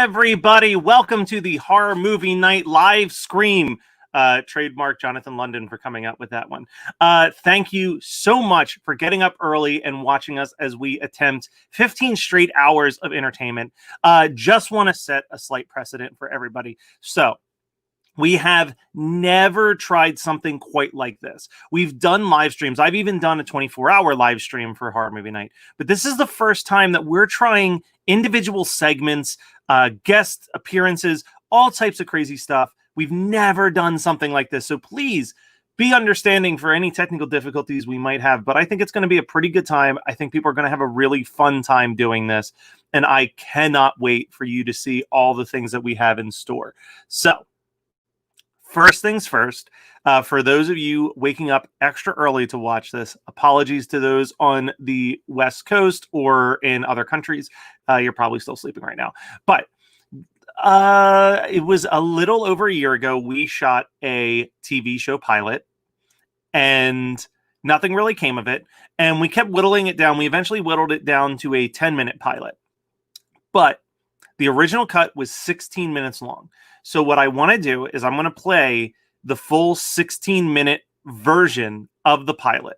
everybody? Welcome to the Horror Movie Night live stream. Trademark Jonathan London for coming up with that one. Thank you so much for getting up early and watching us as we attempt 15 straight hours of entertainment. Just want to set a slight precedent for everybody. So, we have never tried something quite like this. We've done live streams. I've even done a 24-hour live stream for Horror Movie Night. But this is the first time that we're trying individual segments, guest appearances, all types of crazy stuff. We've never done something like this. So please be understanding for any technical difficulties we might have. But I think it's going to be a pretty good time. I think people are going to have a really fun time doing this. And I cannot wait for you to see all the things that we have in store. So, first things first, for those of you waking up extra early to watch this, apologies to those on the West Coast or in other countries. You're probably still sleeping right now. But it was a little over a year ago, we shot a TV show pilot, and nothing really came of it. And we kept whittling it down. We eventually whittled it down to a 10-minute pilot. But the original cut was 16 minutes long. So what I want to do is I'm going to play the full 16-minute version of the pilot.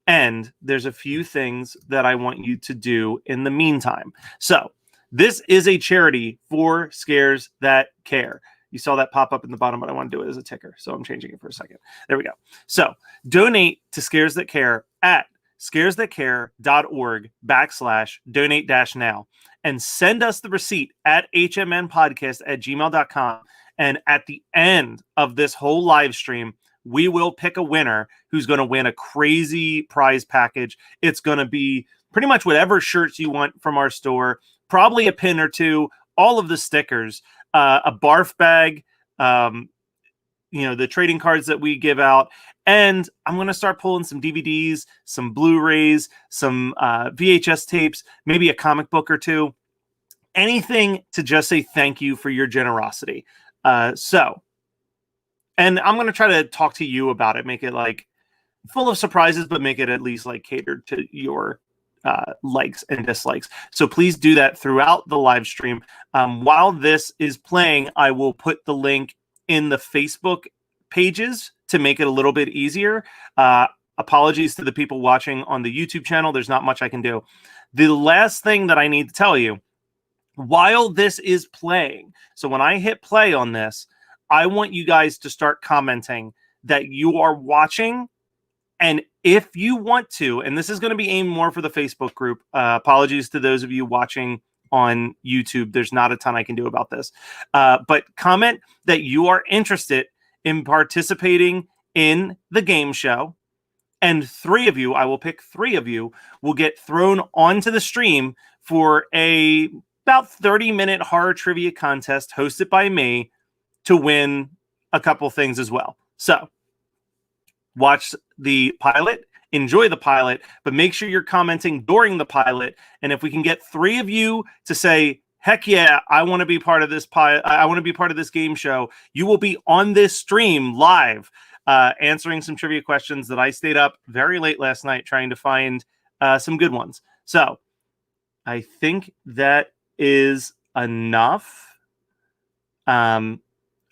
And there's a few things that I want you to do in the meantime. So this is a charity for Scares That Care. You saw that pop up in the bottom, but I want to do it as a ticker. So I'm changing it for a second. There we go. So donate to Scares That Care at scaresthatcare.org/donate-now. And send us the receipt at hmnpodcast@gmail.com. And at the end of this whole live stream, we will pick a winner who's going to win a crazy prize package. It's going to be pretty much whatever shirts you want from our store, probably a pin or two, all of the stickers, a barf bag, the trading cards that we give out. And I'm going to start pulling some DVDs, some Blu-rays, some VHS tapes, maybe a comic book or two. Anything to just say thank you for your generosity. And I'm going to try to talk to you about it, make it like full of surprises, but make it at least like catered to your likes and dislikes. So please do that throughout the live stream. While this is playing, I will put the link in the Facebook pages to make it a little bit easier. Apologies to the people watching on the YouTube channel. There's not much I can do. The last thing that I need to tell you, while this is playing, so when I hit play on this, I want you guys to start commenting that you are watching. And if you want to, and this is going to be aimed more for the Facebook group, apologies to those of you watching on YouTube. There's not a ton I can do about this. But comment that you are interested in participating in the game show. And 3 of you, I will pick 3 of you, will get thrown onto the stream for a about 30-minute horror trivia contest hosted by me to win a couple things as well. So watch the pilot, enjoy the pilot, but make sure you're commenting during the pilot. And if we can get 3 of you to say, heck yeah, I want to be part of this I want to be part of this game show, you will be on this stream live, answering some trivia questions that I stayed up very late last night trying to find some good ones. So I think that is enough. I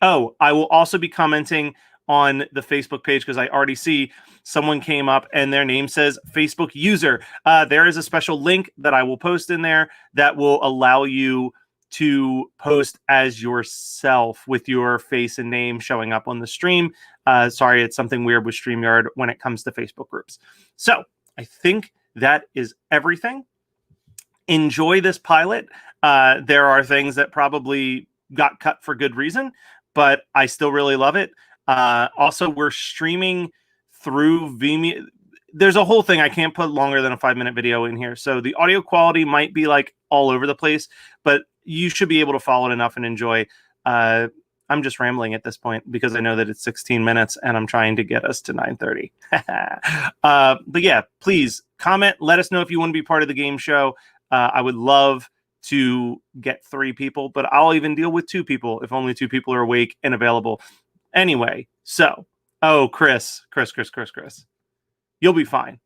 will also be commenting on the Facebook page because I already see someone came up and their name says Facebook user. There is a special link that I will post in there that will allow you to post as yourself with your face and name showing up on the stream. Sorry, it's something weird with StreamYard when it comes to Facebook groups. So I think that is everything. Enjoy this pilot. There are things that probably got cut for good reason, but I still really love it. Also, we're streaming through Vimeo. There's a whole thing. I can't put longer than a 5-minute video in here. So the audio quality might be like all over the place, but you should be able to follow it enough and enjoy. I'm just rambling at this point because I know that it's 16 minutes and I'm trying to get us to 9:30. But yeah, please comment. Let us know if you want to be part of the game show. I would love to get 3 people, but I'll even deal with 2 people if only 2 people are awake and available. Anyway, so, Chris. You'll be fine.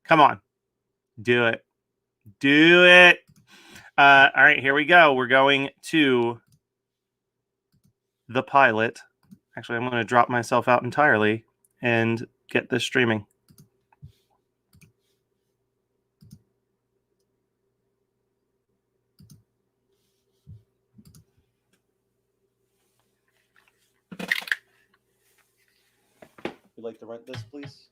Come on. Do it. All right, here we go. We're going to the pilot. Actually, I'm going to drop myself out entirely and get this streaming. You'd like to rent this, please?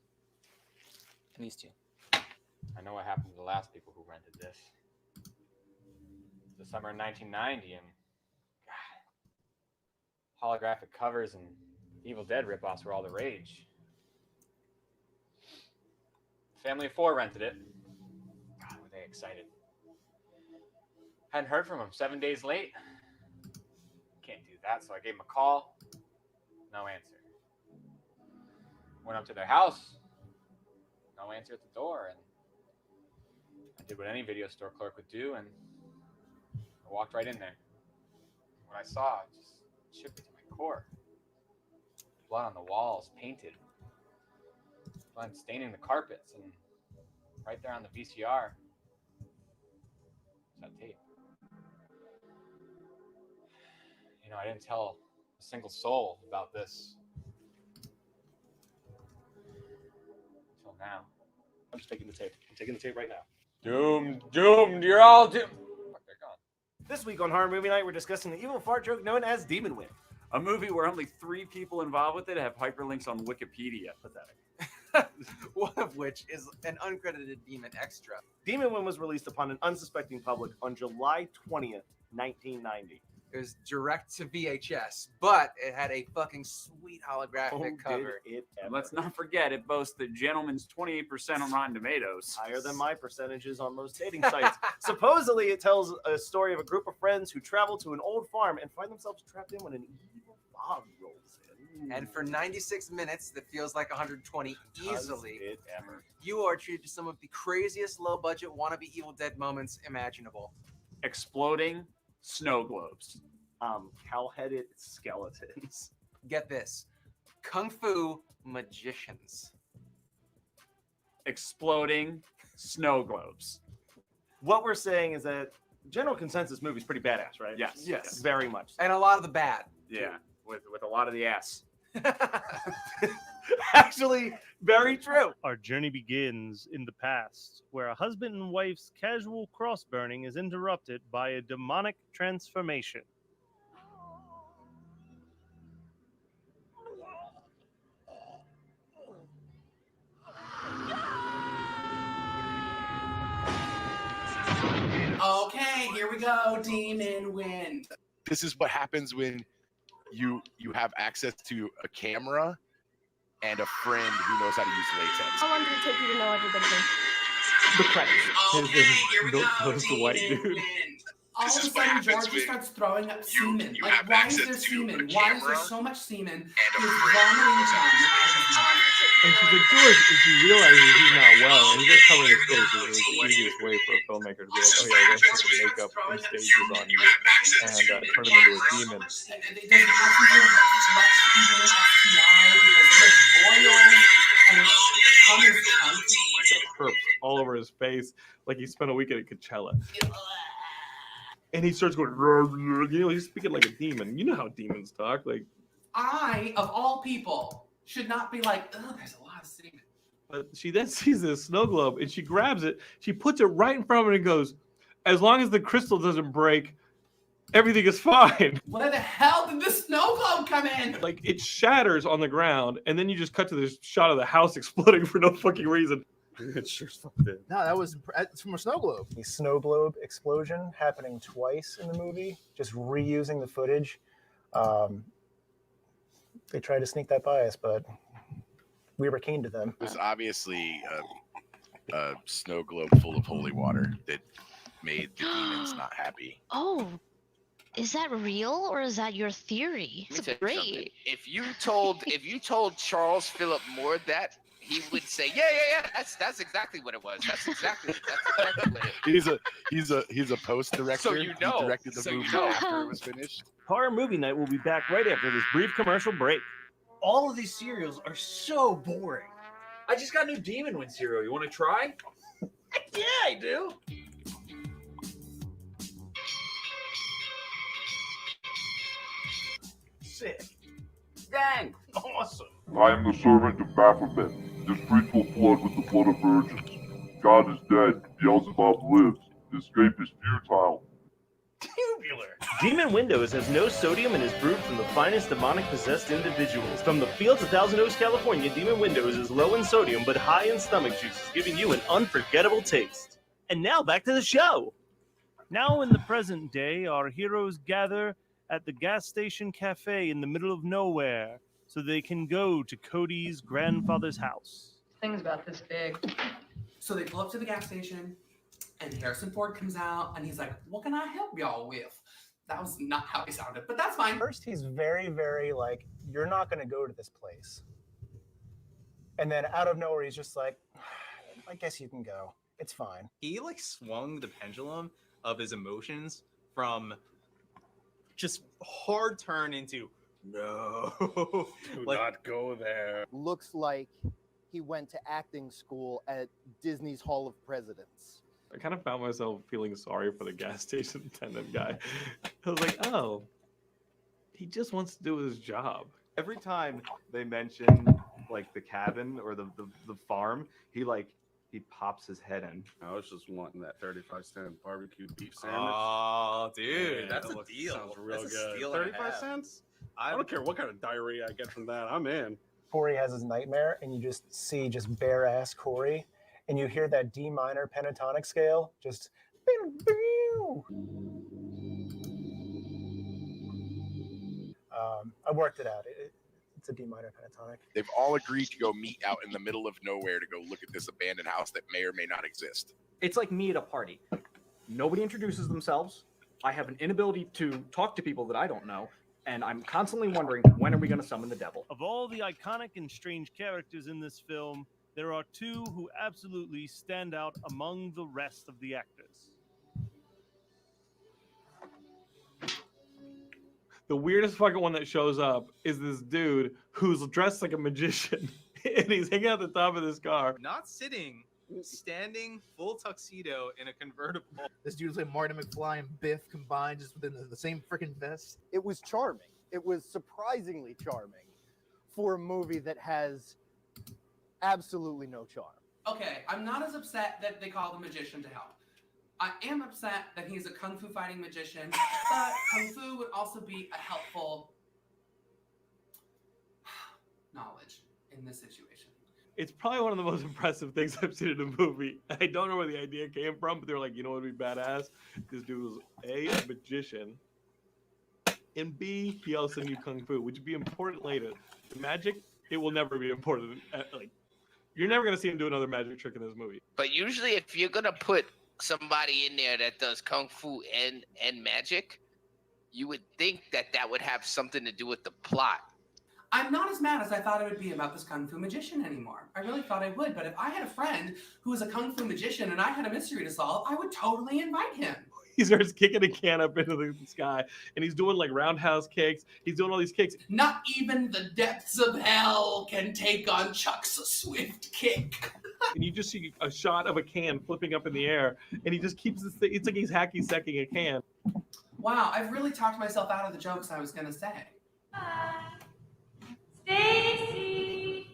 These two. I know what happened to the last people who rented this. The summer of 1990, and God, holographic covers and Evil Dead ripoffs were all the rage. Family of 4 rented it. God, were they excited. Hadn't heard from them. 7 days late. Can't do that, so I gave them a call. No answer. Went up to their house. No answer at the door, and I did what any video store clerk would do, and I walked right in there. What I saw just shook me to my core. Blood on the walls, painted. Blood staining the carpets, and right there on the VCR, that tape. You know, I didn't tell a single soul about this until now. I'm just taking the tape. I'm taking the tape right now. Doomed, you're all doomed. Fuck, they're gone. This week on Horror Movie Night, we're discussing the evil fart joke known as Demon Wind. A movie where only 3 people involved with it have hyperlinks on Wikipedia. Pathetic. One of which is an uncredited demon extra. Demon Wind was released upon an unsuspecting public on July 20th, 1990. It was direct to VHS, but it had a fucking sweet holographic cover. Did it ever. And let's not forget, it boasts the gentleman's 28% on Rotten Tomatoes. Higher than my percentages on most dating sites. Supposedly, it tells a story of a group of friends who travel to an old farm and find themselves trapped in when an evil fog rolls in. And for 96 minutes, that feels like 120 easily. It ever. You are treated to some of the craziest low-budget wannabe Evil Dead moments imaginable. Exploding snow globes. Cow-headed skeletons. Get this. Kung Fu magicians. Exploding snow globes. What we're saying is that general consensus movie is pretty badass, right? Yes. Yes. Very much. And a lot of the bad. Yeah, with a lot of the ass. Actually, very true. Our journey begins in the past, where a husband and wife's casual cross burning is interrupted by a demonic transformation. Okay, here we go. Demon Wind. This is what happens when you have access to a camera and a friend who knows how to use latex. How long did it take you to know everybody? The credits. Okay, here we go. Post the white Demon dude. Wind. All This of a is what sudden, happens George just when starts throwing up semen. you Like, have why is access there to semen? a Why is there camera so much semen? and a He's friend. vomiting cum out of his mouth. And she's like, George, and she realizes he's not well, and he just covering his face. It's the easiest way for a filmmaker to be like, oh yeah, we're going to put makeup and stages on you and turn him into a demon. Does he have some sort of flesh-eating STI because there's boils and cum is chunky? Herps all over his face, like he spent a weekend at Coachella. And he starts going, you know, he's speaking like a demon. You know how demons talk. Like, I, of all people, should not be like, oh, there's a lot of semen. but she then sees this snow globe and she grabs it. She puts it right in front of her and goes, as long as the crystal doesn't break, everything is fine. Where the hell did the snow globe come in? Like, it shatters on the ground, and then you just cut to this shot of the house exploding for no fucking reason. It sure as fuck did. No, that was it's from a snow globe. The snow globe explosion happening twice in the movie, just reusing the footage. They tried to sneak that by us, but we were keen to them. It was obviously a snow globe full of holy water that made the demons not happy. Oh, is that real or is that your theory? Let It's me tell you something. great. If you told Charles Philip Moore that, he would say, yeah. That's exactly what it was. That's exactly what it is. He's a post director. So you know. He directed the So you movie know. after it was finished. Horror Movie Night will be back right after this brief commercial break. All of these cereals are so boring. I just got new Demon Wind cereal. You want to try? Yeah, I do. Sick. Dang. Awesome. I am the servant of Baphomet. The streets will flood with the blood of virgins. God is dead. Beelzebub lives. Escape is futile. Tubular. Demon Windows has no sodium and is brewed from the finest demonic-possessed individuals. From the fields of Thousand Oaks, California, Demon Windows is low in sodium but high in stomach juices, giving you an unforgettable taste. And now back to the show. Now in the present day, our heroes gather at the gas station cafe in the middle of nowhere so they can go to Cody's grandfather's house. Thing's about this big. So they pull up to the gas station, and Harrison Ford comes out, and he's like, what can I help y'all with? That was not how he sounded, but that's fine. First, he's very, very like, you're not going to go to this place. And then out of nowhere, he's just like, I guess you can go. It's fine. He like swung the pendulum of his emotions from just hard turn into no. Do not go there. Looks like he went to acting school at Disney's Hall of Presidents. I kind of found myself feeling sorry for the gas station attendant guy. I was like, oh, he just wants to do his job. Every time they mention like the cabin or the farm, he pops his head in. I was just wanting that 35-cent barbecue beef sandwich. Oh, dude, Yeah, that's that a deal. Sounds real That's a good. steal and a 35 half. cents? I don't care what kind of diarrhea I get from that. I'm in. Corey has his nightmare, and you just see just bare ass Corey, and you hear that D minor pentatonic scale just. I worked it out. It's a D minor pentatonic. They've all agreed to go meet out in the middle of nowhere to go look at this abandoned house that may or may not exist. It's like me at a party. Nobody introduces themselves. I have an inability to talk to people that I don't know, and I'm constantly wondering, when are we going to summon the devil? Of all the iconic and strange characters in this film, there are two who absolutely stand out among the rest of the actors. The weirdest fucking one that shows up is this dude who's dressed like a magician and he's hanging out the top of this car. Not sitting, standing, full tuxedo in a convertible. This dude's like Marty McFly and Biff combined just within the same freaking vest. It was charming. It was surprisingly charming for a movie that has absolutely no charm. Okay, I'm not as upset that they call the magician to help. I am upset that he's a kung fu fighting magician, but kung fu would also be a helpful knowledge in this situation. It's probably one of the most impressive things I've seen in a movie. I don't know where the idea came from, but they were like, you know what would be badass? This dude was A, a magician, and B, he also knew kung fu, which would be important later. The magic, it will never be important. Like, you're never going to see him do another magic trick in this movie. But usually if you're going to put somebody in there that does kung fu and magic, you would think that would have something to do with the plot. I'm not as mad as I thought it would be about this kung fu magician anymore. I really thought I would, but if I had a friend who was a kung fu magician and I had a mystery to solve, I would totally invite him. He starts kicking a can up into the sky, and he's doing like roundhouse kicks. He's doing all these kicks. Not even the depths of hell can take on Chuck's swift kick. And you just see a shot of a can flipping up in the air, and he just keeps this thing. It's like he's hacky sacking a can. Wow, I've really talked myself out of the jokes I was going to say. Stacy,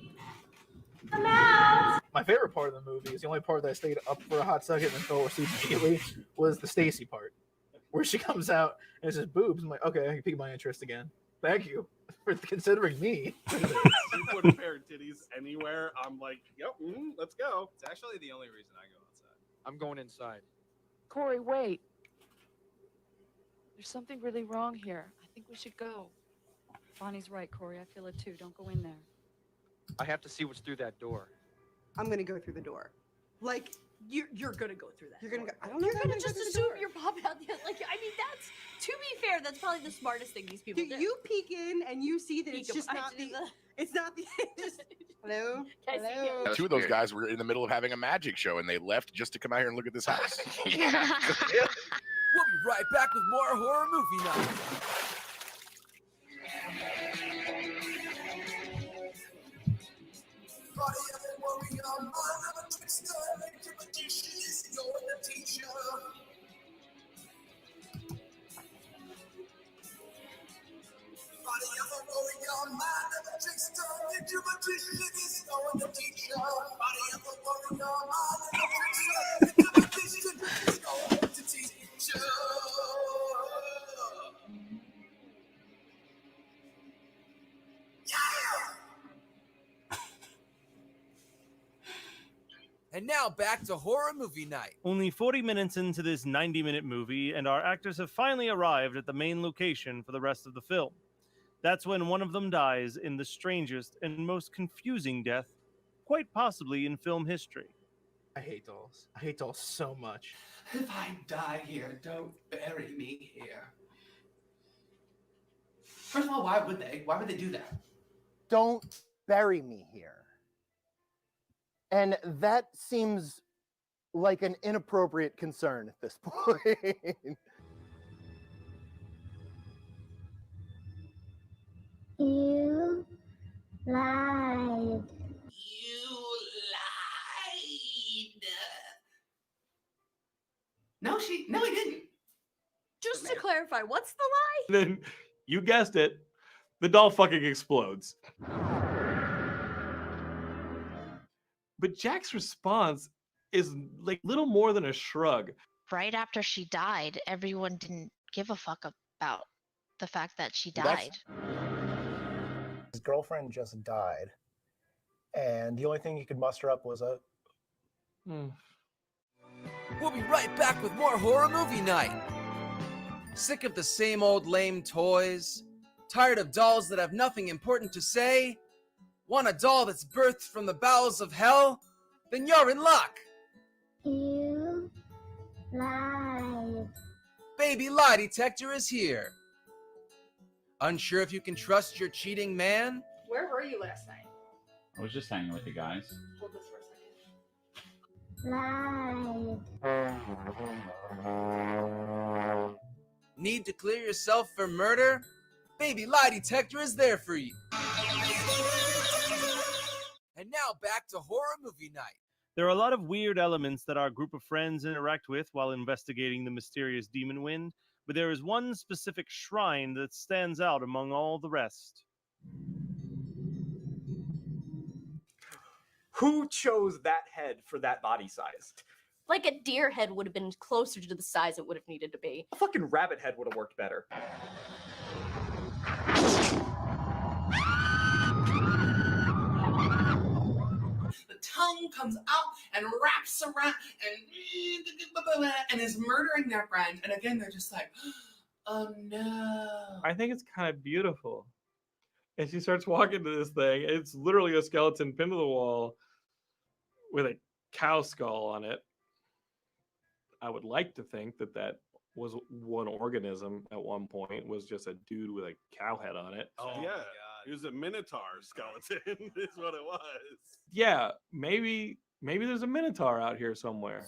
come out. My favorite part of the movie is the only part that I stayed up for a hot second and then fell asleep immediately was the Stacy part, where she comes out and it's just boobs. I'm like, okay, I can pique my interest again. Thank you for considering me. You put a pair of titties anywhere, I'm like, yep, let's go. It's actually the only reason I go outside. I'm going inside. Corey, wait. There's something really wrong here. I think we should go. Bonnie's right, Corey. I feel it too. Don't go in there. I have to see what's through that door. I'm gonna go through the door. Like you're gonna go through that. You're gonna go. I don't know. You're if I'm gonna just go through the assume door. you're pop out there. Like, I mean, that's, to be fair, that's probably the smartest thing these people do. You peek in and you see that Peek it's 'em. just I not do the. the- It's not the. Just hello. Can I see Hello. Two of those guys were in the middle of having a magic show, and they left just to come out here and look at this house. We'll be right back with more horror movie night. Body of a And now back to horror movie night. Only 40 minutes into this 90-minute movie, and our actors have finally arrived at the main location for the rest of the film. That's when one of them dies in the strangest and most confusing death, quite possibly in film history. I hate dolls. I hate dolls so much. If I die here, don't bury me here. First of all, why would they? Why would they do that? Don't bury me here. And that seems like an inappropriate concern at this point. You lied. No, he didn't. Just to clarify, what's the lie? Then, you guessed it, the doll fucking explodes. But Jack's response is like little more than a shrug. Right after she died, everyone didn't give a fuck about the fact that she That's- died. His girlfriend just died, and the only thing he could muster up was a. We'll be right back with more horror movie night. Sick of the same old lame toys? Tired of dolls that have nothing important to say? Want a doll that's birthed from the bowels of hell? Then you're in luck! You lied. Baby lie detector is here. Unsure if you can trust your cheating man? Where were you last night? I was just hanging with the guys. Hold this for a second. Lied. Need to clear yourself for murder? Baby lie detector is there for you. And now back to horror movie night. There are a lot of weird elements that our group of friends interact with while investigating the mysterious demon wind, but there is one specific shrine that stands out among all the rest. Who chose that head for that body size? Like a deer head would have been closer to the size it would have needed to be. A fucking rabbit head would have worked better. The tongue comes out and wraps around and is murdering their friend. And again, they're just like, oh no. I think it's kind of beautiful. And she starts walking to this thing. It's literally a skeleton pinned to the wall with a cow skull on it. I would like to think that that was one organism at one point, was just a dude with a cow head on it. Oh yeah, it was a minotaur skeleton. Is what it was. Yeah, maybe there's a minotaur out here somewhere.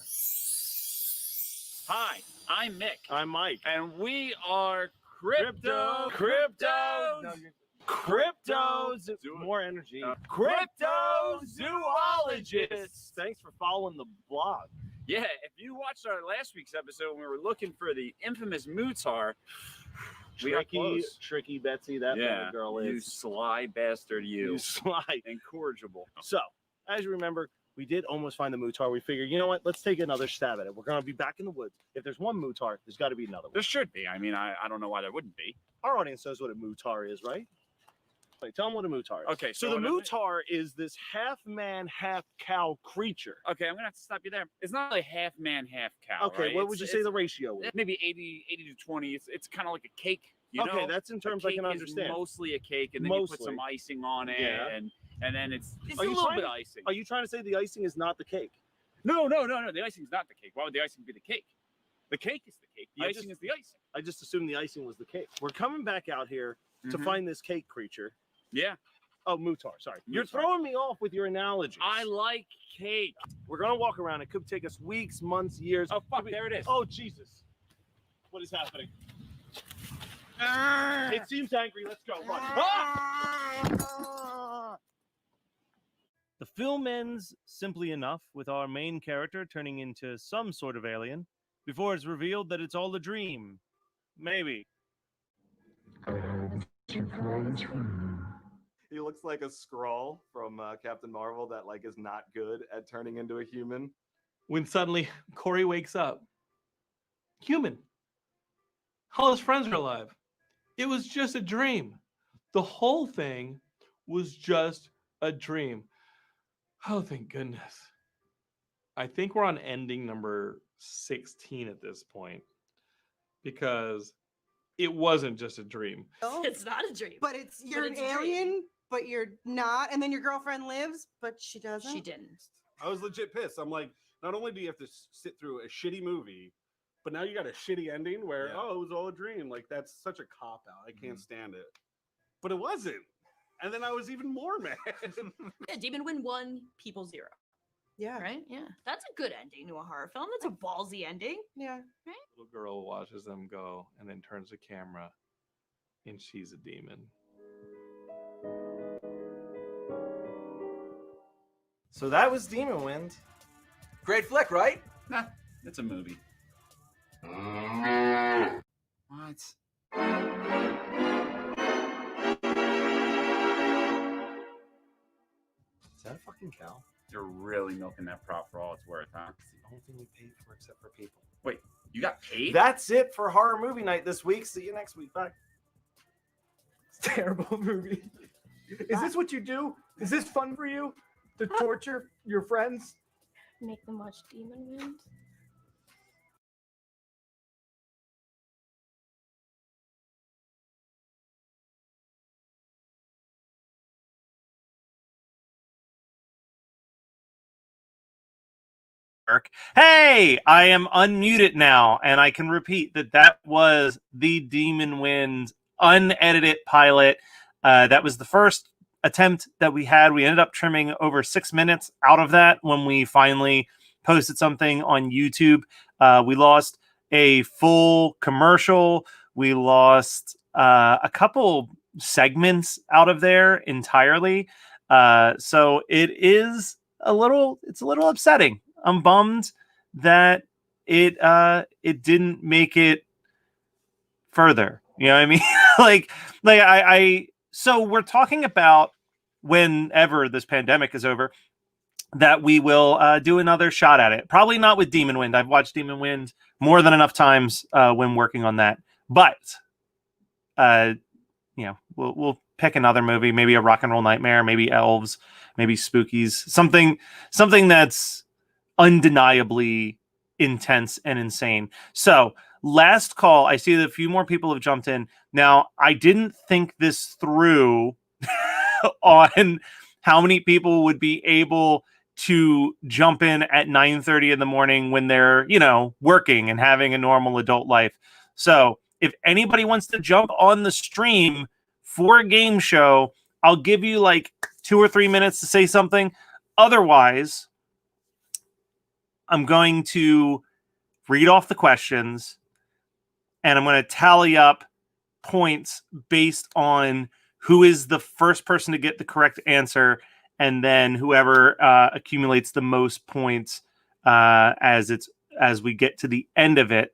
Hi, I'm Mick. I'm Mike. And we are Crypto. More energy. Cryptozoologists. Thanks for following the blog. Yeah, if you watched our last week's episode when we were looking for the infamous Mutar, we got close. Tricky Betsy, that little girl you is. sly bastard, you. You sly. Incorrigible. So, as you remember, we did almost find the Mutar. We figured, you know what? Let's take another stab at it. We're going to be back in the woods. If there's one Mutar, there's got to be another one. There should be. I mean, I don't know why there wouldn't be. Our audience knows what a Mutar is, right? Wait, tell them what a Mutar is. Okay, so the Mutar is this half man, half cow creature. Okay, I'm going to have to stop you there. It's not really half man, half cow. Okay, right? what would you say the ratio is? Maybe 80 to 20. It's kind of like a cake. You Okay, know? that's in terms A I can cake understand. Is mostly a cake, and then you put some icing on it, Yeah. and then it's Are a you little trying bit to- of icing. Are you trying to say the icing is not the cake? No. The icing's not the cake. Why would the icing be the cake? The cake is the cake. The icing is the icing. I just assumed the icing was the cake. We're coming back out here to Mhm. find this cake creature. Yeah. Oh, Mutar. Sorry. You're Mutar. throwing me off with your analogies. I like cake. We're going to walk around. It could take us weeks, months, years. Oh, fuck. There it is. Oh, Jesus. What is happening? It seems angry. Let's go. Run. The film ends simply enough with our main character turning into some sort of alien before it's revealed that it's all a dream. Maybe. I have a surprise for you. He looks like a Skrull from Captain Marvel that like is not good at turning into a human. When suddenly Corey wakes up. Human. All his friends are alive. It was just a dream. The whole thing was just a dream. Oh, thank goodness. I think we're on ending number 16 at this point because it wasn't just a dream. It's not a dream. But it's you're it's an a dream. alien, but you're not, and then your girlfriend lives, but she doesn't. She didn't. I was legit pissed. I'm like, not only do you have to sit through a shitty movie, but now you got a shitty ending where it was all a dream. Like that's such a cop out. I can't stand it. But it wasn't. And then I was even more mad. Yeah, Demon Wind 1, People 0. Yeah. Right? Yeah. That's a good ending to a horror film. That's a ballsy ending. Yeah. Right? Little girl watches them go and then turns the camera and she's a demon. So that was Demon Wind. Great flick, right? Nah, it's a movie. What? Is that a fucking cow? You're really milking that prop for all it's worth, huh? It's the only thing we paid for except for people. Wait, you got paid? That's it for Horror Movie Night this week. See you next week. Bye. It's a terrible movie. Is this what you do? Is this fun for you? To torture your friends? Make them watch Demon Wind. Hey, I am unmuted now, and I can repeat that was the Demon Wind unedited pilot. That was the first attempt that we had. We ended up trimming over 6 minutes out of that when we finally posted something on YouTube. We lost a full commercial. We lost a couple segments out of there entirely. So it's a little upsetting. I'm bummed that it didn't make it further. You know what I mean? So we're talking about whenever this pandemic is over that we will do another shot at it. Probably not with Demon Wind. I've watched Demon Wind more than enough times when working on that. But we'll pick another movie, maybe a Rock and Roll Nightmare, maybe Elves, maybe Spookies, something that's undeniably intense and insane. So last call. I see that a few more people have jumped in. Now, I didn't think this through on how many people would be able to jump in at 9:30 in the morning when they're, working and having a normal adult life. So if anybody wants to jump on the stream for a game show, I'll give you like 2 or 3 minutes to say something. Otherwise, I'm going to read off the questions and I'm going to tally up points based on who is the first person to get the correct answer, and then whoever accumulates the most points as we get to the end of it,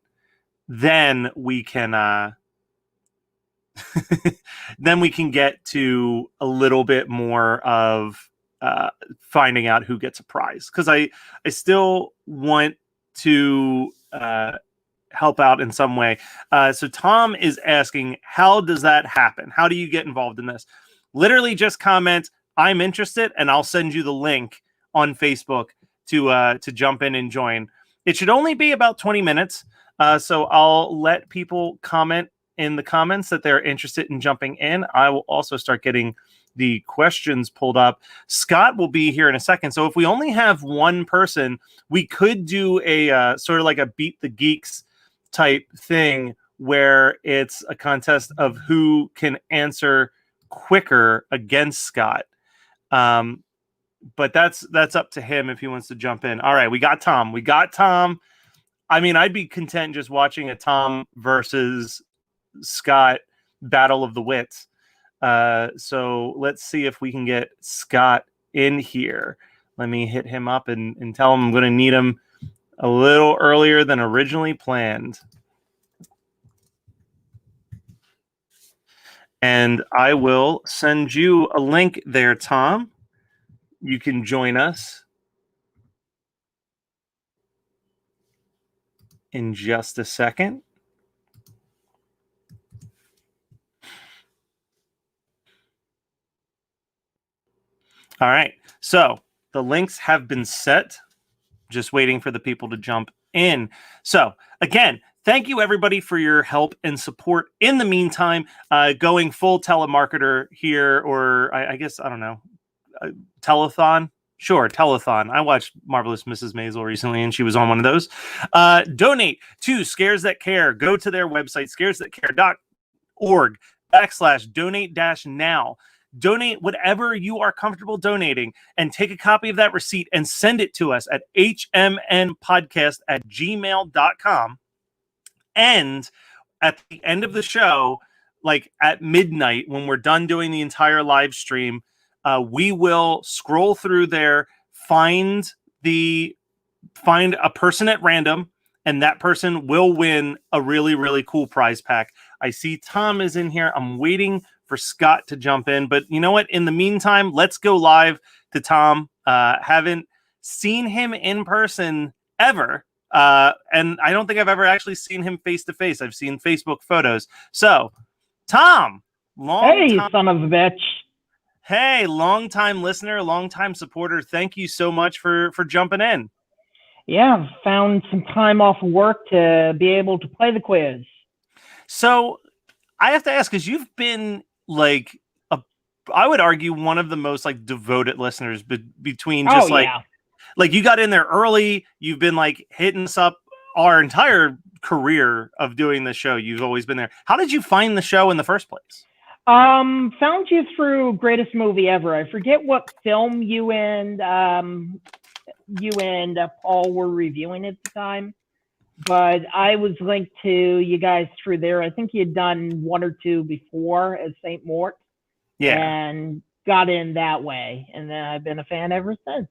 then we can get to a little bit more of finding out who gets a prize, because I still want to help out in some way. So Tom is asking, how does that happen? How do you get involved in this? Literally just comment, I'm interested, and I'll send you the link on Facebook to jump in and join. It should only be about 20 minutes. So I'll let people comment in the comments that they're interested in jumping in. I will also start getting the questions pulled up. Scott will be here in a second. So if we only have one person, we could do a sort of like a Beat the Geeks type thing where it's a contest of who can answer quicker against Scott. But that's up to him if he wants to jump in. All right, we got Tom. I mean, I'd be content just watching a Tom versus Scott battle of the wits. So let's see if we can get Scott in here. Let me hit him up and tell him I'm going to need him a little earlier than originally planned. And I will send you a link there, Tom. You can join us in just a second. All right. So the links have been set. Just waiting for the people to jump in. So again, thank you everybody for your help and support. In the meantime, going full telemarketer here, or I guess, I don't know, telethon. Sure, telethon. I watched Marvelous Mrs. Maisel recently, and she was on one of those. Donate to Scares That Care. Go to their website, scaresthatcare.org/donate-now. Donate whatever you are comfortable donating and take a copy of that receipt and send it to us at hmnpodcast@gmail.com. And at the end of the show, like at midnight, when we're done doing the entire live stream, we will scroll through there, find a person at random, and that person will win a really, really cool prize pack. I see Tom is in here. I'm waiting for Scott to jump in, but you know what? In the meantime, let's go live to Tom. Haven't seen him in person ever. And I don't think I've ever actually seen him face to face. I've seen Facebook photos. So, Tom, son of a bitch. Hey, long time listener, long time supporter. Thank you so much for jumping in. Yeah, found some time off of work to be able to play the quiz. So, I have to ask, because you've been like I would argue one of the most like devoted listeners between just like you got in there early. You've been like hitting us up our entire career of doing the show. You've always been there. How did you find the show in the first place? Found you through Greatest Movie Ever. I forget what film you and Paul were reviewing at the time, but I was linked to you guys through there. I think you had done one or two before as St. Mort. Yeah. And got in that way. And then I've been a fan ever since.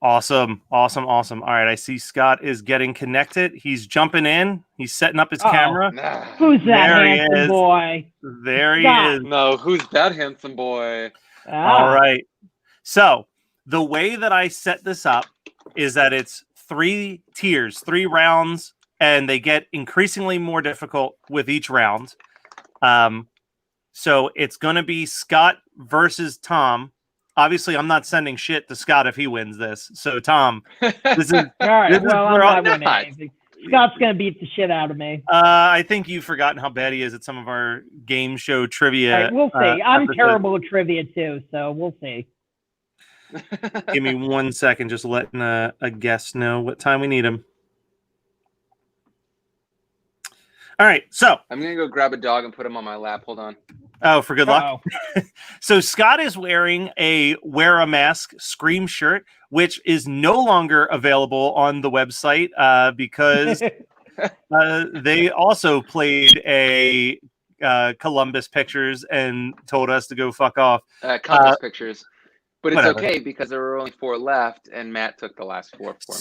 Awesome. All right, I see Scott is getting connected. He's jumping in. He's setting up his camera. Who's that There he handsome is. boy? There he Scott. is. No, who's that handsome boy? All right. So the way that I set this up is that it's 3 tiers, 3 rounds, and they get increasingly more difficult with each round. So it's going to be Scott versus Tom. Obviously, I'm not sending shit to Scott if he wins this. So, Tom, this is all right. this is Well, I'm where not winning anything. Scott's gonna beat the shit out of me. I think you've forgotten how bad he is at some of our game show trivia. All right, we'll see. I'm episodes. terrible at trivia too, so we'll see. Give me 1 second, just letting a guest know what time we need him. All right, so I'm gonna go grab a dog and put him on my lap. Hold on. Oh, for good luck. So Scott is wearing a Wear a Mask Scream shirt, which is no longer available on the website because they also played a Columbus Pictures and told us to go fuck off. Compass Pictures. But it's whatever. okay because there were only 4 left, and Matt took the last 4 for me.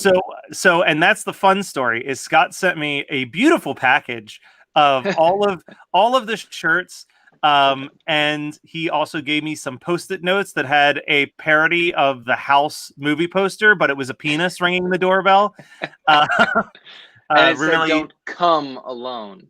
So, and that's the fun story. Is Scott sent me a beautiful package of all of the shirts. And he also gave me some Post-it notes that had a parody of the House movie poster, but it was a penis ringing the doorbell. And it said, really, "Don't come alone."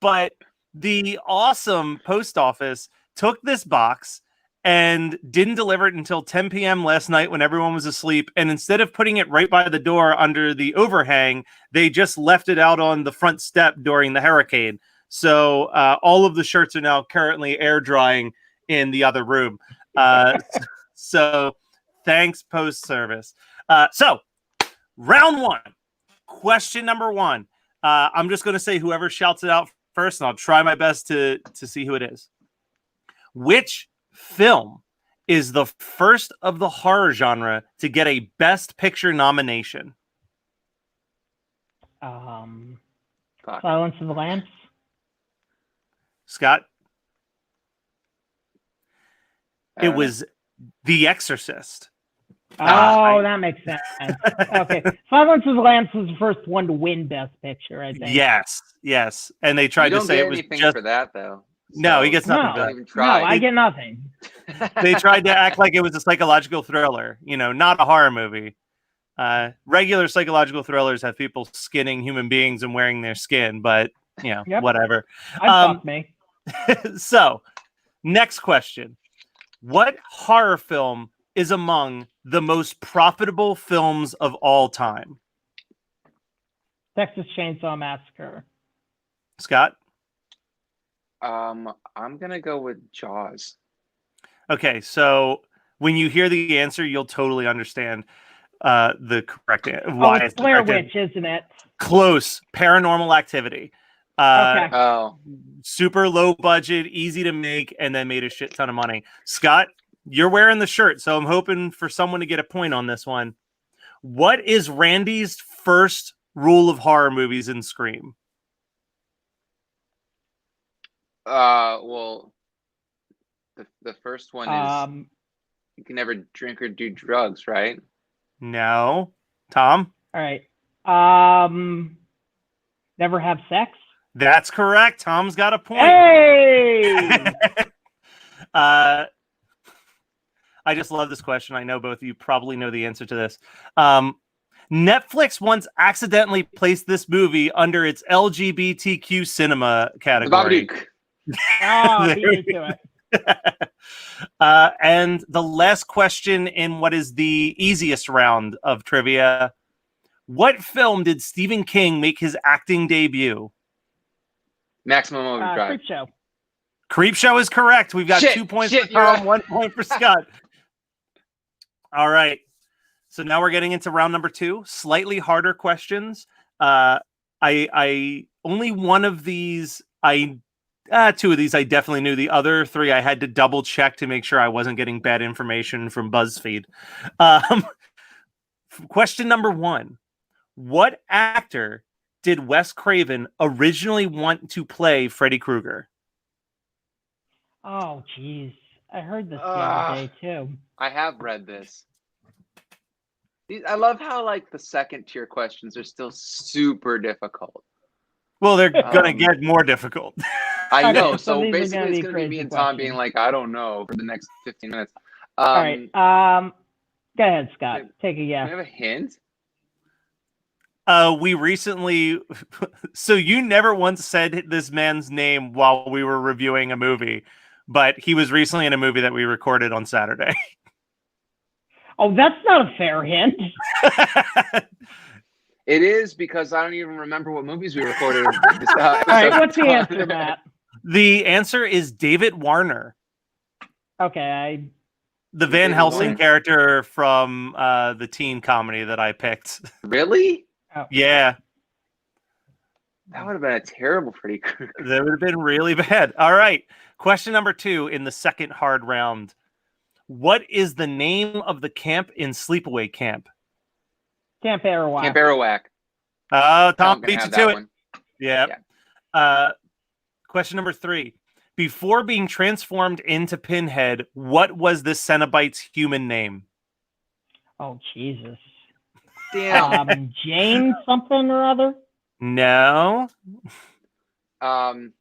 but the awesome post office took this box and didn't deliver it until 10 p.m. last night when everyone was asleep. And instead of putting it right by the door under the overhang, they just left it out on the front step during the hurricane. So all of the shirts are now currently air drying in the other room. So thanks, post service. So round 1, question number 1. I'm just going to say whoever shouts it out first, and I'll try my best to see who it is. Which film is the first of the horror genre to get a Best Picture nomination? Silence of the Lambs. Scott? It was The Exorcist. Oh, that makes sense. Okay, Silence of the Lambs was the first one to win Best Picture, I think. Yes, and they tried You to don't say get it was anything just for that though. no, he So gets nothing No, for don't that. even no, try. I get nothing. They tried to act like it was a psychological thriller, not a horror movie. Regular psychological thrillers have people skinning human beings and wearing their skin, but Yep. whatever. Fuck me. So, next question. What horror film is among the most profitable films of all time? Texas Chainsaw Massacre. Scott? I'm gonna go with Jaws. Okay, so when you hear the answer, you'll totally understand the correct why it's it's the Blair correct Witch, isn't it? Close. Paranormal Activity. Okay. Super low budget, easy to make, and then made a shit ton of money. Scott, you're wearing the shirt, so I'm hoping for someone to get a point on this one. What is Randy's first rule of horror movies in Scream? Well, the first one is you can never drink or do drugs, right? No. Tom? All right. Never have sex. That's correct. Tom's got a point. Hey! I just love this question. I know both of you probably know the answer to this. Netflix once accidentally placed this movie under its LGBTQ cinema category. Oh, beat me to it. And the last question in what is the easiest round of trivia. What film did Stephen King make his acting debut? Maximum Overdrive. Creepshow. Creepshow is correct. We've got 2 points for Tom, 1 point for Scott. All right. So now we're getting into round number 2. Slightly harder questions. I only one of these two of these I definitely knew. The other 3 I had to double check to make sure I wasn't getting bad information from BuzzFeed. Question number 1. What actor did Wes Craven originally want to play Freddy Krueger? Oh, jeez. I heard this the other day, too. I have read this. I love how the second tier questions are still super difficult. Well, they're gonna get more difficult. I know. so So these are basically, gonna it's be going to be me crazy and Tom being questions. like, I don't know, for the next 15 minutes. All right. Go ahead, Scott. Take a guess. Can I have a hint? We recently, so you never once said this man's name while we were reviewing a movie, but he was recently in a movie that we recorded on Saturday. Oh, that's not a fair hint. It is because I don't even remember what movies we recorded. All right, what's the answer, Matt? The answer is David Warner, Okay, the Van David Helsing Warner? character from the teen comedy that I picked. Really? Yeah, That would have been a terrible Freddy Krueger. that would have been really bad. All right. Question number 2 in the second hard round. What is the name of the camp in Sleepaway Camp? Camp Arawak. Camp Arawak. Tom Tom can beat you have to that it. one. Yeah. Question number 3. Before being transformed into Pinhead, what was this Cenobite's human name? Oh, Jesus. Damn. Jane something or other? No. Damn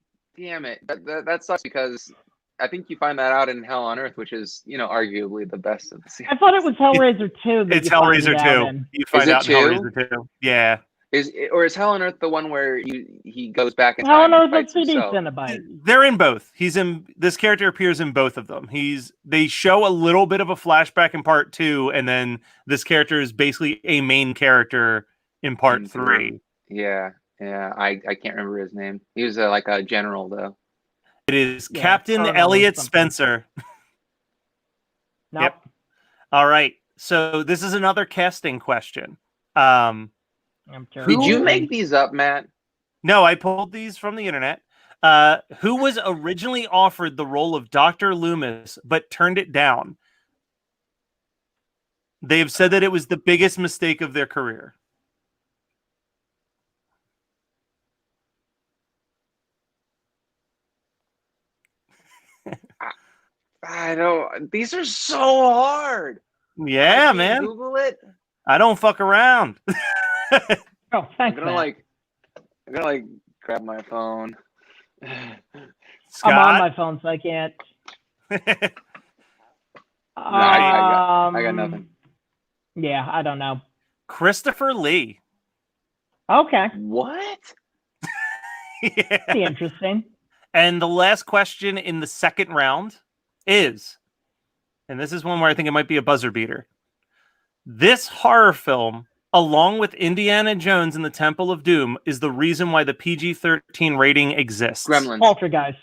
it. That sucks because I think you find that out in Hell on Earth, which is, arguably the best of the series. I thought it was Hellraiser 2. It's Hellraiser 2. You find out in Hellraiser 2. Yeah. Is Hell on Earth the one where he goes back in Hell time on and Earth fights is 3D himself? Cenobite. They're in both. This character appears in both of them. They show a little bit of a flashback in part 2, and then this character is basically a main character in part 3. Yeah. I can't remember his name. He was like a general though. It is Captain Elliot Spencer. Nope. Yep. All right. So this is another casting question. Did you make these up, Matt? No, I pulled these from the internet. Who was originally offered the role of Dr. Loomis but turned it down? They have said that it was the biggest mistake of their career. I don't. These are so hard. Yeah, can't man. Google it. I don't fuck around. Oh, I'm thanks, gonna Matt. I'm gonna grab my phone. I'm on Scott? my phone, so I can't. No, I got nothing. Yeah, I don't know. Christopher Lee. Okay. What? Yeah. Be interesting. And the last question in the second round is, and this is one where I think it might be a buzzer beater. This horror film, along with Indiana Jones and the Temple of Doom, is the reason why the PG-13 rating exists. Gremlins. Poltergeist.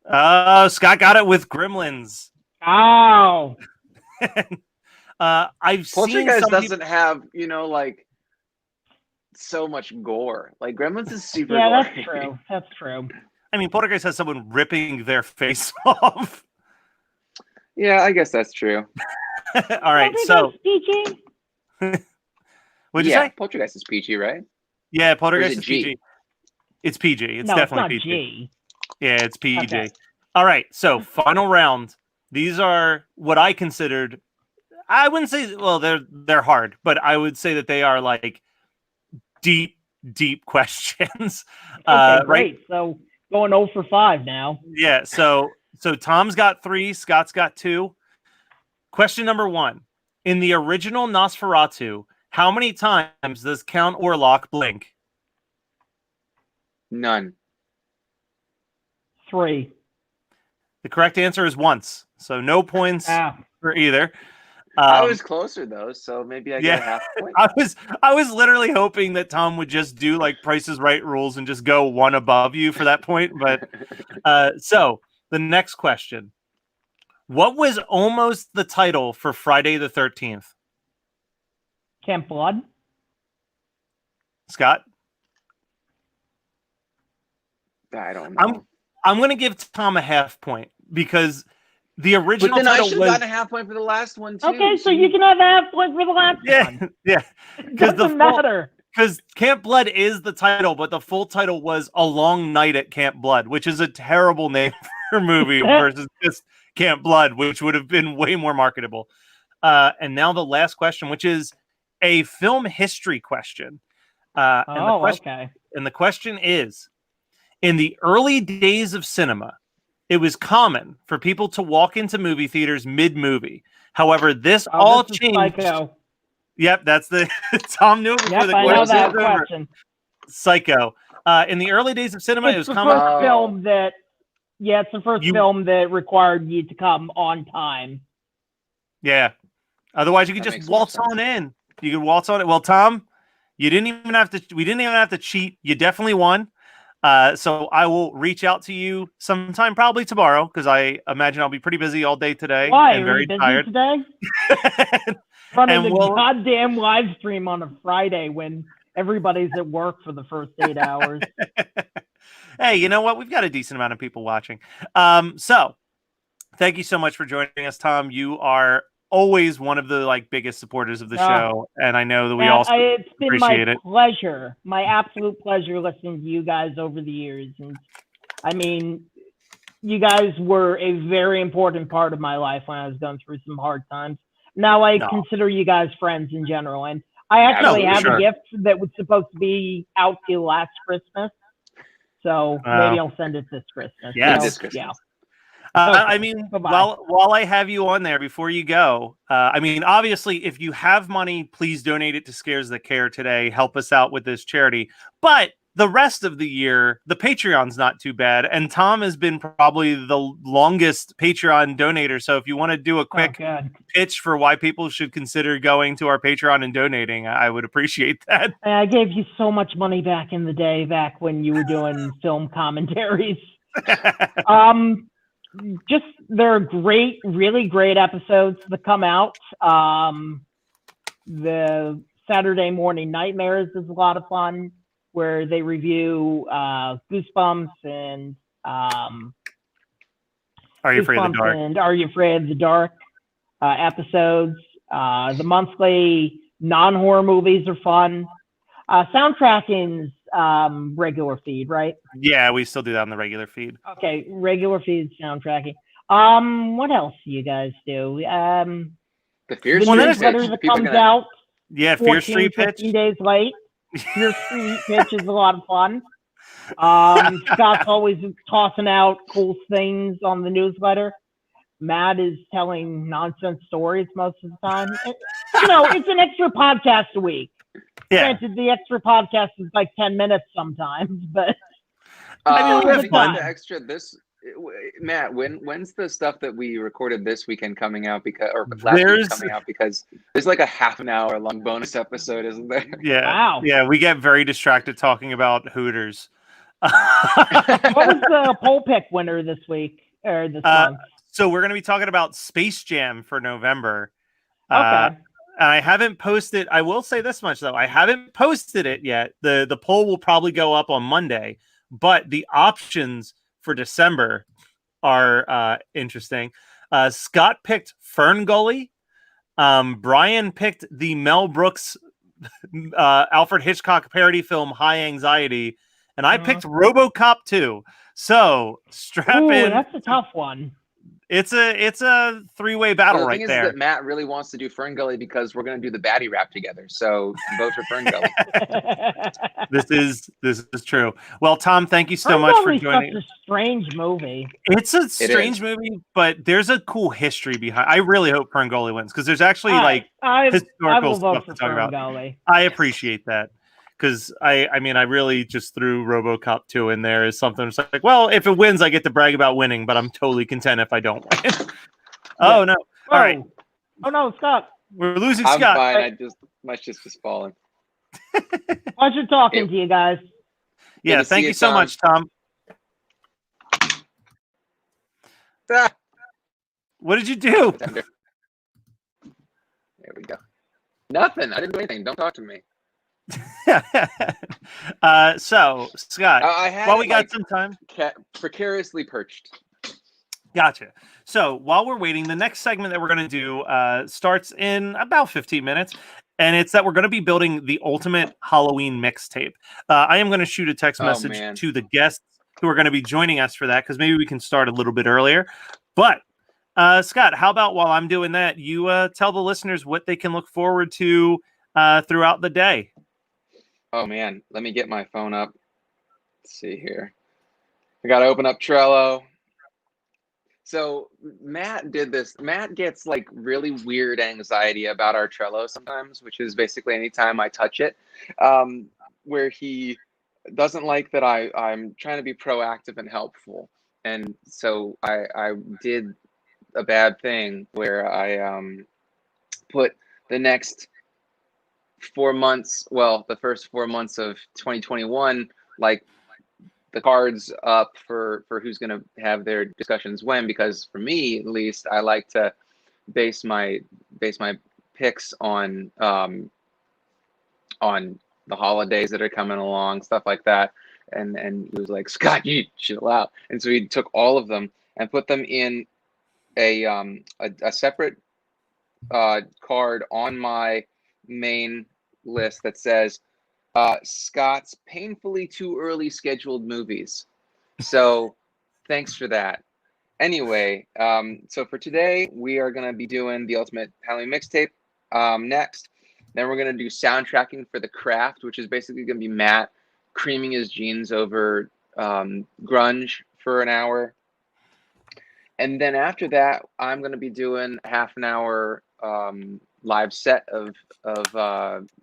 Oh, Scott got it with Gremlins. Ow. I've seen Poltergeist some doesn't have, like so much gore. Like Gremlins is super Yeah, gory. that's true. That's true. I mean, Poltergeist has someone ripping their face off. Yeah, I guess that's true. All right, so PG. what'd you Yeah, say? Poltergeist is PG, right? Yeah, Or Poltergeist is is it G? PG. It's PG. It's No, it's definitely not PG. G. Yeah, it's PG. Okay. All right, so final round. These are what I considered. I wouldn't say, well, they're hard, but I would say that they are like deep questions. Okay, great. Right? So going 0 for 5 now. Yeah. So Tom's got 3, Scott's got 2. Question number 1: in the original Nosferatu, how many times does Count Orlok blink? None. 3. The correct answer is once. So no points for either. I was closer though, so maybe I get a Yeah, half point. I was literally hoping that Tom would just do like Price is Right rules and just go one above you for that point. But so the next question: what was almost the title for Friday the 13th? Camp Blood. Scott? I don't know. I'm going to give Tom a half point because the original But then I title should have was gotten a half point for the last one too. Okay, so you can have a half point for the last one. yeah, It doesn't matter. Because Camp Blood is the title, but the full title was A Long Night at Camp Blood, which is a terrible name for a movie versus just Camp Blood, which would have been way more marketable. And now the last question, which is a film history question. Okay. And the question is, in the early days of cinema, it was common for people to walk into movie theaters mid-movie. However, this all this is changed. Psycho. Yep, that's the Tom knew it before Yep, the I know question that was over. question. Psycho. In the early days of cinema, it was It's the common. first film that, it's the first film that required you to come on time. Yeah. Otherwise, you could That just makes more waltz on in. You could waltz on it. Well, Tom, you didn't even have to. We didn't even have to cheat. You definitely won. So I will reach out to you sometime, probably tomorrow, because I imagine I'll be pretty busy all day today. Why? And Are very you busy tired. today? Running And the we'll- goddamn live stream on a Friday when everybody's at work for the first 8 hours. Hey, you know what? We've got a decent amount of people watching. So thank you so much for joining us, Tom. You are always one of the biggest supporters of the show, and I know that we all It's been appreciate my it. pleasure, my absolute pleasure listening to you guys over the years. And I mean, you guys were a very important part of my life when I was going through some hard times. Now I consider you guys friends in general, and I actually have a gift that was supposed to be out to you last Christmas. So maybe I'll send it this Christmas. Yes. So, This Christmas. yeah. I mean, while I have you on there, before you go, I mean, obviously, if you have money, please donate it to Scares That Care today. Help us out with this charity. But the rest of the year, the Patreon's not too bad. And Tom has been probably the longest Patreon donator. So if you want to do a quick pitch for why people should consider going to our Patreon and donating, I would appreciate that. I gave you so much money back in the day, back when you were doing film commentaries. Just there are great, really great episodes that come out. The Saturday Morning Nightmares is a lot of fun, where they review Goosebumps and Are You Afraid of the Dark? And Are You Afraid of the Dark episodes. The monthly non-horror movies are fun. Soundtracking's regular feed, right? Yeah, we still do that on the regular feed. Okay, regular feed soundtracking. What else do you guys do? The Fear The Street newsletter pitch. that People are comes gonna. out Yeah, Fear 14, Street pitch. 15 days late. Fear Street pitch is a lot of fun. Scott's always tossing out cool things on the newsletter. Matt is telling nonsense stories most of the time. It's an extra podcast a week. Yeah. Granted, the extra podcast is like 10 minutes sometimes, but When's the extra this? Matt, when's the stuff that we recorded this weekend coming out? Because last week coming out, because there's like a half an hour long bonus episode, isn't there? Yeah. Wow. Yeah, we get very distracted talking about Hooters. What was the poll pick winner this week or this month? So we're going to be talking about Space Jam for November. Okay. And I haven't posted. I will say this much though: I haven't posted it yet. The poll will probably go up on Monday, but the options for December are interesting. Scott picked Fern Gully. Brian picked the Mel Brooks Alfred Hitchcock parody film High Anxiety, and I picked RoboCop 2. So strap in. That's a tough one. It's a three-way battle the right thing there. is that Matt really wants to do Fern Gully because we're going to do the baddie rap together. So vote for Fern Gully. This is true. Well, Tom, thank you so much for joining. Such a strange movie. It's a strange movie, but there's a cool history behind. I really hope Fern Gully wins because there's actually historical stuff to talk about. I appreciate that because I really just threw RoboCop 2 in there as something. It's like, well, if it wins, I get to brag about winning, but I'm totally content if I don't win. Oh no! All right. Oh no, Scott. We're losing I'm Scott. fine. My shit's just falling. Pleasure talking to you guys. Yeah, Good to thank see you you, so Tom. much, Tom. What did you do? There we go. Nothing. I didn't do anything. Don't talk to me. So Scott, I had while we it, got like, some time, precariously perched. Gotcha. So while we're waiting, the next segment that we're going to do starts in about 15 minutes. And it's that we're going to be building the ultimate Halloween mixtape. I am going to shoot a text message man. to the guests who are going to be joining us for that, because maybe we can start a little bit earlier. But Scott, how about while I'm doing that, you tell the listeners what they can look forward to throughout the day. Oh man, let me get my phone up. Let's see here. I got to open up Trello. So Matt did this. Matt gets like really weird anxiety about our Trello sometimes, which is basically anytime I touch it, where he doesn't like that I'm trying to be proactive and helpful. And so I did a bad thing where I put the next 4 months, well, the first 4 months of 2021, like the cards up for who's going to have their discussions when, because for me at least, I like to base my picks on the holidays that are coming along, stuff like that. And he was like, Scott, you chill out. And so he took all of them and put them in a separate card on my main list that says Scott's painfully too early scheduled movies. So thanks for that. Anyway, so for today, we are going to be doing the Ultimate Halloween Mixtape next. Then we're going to do soundtracking for The Craft, which is basically going to be Matt creaming his jeans over grunge for an hour. And then after that, I'm going to be doing half an hour live set of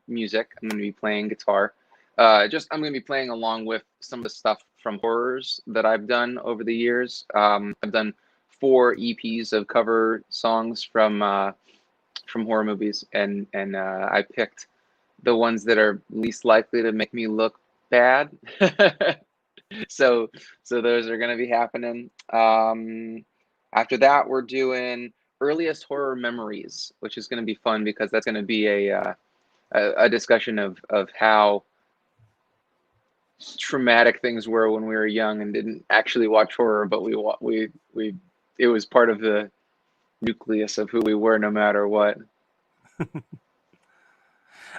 music. I'm going to be playing guitar. I'm going to be playing along with some of the stuff from horrors that I've done over the years. I've done 4 EPs of cover songs from horror movies, and I picked the ones that are least likely to make me look bad. So those are going to be happening. After that, we're doing earliest horror memories, which is going to be fun because that's going to be a discussion of how traumatic things were when we were young and didn't actually watch horror, but it was part of the nucleus of who we were no matter what.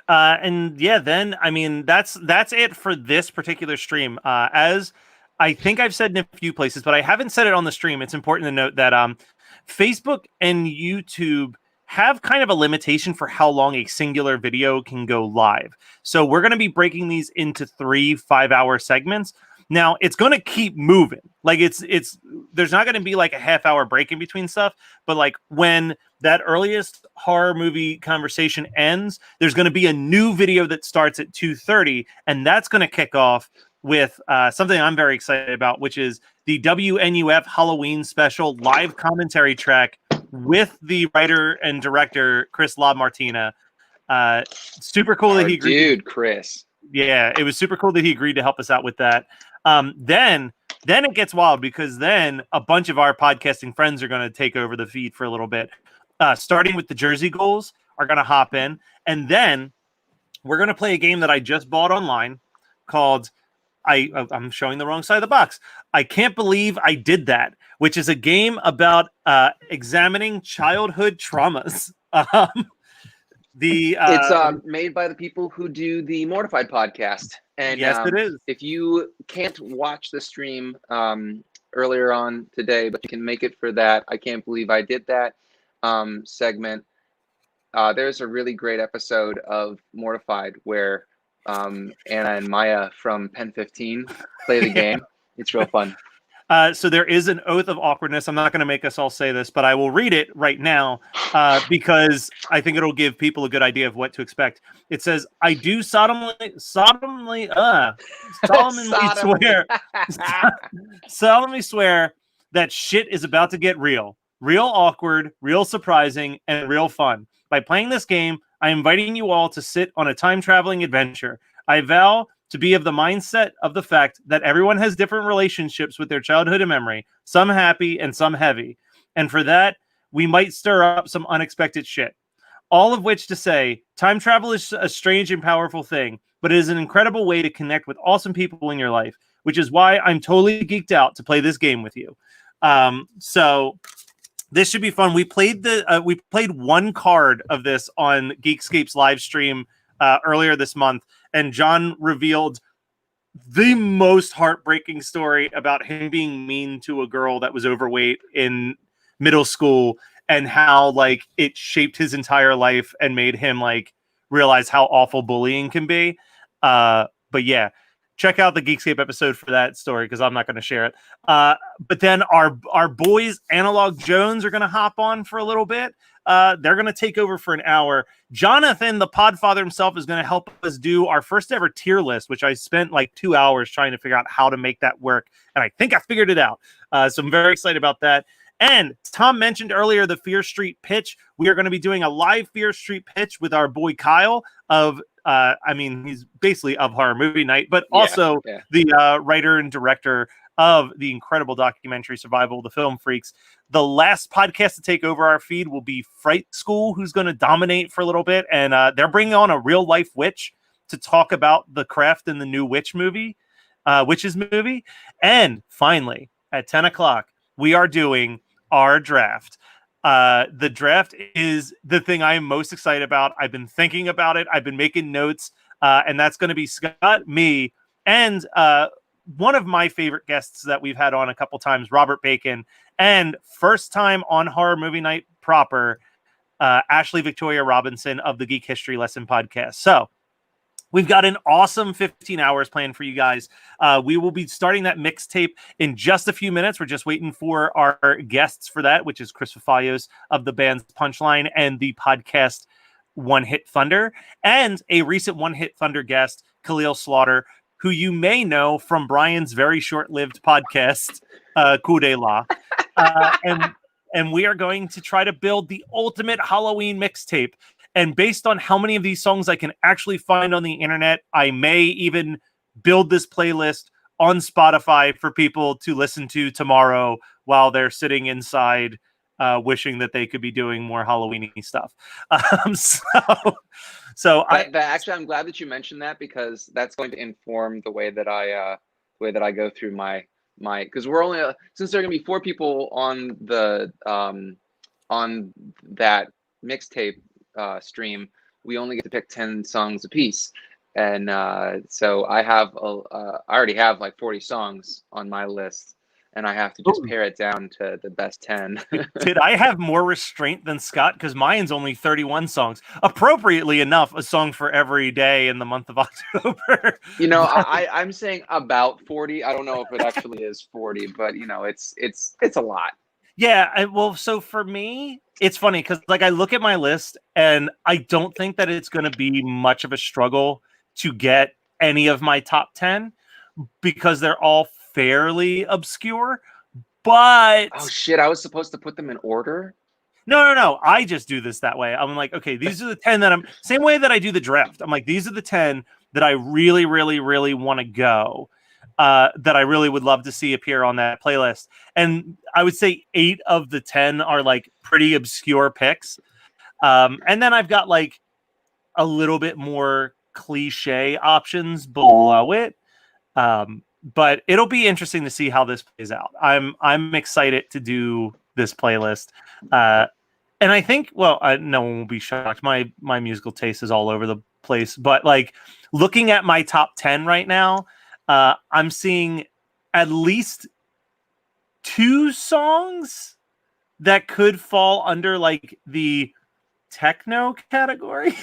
And yeah, then I mean that's it for this particular stream. As I think I've said in a few places, but I haven't said it on the stream. It's important to note that Facebook and YouTube have kind of a limitation for how long a singular video can go live. So we're going to be breaking these into 3 5-hour segments. Now it's going to keep moving. Like it's there's not going to be like a half-hour break in between stuff, but like when that earliest horror movie conversation ends, there's going to be a new video that starts at 2:30, and that's going to kick off with something I'm very excited about, which is the WNUF Halloween special live commentary track with the writer and director Chris LaMartina. Super cool that he agreed. Chris. Yeah, it was super cool that he agreed to help us out with that. Then it gets wild because then a bunch of our podcasting friends are going to take over the feed for a little bit. Starting with the Jersey Ghouls are going to hop in, and then we're going to play a game that I just bought online called I'm showing the wrong side of the box. I Can't Believe I Did That, which is a game about examining childhood traumas. It's made by the people who do the Mortified podcast. And yes, it is. If you can't watch the stream earlier on today, but you can make it for that I Can't Believe I Did That segment, there's a really great episode of Mortified where Anna and Maya from Pen 15 play the game. It's real fun. So there is an oath of awkwardness. I'm not going to make us all say this, but I will read it right now because I think it'll give people a good idea of what to expect. It says, "I do solemnly swear that shit is about to get real awkward, real surprising, and real fun. By playing this game, I am inviting you all to sit on a time-traveling adventure. I vow to be of the mindset of the fact that everyone has different relationships with their childhood and memory, some happy and some heavy. And for that, we might stir up some unexpected shit. All of which to say, time travel is a strange and powerful thing, but it is an incredible way to connect with awesome people in your life, which is why I'm totally geeked out to play this game with you." So this should be fun. We played one card of this on Geekscape's live stream earlier this month, and John revealed the most heartbreaking story about him being mean to a girl that was overweight in middle school and how like it shaped his entire life and made him like realize how awful bullying can be. But yeah, check out the Geekscape episode for that story because I'm not going to share it. But then our boys Analog Jones are going to hop on for a little bit. They're going to take over for an hour. Jonathan, the Podfather himself, is going to help us do our first ever tier list, which I spent like 2 hours trying to figure out how to make that work. And I think I figured it out. So I'm very excited about that. And Tom mentioned earlier the Fear Street pitch. We are going to be doing a live Fear Street pitch with our boy Kyle of, he's basically of Horror Movie Night, but also the writer and director of the incredible documentary Survival of the Film Freaks. The last podcast to take over our feed will be Fright School, who's going to dominate for a little bit. And they're bringing on a real life witch to talk about the craft in the new Witches movie. And finally, at 10 o'clock, we are doing our draft. The draft is the thing I am most excited about. I've been thinking about it. I've been making notes. And that's going to be Scott, me, and one of my favorite guests that we've had on a couple times, Robert Bacon, and first time on Horror Movie Night proper, Ashley Victoria Robinson of the Geek History Lesson podcast. So we've got an awesome 15 hours planned for you guys. We will be starting that mixtape in just a few minutes. We're just waiting for our guests for that, which is Chris Fafalios of the band's Punchline and the podcast One Hit Thunder, and a recent One Hit Thunder guest, Khalil Slaughter, who you may know from Brian's very short-lived podcast, Coup de la. And we are going to try to build the ultimate Halloween mixtape. And based on how many of these songs I can actually find on the internet, I may even build this playlist on Spotify for people to listen to tomorrow while they're sitting inside wishing that they could be doing more Halloween-y stuff. Actually, I'm glad that you mentioned that because that's going to inform the way that I go through my because we're only since there are going to be 4 people on the on that mixtape stream, we only get to pick 10 songs a piece, and so I have I already have like 40 songs on my list, and I have to just pare it down to the best 10. Did I have more restraint than Scott? Because mine's only 31 songs. Appropriately enough, a song for every day in the month of October. You know, I'm saying about 40. I don't know if it actually is 40, but you know, it's a lot. Yeah, well, so for me, it's funny because like I look at my list and I don't think that it's going to be much of a struggle to get any of my top 10 because they're all fairly obscure. But oh shit, I was supposed to put them in order. No. I just do this that way. I'm like, okay, these are the 10 that I'm same way that I do the draft. I'm like, these are the 10 that I really, really, really want to go. That I really would love to see appear on that playlist. And I would say 8 of the 10 are like pretty obscure picks. And then I've got like a little bit more cliche options below it. But it'll be interesting to see how this plays out. I'm excited to do this playlist. And I think, well, no one will be shocked. My musical taste is all over the place. But like looking at my top 10 right now, I'm seeing at least 2 songs that could fall under like the techno category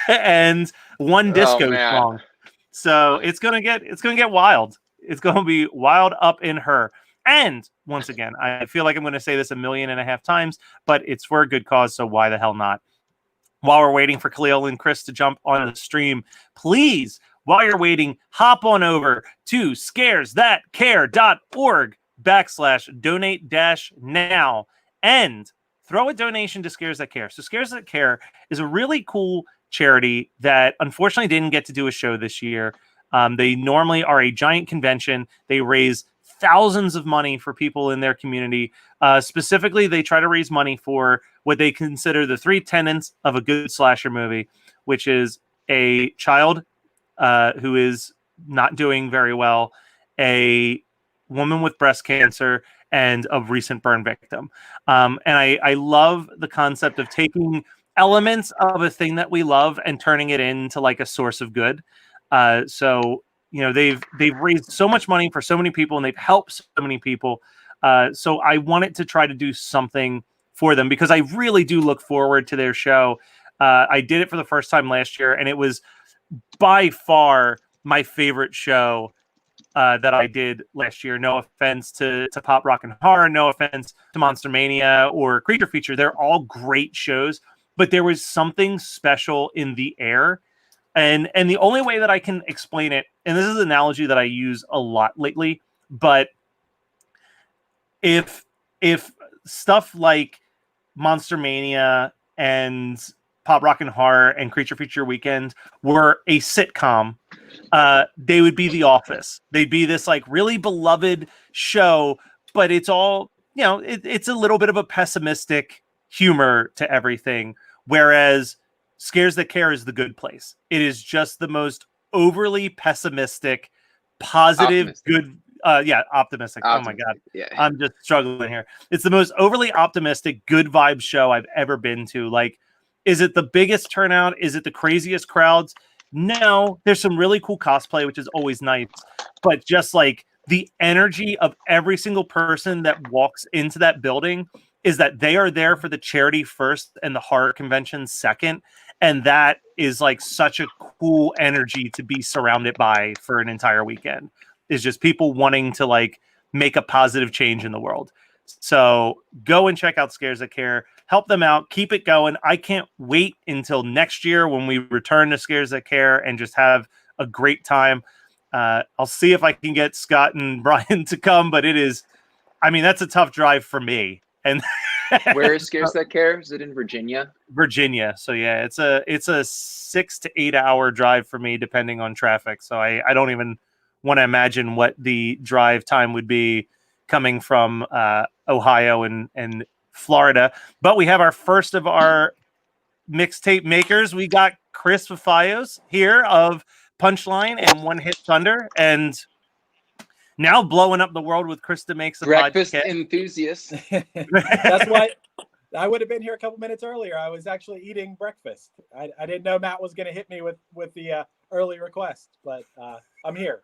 and 1 disco song. So it's gonna get wild. It's gonna be wild up in her. And once again, I feel like I'm gonna say this 1.5 million times, but it's for a good cause, so why the hell not? While we're waiting for Khalil and Chris to jump on the stream, please, while you're waiting, hop on over to scaresthatcare.org/donate-now and throw a donation to Scares That Care. So Scares That Care is a really cool charity that unfortunately didn't get to do a show this year. They normally are a giant convention. They raise thousands of money for people in their community. Specifically, they try to raise money for what they consider the 3 tenets of a good slasher movie, which is a child who is not doing very well, a woman with breast cancer, and a recent burn victim. And I love the concept of taking elements of a thing that we love and turning it into like a source of good. So you know they've raised so much money for so many people and they've helped so many people. So I wanted to try to do something for them because I really do look forward to their show. I did it for the first time last year and it was by far my favorite show that I did last year. No offense to Pop Rock and Horror, no offense to Monster Mania or Creature Feature. They're all great shows, but there was something special in the air. And the only way that I can explain it, and this is an analogy that I use a lot lately, but if stuff like Monster Mania and Pop Rock and Horror and Creature Feature Weekend were a sitcom, they would be The Office. They'd be this like really beloved show, but it's all, you know, it's a little bit of a pessimistic humor to everything. Whereas Scares That Care is the good place. It is just the most overly pessimistic, positive, good. Optimistic. Oh my God. Yeah. I'm just struggling here. It's the most overly optimistic, good vibe show I've ever been to. Like, is it the biggest turnout? Is it the craziest crowds? No, there's some really cool cosplay, which is always nice. But just like the energy of every single person that walks into that building is that they are there for the charity first and the horror convention second. And that is like such a cool energy to be surrounded by for an entire weekend. Is just people wanting to like make a positive change in the world. So go and check out Scares That Care. Help them out. Keep it going. I can't wait until next year when we return to Scares That Care and just have a great time. I'll see if I can get Scott and Brian to come, but it is, I mean, that's a tough drive for me. And where is Scares That Care? Is it in Virginia? Virginia. So yeah, it's a 6 to 8 hour drive for me, depending on traffic. So I don't even want to imagine what the drive time would be coming from Ohio and Florida. But we have our first of our mixtape makers. We got Chris Fafayos here of Punchline and One Hit Thunder, and now blowing up the world with Krista Makes a Breakfast Podcast. enthusiast. That's why I would have been here a couple minutes earlier. I was actually eating breakfast. I didn't know Matt was going to hit me with the early request, but I'm here.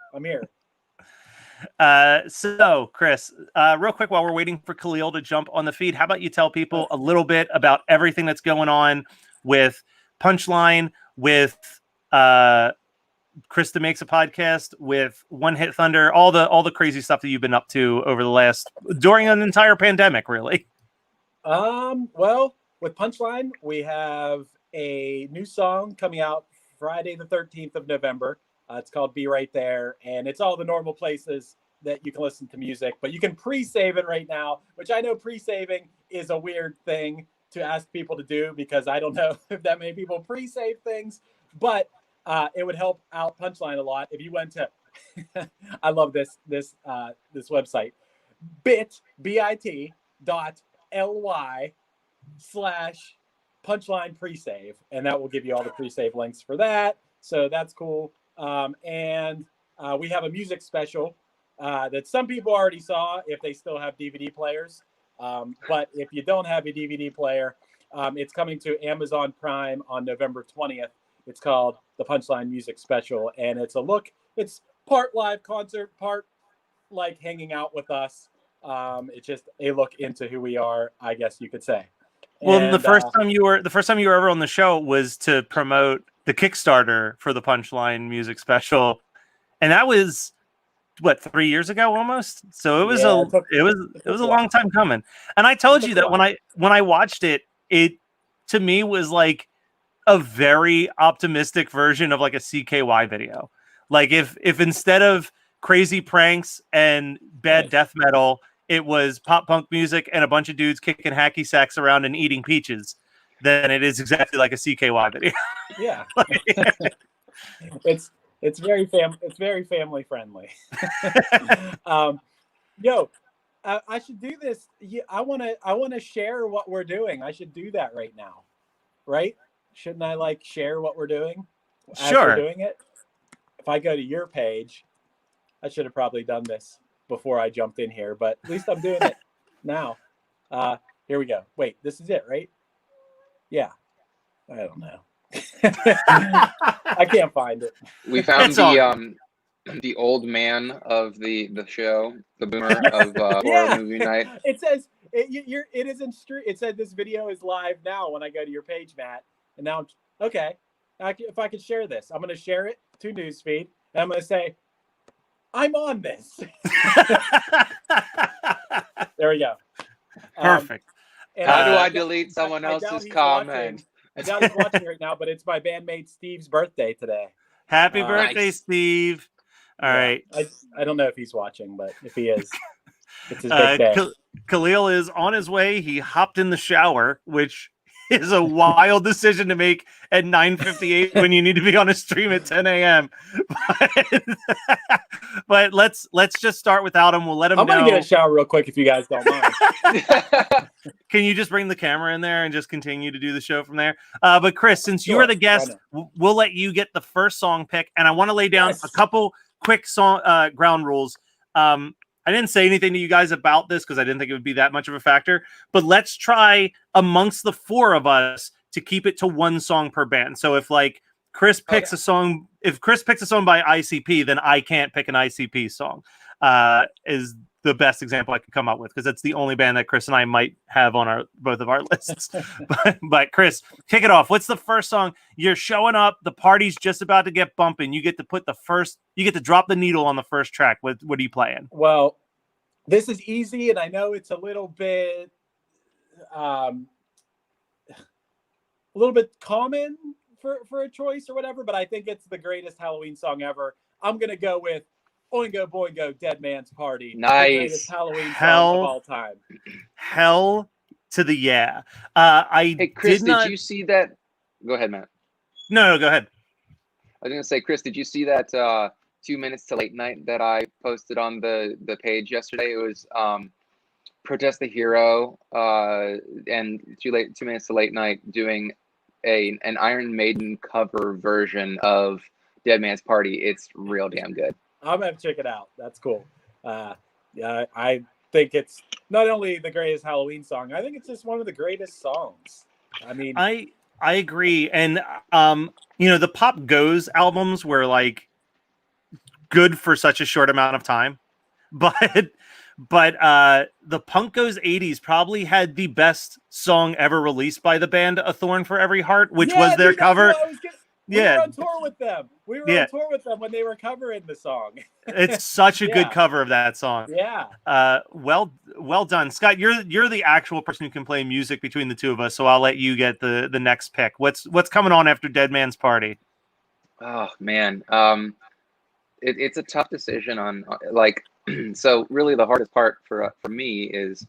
So, Chris, real quick, while we're waiting for Khalil to jump on the feed, how about you tell people a little bit about everything that's going on with Punchline, with Krista Makes a Podcast, with One Hit Thunder, all the crazy stuff that you've been up to over the during an entire pandemic, really. Well, with Punchline, we have a new song coming out Friday the 13th of November. It's called Be Right There, and it's all the normal places that you can listen to music, but you can pre-save it right now, which I know pre-saving is a weird thing to ask people to do because I don't know if that many people pre-save things, but it would help out Punchline a lot if you went to I love this website, bit.ly/punchline pre-save, and that will give you all the pre-save links for that. So that's cool. And we have a music special that some people already saw if they still have DVD players. But if you don't have a DVD player, it's coming to Amazon Prime on November 20th. It's called the Punchline Music Special, and it's part live concert, part like hanging out with us. It's just a look into who we are, I guess you could say. Well, And, the first time you were ever on the show was to promote the Kickstarter for the Punchline Music Special, and that was what, 3 years ago almost. So it was it was a long time coming. And I told you that when I watched it, it to me was like a very optimistic version of like a CKY video. Like if instead of crazy pranks and bad death metal, it was pop punk music and a bunch of dudes kicking hacky sacks around and eating peaches, then it is exactly like a CKY video. Yeah. It's very family friendly. I should do this. Yeah, I want to share what we're doing. I should do that right now. Right? Shouldn't I like share what we're doing as Sure. we're doing it? If I go to your page, I should have probably done this before I jumped in here, but at least I'm doing it now. Here we go. Wait, this is it, right? Yeah. I don't know. I can't find it. We found the old man of the show, the boomer of horror movie night. It says it is in street. It said this video is live now when I go to your page, Matt. And now, okay, if I could share this, I'm going to share it to Newsfeed, and I'm going to say, I'm on this. There we go. Perfect. How do I delete someone else's comment? I doubt he's watching right now, but it's my bandmate Steve's birthday today. Happy birthday, Steve. All right. I don't know if he's watching, but if he is, it's his big day. Khalil is on his way. He hopped in the shower, which is a wild decision to make at 9:58 when you need to be on a stream at 10 a.m. But let's just start without him. We'll let him know. I'm going to get a shower real quick if you guys don't mind. Can you just bring the camera in there and just continue to do the show from there? But Chris, since you are the guest, we'll let you get the first song pick. And I want to lay down a couple quick ground rules. I didn't say anything to you guys about this because I didn't think it would be that much of a factor. But let's try amongst the four of us to keep it to one song per band. So if like Chris picks a song, if Chris picks a song by ICP, then I can't pick an ICP song. Is the best example I could come up with because it's the only band that Chris and I might have on both of our lists. but Chris, kick it off. What's the first song? You're showing up. The party's just about to get bumping. You get to drop the needle on the first track. What are you playing? Well, this is easy, and I know it's a little bit common for a choice or whatever, but I think it's the greatest Halloween song ever. I'm gonna go with Oingo Boingo, Dead Man's Party. Nice. The greatest Halloween song of all time. Hell to the yeah. Hey, Chris, did you see that? Go ahead, Matt. No, go ahead. I was going to say, Chris, did you see that 2 minutes to late night that I posted on the page yesterday? It was Protest the Hero and 2 minutes to late night doing an Iron Maiden cover version of Dead Man's Party. It's real damn good. I'm gonna check it out. That's cool. Yeah, I think it's not only the greatest Halloween song. I think it's just one of the greatest songs. I mean, I agree, and the Pop Goes albums were like good for such a short amount of time. but the Punk Goes 80s probably had the best song ever released by the band A Thorn for Every Heart, which was their dude, that's cover. what I was gonna- We were on tour with them. Yeah. On tour with them when they were covering the song. It's such a Yeah. good cover of that song. Yeah. Well done, Scott. You're the actual person who can play music between the two of us, so I'll let you get the next pick. What's coming on after Dead Man's Party? Oh man, it's a tough decision on like. So really, the hardest part for me is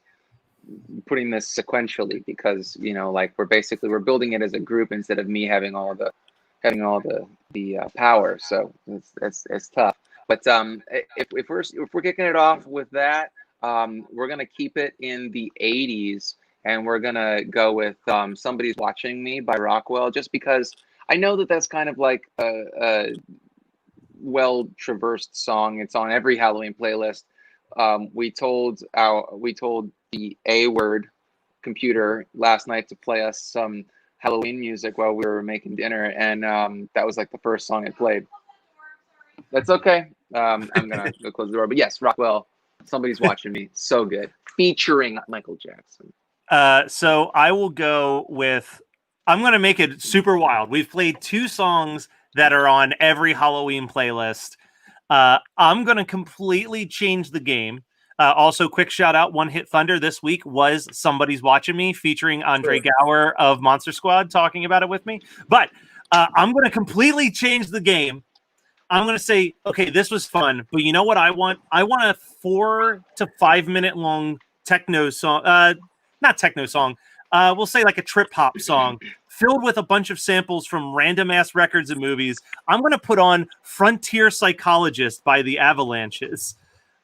putting this sequentially, because like we're building it as a group instead of me having all the power. So it's tough. But if we're kicking it off with that, we're gonna keep it in the 80s, and we're gonna go with Somebody's Watching Me by Rockwell, just because I know that that's kind of like a well traversed song. It's on every Halloween playlist. We told the A Word computer last night to play us some Halloween music while we were making dinner, and that was like the first song it played. That's okay. I'm gonna go close the door. But yes, Rockwell, Somebody's Watching Me, so good, featuring Michael Jackson. So I will go with. I'm going to make it super wild. We've played two songs that are on every Halloween playlist. I'm going to completely change the game. Also, quick shout out, One Hit Thunder this week was Somebody's Watching Me, featuring Andre Gower of Monster Squad talking about it with me. But I'm going to completely change the game. I'm going to say, okay, this was fun, but you know what I want? I want a 4 to 5 minute long techno song. Not techno song. We'll say like a trip hop song filled with a bunch of samples from random ass records and movies. I'm going to put on Frontier Psychologist by the Avalanches.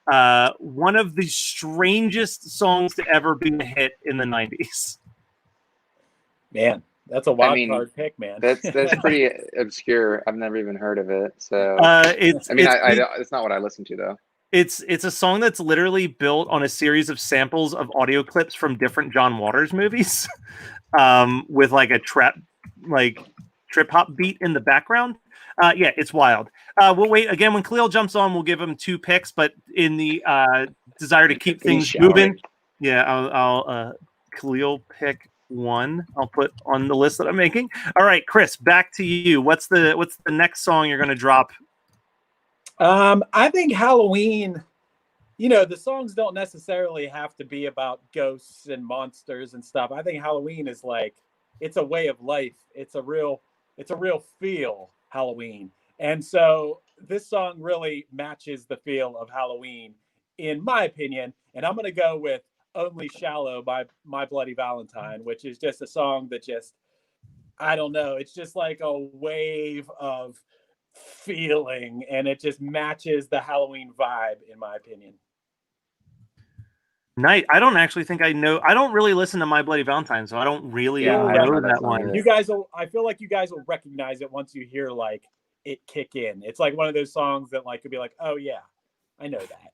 One of the strangest songs to ever be a hit in the 90s. Man, that's a wild card pick, man. That's pretty obscure. I've never even heard of it. So it's not what I listen to though. It's a song that's literally built on a series of samples of audio clips from different John Waters movies, with like a trip hop beat in the background. Yeah, it's wild. We'll wait again when Khalil jumps on. We'll give him 2 picks, but in the desire to keep things moving, yeah, I'll Khalil pick 1. I'll put on the list that I'm making. All right, Chris, back to you. What's the next song you're going to drop? I think Halloween, the songs don't necessarily have to be about ghosts and monsters and stuff. I think Halloween is like, it's a way of life. It's a real feel, Halloween. And so this song really matches the feel of Halloween, in my opinion. And I'm going to go with Only Shallow by My Bloody Valentine, which is just a song that I don't know. It's just like a wave of feeling, and it just matches the Halloween vibe, in my opinion. Night. I don't actually think I know. I don't really listen to My Bloody Valentine, so I don't really know that one. I feel like you guys will recognize it once you hear like it kick in. It's like one of those songs that like could be like, oh yeah, I know that.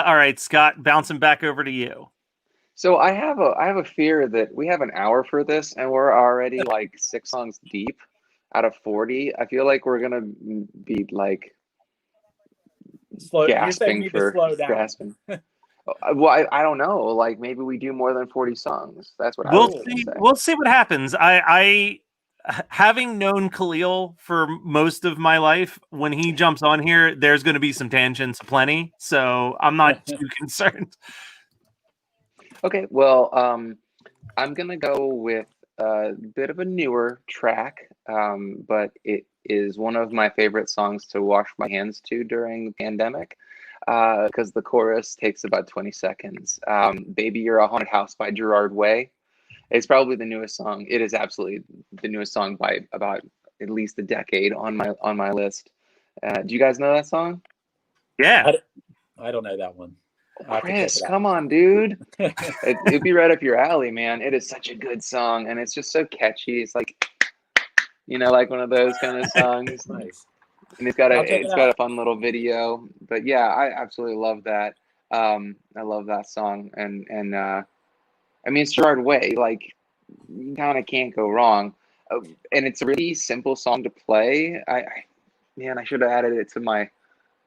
All right, Scott, bouncing back over to you. So I have a fear that we have an hour for this, and we're already like 6 songs deep out of 40. I feel like we're gonna be like gasping for grasping. Well, I don't know. Like maybe we do more than 40 songs. That's what We'll see. We'll see what happens. I having known Khalil for most of my life, when he jumps on here, there's going to be some tangents aplenty. So I'm not too concerned. Okay, well, I'm gonna go with a bit of a newer track, but it is one of my favorite songs to wash my hands to during the pandemic, because the chorus takes about 20 seconds. Baby, You're a Haunted House by Gerard Way. It's probably the newest song. It is absolutely the newest song by about at least a decade on my list. Do you guys know that song? Yeah. I don't know that one. Chris, come on, dude. It'd be right up your alley, man. It is such a good song, and it's just so catchy. It's like, like one of those kind of songs. Nice. And it's got a fun little video. But yeah, I absolutely love that. I love that song, and I mean, it's Gerard Way. Like, you kind of can't go wrong. And it's a really simple song to play. I should have added it to my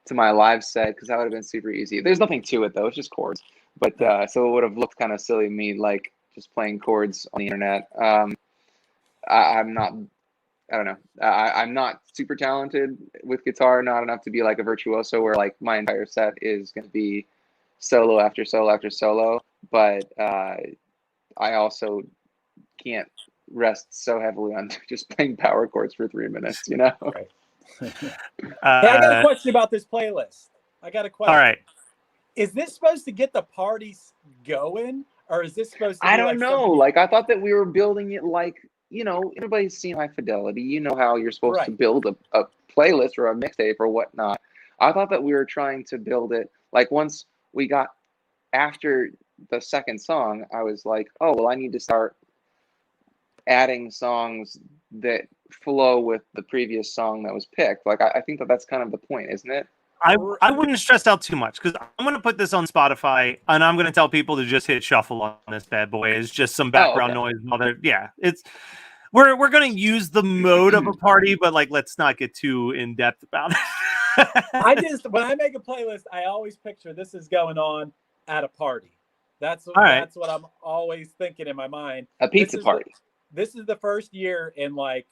to my live set because that would have been super easy. There's nothing to it though; it's just chords. But so it would have looked kind of silly to me, like just playing chords on the internet. I'm not. I don't know. I'm not super talented with guitar, not enough to be like a virtuoso where like my entire set is going to be solo after solo after solo. But I also can't rest so heavily on just playing power chords for 3 minutes, you know? Hey, I got a question about this playlist. I got a question. All right. Is this supposed to get the parties going, or is this supposed to be I don't like know. something- Like, I thought that we were building it like, you know, everybody's seen High Fidelity. You know how you're supposed to build a playlist or a mixtape or whatnot. I thought that we were trying to build it like once we got after the second song, I was like, oh, well, I need to start adding songs that flow with the previous song that was picked. Like, I think that that's kind of the point, isn't it? I wouldn't stress out too much because I'm going to put this on Spotify and I'm going to tell people to just hit shuffle on this bad boy. It's just some background noise. It's we're going to use the mode of a party, but like let's not get too in depth about it. when I make a playlist, I always picture this is going on at a party. That's right. That's what I'm always thinking in my mind. A pizza party. This is the first year in like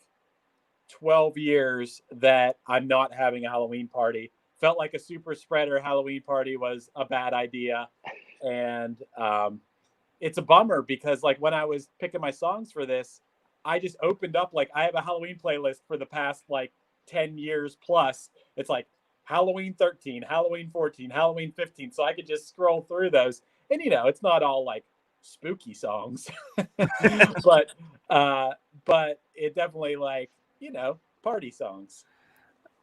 12 years that I'm not having a Halloween party. Felt like a super spreader Halloween party was a bad idea. And it's a bummer because like when I was picking my songs for this, I just opened up, like I have a Halloween playlist for the past like 10 years plus. It's like Halloween 13, Halloween 14, Halloween 15. So I could just scroll through those. And, you know, it's not all like spooky songs, but it definitely like, you know, party songs.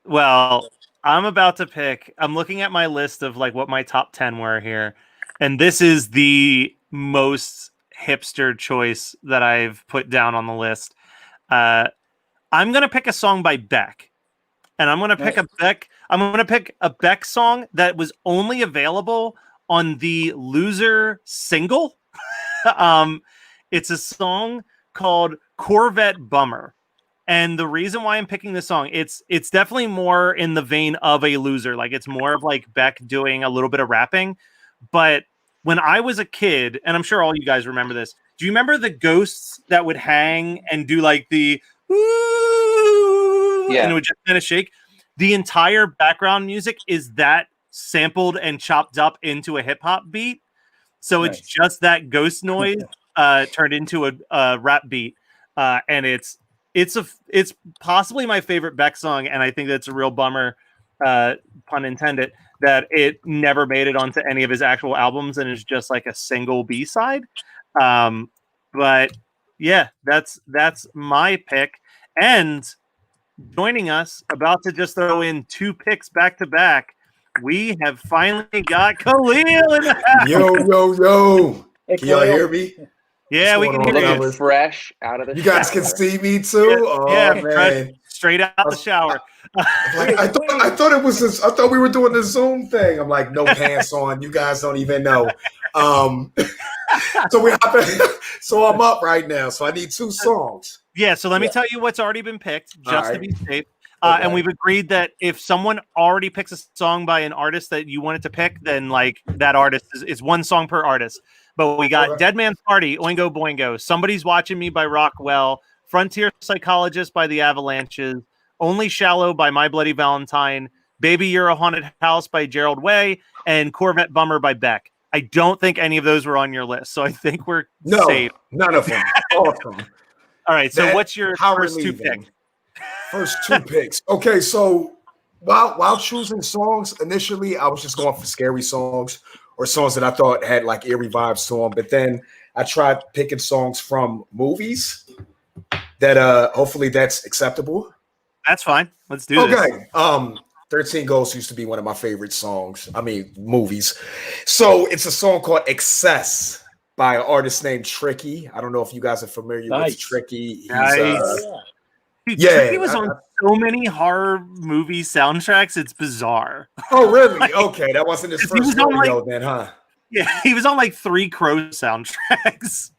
Well, I'm about to pick. I'm looking at my list of like what my top 10 were here, and this is the most hipster choice that I've put down on the list. I'm gonna pick a song by Beck, and I'm gonna pick a Beck song that was only available on the Loser single. It's a song called Corvette Bummer. And the reason why I'm picking this song, it's definitely more in the vein of a Loser. Like it's more of like Beck doing a little bit of rapping. But when I was a kid, and I'm sure all you guys remember this, do you remember the ghosts that would hang and do like the ooh, and it would just kind of shake? The entire background music is that sampled and chopped up into a hip hop beat. So it's just that ghost noise turned into a rap beat. And it's possibly my favorite Beck song, and I think that's a real bummer, pun intended, that it never made it onto any of his actual albums and is just like a single B-side. But yeah, that's my pick. And joining us, about to just throw in 2 picks back to back, we have finally got Khalil in the house. Yo. Can y'all hear me? Yeah, we can hear you. Fresh out of the You guys can see me too? Yeah, Man. Straight out the shower. I thought it was this, I thought we were doing the Zoom thing. I'm like, no pants on. You guys don't even know. So I'm up right now. So I need 2 songs. Yeah, so let me tell you what's already been picked, just to be safe. Okay. And we've agreed that if someone already picks a song by an artist that you wanted to pick, then like that artist is 1 song per artist. But we got Dead Man's Party, Oingo Boingo, Somebody's Watching Me by Rockwell, Frontier Psychologist by The Avalanches, Only Shallow by My Bloody Valentine, Baby You're a Haunted House by Gerald Way, and Corvette Bummer by Beck. I don't think any of those were on your list, so I think we're safe. None of them. Awesome. All right, so what's your first 2 picks? First 2 picks. Okay, so while choosing songs, initially I was just going for scary songs or songs that I thought had like eerie vibes to them. But then I tried picking songs from movies that hopefully that's acceptable. That's fine. Let's do this. Okay. 13 Ghosts used to be one of my favorite songs. I mean, movies. So it's a song called Excess by an artist named Tricky. I don't know if you guys are familiar with Tricky. He's, Dude, Tricky was on so many horror movie soundtracks, it's bizarre. Oh, really? Okay, that wasn't his first rodeo then, huh? Yeah, he was on like 3 Crow soundtracks.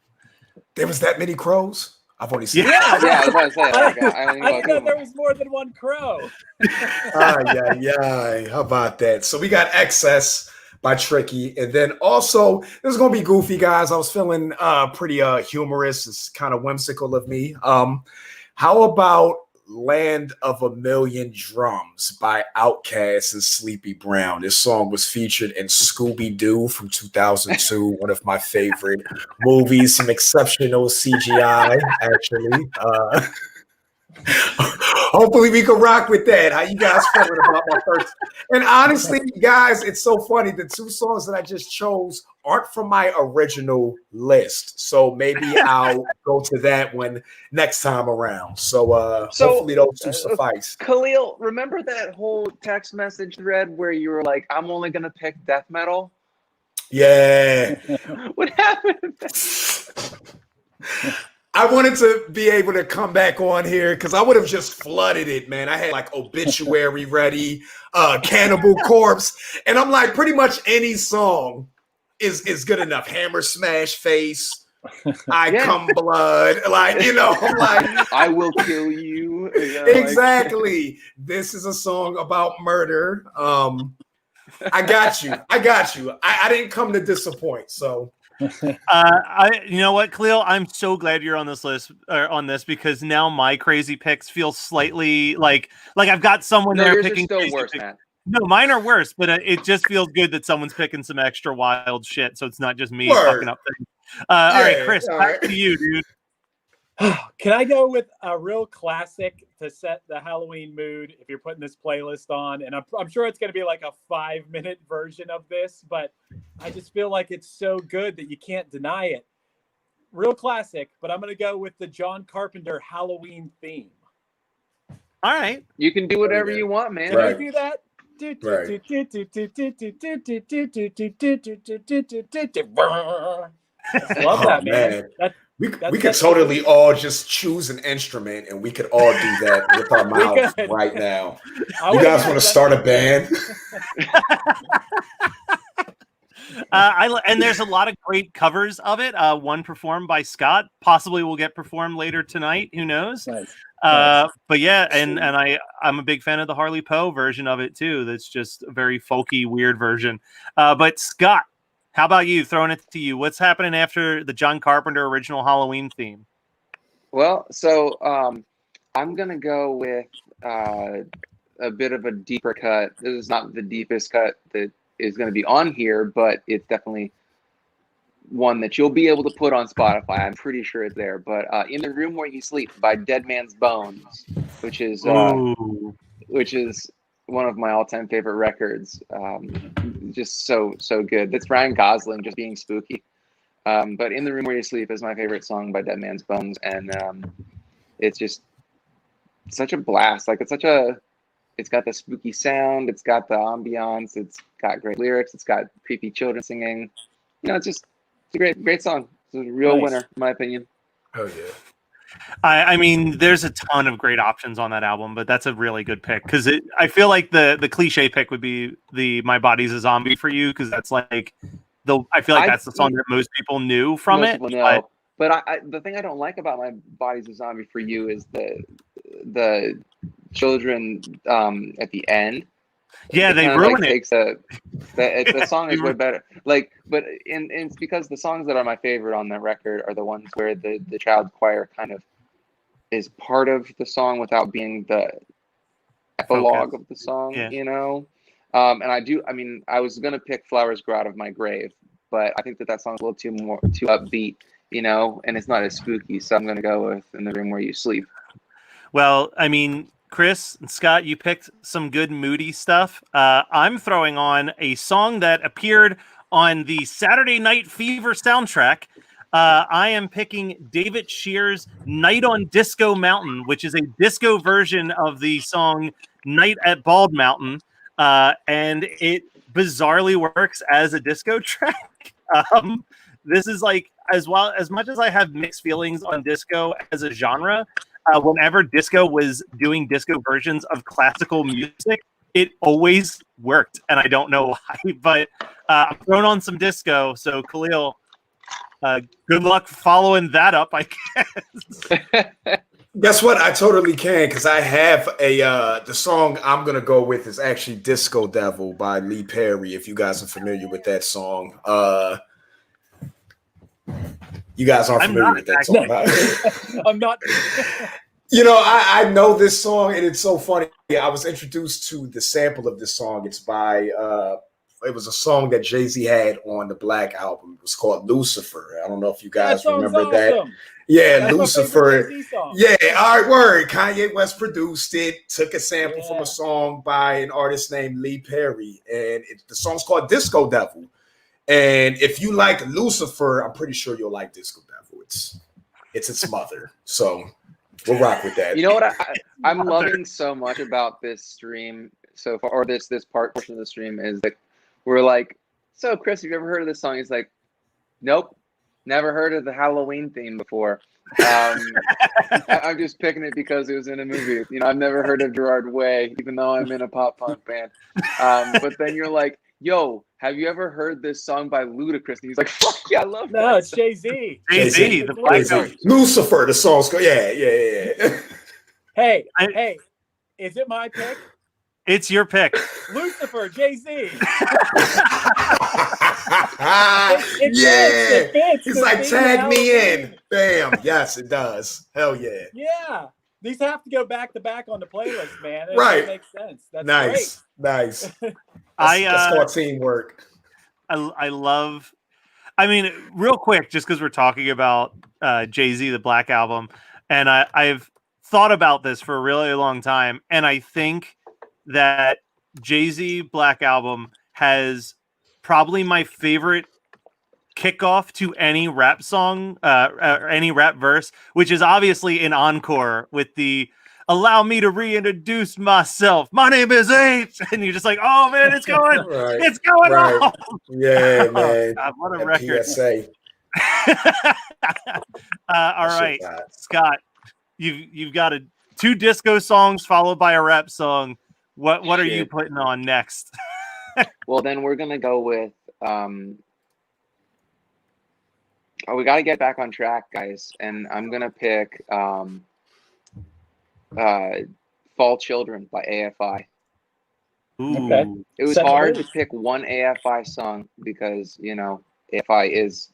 There was that many Crows? I've only seen. Yeah, I was about to say. Like, I only know I about two thought of there them. was more than one crow. Yeah. How about that? So we got Excess by Tricky, and then also this is gonna be goofy, guys. I was feeling pretty humorous. It's kind of whimsical of me. How about Land of a Million Drums by Outkast and Sleepy Brown? This song was featured in Scooby-Doo from 2002, one of my favorite movies. Some exceptional CGI, actually. Hopefully we can rock with that. How you guys feeling about my first? And honestly, guys, it's so funny. The two songs that I just chose aren't from my original list. So maybe I'll go to that one next time around. So hopefully those two suffice. Khalil, remember that whole text message thread where you were like, I'm only going to pick death metal? Yeah. What happened? I wanted to be able to come back on here because I would have just flooded it, man. I had like Obituary ready, Cannibal Corpse, and I'm like, pretty much any song is good enough. Hammer Smash Face, Come Blood, like, you know, I'm like, I will kill you. Exactly. This is a song about murder. I got you. I didn't come to disappoint, so. You know what, Khalil? I'm so glad you're on this list on this because now my crazy picks feel slightly like I've got someone there yours picking. are still crazy worse, picks. man. No, mine are worse, but it just feels good that someone's picking some extra wild shit, so it's not just me fucking up things. All right, Chris, back to you, dude. Can I go with a real classic to set the Halloween mood if you're putting this playlist on? And I'm sure it's going to be like a 5-minute version of this, but I just feel like it's so good that you can't deny it. Real classic, but I'm going to go with the John Carpenter Halloween theme. All right. You can do whatever you want, man. Can I do that? Love that, man. We could totally all just choose an instrument and we could all do that with our mouths right now. You guys want to start a band? And there's a lot of great covers of it. One performed by Scott, possibly will get performed later tonight. Who knows? Nice. But yeah, and I'm a big fan of the Harley Poe version of it too. That's just a very folky, weird version. But Scott, how about you? Throwing it to you. What's happening after the John Carpenter original Halloween theme? Well, so I'm gonna go with a bit of a deeper cut. This is not the deepest cut that is going to be on here, but it's definitely one that you'll be able to put on Spotify. I'm pretty sure it's there. But "In the Room Where You Sleep" by Dead Man's Bones, which is one of my all-time favorite records. Just so good. That's Ryan Gosling just being spooky. But "In the Room Where You Sleep" is my favorite song by Dead Man's Bones, and it's just such a blast. Like it's got the spooky sound, it's got the ambiance, it's got great lyrics, it's got creepy children singing. You know, it's a great song. It's a real winner, in my opinion. Oh yeah. I mean, there's a ton of great options on that album, but that's a really good pick because I feel like the cliche pick would be the "My Body's a Zombie for You" because that's like I feel like that's the song that most people knew from it. But the thing I don't like about "My Body's a Zombie for You" is the children at the end. Yeah, they ruin it. The song is way better. Like, but it's because the songs that are my favorite on that record are the ones where the child choir kind of is part of the song without being the epilogue of the song, you know? And I was gonna pick "Flowers Grow Out of My Grave," but I think that song's a little too upbeat, you know, and it's not as spooky, so I'm gonna go with "In the Room Where You Sleep." Well, I mean, Chris and Scott, you picked some good moody stuff. I'm throwing on a song that appeared on the Saturday Night Fever soundtrack. I am picking David Shear's "Night on Disco Mountain," which is a disco version of the song "Night at Bald Mountain," and it bizarrely works as a disco track. This is like, as much as I have mixed feelings on disco as a genre, whenever disco was doing disco versions of classical music, it always worked, and I don't know why. But I'm throwing on some disco. So Khalil, Good luck following that up, I guess. Guess what? I totally can, because I have the song I'm gonna go with is actually "Disco Devil" by Lee Perry. If you guys are familiar with that song, you guys aren't familiar with that song. Huh? I'm not. You know, I know this song, and it's so funny. I was introduced to the sample of this song. It's by it was a song that Jay-Z had on the Black album. It was called Lucifer. I don't know if you guys remember that. Yeah, That's Lucifer. song. Yeah, all right, word. Kanye West produced it, took a sample from a song by an artist named Lee Perry, and the song's called Disco Devil. And if you like Lucifer, I'm pretty sure you'll like Disco Devil. It's its mother. So we'll rock with that. You know what I'm loving so much about this stream so far, or this portion of the stream, is that we're like, so Chris, have you ever heard of this song? He's like, nope, never heard of the Halloween theme before. I'm just picking it because it was in a movie. You know, I've never heard of Gerard Way, even though I'm in a pop punk band. But then you're like, yo, have you ever heard this song by Ludacris? And he's like, fuck yeah, I love that. No, it's Jay-Z. Jay-Z, the Black Album. Lucifer, the song's called. Yeah. Hey, is it my pick? It's your pick. Lucifer, Jay-Z. It fits. He's like, tag me in. Bam. Yes, it does. Hell yeah. Yeah. These have to go back to back on the playlist, man. Right. Makes sense. That's nice. great. Nice. That's called teamwork. I love. I mean, real quick, just because we're talking about Jay-Z, the Black Album, and I've thought about this for a really long time, and I think that Jay-Z Black Album has probably my favorite kickoff to any rap song, or any rap verse, which is obviously an encore with the "Allow me to reintroduce myself. My name is H," and you're just like, "Oh man, it's going, it's going on!" Yeah, man. God, what a That record! PSA. All right, Scott, you've got two disco songs followed by a rap song. What are you putting on next? Well, then we're gonna go with we got to get back on track, guys, and I'm gonna pick "Fall Children" by AFI. Ooh. Okay. It was hard to pick one AFI song because, you know, AFI is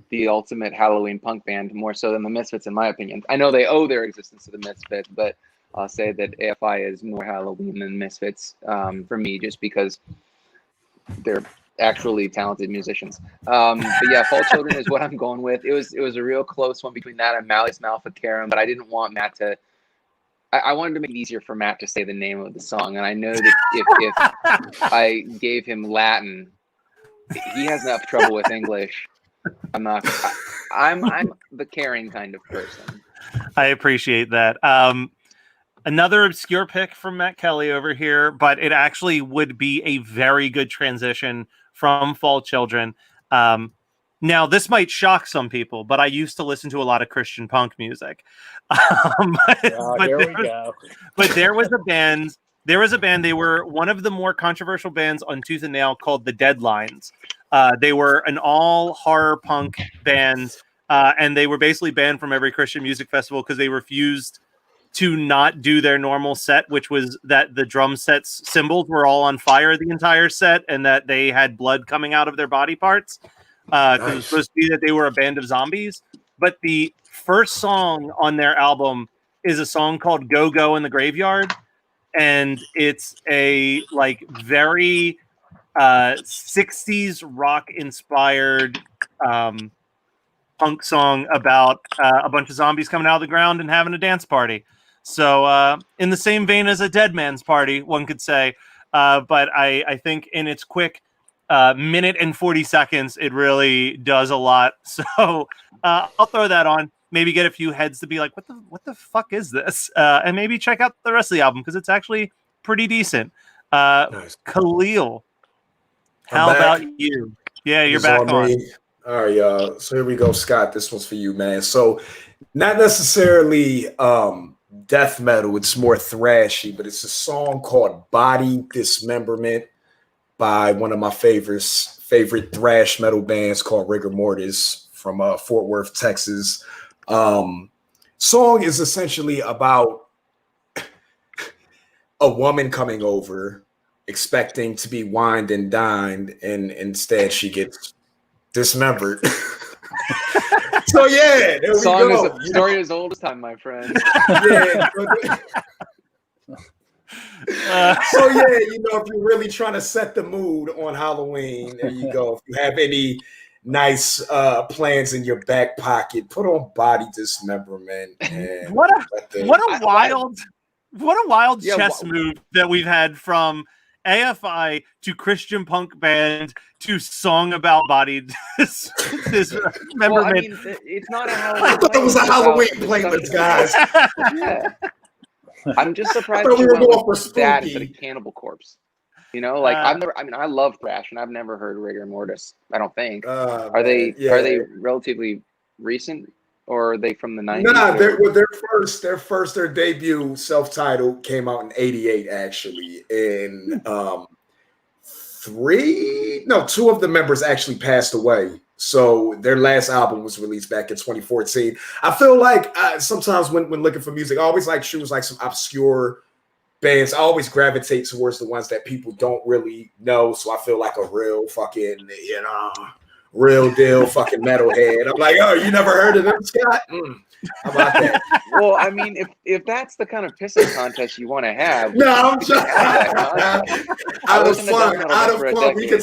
the ultimate Halloween punk band, more so than the Misfits, in my opinion. I know they owe their existence to the Misfits, but I'll say that AFI is more Halloween than Misfits for me, just because they're actually talented musicians. But yeah, Fall Children is what I'm going with. It was a real close one between that and Malice Malficarum, but I didn't want Matt to. I wanted to make it easier for Matt to say the name of the song, and I know that if I gave him Latin, he has enough trouble with English. I'm the caring kind of person. I appreciate that. Another obscure pick from Matt Kelly over here, but it actually would be a very good transition from Fall Children. Now, this might shock some people, but I used to listen to a lot of Christian punk music. Here we go. But there was a band. They were one of the more controversial bands on Tooth and Nail called the Deadlines. They were an all horror punk band, and they were basically banned from every Christian music festival because they refused to not do their normal set, which was that the drum set's cymbals were all on fire the entire set, and that they had blood coming out of their body parts. It was supposed to be that they were a band of zombies. But the first song on their album is a song called "Go Go in the Graveyard," and it's a very 60s rock inspired punk song about a bunch of zombies coming out of the ground and having a dance party. So in the same vein as a Dead Man's Party, one could say, but I think in its quick minute and 40 seconds, it really does a lot. So I'll throw that on. Maybe get a few heads to be like, what the fuck is this? And maybe check out the rest of the album because it's actually pretty decent. Nice. Khalil, how about you? Yeah, you're back on. All right, y'all. So here we go, Scott. This one's for you, man. So not necessarily death metal, it's more thrashy, but it's a song called Body Dismemberment by one of my favorite thrash metal bands called Rigor Mortis from Fort Worth, Texas. Song is essentially about a woman coming over, expecting to be wined and dined, and instead she gets dismembered. So yeah, there we Song go. is a story as old as time, my friend. Yeah. So yeah, you know, if you're really trying to set the mood on Halloween, there you go. If you have any nice plans in your back pocket, put on Body Dismemberment. And What a wild chess move that we've had from AFI to Christian punk band to song about body dismemberment. Well, I mean, it's not a Halloween. I thought it was a Halloween playlist, guys. Yeah. I'm just surprised thought we you were went going with for that spooky. instead of Cannibal Corpse. You know, like I love thrash, and I've never heard Rigor Mortis. I don't think. Are they relatively recent, or are they from the 90s? Nah, their debut self-titled came out in '88, actually, and two of the members actually passed away. So their last album was released back in 2014. I feel like sometimes when looking for music, I always like choose like some obscure bands. I always gravitate towards the ones that people don't really know. So I feel like a real fucking, real deal fucking metalhead. I'm like, oh, you never heard of them, Scott? How about that? Well, I mean, if that's the kind of pissing contest you want to have, no, I'm just out of fun. We can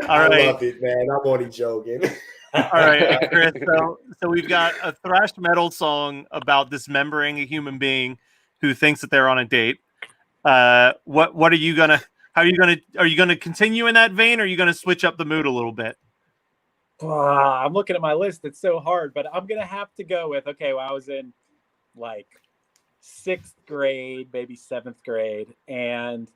All right. I love it, man. I'm only joking. All right, Chris. So we've got a thrash metal song about dismembering a human being who thinks that they're on a date. What are you gonna? How are you gonna continue in that vein, or are you gonna switch up the mood a little bit? I'm looking at my list. It's so hard, but I'm gonna have to go with well, I was in like 6th grade, maybe 7th grade, and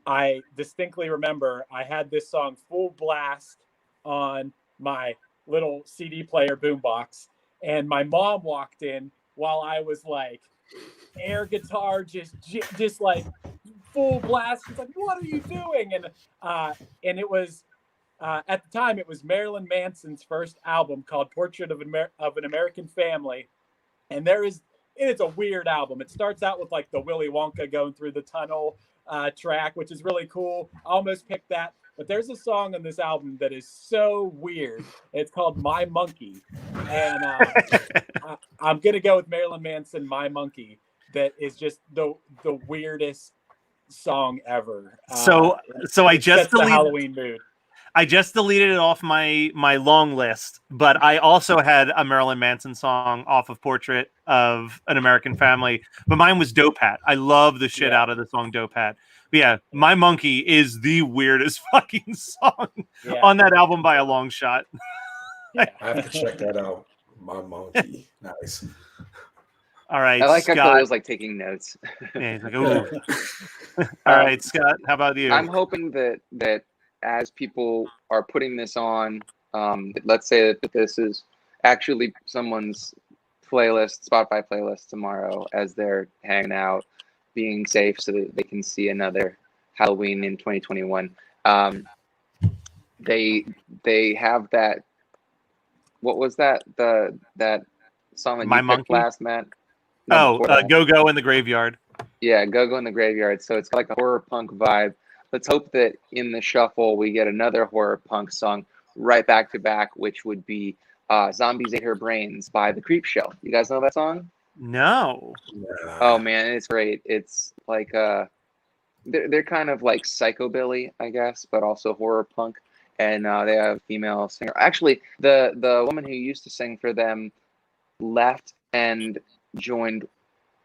I distinctly remember I had this song full blast on my little CD player boombox, and my mom walked in while I was like air guitar, just like full blast. She's like, "What are you doing?" And it was at the time it was Marilyn Manson's first album called Portrait of an American Family, and it's a weird album. It starts out with like the Willy Wonka going through the tunnel track, which is really cool. I almost picked that, but there's a song on this album that is so weird. It's called My Monkey, and I'm gonna go with Marilyn Manson, My Monkey. That is just the weirdest song ever. So I just the deleted Halloween mood. I just deleted it off my long list, but I also had a Marilyn Manson song off of Portrait of an American Family, but mine was Dope Hat. I love the shit out of the song Dope Hat. But yeah, My Monkey is the weirdest fucking song on that album by a long shot. I have to check that out. My Monkey. Nice. All right, I like how Scott. Khalil's like taking notes. Yeah, he's like, ooh. All right, Scott, how about you? I'm hoping that as people are putting this on, let's say that this is actually someone's playlist, Spotify playlist tomorrow, as they're hanging out, being safe, so that they can see another Halloween in 2021. They have that. What was that? That song that My you picked Monkey? last, Matt? Go Go in the Graveyard. Yeah, Go in the Graveyard. So it's got like a horror punk vibe. Let's hope that in the shuffle we get another horror punk song right back to back, which would be Zombies Ate Her Brains by The Creep Show. You guys know that song? No. Oh man, it's great. It's like they're kind of like psychobilly, I guess, but also horror punk. And they have a female singer. Actually, the woman who used to sing for them left and joined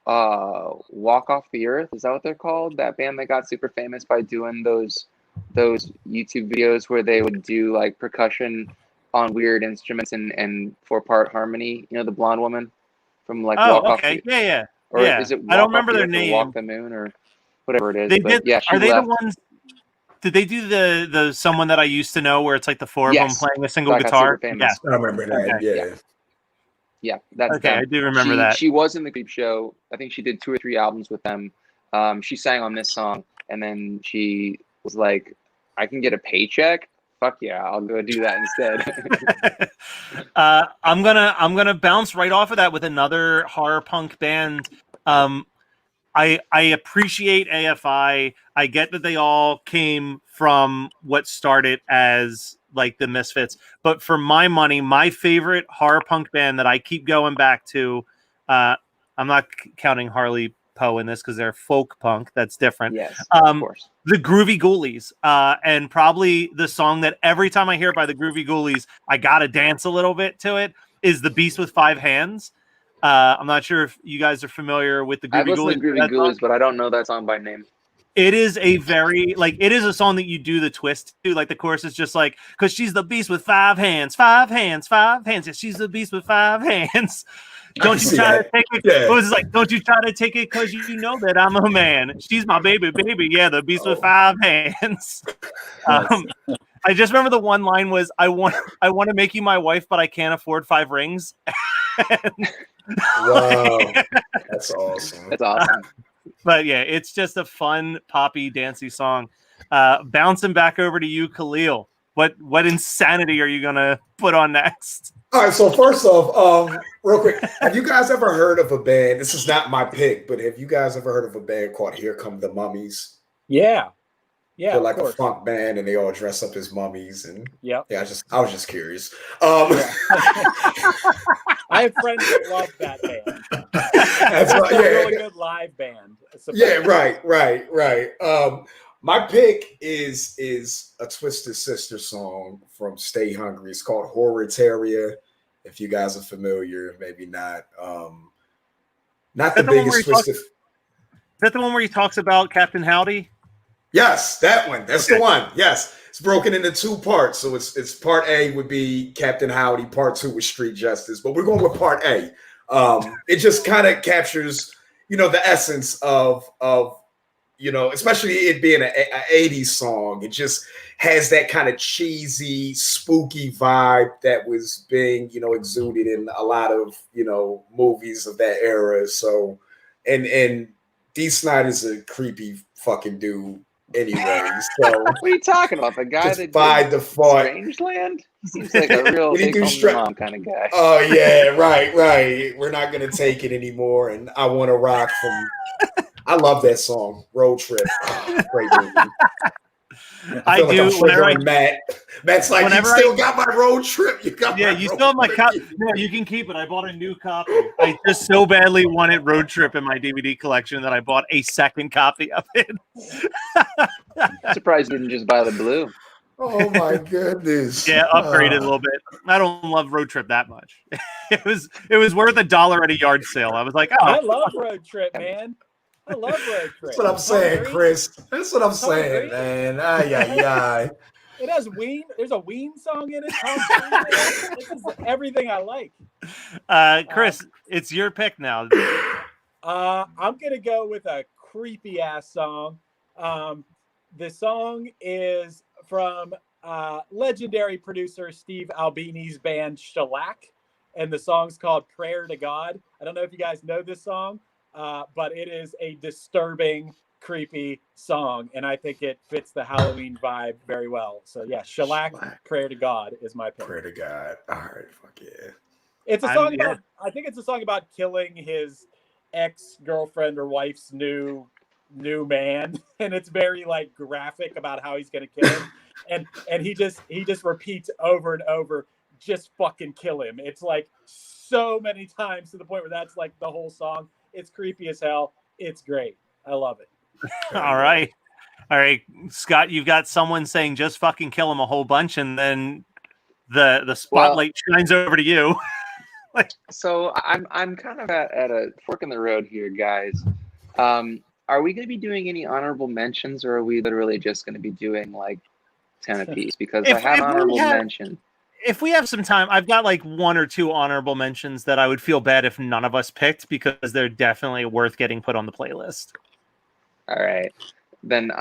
Walk Off the Earth. Is that what they're called? That band that got super famous by doing those YouTube videos where they would do like percussion on weird instruments and 4-part harmony. You know, the blonde woman from like Walk Off the Yeah. Or is it I don't Walk remember Off the their Earth or name. Walk the Moon or whatever it is. They But did. yeah, she Are they left. the ones? Did they do the Someone That I Used to Know, where it's like the four of them Yes. playing a single That got guitar? super famous. I remember that. Okay. Yeah. Yeah, that's Okay, them. I do remember that. She was in the Creep Show. I think she did 2 or 3 albums with them. She sang on this song, and then she was like, "I can get a paycheck Fuck yeah, I'll go do that instead. I'm gonna bounce right off of that with another horror punk band. I appreciate AFI. I get that they all came from what started as like the Misfits, but for my money, my favorite horror punk band that I keep going back to, I'm not counting Harley Poe in this because they're folk punk. That's different. Yes, of course. The Groovy Ghoulies, and probably the song that every time I hear it by the Groovy Ghoulies, I gotta dance a little bit to it, is The Beast with Five Hands. I'm not sure if you guys are familiar with the I've Groovy listened Ghoulies. to Groovy Ghoulies, but I don't know that song by name. It is a very, like, it is a song that you do the twist to. Like, the chorus is just like, because she's the beast with 5 hands, 5 hands, 5 hands. Yeah, she's the beast with 5 hands. Don't you try to take it? Yeah. What was it like? Don't you try to take it because you know that I'm a man. She's my baby, baby. Yeah, the beast with 5 hands. I just remember the one line was, I want to make you my wife, but I can't afford 5 rings. Wow, that's awesome. That's awesome. But yeah, it's just a fun, poppy, dancey song. Bouncing back over to you, Khalil. What insanity are you gonna put on next? All right, so first off, real quick, have you guys ever heard of a band? This is not my pick, but have you guys ever heard of a band called Here Come the Mummies? Yeah. Yeah, They're of like a course. funk band, and they all dress up as mummies. And Yep. yeah, I was just curious. I have friends that love that band. That's It's right, a yeah. really good live band. Yeah, right. My pick is a Twisted Sister song from Stay Hungry. It's called Horror-Taria. If you guys are familiar, maybe not. Not the biggest Twisted. Is that the one where he talks about Captain Howdy? Yes, that one. That's the one. Yes, it's broken into 2 parts. So it's part A would be Captain Howdy, part 2 was Street Justice. But we're going with part A. It just kind of captures, the essence of especially it being an 80s song. It just has that kind of cheesy, spooky vibe that was being, exuded in a lot of, movies of that era. So, and Dee Snider's a creepy fucking dude anyway. So What are you talking about? The guy just that by did default. Strangeland? Seems like a real When he take do home stra- your mom kind of guy. Oh yeah, right. We're not gonna take it anymore. And I Want to Rock from. I love that song, Road Trip. Great movie. I feel like do. I'm Whenever triggering Matt. Matt's like, whenever you still got my Road Trip. You got Yeah, my you road still have my trip. copy. No, you can keep it. I bought a new copy. I just so badly wanted Road Trip in my DVD collection that I bought a second copy of it. Surprised you didn't just buy the blue. Oh my goodness. Yeah, upgraded a little bit. I don't love Road Trip that much. It was worth $1 at a yard sale. I was like, oh, I love Road Trip, man. I love Road Trip. That's what I'm saying, Hungry. Chris. That's what I'm Hungry. saying, man. Ay. It has Ween. There's a Ween song in it. This is everything I like. Chris, it's your pick now. I'm gonna go with a creepy ass song. The song is from legendary producer Steve Albini's band Shellac, and the song's called "Prayer to God." I don't know if you guys know this song, but it is a disturbing, creepy song, and I think it fits the Halloween vibe very well. So yeah, Shellac, "Prayer to God" is my pick. Prayer to God. All right, fuck yeah. It's a song about. I think it's a song about killing his ex-girlfriend or wife's new man, and it's very like graphic about how he's gonna kill him, and he just repeats over and over, just fucking kill him. It's like so many times to the point where that's like the whole song. It's creepy as hell. It's great. I love it. All right, Scott, you've got someone saying just fucking kill him a whole bunch, and then the spotlight shines over to you. So I'm kind of at a fork in the road here, guys. Are we going to be doing any honorable mentions, or are we literally just going to be doing like 10 apiece? Because I have honorable mention. If we have some time, I've got like 1 or 2 honorable mentions that I would feel bad if none of us picked, because they're definitely worth getting put on the playlist. All right, then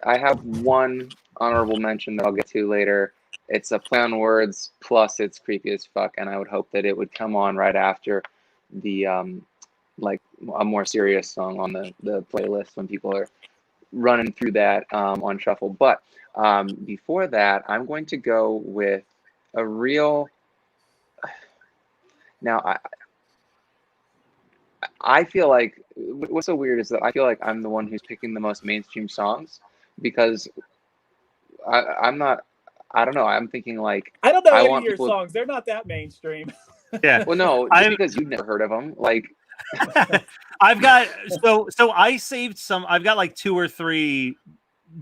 I have 1 honorable mention that I'll get to later. It's a play on words, plus it's creepy as fuck, and I would hope that it would come on right after the like a more serious song on the playlist when people are running through that on shuffle. But before that, I'm going to go with a real. Now, I feel like what's so weird is that I feel like I'm the one who's picking the most mainstream songs because I'm not. I don't know. I'm thinking like I don't know any of want your people. songs. They're not that mainstream. Yeah. Well, no, just because you've never heard of them, like. I've got so I saved some. I've got like 2 or 3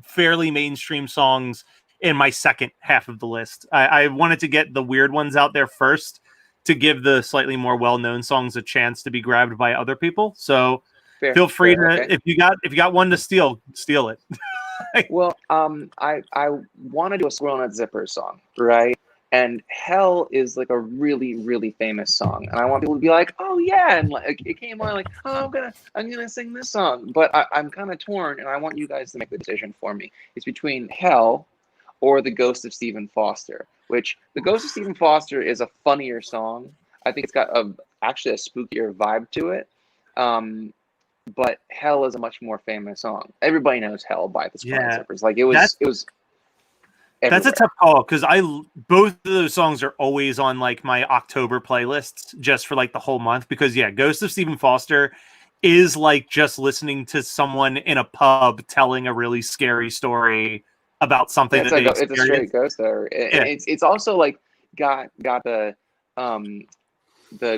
fairly mainstream songs in my second half of the list. I wanted to get the weird ones out there first to give the slightly more well-known songs a chance to be grabbed by other people. So feel free to okay. if you got one to steal it. Well, I want to do a Squirrel Nut Zippers song, right? And Hell is like a really, really famous song, and I want people to be like, "Oh yeah!" And like it came on, like, "Oh, I'm gonna sing this song," but I'm kind of torn, and I want you guys to make the decision for me. It's between Hell or The Ghost of Stephen Foster, which The Ghost of Stephen Foster is a funnier song. I think it's got actually a spookier vibe to it. But Hell is a much more famous song. Everybody knows Hell by the Squirrel Nut Zippers. Like it was That's a tough call because both of those songs are always on like my October playlists just for like the whole month because Ghost of Stephen Foster is like just listening to someone in a pub telling a really scary story about something that they it's a straight ghost story. It's also like got the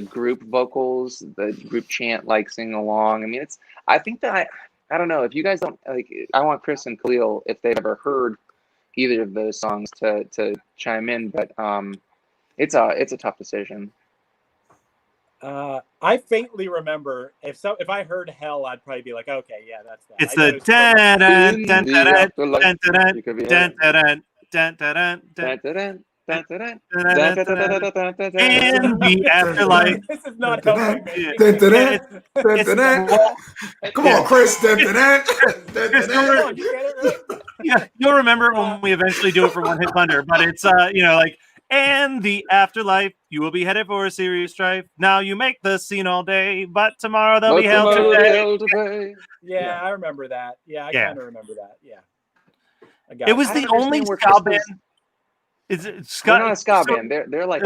group vocals, the group chant, like singing along. I mean, I think that I don't know if you guys don't like. I want Chris and Khalil if they've ever heard either of those songs to chime in, but it's a tough decision. I faintly remember if I heard Hell, I'd probably be like, okay, yeah, that's that. It's the dun dun dun dun dun dun dun dun in the afterlife. This is not helping me. Come on, Chris. Yeah, you'll remember when we eventually do it for One Hit Thunder, but it's like, and the afterlife, you will be headed for a serious strife. Now you make the scene all day, but tomorrow they'll be held to pay. Yeah, I remember that. Yeah, I kind of remember that. Yeah, it was the only ska band. They're not a ska band. They're like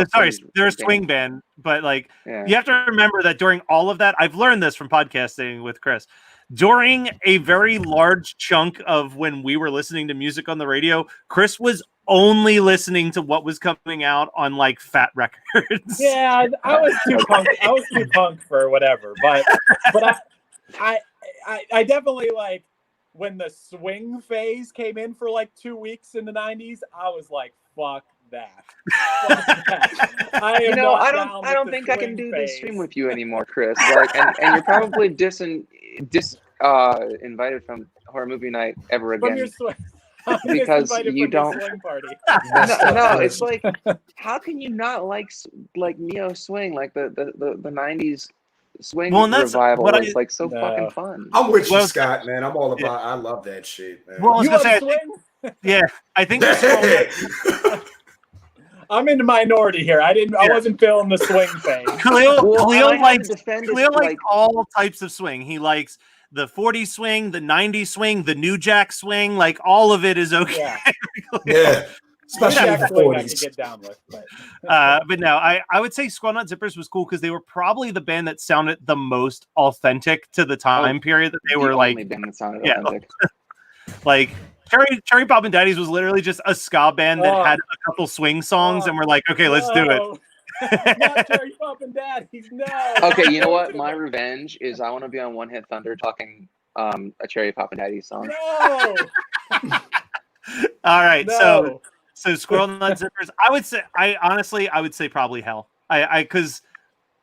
they're a swing band, but like you have to remember that during all of that, I've learned this from podcasting with Chris. During a very large chunk of when we were listening to music on the radio, Chris was only listening to what was coming out on like Fat Records. Yeah, I was too punk. I was too punk for whatever, but I definitely like when the swing phase came in for like 2 weeks in the 90s. I was like, fuck that. I don't think I can do this stream with you anymore, Chris. Like, and you're probably invited from horror movie night ever again because you don't. No, it's like, how can you not like neo swing, like the 90s swing revival? It's like so fucking fun. I'm with you, Scott, man. I'm all about. I love that shit, man. Well, I was gonna say, I think. I'm in the minority here. I wasn't feeling the swing thing. Khalil likes all types of swing. He likes the 40s swing, the 90s swing, the New Jack swing. Like all of it is okay. Yeah. Especially the 40s. I could get down with, but no, I would say Squirrel Nut Zippers was cool because they were probably the band that sounded the most authentic to the time period that they were like. Band that sounded authentic. Like Cherry Pop and Daddies was literally just a ska band that had a couple swing songs, and we're like, okay, let's do it. Not Cherry Pop and Daddies, no. Okay, you know what? My revenge is I want to be on One Hit Thunder talking a Cherry Pop and Daddies song. No. All right, so Squirrel Nut Zippers. I would say probably Hell. Because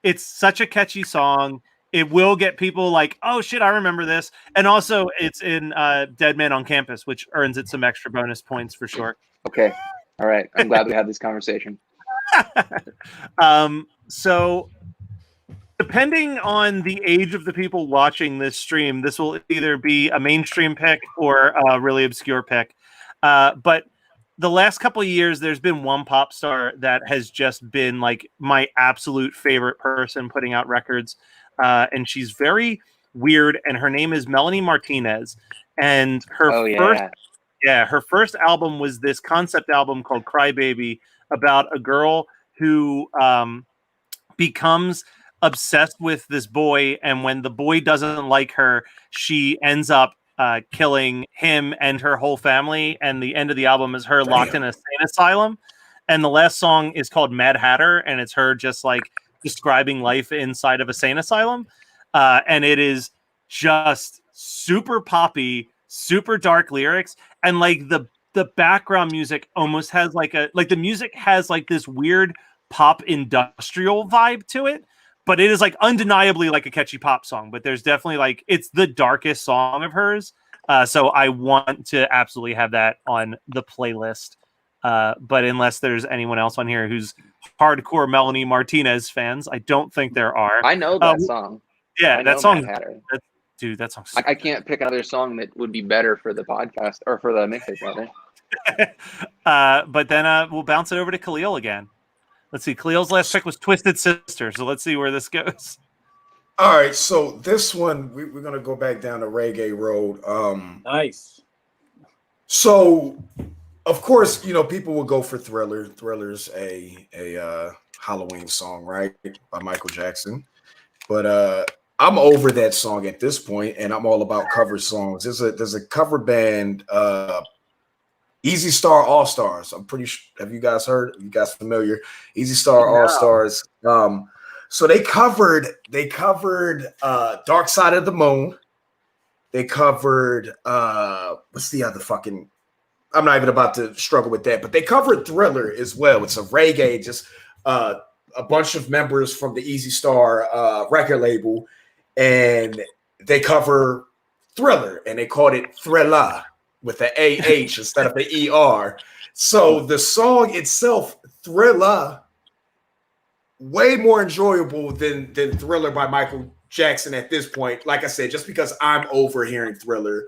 it's such a catchy song. It will get people like, oh shit, I remember this. And also it's in Dead Man on Campus, which earns it some extra bonus points for sure. Okay. All right. I'm glad we had this conversation. So depending on the age of the people watching this stream, this will either be a mainstream pick or a really obscure pick. But the last couple of years, there's been one pop star that has just been like my absolute favorite person putting out records. And she's very weird, and her name is Melanie Martinez. and her Oh, first yeah. her first album was this concept album called Crybaby about a girl who becomes obsessed with this boy, and when the boy doesn't like her, she ends up killing him and her whole family. And the end of the album is her locked in a sane asylum. And the last song is called Mad Hatter, and it's her just like describing life inside of a sane asylum. And it is just super poppy, super dark lyrics, and like the background music almost has like the music has like this weird pop industrial vibe to it, but it is like undeniably like a catchy pop song. But there's definitely like it's the darkest song of hers. So I want to absolutely have that on the playlist. But unless there's anyone else on here who's hardcore Melanie Martinez fans, I don't think there are. I know that song. Yeah, I know that song. Mad Hatter. Dude, that song's. I can't pick another song that would be better for the podcast or for the mixtape, rather. But then we'll bounce it over to Khalil again. Let's see. Khalil's last pick was Twisted Sister, so let's see where this goes. All right, so this one we're gonna go back down the reggae road. Nice. So, of course, you know people will go for Thriller. Thriller's a Halloween song, right, by Michael Jackson. But I'm over that song at this point, and I'm all about cover songs. There's a cover band, Easy Star All Stars. I'm pretty sure. Have you guys heard? Are you guys familiar? Easy Star All Stars. So they covered Dark Side of the Moon. They covered what's the other fucking? I'm not even about to struggle with that, but they covered Thriller as well. It's a reggae, just a bunch of members from the Easy Star record label, and they cover Thriller, and they called it Thriller with the AH instead of the ER. So the song itself, Thriller, way more enjoyable than Thriller by Michael Jackson at this point. Like I said, just because I'm over hearing Thriller.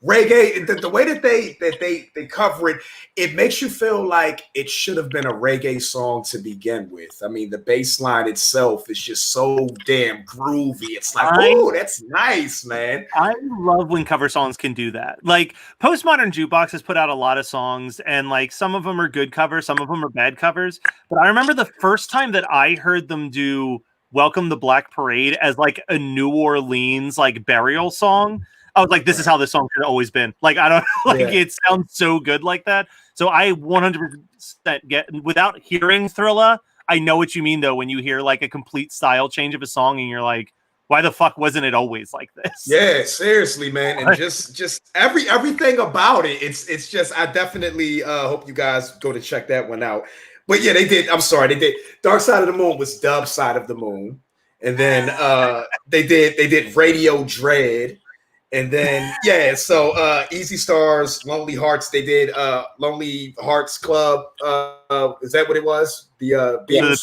Reggae, the way that they cover it, it makes you feel like it should have been a reggae song to begin with. I mean, the bass line itself is just so damn groovy. It's like, oh, that's nice, man. I love when cover songs can do that. Like Postmodern Jukebox has put out a lot of songs, and like some of them are good covers, some of them are bad covers. But I remember the first time that I heard them do Welcome the Black Parade as like a New Orleans like burial song. I was like, this is how this song should have always been. Like, I don't like it sounds so good like that. So I 100% get, without hearing Thriller, I know what you mean though when you hear like a complete style change of a song and you're like, why the fuck wasn't it always like this? Yeah, seriously, man. And just everything about it. It's just I definitely hope you guys go to check that one out. But yeah, they did. I'm sorry, they did. Dark Side of the Moon was Dub Side of the Moon, and then they did Radio Dread. And then so Easy Stars, Lonely Hearts, they did Lonely Hearts Club. Is that what it was? The Beatles.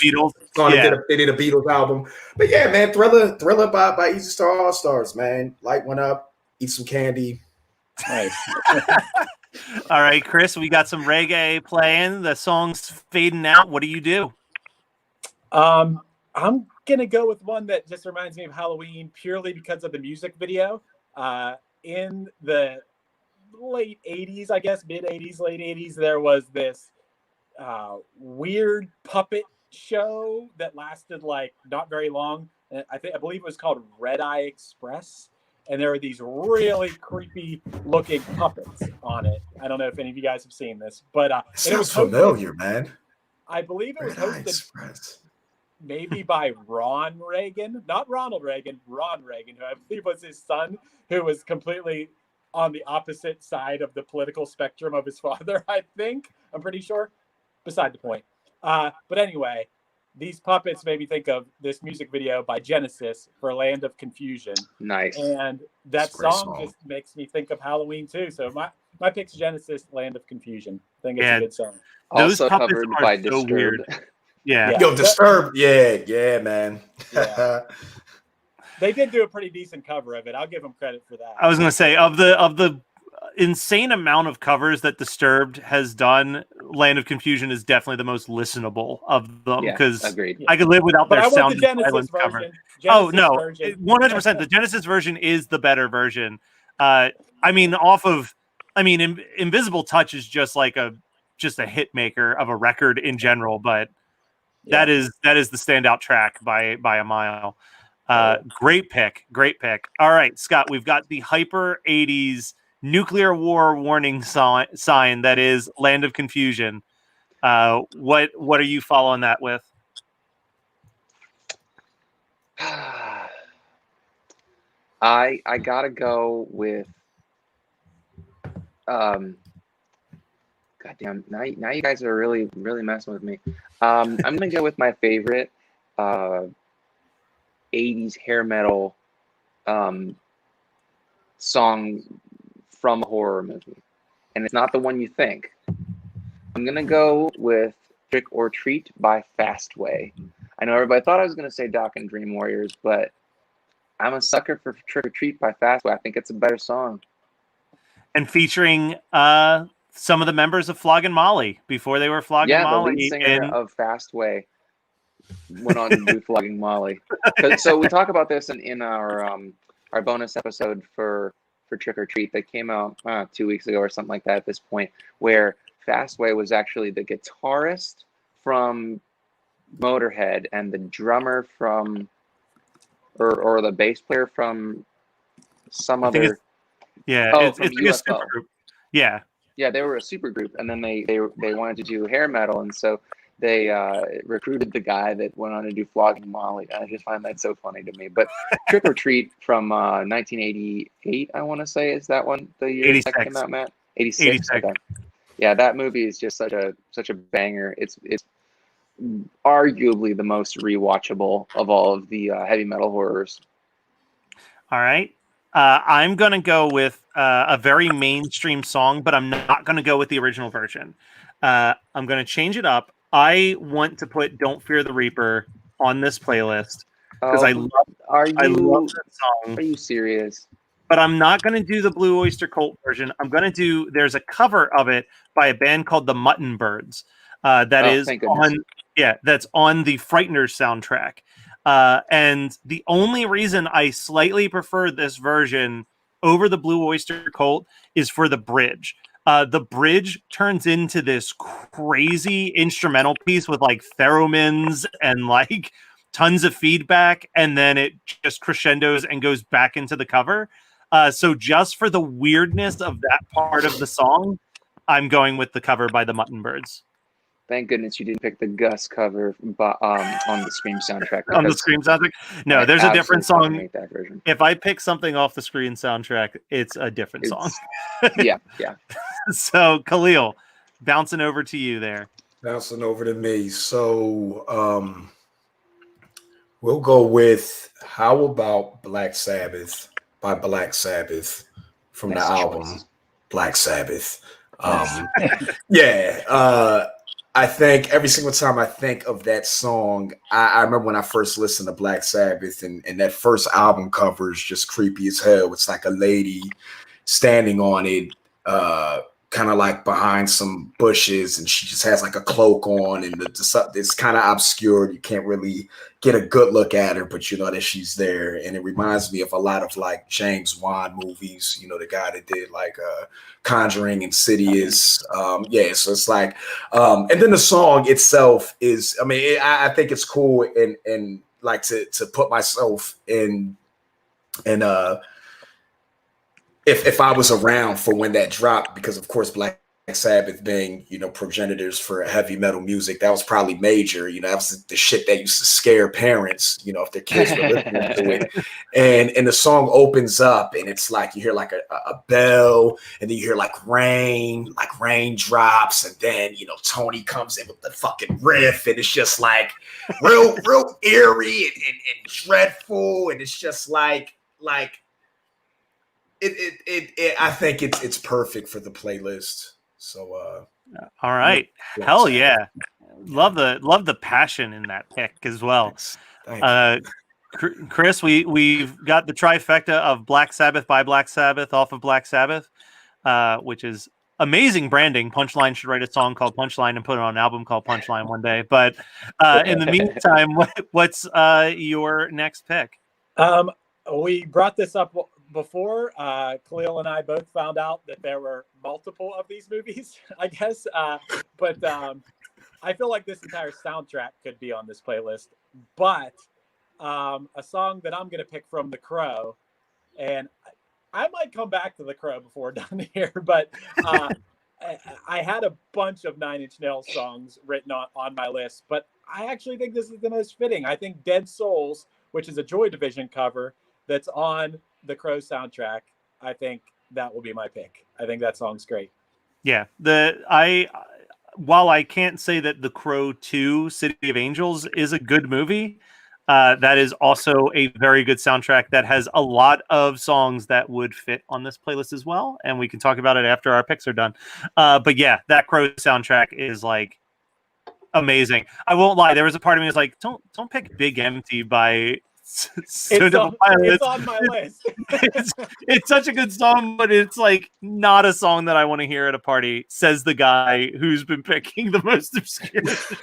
They did a Beatles album. But yeah, man, Thriller by Easy Star All Stars, man. Light one up, eat some candy. Nice. All right, Chris, we got some reggae playing. The song's fading out. What do you do? I'm gonna go with one that just reminds me of Halloween purely because of the music video. In the late 80s, I guess, mid 80s, late 80s, there was this weird puppet show that lasted like not very long. I believe it was called Red Eye Express. And there were these really creepy looking puppets on it. I don't know if any of you guys have seen this, but it was familiar, man. I believe it was hosted maybe by Ron Reagan, not Ronald Reagan, Ron Reagan, who I believe was his son, who was completely on the opposite side of the political spectrum of his father, I think. I'm pretty sure. Beside the point. But anyway, these puppets made me think of this music video by Genesis for Land of Confusion. Nice. And that song just makes me think of Halloween too. So my pick's Genesis, Land of Confusion. I think it's a good song. Also covered by Disturbed. Weird. Yeah. Yo, Disturbed. Yeah, man. Yeah. They did do a pretty decent cover of it. I'll give them credit for that. I was going to say of the insane amount of covers that Disturbed has done, Land of Confusion is definitely the most listenable of them because I could live without their sound the Genesis cover. version. Oh no, 100%. The Genesis version is the better version. I mean, Invisible Touch is just like a hit maker of a record in general, but that is the standout track by a mile. Great pick. All right, Scott, we've got the hyper 80s nuclear war warning sign that is Land of Confusion. What are you following that with? I gotta go with goddamn, now you guys are really messing with me. I'm gonna go with my favorite 80s hair metal song from a horror movie, and it's not the one you think. I'm gonna go with Trick or Treat by Fastway. I know everybody thought I was gonna say Doc and Dream Warriors, but I'm a sucker for Trick or Treat by Fastway. I think it's a better song. And featuring some of the members of Flogging Molly before they were Flogging Molly. The lead singer of Fastway went on to do Flogging Molly. So we talk about this in our bonus episode for Trick or Treat that came out 2 weeks ago or something like that at this point, where Fastway was actually the guitarist from Motorhead and the drummer from or the bass player from some other it's from like a super UFO. group. Yeah, they were a super group, and then they wanted to do hair metal, and so they recruited the guy that went on to do Flogging Molly. I just find that so funny to me. But Trick or Treat from 1988, I want to say, is that one the year 86. that came out, Matt? 86. Okay. Yeah, that movie is just such a banger. It's arguably the most rewatchable of all of the heavy metal horrors. All right. I'm going to go with a very mainstream song, but I'm not going to go with the original version. I'm going to change it up. I want to put Don't Fear the Reaper on this playlist because I love that song. Are you serious? But I'm not going to do the Blue Oyster Cult version. I'm going to do, there's a cover of it by a band called the Mutton Birds. That's on the Frighteners soundtrack. And the only reason I slightly prefer this version over the Blue Oyster Cult is for the bridge. The bridge turns into this crazy instrumental piece with like theremins and like tons of feedback, and then it just crescendos and goes back into the cover. So just for the weirdness of that part of the song, I'm going with the cover by the Mutton Birds. Thank goodness you didn't pick the Gus cover on the Scream soundtrack. On the Scream soundtrack? No, there's a different song. Hate that version. If I pick something off the Scream soundtrack, it's a different song. Yeah. So, Khalil, bouncing over to you there. Bouncing over to me. So, we'll go with How About Black Sabbath by Black Sabbath from the album Black Sabbath. I think every single time I think of that song, I remember when I first listened to Black Sabbath, and that first album cover is just creepy as hell. It's like a lady standing on it, kind of like behind some bushes, and she just has like a cloak on, and it's kind of obscured. You can't really get a good look at her, but you know that she's there. And it reminds me of a lot of like James Wan movies, you know, the guy that did like Conjuring, Insidious. So it's like, and then the song itself is, I think it's cool, and like to put myself in if I was around for when that dropped, because of course Black Sabbath being, you know, progenitors for heavy metal music, that was probably major. You know, that was the shit that used to scare parents, you know, if their kids were listening to it. And the song opens up, and it's like you hear like a bell, and then you hear like raindrops, and then, you know, Tony comes in with the fucking riff, and it's just like real eerie and dreadful, and it's just like I think it's perfect for the playlist. So all right. Hell yeah. Love the passion in that pick as well. Chris, we've got the trifecta of Black Sabbath by Black Sabbath off of Black Sabbath, which is amazing branding. Punchline should write a song called Punchline and put it on an album called Punchline one day. But in the meantime, what's your next pick? We brought this up before Khalil and I both found out that there were multiple of these movies, I guess. But I feel like this entire soundtrack could be on this playlist. But a song that I'm going to pick from The Crow, and I might come back to The Crow before we're done here, but I had a bunch of Nine Inch Nails songs written on my list, but I actually think this is the most fitting. I think Dead Souls, which is a Joy Division cover that's on the Crow soundtrack, I think that will be my pick. I think that song's great. Yeah, while I can't say that The Crow 2 City of Angels is a good movie, that is also a very good soundtrack that has a lot of songs that would fit on this playlist as well, and we can talk about it after our picks are done. But yeah, that Crow soundtrack is like amazing. I won't lie, there was a part of me that's like, don't pick Big Empty by It's on my list. It's such a good song, but it's like not a song that I want to hear at a party, says the guy who's been picking the most obscure. Says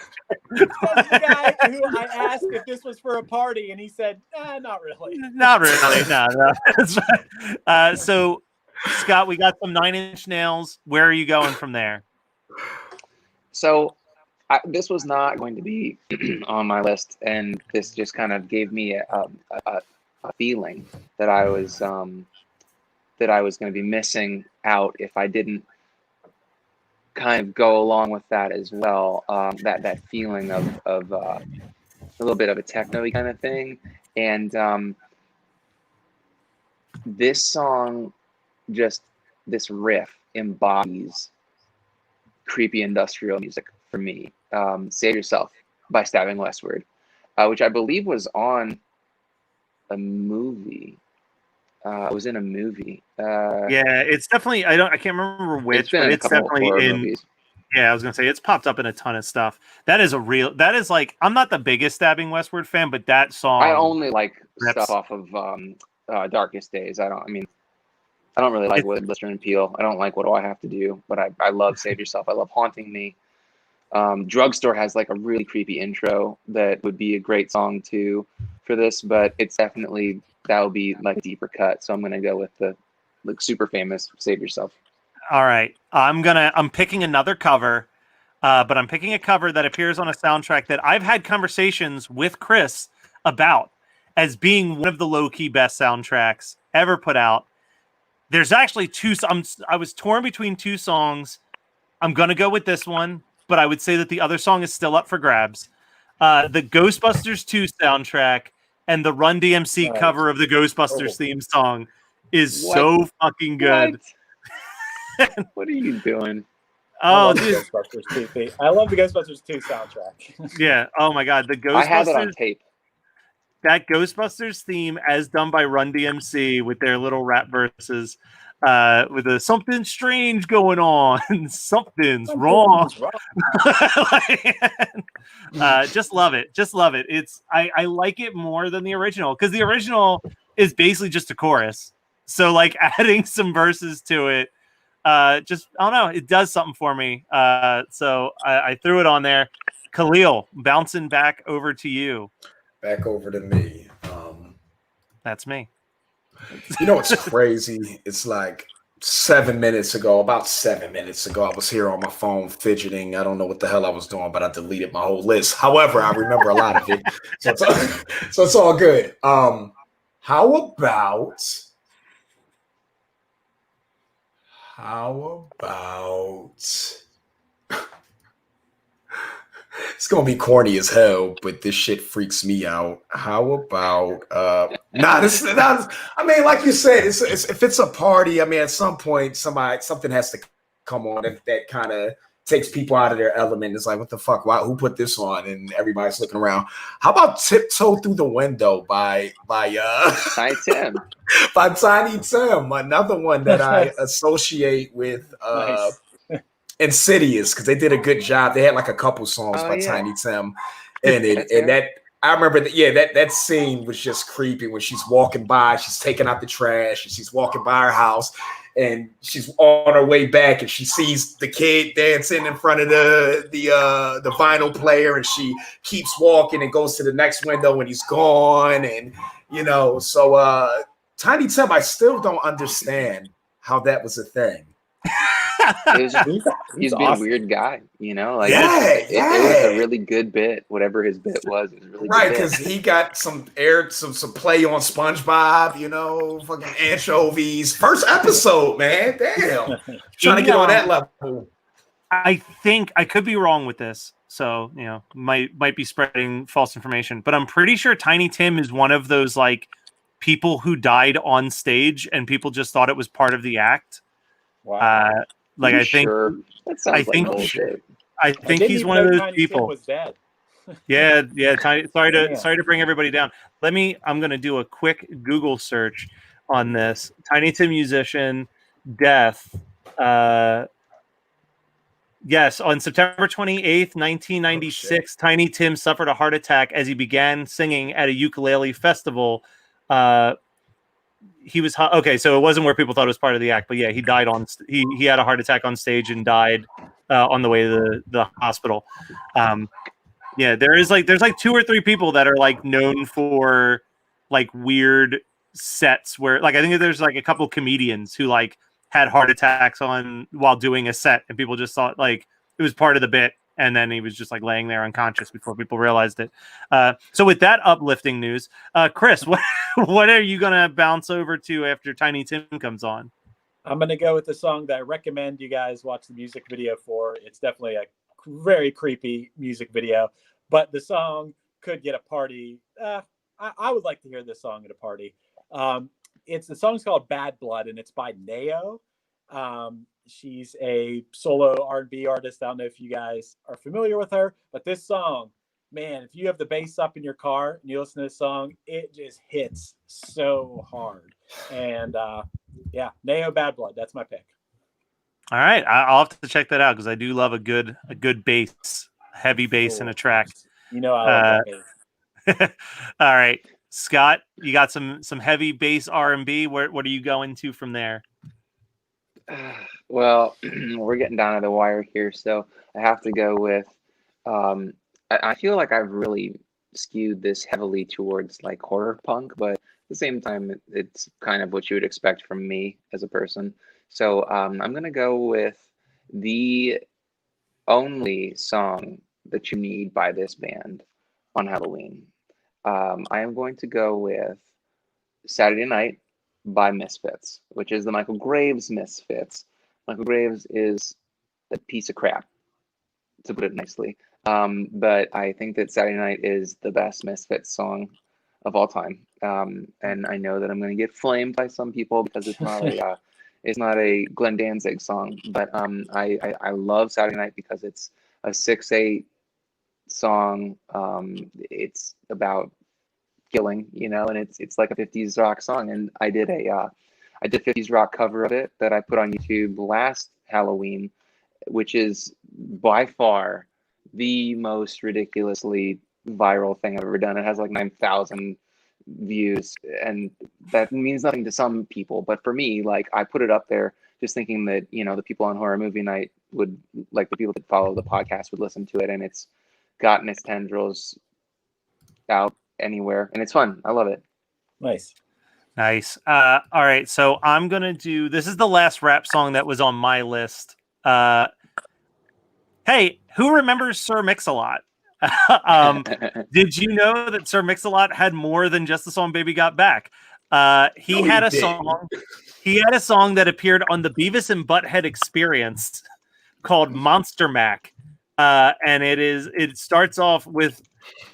the guy who I asked if this was for a party, and he said, not really. Not really. No. That's right. So, Scott, we got some Nine Inch Nails. Where are you going from there? So this was not going to be on my list, and this just kind of gave me a feeling that I was going to be missing out if I didn't kind of go along with that as well. That feeling of a little bit of a techno-y kind of thing, and this song, just this riff embodies creepy industrial music for me. Save Yourself by Stabbing Westward, which I believe was on a movie. It was in a movie. Yeah, it's definitely, I can't remember which, but it's definitely in movies. Yeah, I was gonna say it's popped up in a ton of stuff. That is like, I'm not the biggest Stabbing Westward fan, but that song, I only like stuff off of Darkest Days. I don't really like Lister and Peel. I don't like What Do I Have to Do, but I love Save Yourself. I love Haunting Me. Drugstore has like a really creepy intro that would be a great song too for this, but it's definitely, that would be like deeper cut. So I'm gonna go with the like super famous Save Yourself. All right, I'm picking another cover, but I'm picking a cover that appears on a soundtrack that I've had conversations with Chris about as being one of the low-key best soundtracks ever put out. There's actually two. I was torn between two songs. I'm gonna go with this one, but I would say that the other song is still up for grabs. The Ghostbusters 2 soundtrack and the Run DMC cover of the Ghostbusters theme song is so fucking good. What are you doing? I love the Ghostbusters 2. I love the Ghostbusters 2 soundtrack. Yeah. Oh my God. The Ghostbusters. I have it on tape. That Ghostbusters theme, as done by Run DMC with their little rap verses, with a something strange going on, something's wrong. Just love it. Just love it. I like it more than the original, because the original is basically just a chorus. So like adding some verses to it, just, I don't know, it does something for me. So I threw it on there. Khalil, bouncing back over to you. Back over to me. That's me. You know what's crazy? It's like about 7 minutes ago, I was here on my phone fidgeting. I don't know what the hell I was doing, but I deleted my whole list. However, I remember a lot of it. So it's all good. How about it's gonna be corny as hell, but this shit freaks me out. How about I mean, like you said, it's if it's a party, I mean, at some point something has to come on that kind of takes people out of their element. It's like, what the fuck? Why, who put this on? And everybody's looking around. How about Tiptoe Through the Window by Tiny Tim. By Tiny Tim, another one that I associate with Nice. Insidious, because they did a good job. They had like a couple songs by Tiny Tim in it, and that I remember that scene was just creepy when she's walking by, she's taking out the trash, and she's walking by her house, and she's on her way back, and she sees the kid dancing in front of the vinyl player, and she keeps walking and goes to the next window, and he's gone, and so Tiny Tim, I still don't understand how that was a thing. It was just, he's been a weird guy, you know. Like it was a really good bit. Whatever his bit was, it was a really Right, good bit. because he got some play on SpongeBob, you know, fucking anchovies. First episode, man. Damn. Trying to get on that level. I think I could be wrong with this, so you know, might be spreading false information, but I'm pretty sure Tiny Tim is one of those like people who died on stage and people just thought it was part of the act. Wow. Like I think that sounds like bullshit. I think he's one of those people. Was dead. Yeah. Sorry Yeah. to bring everybody down. I'm gonna do a quick Google search on this. Tiny Tim musician death. Yes, on September 28th, 1996, Tiny Tim suffered a heart attack as he began singing at a ukulele festival. He was okay, so it wasn't where people thought it was part of the act, but yeah, he died he had a heart attack on stage and died on the way to the hospital. Yeah, there's like 2 or 3 people that are like known for like weird sets where like I think there's like a couple comedians who like had heart attacks while doing a set, and people just thought like it was part of the bit, and then he was just like laying there unconscious before people realized it. So with that uplifting news, Chris, what are you gonna bounce over to after Tiny Tim comes on? I'm gonna go with the song that I recommend you guys watch the music video for. It's definitely a very creepy music video, but the song could get a party. I would like to hear this song at a party. The song's called Bad Blood, and it's by Nao. She's a solo R&B artist. I don't know if you guys are familiar with her, but this song, man, if you have the bass up in your car and you listen to this song, it just hits so hard. And yeah, Nao, Bad Blood. That's my pick. All right, I'll have to check that out because I do love a good bass, heavy bass in a track. You know, I love that bass. All right, Scott, you got some heavy bass R&B. What are you going to from there? Well, we're getting down to the wire here, so I have to go with. I feel like I've really skewed this heavily towards like horror punk, but at the same time, it's kind of what you would expect from me as a person. So I'm gonna go with the only song that you need by this band on Halloween. I am going to go with Saturday Night by Misfits, which is the Michael Graves Misfits. Michael Graves is a piece of crap, to put it nicely. But I think that Saturday Night is the best Misfits song of all time. And I know that I'm going to get flamed by some people because it's not a Glenn Danzig song. But I love Saturday Night because it's a 6/8 song. It's about killing, you know, and it's like a 50s rock song. And I did 50s rock cover of it that I put on YouTube last Halloween, which is by far the most ridiculously viral thing I've ever done. It has like 9,000 views, and that means nothing to some people, but for me, like, I put it up there just thinking that, you know, the people on Horror Movie Night would, like, the people that follow the podcast would listen to it, and it's gotten its tendrils out anywhere, and it's fun. I love it. Nice. All right, so I'm gonna do, this is the last rap song that was on my list. Hey, who remembers Sir Mix-a-Lot? Did you know that Sir Mix-a-Lot had more than just the song "Baby Got Back"? He had a song that appeared on the Beavis and Butthead Experience called Monster Mac, and it starts off with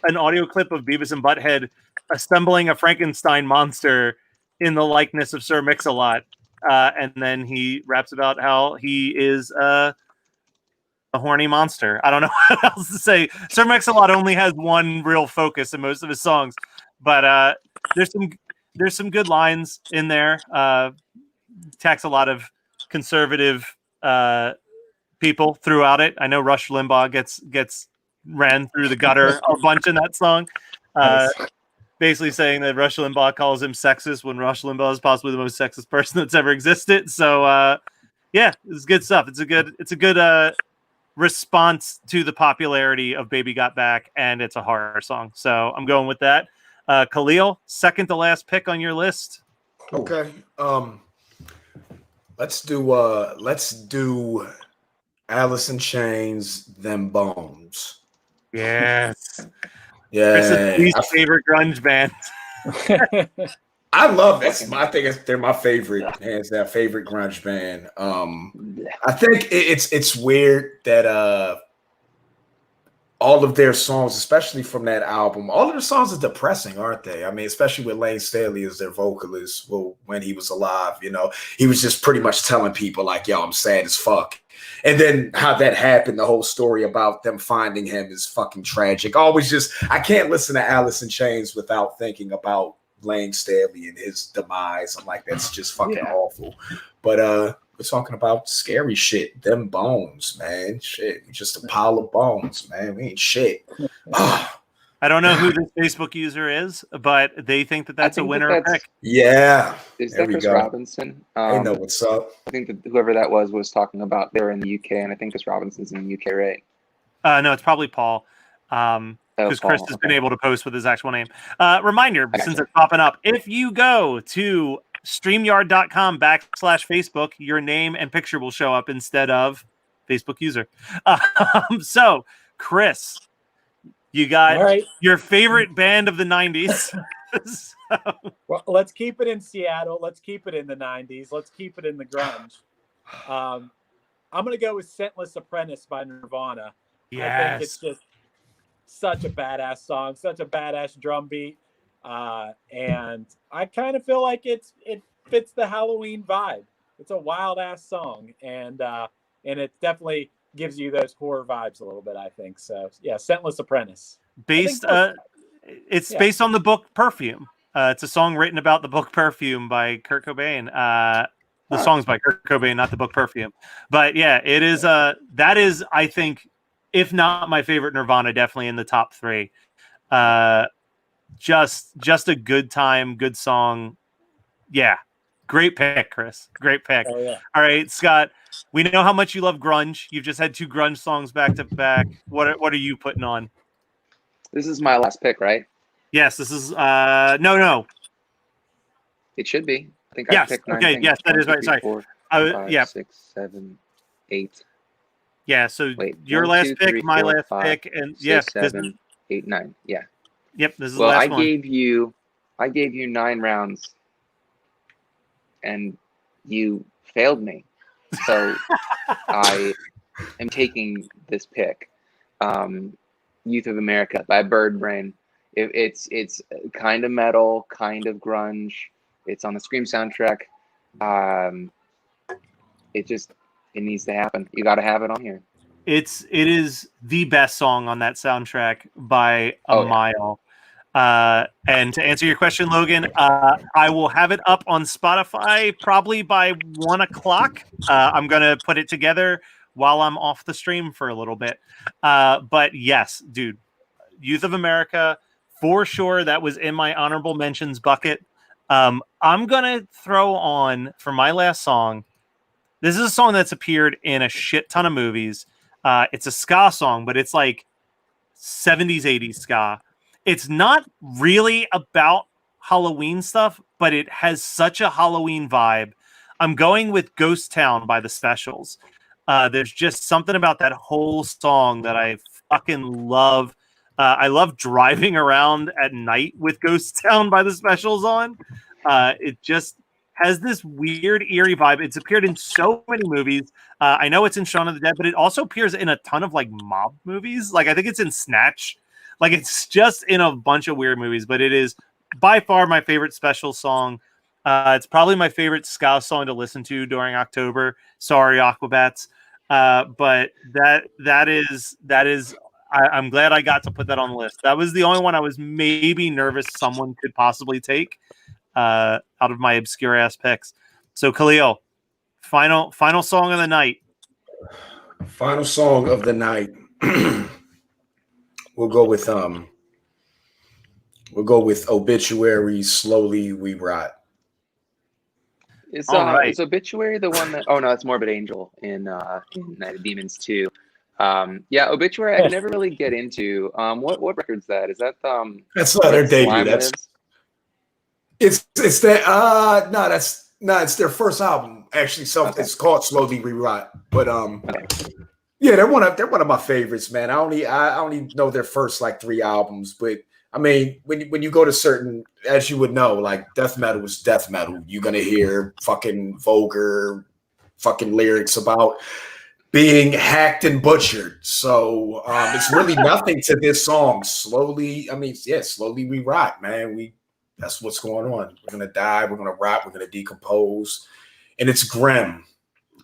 an audio clip of Beavis and Butthead assembling a Frankenstein monster in the likeness of Sir Mix-a-Lot, and then he raps about how he is a horny monster. I don't know what else to say. Sir Mix-a-Lot only has one real focus in most of his songs, but there's some good lines in there. Attacks a lot of conservative people throughout it. I know Rush Limbaugh gets ran through the gutter a bunch in that song. Basically saying that Rush Limbaugh calls him sexist when Rush Limbaugh is possibly the most sexist person that's ever existed. So yeah, it's good stuff. It's a good response to the popularity of Baby Got Back, and it's a horror song. So I'm going with that. Khalil, second to last pick on your list. Okay. Let's do Alice in Chains, Them Bones. Yes. Yeah. Chris's least favorite grunge band. I love this. I think they're my favorite, hands down, favorite grunge band. I think it's weird that all of their songs, especially from that album, all of the songs are depressing, aren't they? I mean, especially with Lane Staley as their vocalist. Well, when he was alive, he was just pretty much telling people like, "Yo, I'm sad as fuck." And then how that happened, the whole story about them finding him is fucking tragic. I can't listen to Alice in Chains without thinking about Lane Staley and his demise. I'm like, that's just fucking awful. But we're talking about scary shit. Them bones, man. Shit. We're just a pile of bones, man. We ain't shit. I don't know who this Facebook user is, but they think that that's a winner pick. Yeah. Is There that we Chris go. Robinson? I know what's up. I think that whoever that was talking about they're in the UK, and I think Chris Robinson's in the UK, right? No, it's probably Paul. Because Chris has been able to post with his actual name. Reminder, since it's popping up, if you go to StreamYard.com/Facebook, your name and picture will show up instead of Facebook user. So, Chris, you got your favorite band of the 90s. Well, let's keep it in Seattle. Let's keep it in the 90s. Let's keep it in the grunge. I'm going to go with Scentless Apprentice by Nirvana. I think it's just such a badass song, such a badass drum beat. And I kind of feel like it fits the Halloween vibe. It's a wild ass song. And it definitely gives you those horror vibes a little bit, I think. So yeah, Scentless Apprentice. It's based on the book Perfume. It's a song written about the book Perfume by Kurt Cobain. The song's by Kurt Cobain, not the book Perfume. But yeah, it is. That is, I think, if not my favorite Nirvana, definitely in the top 3. Just a good time, good song. Yeah, great pick, Chris. Great pick. Oh, yeah. All right, Scott. We know how much you love grunge. You've just had 2 grunge songs back to back. What are you putting on? This is my last pick, right? Yes, this is no. It should be. I think Yes. I picked 9 Okay. things. Yes, that 1, is 2, right. 3, Sorry. 4, 5, Yeah. 6, 7, 8. Yeah. So Wait, your 1, last 2, pick, 3, my 4, last 5, pick, and 6, yes, 7, 8, 9. Yeah. Yep. This is Well, the last I one. gave you 9 rounds, and you failed me. So I am taking this pick. Youth of America by Birdbrain. It's kind of metal, kind of grunge. It's on the Scream soundtrack. It needs to happen. You got to have it on here. It is the best song on that soundtrack by a mile. And to answer your question, Logan, I will have it up on Spotify probably by 1 o'clock. I'm gonna put it together while I'm off the stream for a little bit. But yes, dude, Youth of America for sure. That was in my honorable mentions bucket. I'm gonna throw on for my last song. This is a song that's appeared in a shit ton of movies. It's a ska song, but it's like 70s, 80s ska. It's not really about Halloween stuff, but it has such a Halloween vibe. I'm going with Ghost Town by the Specials. There's just something about that whole song that I fucking love. I love driving around at night with Ghost Town by the Specials on. It just has this weird, eerie vibe. It's appeared in so many movies. I know it's in Shaun of the Dead, but it also appears in a ton of like mob movies. Like I think it's in Snatch. Like it's just in a bunch of weird movies, but it is by far my favorite Special song. It's probably my favorite ska song to listen to during October. Sorry, Aquabats. But that is. I'm glad I got to put that on the list. That was the only one I was maybe nervous someone could possibly take out of my obscure ass picks. So Khalil, final song of the night. Final song of the night. We'll go with Obituary, Slowly We Rot. Is Obituary the one that? Oh no, it's Morbid Angel in Night of Demons 2. Yeah, Obituary I can never really get into. What record's that? Is that That's not their debut. It's that no, that's it's their first album actually. So it's called Slowly Rewrite. But yeah, they're one of my favorites, man. I only know their first like 3 albums, but I mean, when you go to certain, as you would know, like death metal is death metal. You're gonna hear fucking vulgar, fucking lyrics about being hacked and butchered. So it's really nothing to this song. Slowly we rot, man. That's what's going on. We're gonna die. We're gonna rot. We're gonna decompose, and it's grim.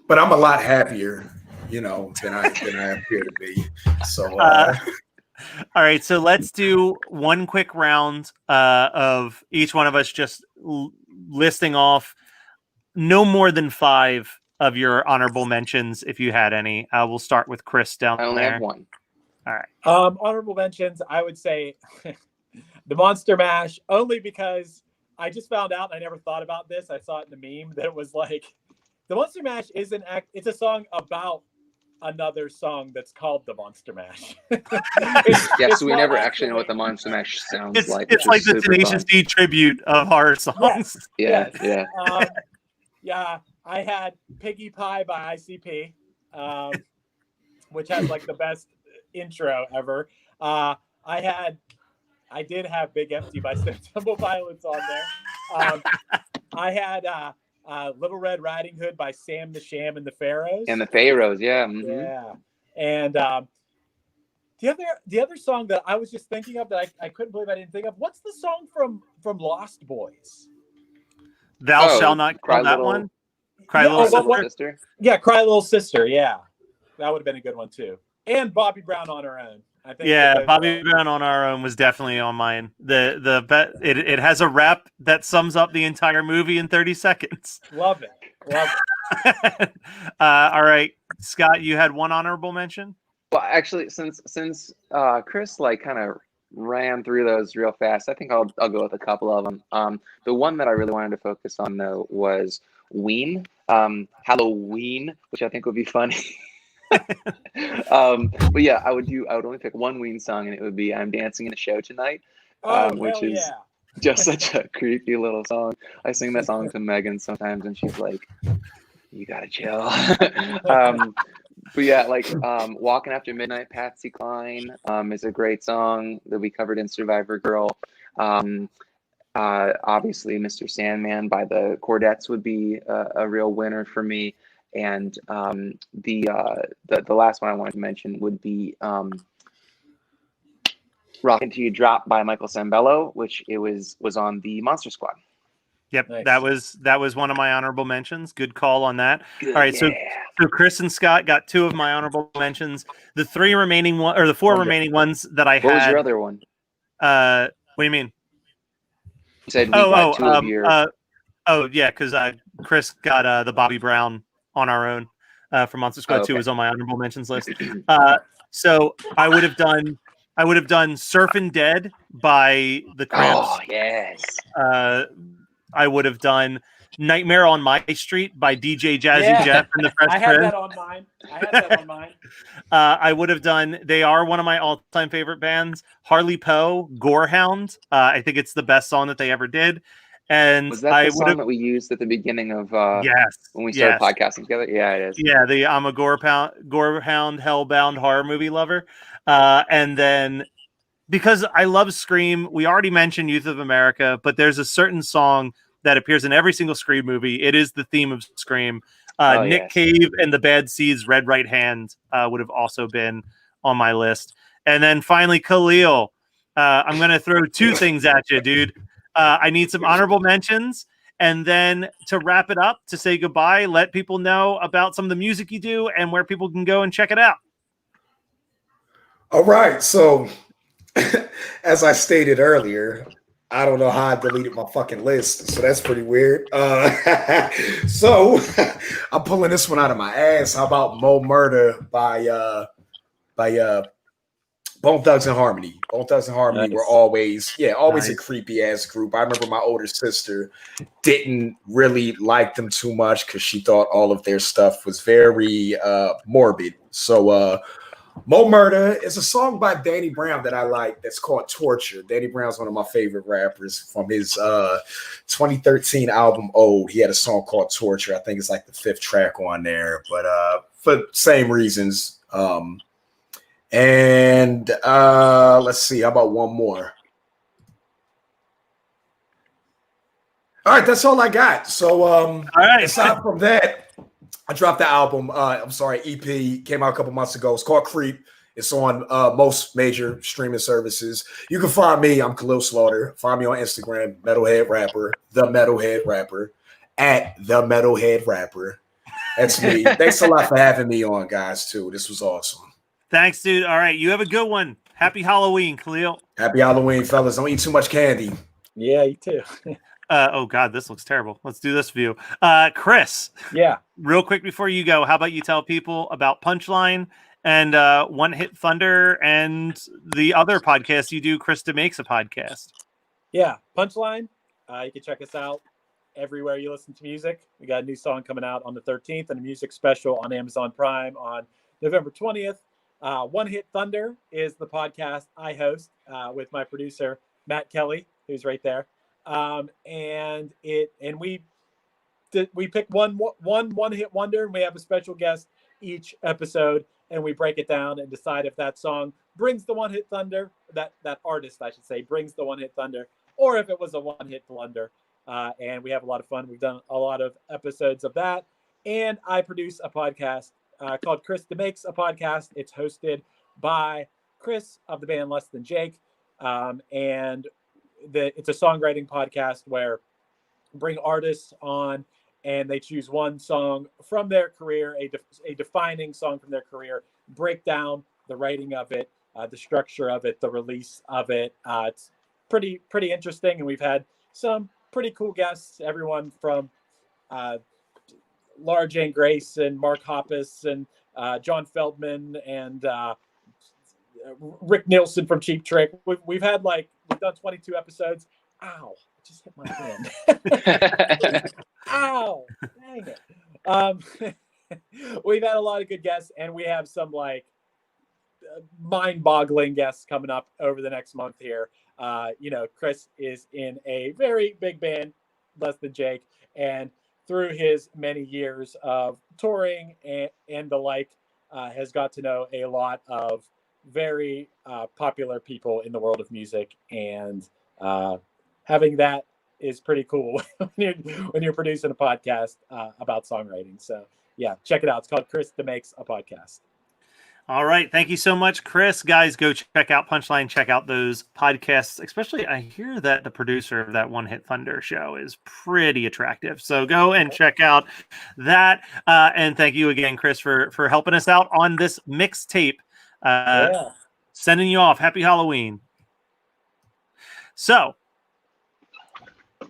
But I'm a lot happier, than I appear to be. So. All right, so let's do one quick round of each one of us just listing off no more than 5 of your honorable mentions, if you had any. We'll start with Chris down there. I only have one. All right. Honorable mentions, I would say the Monster Mash, only because I just found out, I never thought about this. I saw it in the meme that it was like, the Monster Mash is it's a song about another song that's called the Monster Mash. So we never actually know what the Monster Mash sounds like. It's like the Tenacious D tribute of horror songs. Yeah. Yeah, I had Piggy Pie by ICP, which has like the best intro ever. I did have Big Empty by Stone Temple Pilots on there. I had Little Red Riding Hood by Sam the Sham and the Pharaohs. And the Pharaohs, yeah. Mm-hmm. Yeah. And the other song that I was just thinking of that I couldn't believe I didn't think of, what's the song from Lost Boys? Thou shall not kill that one? Cry Little Sister? Yeah, Cry Little Sister, yeah. That would have been a good one too. And Bobby Brown on Her Own. I think Bobby Brown on Our Own was definitely on mine. It has a rap that sums up the entire movie in 30 seconds. Love it. All right, Scott, you had one honorable mention? Well, actually, since Chris like kind of ran through those real fast, I think I'll go with a couple of them. The one that I really wanted to focus on though was Ween, Halloween, which I think would be funny. But yeah, I would only pick one Ween song, and it would be "I'm Dancing in a Show Tonight," which is just such a creepy little song. I sing that song to Megan sometimes, and she's like, "You gotta chill." But yeah, like "Walking After Midnight," Patsy Cline is a great song that we covered in Survivor Girl. Obviously, "Mr. Sandman" by the Chordettes would be a real winner for me. And the last one I wanted to mention would be "Rockin' Till You Drop" by Michael Sambello, which was on the Monster Squad. Yep, Nice. that was one of my honorable mentions. Good call on that. Good, all right, so Chris and Scott got 2 of my honorable mentions. The 4 remaining ones that I had. What was your other one? What do you mean? You said we got 2 of your. Yeah, because Chris got the Bobby Brown on Our Own from Monster Squad 2 was on my honorable mentions list. So I would have done "Surfin' Dead" by the Cramps. Oh yes. I would have done "Nightmare on My Street" by DJ Jazzy Jeff and the Fresh Prince. I had that on mine. I would have done. They are one of my all-time favorite bands. Harley Poe, "Gorehound." I think it's the best song that they ever did. And was that the song that we used at the beginning of when we started podcasting together? Yeah, it is. Yeah, I'm a Gorehound, hellbound horror movie lover. And then because I love Scream, we already mentioned Youth of America, but there's a certain song that appears in every single Scream movie. It is the theme of Scream. Nick Cave and the Bad Seeds' "Red Right Hand" would have also been on my list. And then finally, Khalil. I'm going to throw 2 things at you, dude. I need some honorable mentions. And then to wrap it up, to say goodbye, let people know about some of the music you do and where people can go and check it out. All right. So as I stated earlier, I don't know how I deleted my fucking list. So that's pretty weird. So I'm pulling this one out of my ass. How about "Mo Murder" by Bone Thugs and Harmony. Bone Thugs and Harmony were always a creepy ass group. I remember my older sister didn't really like them too much because she thought all of their stuff was very morbid. So Mo Murder is a song by Danny Brown that I like that's called Torture. Danny Brown's one of my favorite rappers from his 2013 album Old. He had a song called Torture. I think it's like the 5th track on there, but for same reasons. And let's see, how about one more? All right, that's all I got. So all right. Aside from that, I dropped the album. EP came out a couple months ago. It's called Creep. It's on most major streaming services. You can find me. I'm Khalil Slaughter. Find me on Instagram, Metalhead Rapper, the Metalhead Rapper, at the Metalhead Rapper. That's me. Thanks a lot for having me on, guys, too. This was awesome. Thanks, dude. All right, you have a good one. Happy Halloween, Khalil. Happy Halloween, fellas. Don't eat too much candy. Yeah, you too. Oh God, this looks terrible. Let's do this view. Chris. Yeah. Real quick before you go, how about you tell people about Punchline and One Hit Thunder and the other podcast you do, Krista Makes a Podcast. Yeah, Punchline. You can check us out everywhere you listen to music. We got a new song coming out on the 13th and a music special on Amazon Prime on November 20th. One Hit Thunder is the podcast I host with my producer, Matt Kelly, who's right there. And we pick one hit wonder, and we have a special guest each episode, and we break it down and decide if that song brings the one hit thunder, that artist, I should say, brings the one hit thunder, or if it was a one hit blunder. And we have a lot of fun. We've done a lot of episodes of that. And I produce a podcast called Krista Makes a Podcast. It's hosted by Chris of the band Less Than Jake. And it's a songwriting podcast where bring artists on and they choose one song from their career, a defining song from their career, break down the writing of it, the structure of it, the release of it. It's pretty interesting, and we've had some pretty cool guests, everyone from Laura Jane Grace and Mark Hoppus and John Feldman and Rick Nielsen from Cheap Trick. We've done 22 episodes. Ow, I just hit my hand. Ow, dang it. We've had a lot of good guests, and we have some mind-boggling guests coming up over the next month here. Chris is in a very big band, Less Than Jake, and through his many years of touring and the like, has got to know a lot of very popular people in the world of music, and having that is pretty cool when you're producing a podcast about songwriting. So yeah, check it out. It's called Krista Makes a Podcast. All right. Thank you so much, Chris. Guys, go check out Punchline. Check out those podcasts. Especially, I hear that the producer of that One Hit Thunder show is pretty attractive. So go and check out that. And thank you again, Chris, for helping us out on this mixtape. Sending you off. Happy Halloween. So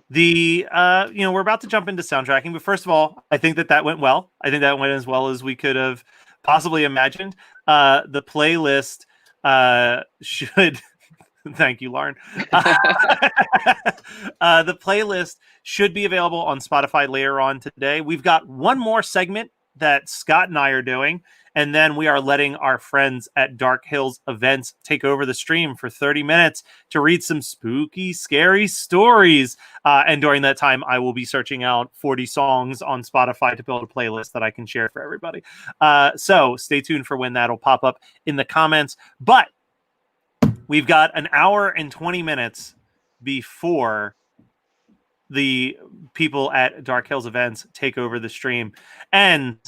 we're about to jump into soundtracking, but first of all, I think that went well. I think that went as well as we could have possibly imagined. The playlist should thank you, Lauren. The playlist should be available on Spotify later on today. We've got one more segment that Scott and I are doing, and then we are letting our friends at Dark Hills Events take over the stream for 30 minutes to read some spooky, scary stories. And during that time, I will be searching out 40 songs on Spotify to build a playlist that I can share for everybody. So stay tuned for when that'll pop up in the comments. But we've got an hour and 20 minutes before the people at Dark Hills Events take over the stream. And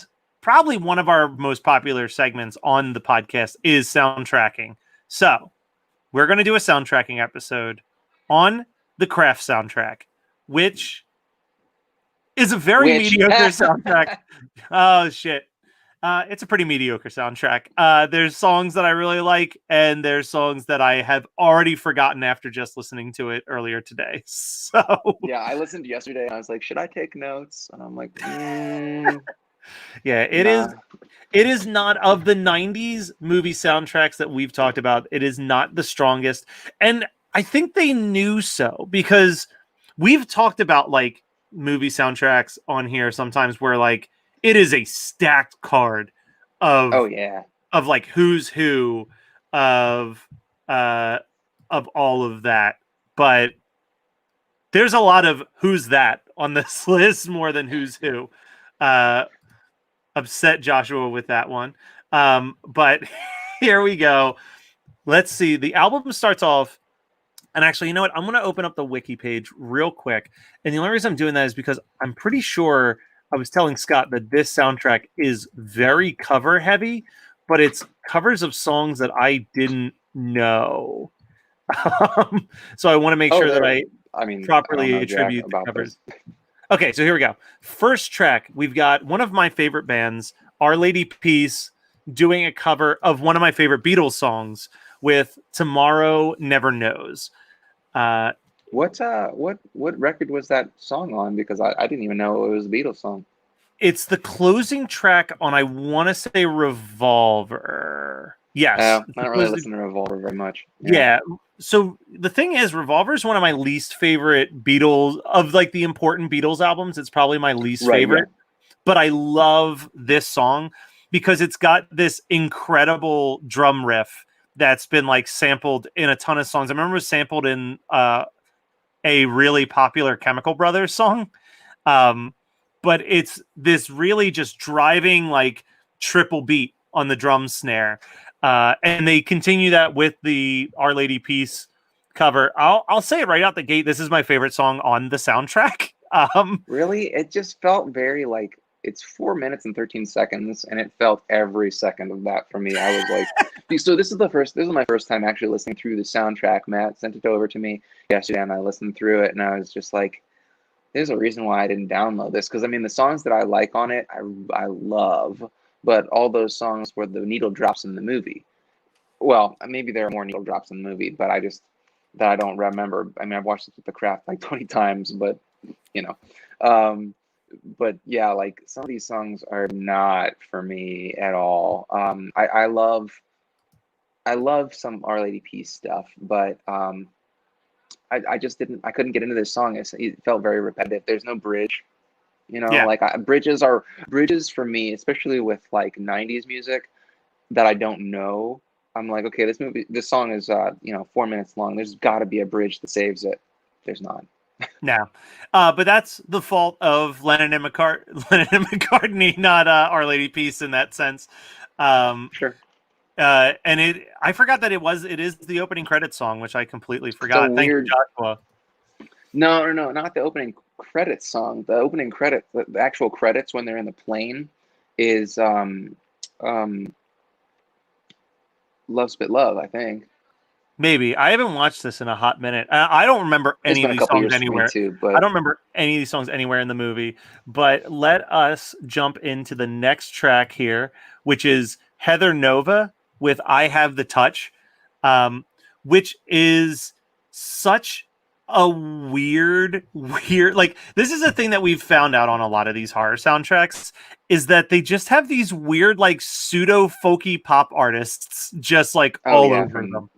probably one of our most popular segments on the podcast is soundtracking. So we're going to do a soundtracking episode on the Craft soundtrack, which is a very mediocre soundtrack. Oh, shit. It's a pretty mediocre soundtrack. There's songs that I really like, and there's songs that I have already forgotten after just listening to it earlier today. So yeah, I listened yesterday, and I was like, should I take notes? And I'm like, yeah, it is not of the 90s movie soundtracks that we've talked about. It is not the strongest. And I think they knew so, because we've talked about like movie soundtracks on here sometimes where like it is a stacked card of of like who's who of all of that, but there's a lot of who's that on this list more than who's who. Upset Joshua with that one. But here we go. Let's see. The album starts off, and actually, you know what? I'm going to open up the wiki page real quick. And the only reason I'm doing that is because I'm pretty sure I was telling Scott that this soundtrack is very cover heavy, but it's covers of songs that I didn't know. So I want to make sure that I properly attribute the covers. Okay, so here we go. First track, we've got one of my favorite bands, Our Lady Peace, doing a cover of one of my favorite Beatles songs with Tomorrow Never Knows. What record was that song on? Because I didn't even know it was a Beatles song. It's the closing track on, I want to say, Revolver. Yes. I don't really listen to Revolver very much. Yeah. So the thing is, Revolver is one of my least favorite Beatles, of like the important Beatles albums. It's probably my least favorite. Yeah. But I love this song because it's got this incredible drum riff that's been like sampled in a ton of songs. I remember it was sampled in a really popular Chemical Brothers song. But it's this really just driving like triple beat on the drum snare. And they continue that with the Our Lady Peace cover. I'll say it right out the gate. This is my favorite song on the soundtrack. Really? It just felt very like, it's 4 minutes and 13 seconds, and it felt every second of that for me. I was like, so this is my first time actually listening through the soundtrack. Matt sent it over to me yesterday, and I listened through it, and I was just like, there's a reason why I didn't download this, because I mean the songs that I like on it, I love, but all those songs were the needle drops in the movie. Well, maybe there are more needle drops in the movie, but I don't remember. I mean, I've watched The Craft like 20 times, but you know, but yeah, like some of these songs are not for me at all. I love some Our Lady Peace stuff, but I just couldn't get into this song. It felt very repetitive. There's no bridge, you know, like bridges for me, especially with like 90s music that I don't know. I'm like, okay, this song is, 4 minutes long. There's gotta be a bridge that saves it. There's not. No, but that's the fault of Lennon and McCartney, not Our Lady Peace in that sense. Sure. And I forgot that it is the opening credits song, which I completely forgot. Thank you, Joshua. No, not the opening credits song. The opening credit, the actual credits when they're in the plane is Love Spit Love, I think. Maybe. I haven't watched this in a hot minute. I don't remember any of these songs anywhere. I don't remember any of these songs anywhere in the movie. But let us jump into the next track here, which is Heather Nova with I Have the Touch, which is such a weird, like, this is a thing that we've found out on a lot of these horror soundtracks, is that they just have these weird, like, pseudo folky pop artists just like all over them.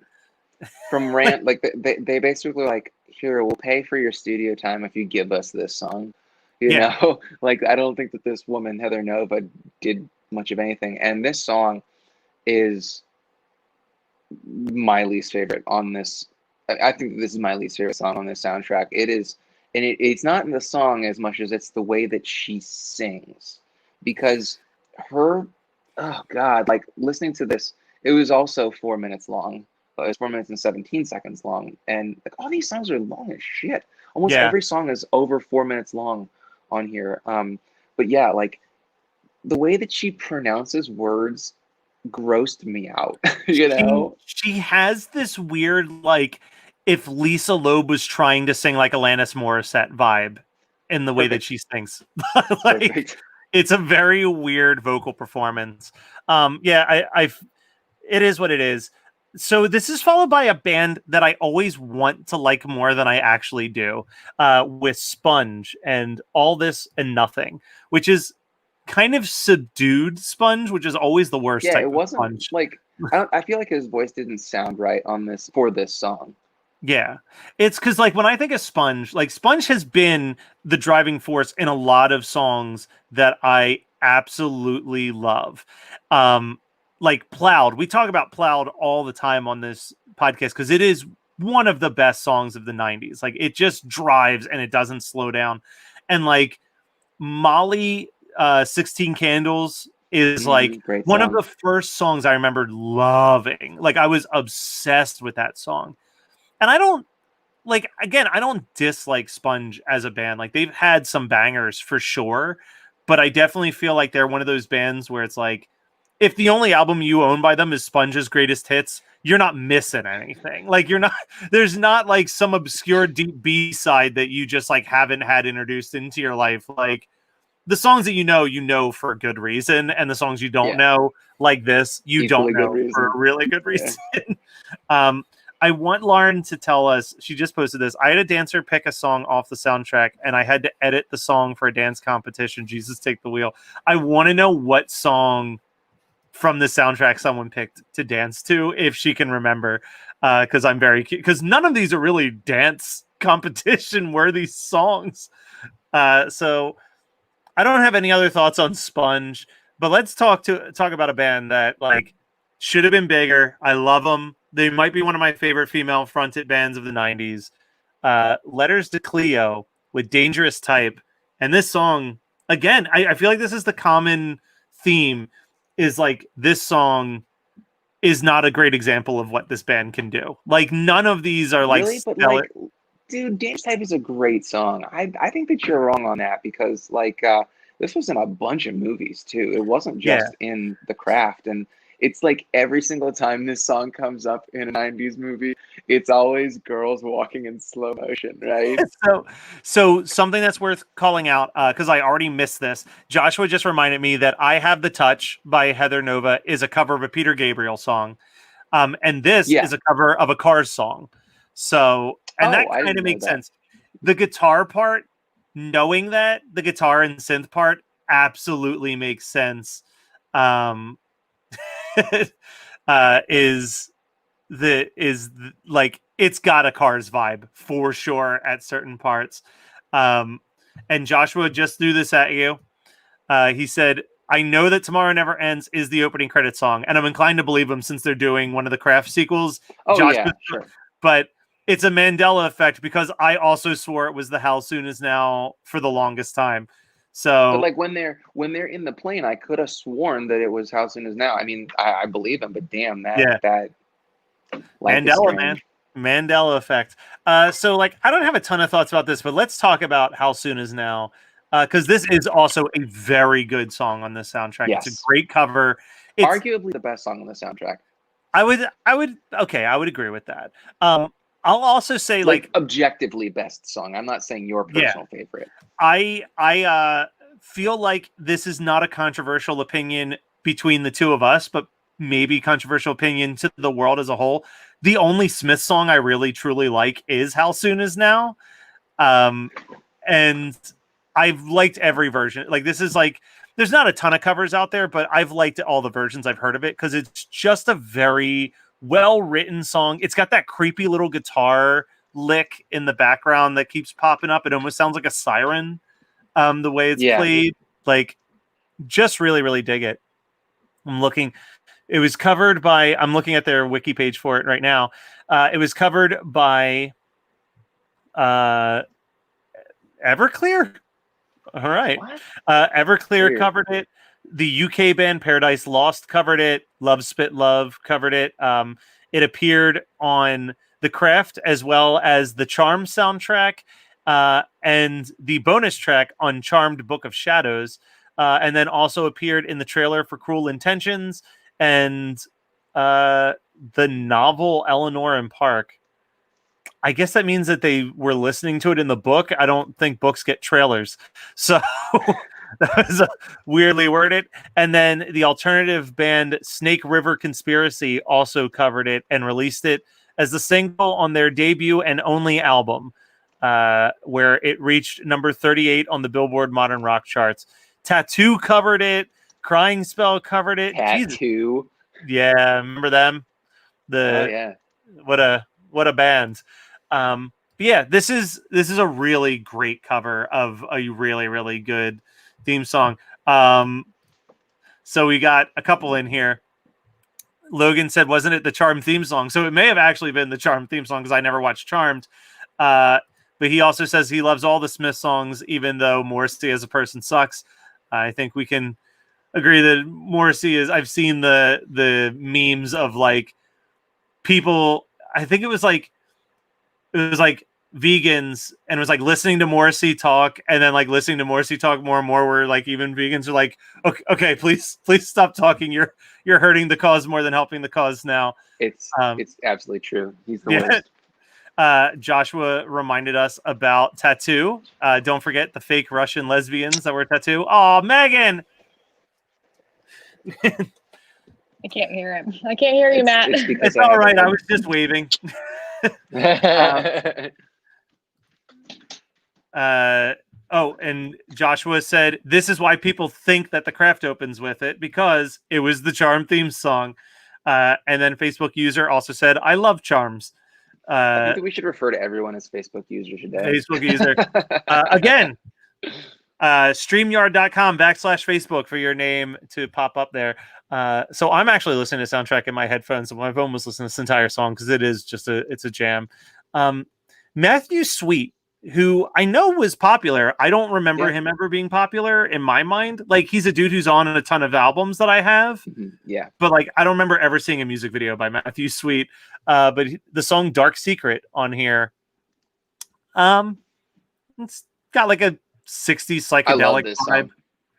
From Rant, like they basically like, here, we'll pay for your studio time if you give us this song. You know, like I don't think that this woman Heather Nova did much of anything, and this song is my least favorite on this. I think this is my least favorite song on this soundtrack. It is, and it's not in the song as much as it's the way that she sings, because her, oh God, like listening to this, it was also 4 minutes long. It's 4 minutes and 17 seconds long, and like all these songs are long as shit. Almost every song is over 4 minutes long on here. But yeah, like the way that she pronounces words grossed me out. You know, she has this weird, like, if Lisa Loeb was trying to sing like Alanis Morissette vibe in the way that she sings. Like, it's a very weird vocal performance. It is what it is. So this is followed by a band that I always want to like more than I actually do, with Sponge and All This and Nothing, which is kind of subdued Sponge, which is always the worst. Yeah, type it wasn't of Sponge. like I feel like his voice didn't sound right on this song. Yeah, it's because like when I think of Sponge, like Sponge has been the driving force in a lot of songs that I absolutely love. like Plowed. We talk about Plowed all the time on this podcast because it is one of the best songs of the 90s. Like it just drives and it doesn't slow down. And like Molly 16 Candles is like Great one of song. the first songs I remember loving. Like I was obsessed with that song. And I don't like, again, I don't dislike Sponge as a band. Like they've had some bangers for sure, but I definitely feel like they're one of those bands where it's like, if the only album you own by them is Sponge's greatest hits, you're not missing anything. Like you're not, there's not like some obscure deep B side that you just like haven't had introduced into your life. Like the songs that you know for a good reason, and the songs you don't know, like this, you Equally don't good know for a reason. really good reason. I want Lauren to tell us, she just posted this. I had a dancer pick a song off the soundtrack and I had to edit the song for a dance competition. Jesus, take the wheel. I want to know what song from the soundtrack someone picked to dance to, if she can remember. Because I'm very curious, because none of these are really dance competition worthy songs. So I don't have any other thoughts on Sponge, but let's talk about a band that like should have been bigger. I love them. They might be one of my favorite female fronted bands of the 90s. Letters to Cleo with Dangerous Type. And this song, again, I feel like this is the common theme, is like this song is not a great example of what this band can do. Like none of these are like Really? But stellar. like, dude, Dance Type is a great song. I think that you're wrong on that because like this was in a bunch of movies too. It wasn't just in The Craft. And it's like every single time this song comes up in a 90s movie, it's always girls walking in slow motion, right? So something that's worth calling out, because I already missed this. Joshua just reminded me that I Have the Touch by Heather Nova is a cover of a Peter Gabriel song. And this is a cover of a Cars song. So, and that I kind didn't of know makes that. sense. The guitar part, knowing that the guitar and synth part absolutely makes sense. Like it's got a Cars vibe for sure at certain parts. And Joshua just threw this at you. He said, I know that Tomorrow Never Ends is the opening credit song, and I'm inclined to believe him since they're doing one of the Craft sequels. Sure. But it's a Mandela effect because I also swore it was the How Soon Is Now for the longest time. So, But like when they're in the plane, I could have sworn that it was How Soon Is Now. I mean, I believe him, but damn, that life is Mandela, strange. man. Mandela effect. So like I don't have a ton of thoughts about this, but let's talk about How Soon Is Now. Because this is also a very good song on this soundtrack. Yes. It's a great cover. It's arguably the best song on the soundtrack. I would agree with that. I'll also say like objectively best song. I'm not saying your personal favorite. I feel like this is not a controversial opinion between the two of us, but maybe controversial opinion to the world as a whole. The only Smith song I really truly like is How Soon Is Now. And I've liked every version. Like this is like there's not a ton of covers out there, but I've liked all the versions I've heard of it because it's just a very well-written song. It's got that creepy little guitar lick in the background that keeps popping up. It almost sounds like a siren, the way it's played. Like, just really, really dig it. It was covered by, I'm looking at their wiki page for it right now. It was covered by Everclear. All right. Everclear covered it. The UK band Paradise Lost covered it. Love Spit Love covered it. It appeared on The Craft as well as the Charmed soundtrack and the bonus track on Charmed Book of Shadows. And then also appeared in the trailer for Cruel Intentions and the novel Eleanor and Park. I guess that means that they were listening to it in the book. I don't think books get trailers. So that was weirdly worded. And then the alternative band Snake River Conspiracy also covered it and released it as the single on their debut and only album, where it reached number 38 on the Billboard Modern Rock charts. Tattoo covered it. Crying Spell covered it. Tattoo. Yeah, remember them? What a band. But yeah, this is a really great cover of a really, really good theme song. So we got a couple in here. Logan said, wasn't it the Charmed theme song? So it may have actually been the Charmed theme song because I never watched Charmed. But he also says he loves all the Smith songs, even though Morrissey as a person sucks. I think we can agree that Morrissey is. I've seen the memes of like people. I think it was like vegans and it was like listening to Morrissey talk and then like listening to Morrissey talk more and more where like even vegans are like, okay, please stop talking. You're hurting the cause more than helping the cause now. It's absolutely true. He's the worst. Joshua reminded us about Tattoo. Don't forget the fake Russian lesbians that were Tattoo. Oh, Megan. I can't hear him. I can't hear you, Matt. It's all right. I was just waving. And Joshua said, this is why people think that the craft opens with it, because it was the Charm theme song. And then Facebook user also said, I love Charms. I think that we should refer to everyone as Facebook user today. Facebook user. Again, StreamYard.com/Facebook for your name to pop up there. So I'm actually listening to soundtrack in my headphones, and my phone was listening to this entire song because it is just it's a jam. Matthew Sweet, who I know was popular. I don't remember him ever being popular in my mind. Like, he's a dude who's on a ton of albums that I have. Yeah. But like, I don't remember ever seeing a music video by Matthew Sweet. But the song Dark Secret on here, it's got like a 60s psychedelic vibe.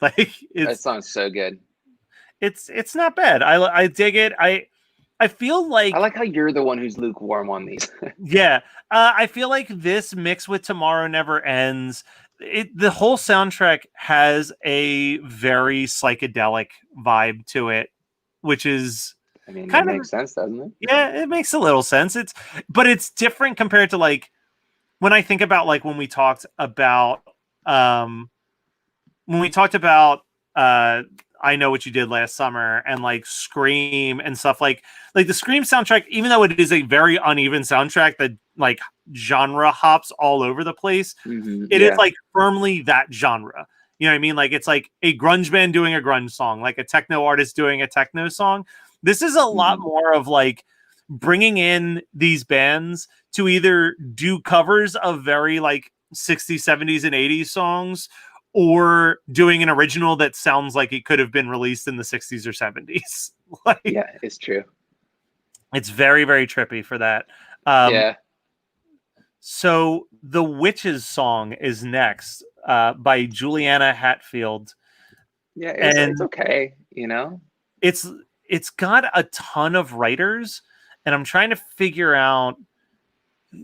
Like, that song's so good. It's not bad. I dig it. I feel like I like how you're the one who's lukewarm on these. Yeah. I feel like this mixed with Tomorrow Never Ends, the whole soundtrack has a very psychedelic vibe to it, which is that makes sense, doesn't it? Yeah, it makes a little sense. But it's different compared to like when I think about like when we talked about I Know What You Did Last Summer and like Scream and stuff like the Scream soundtrack, even though it is a very uneven soundtrack that like genre hops all over the place, it is like firmly that genre. You know what I mean? Like, it's like a grunge band doing a grunge song, like a techno artist doing a techno song. This is a lot more of like bringing in these bands to either do covers of very like 60s, 70s, and 80s songs, or doing an original that sounds like it could have been released in the 60s or 70s. Like, yeah, it's true. It's very, very trippy for that. Yeah. So The Witches song is next by Juliana Hatfield. Yeah, it's okay, you know? It's got a ton of writers, and I'm trying to figure out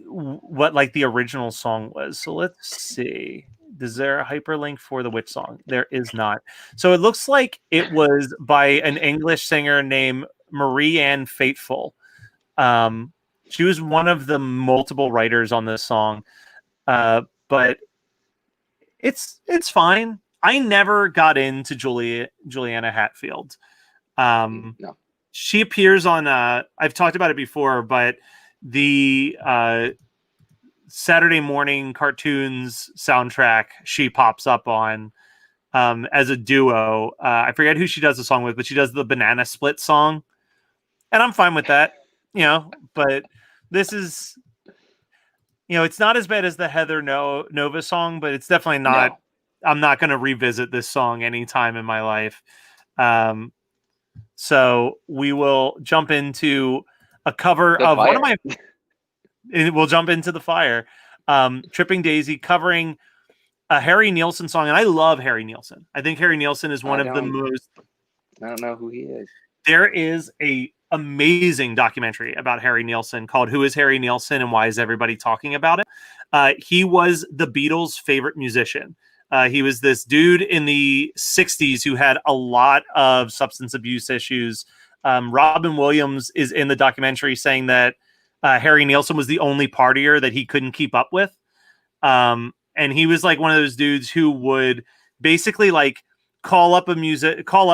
what like the original song was. So let's see. Is there a hyperlink for the Witch song? There is not. So it looks like it was by an English singer named Marie Ann Faithful. She was one of the multiple writers on this song, but it's fine. I never got into Juliana Hatfield. No. She appears on I've talked about it before, but the Saturday morning cartoons soundtrack she pops up on as a duo. I forget who she does the song with, but she does the Banana Split song, and I'm fine with that, you know. But this is, you know, it's not as bad as the Heather Nova song, but it's definitely not. No. I'm not going to revisit this song anytime in my life. So we will jump into a cover of one of my. And we'll jump into the fire. Tripping Daisy covering a Harry Nilsson song, and I love Harry Nilsson. I think Harry Nilsson is one of the most. I don't know who he is. There is a amazing documentary about Harry Nilsson called "Who Is Harry Nilsson and Why Is Everybody Talking About It?" He was the Beatles' favorite musician. He was this dude in the 60s who had a lot of substance abuse issues. Robin Williams is in the documentary saying that Harry Nilsson was the only partier that he couldn't keep up with. And he was like one of those dudes who would basically like call up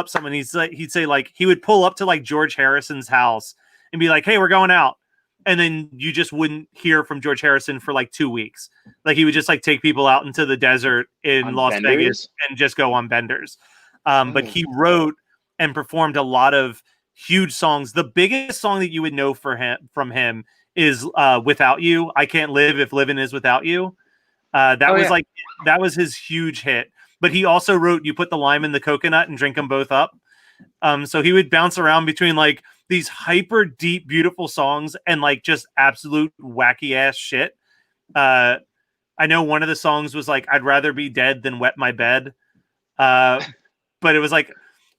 someone. He'd say like, he would pull up to like George Harrison's house and be like, hey, we're going out. And then you just wouldn't hear from George Harrison for like 2 weeks. Like, he would just like take people out into the desert in Las Vegas and just go on benders. But he wrote and performed a lot of huge songs. The biggest song that you would know from him is "Without You." I can't live if living is without you. That was his huge hit. But he also wrote "You Put the Lime in the Coconut and Drink Them Both Up." So he would bounce around between like these hyper deep, beautiful songs and like just absolute wacky ass shit. I know one of the songs was like "I'd rather be dead than wet my bed," but it was like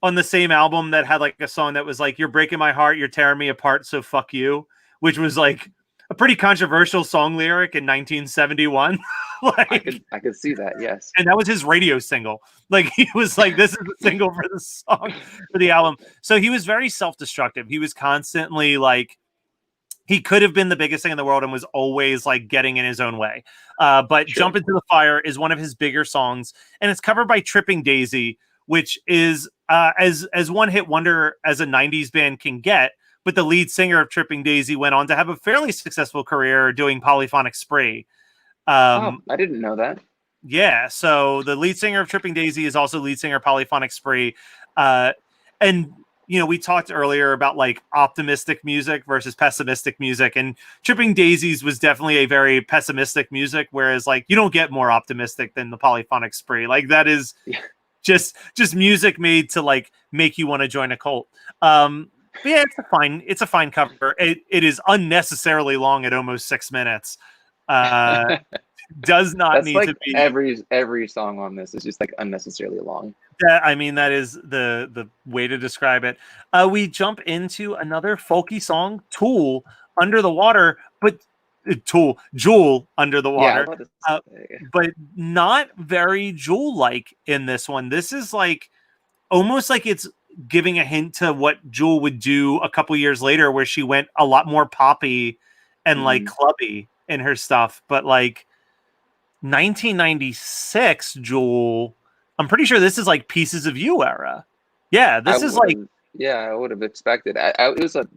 on the same album that had like a song that was like "You're breaking my heart, you're tearing me apart, so fuck you," which was like a pretty controversial song lyric in 1971. I could see that, yes. And that was his radio single. Like he was like, "This is the single for the song for the album." So he was very self-destructive. He was constantly like, he could have been the biggest thing in the world and was always like getting in his own way. But "Jump Into the Fire" is one of his bigger songs, and it's covered by Tripping Daisy, which is as one hit wonder as a 90s band can get. But the lead singer of Tripping Daisy went on to have a fairly successful career doing Polyphonic Spree. I didn't know that. Yeah, so the lead singer of Tripping Daisy is also lead singer of Polyphonic Spree. And you know, we talked earlier about like optimistic music versus pessimistic music, and Tripping Daisies was definitely a very pessimistic music, whereas like you don't get more optimistic than the Polyphonic Spree. Like that is just music made to like make you want to join a cult. But yeah, it's a fine cover. It is unnecessarily long at almost 6 minutes. Does not That's need like to be every song on this is just like unnecessarily long. That is the way to describe it. We jump into another folky song, Tool, Under the Water, but Jewel, Under the Water. But not very Jewel-like in this one. This is like almost like it's giving a hint to what Jewel would do a couple years later, where she went a lot more poppy and like clubby in her stuff. But like 1996 Jewel, I'm pretty sure this is like Pieces of You era. Yeah, this is like, I would have expected. It was a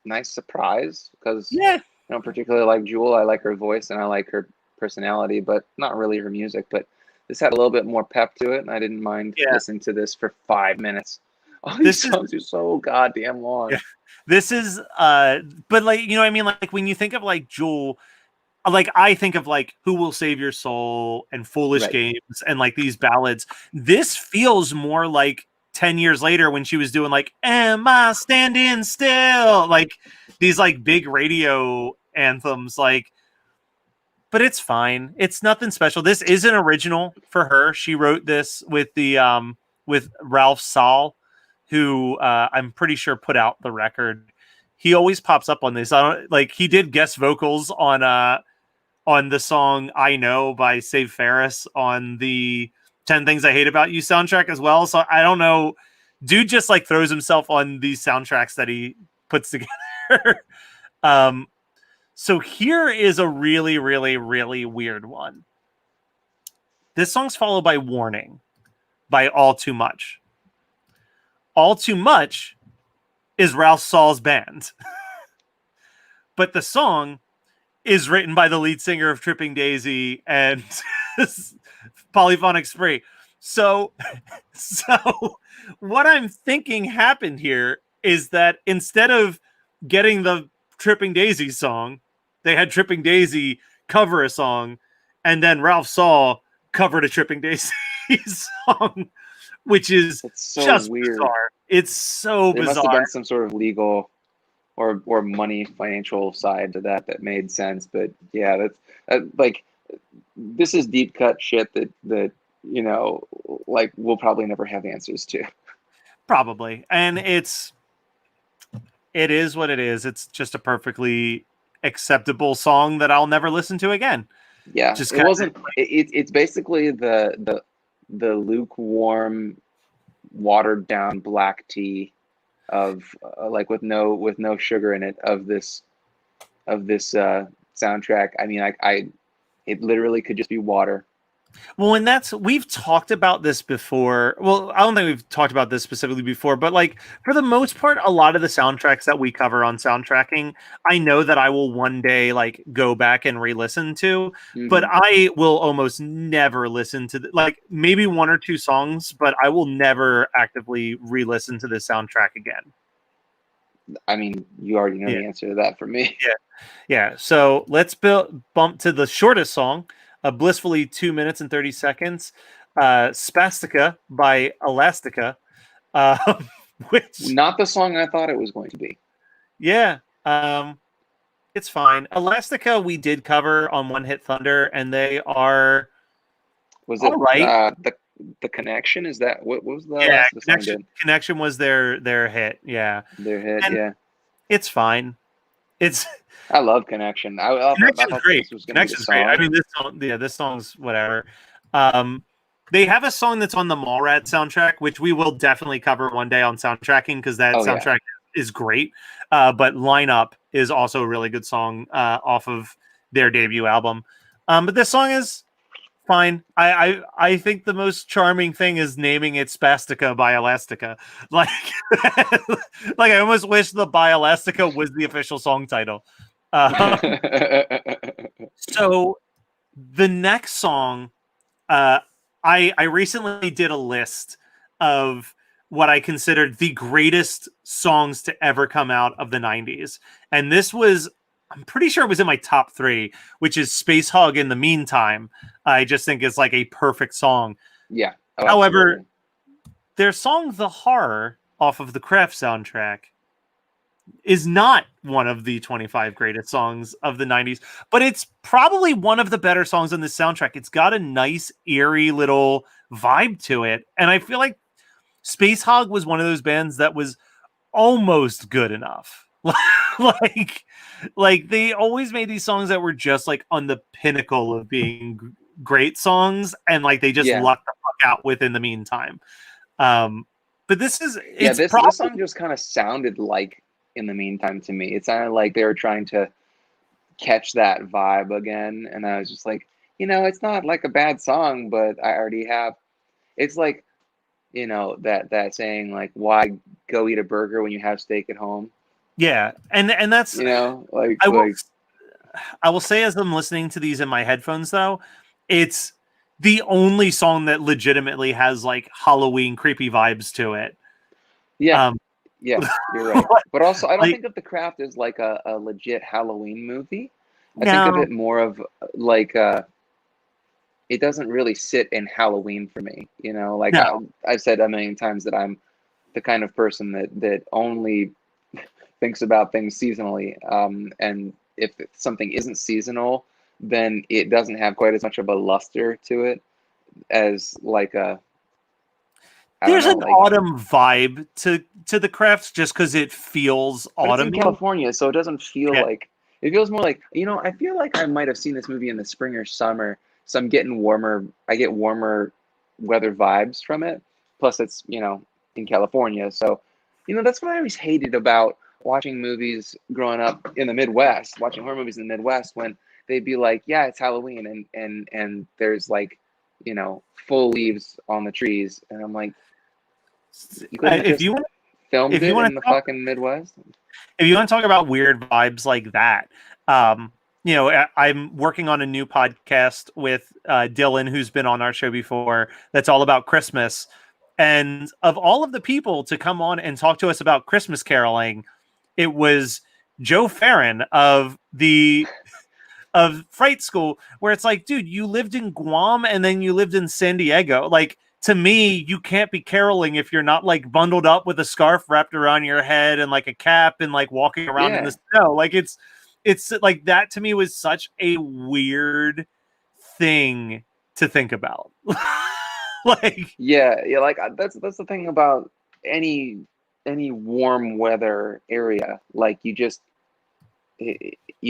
nice surprise because I don't particularly like Jewel. I like her voice and I like her personality, but not really her music. But this had a little bit more pep to it, and I didn't mind listening to this for 5 minutes. All these songs are so goddamn long. Yeah. This is but like, you know what I mean? Like when you think of like Jewel, like I think of like Who Will Save Your Soul and Foolish Games and like these ballads. This feels more like 10 years later when she was doing like Am I Standing Still? Like these like big radio anthems, like, but it's fine. It's nothing special. This is an original for her. She wrote this with the with Ralph Saul, who I'm pretty sure put out the record. He always pops up on this. I don't like, he did guest vocals on the song I Know by Save Ferris on the 10 Things I Hate About You soundtrack as well. So I don't know. Dude just like throws himself on these soundtracks that he puts together. So here is a really, really, really weird one. This song's followed by Warning by All Too Much. All Too Much is Ralph Saul's band. But the song is written by the lead singer of Tripping Daisy and Polyphonic Spree. So what I'm thinking happened here is that instead of getting the Tripping Daisy song, they had Tripping Daisy cover a song, and then Ralph Saul covered a Tripping Daisy song, which is so just weird. bizarre. It's so There bizarre. must have been some sort of legal or money financial side to that made sense. But yeah, that's like, this is deep cut shit that you know, like we'll probably never have answers to. Probably. And it is what it is. It's just a perfectly acceptable song that I'll never listen to again. Yeah, Just it wasn't. It's basically the lukewarm, watered down black tea of like with no sugar in it of this soundtrack. I mean, it literally could just be water. Well, and we've talked about this before. Well, I don't think we've talked about this specifically before, but like for the most part, a lot of the soundtracks that we cover on Soundtracking, I know that I will one day like go back and re-listen to, but I will almost never listen to like maybe one or two songs, but I will never actively re-listen to the soundtrack again. I mean, you already know the answer to that for me. Yeah. So let's bump to the shortest song, blissfully 2 minutes and 30 seconds, Spastica by Elastica, which Not the song I thought it was going to be. yeah, it's fine. Elastica we did cover on One Hit Thunder, and they are Was all it right. the Connection? Is that what was the Yeah, last song did? Connection was their hit. Yeah, Their hit, And yeah. it's fine. It's I love Connection. I Connection's thought great. this was going to be the Connection's great. I song. mean, this song's whatever. They have a song that's on the Mallrats soundtrack, which we will definitely cover one day on soundtracking because that soundtrack is great. But Lineup is also a really good song off of their debut album. But this song is fine. I think the most charming thing is naming it Spastica by Elastica. Like, like I almost wish the by Elastica was the official song title. So the next song, I recently did a list of what I considered the greatest songs to ever come out of the 90s. And this was, I'm pretty sure it was in my top 3, which is Space Hog in the Meantime. I just think it's like a perfect song. Yeah. However, their song The Horror off of the Craft soundtrack is not one of the 25 greatest songs of the 90s, but it's probably one of the better songs on this soundtrack. It's got a nice, eerie little vibe to it. And I feel like Space Hog was one of those bands that was almost good enough. like they always made these songs that were just like on the pinnacle of being great songs, and like they just lucked the fuck out within the meantime. But this is this song just kind of sounded like In the Meantime to me. It sounded like they were trying to catch that vibe again, and I was just like, it's not like a bad song, but I already have. It's like, that saying, like, why go eat a burger when you have steak at home? Yeah, and that's I will say, as I'm listening to these in my headphones, though, it's the only song that legitimately has like Halloween creepy vibes to it. Yeah, yeah, you're right. But also, I don't think of The Craft as like a legit Halloween movie. I think of it more of like it doesn't really sit in Halloween for me. I've said a million times that I'm the kind of person that only thinks about things seasonally. And if something isn't seasonal, then it doesn't have quite as much of a luster to it as like a. There's an autumn vibe to The Crafts just because it feels autumn. It's in California, so it doesn't feel like. It feels more like, I feel like I might have seen this movie in the spring or summer, so I'm getting warmer. I get warmer weather vibes from it. Plus, it's, in California. So, that's what I always hated about watching movies growing up in the Midwest, watching horror movies in the Midwest, when they'd be like, yeah, it's Halloween, and there's like, full leaves on the trees. And I'm like, if you want filmed it in the fucking Midwest. If you want to talk about weird vibes like that, I'm working on a new podcast with Dylan, who's been on our show before, that's all about Christmas. And of all of the people to come on and talk to us about Christmas caroling, it was Joe Farron of Fright School, where it's like, dude, you lived in Guam and then you lived in San Diego. Like, to me, you can't be caroling if you're not like bundled up with a scarf wrapped around your head and like a cap and like walking around in the snow. Like it's like that to me was such a weird thing to think about. Like that's the thing about any warm weather area. Like you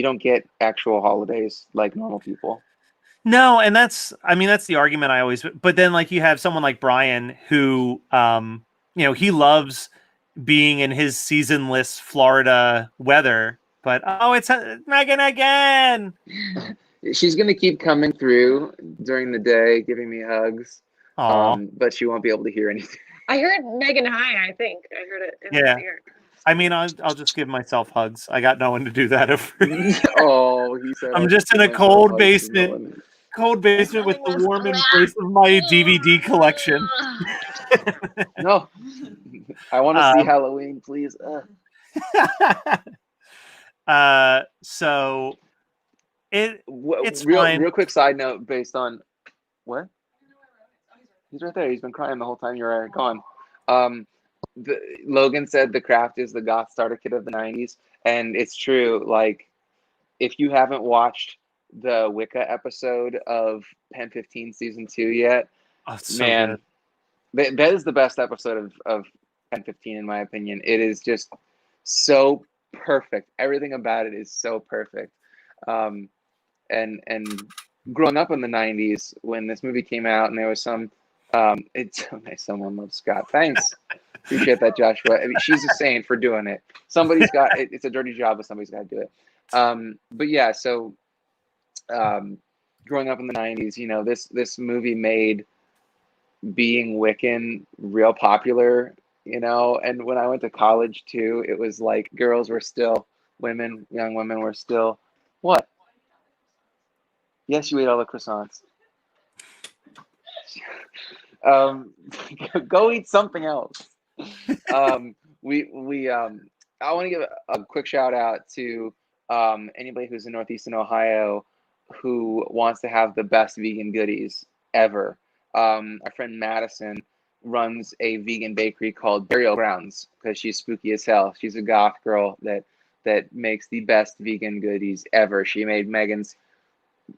don't get actual holidays like normal people. No, and that's the argument I always, but then like you have someone like Brian who he loves being in his seasonless Florida weather, but it's Megan again. She's gonna keep coming through during the day, giving me hugs. But she won't be able to hear anything. I heard Megan hi, I think. I heard it in Yeah. the ear. I mean, I'll just give myself hugs. I got no one to do that over. He said I'm just in a cold basement with the warm embrace of my DVD collection. No, I want to see Halloween, please. So it's real fine. real quick side note based on what? He's right there. He's been crying the whole time you're gone. Logan said The Craft is the goth starter kit of the 90s, and it's true. Like, if you haven't watched the Wicca episode of Pen 15 season 2 yet, it's so man, that is the best episode of Pen 15 in my opinion. It is just so perfect. Everything about it is so perfect. And growing up in the 90s when this movie came out, and there was some it's so nice someone loves Scott. Thanks. Appreciate that, Joshua. I mean, she's a saint for doing it. Somebody's got it. It's a dirty job, but somebody's got to do it. But yeah, so growing up in the 90s, you know, this movie made being Wiccan real popular, you know, and when I went to college too, it was like young women were still, what? Yes, you ate all the croissants. Go eat something else. I want to give a quick shout out to anybody who's in Northeastern Ohio who wants to have the best vegan goodies ever. Our friend Madison runs a vegan bakery called Burial Grounds because she's spooky as hell. She's a goth girl that makes the best vegan goodies ever. She made Megan's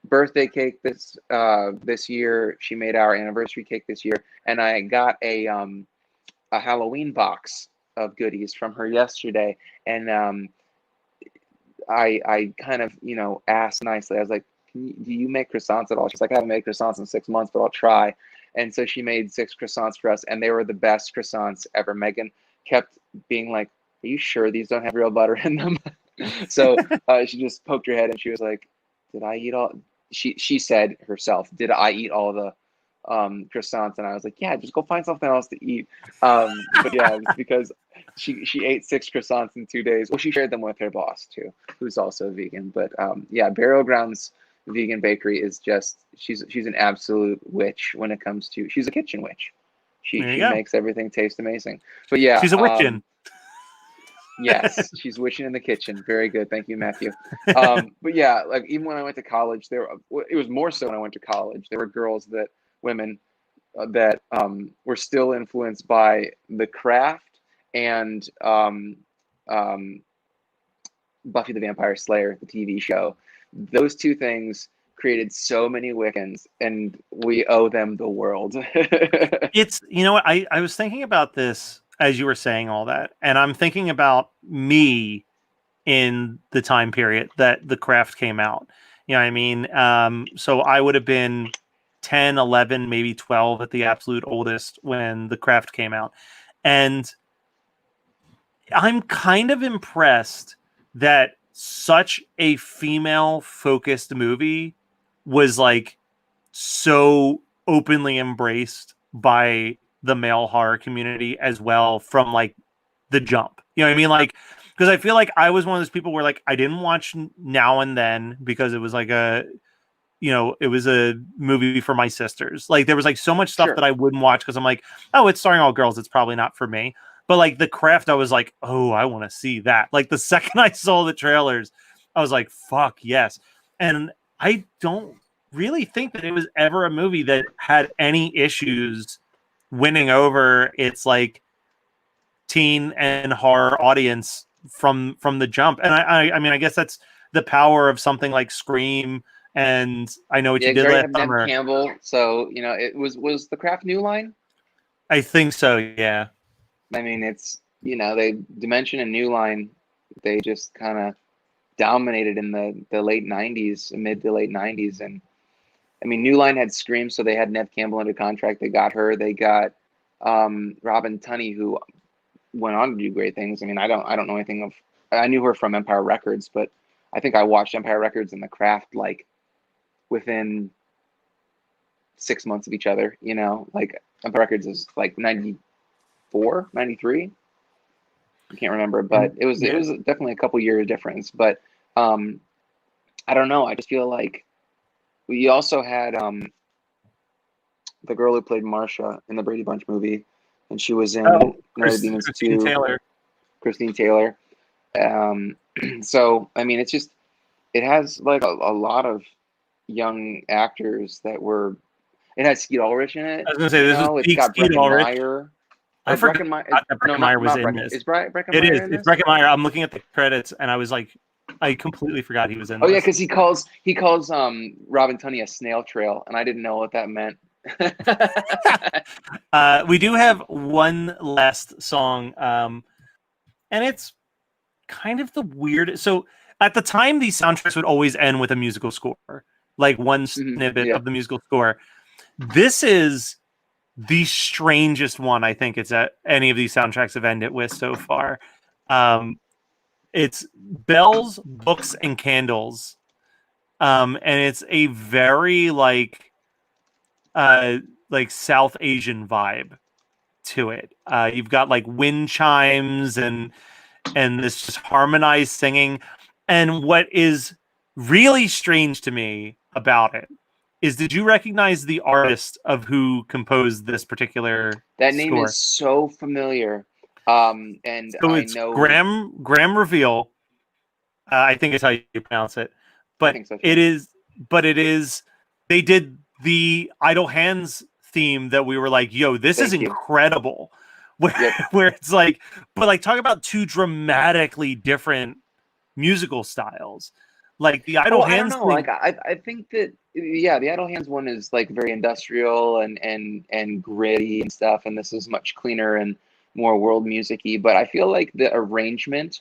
birthday cake this year. She made our anniversary cake this year, and I got a Halloween box of goodies from her yesterday. And I kind of, you know, asked nicely. I was like, do you make croissants at all? She's like, I haven't made croissants in 6 months, but I'll try. And so she made 6 croissants for us, and they were the best croissants ever. Megan kept being like, are you sure these don't have real butter in them? So she just poked her head and she was like, did I eat all? She said herself, did I eat all the croissants? And I was like, yeah, just go find something else to eat. But yeah, it's because she ate 6 croissants in 2 days. Well, she shared them with her boss too, who's also vegan. But yeah, Burial Grounds Vegan Bakery is just she's an absolute witch when it comes to, she's a kitchen witch. She makes everything taste amazing. But yeah, she's a witchin'. Yes, she's witching in the kitchen. Very good, thank you, Matthew. But yeah, like even when I went to college, it was more so when I went to college. There were women that were still influenced by The Craft and Buffy the Vampire Slayer, the TV show. Those two things created so many Wiccans, and we owe them the world. It's, you know what, I was thinking about this as you were saying all that, and I'm thinking about me in the time period that The Craft came out. You know what I mean? So I would have been 10, 11, maybe 12 at the absolute oldest when The Craft came out. And I'm kind of impressed that such a female-focused movie was like so openly embraced by the male horror community as well from like the jump. You know what I mean? Like, because I feel like I was one of those people where like I didn't watch Now and Then because it was like it was a movie for my sisters. Like there was like so much stuff that I wouldn't watch because I'm like, oh, it's starring all girls, it's probably not for me. But like The Craft, I was like, oh, I want to see that. Like the second I saw the trailers, I was like, fuck yes. And I don't really think that it was ever a movie that had any issues winning over its like teen and horror audience from the jump. And I mean, I guess that's the power of something like Scream and I Know What You Did Last Summer. Ned Campbell, so you know, it was The Craft New Line. I think so, yeah. I mean, it's, you know, Dimension and New Line, they just kind of dominated in the late 90s, mid to late 90s. And I mean, New Line had Scream, so they had Neve Campbell under contract. They got her. They got Robin Tunney, who went on to do great things. I mean, I don't know anything of. I knew her from Empire Records, but I think I watched Empire Records and The Craft like within 6 months of each other. You know, like Empire Records is like 94, 93. I can't remember, but it was definitely a couple year difference. But I don't know. I just feel like we also had the girl who played Marsha in the Brady Bunch movie, and she was in Christine Taylor. Christine Taylor. So I mean, it has like a lot of young actors that were. It has Skeet Ulrich in it. I was gonna say this was It's peak got Skeet Ulrich. Breckenmeyer. I Or forgot Breckenmeyer. that No, Breckenmeyer was not in Brecken. this. Is Breckenmeyer It is. in It's this? Breckenmeyer. I'm looking at the credits, and I was like, I completely forgot he was in Oh yeah, this. because he calls Robin Tunney a snail trail, and I didn't know what that meant. We do have one last song, and it's kind of the weird. So at the time, these soundtracks would always end with a musical score, like one snippet yeah. of the musical score. This is the strangest one I think it's at any of these soundtracks have ended with so far. It's Bells, Books, and Candles, and it's a very like South Asian vibe to it. You've got like wind chimes and this just harmonized singing. And what is really strange to me about it is, did you recognize the artist of who composed this particular That name score? is so familiar. And So I it's know Graham Reveal. I think is how you pronounce it. But think so, it is they did the Idle Hands theme that we were like, yo, this is Thank you. incredible. Where it's like, but like talk about two dramatically different musical styles. Like the Idle I don't Hands know. thing. Like I think that the Idle Hands one is like very industrial and gritty and stuff, and this is much cleaner and more world music-y. But I feel like the arrangement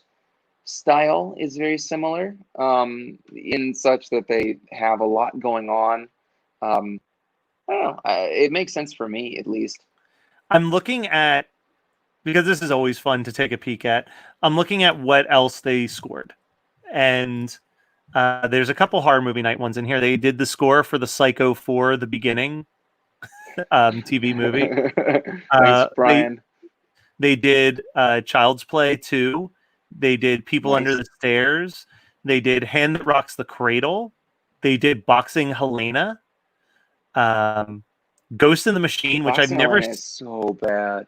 style is very similar, in such that they have a lot going on. I don't know. It makes sense for me, at least. I'm looking at, because this is always fun to take a peek at, I'm looking at what else they scored. And there's a couple horror movie night ones in here. They did the score for the Psycho 4 The Beginning TV movie. Thanks, Brian. They did Child's Play 2. They did People Under the Stairs. They did Hand That Rocks the Cradle. They did Boxing Helena. Ghost in the Machine, which Boxing I've never. Helena is so bad.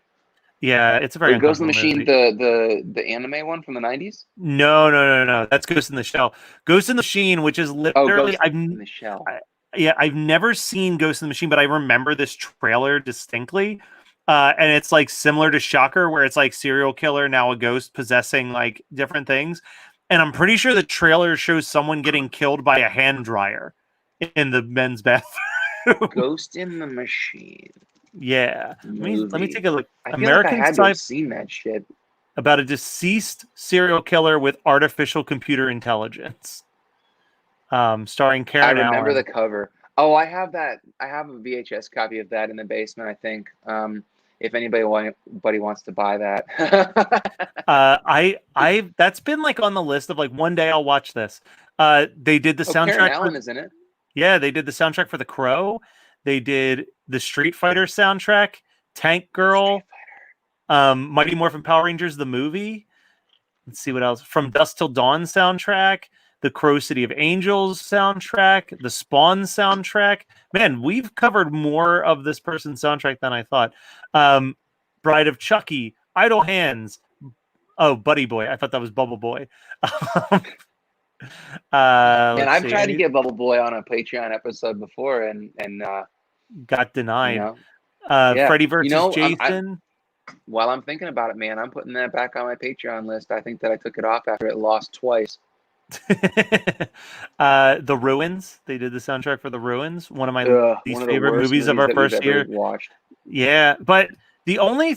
Yeah, it's a very Ghost in the uncomfortable Machine, movie. the anime one from the 90s. No. That's Ghost in the Shell. Ghost in the Machine, which is literally Ghost in the Shell. I've never seen Ghost in the Machine, but I remember this trailer distinctly. And it's like similar to Shocker, where it's like serial killer, now a ghost possessing like different things. And I'm pretty sure the trailer shows someone getting killed by a hand dryer in the men's bathroom. Ghost in the Machine. Yeah. Let me take a look. I feel like I had to have seen that shit. About a deceased serial killer with artificial computer intelligence. Starring Karen I remember Allen. the cover. Oh, I have that. I have a VHS copy of that in the basement, I think. If anybody wants to buy that. I that's been like on the list of like one day I'll watch this. They did the soundtrack. Karen Allen is in it. Yeah, they did the soundtrack for The Crow. They did the Street Fighter soundtrack, Tank Girl, Mighty Morphin Power Rangers the movie. Let's see what else. From Dusk Till Dawn soundtrack, the Crow City of Angels soundtrack, the Spawn soundtrack. Man, we've covered more of this person's soundtrack than I thought. Bride of Chucky, Idle Hands. Oh, Buddy Boy. I thought that was Bubble Boy. And I've tried to get Bubble Boy on a Patreon episode before, and got denied. You know, Freddy versus Jason. While I'm thinking about it, man, I'm putting that back on my Patreon list. I think that I took it off after it lost twice. The Ruins. They did the soundtrack for The Ruins. One of my least favorite movies of our first year. Watched. Yeah, but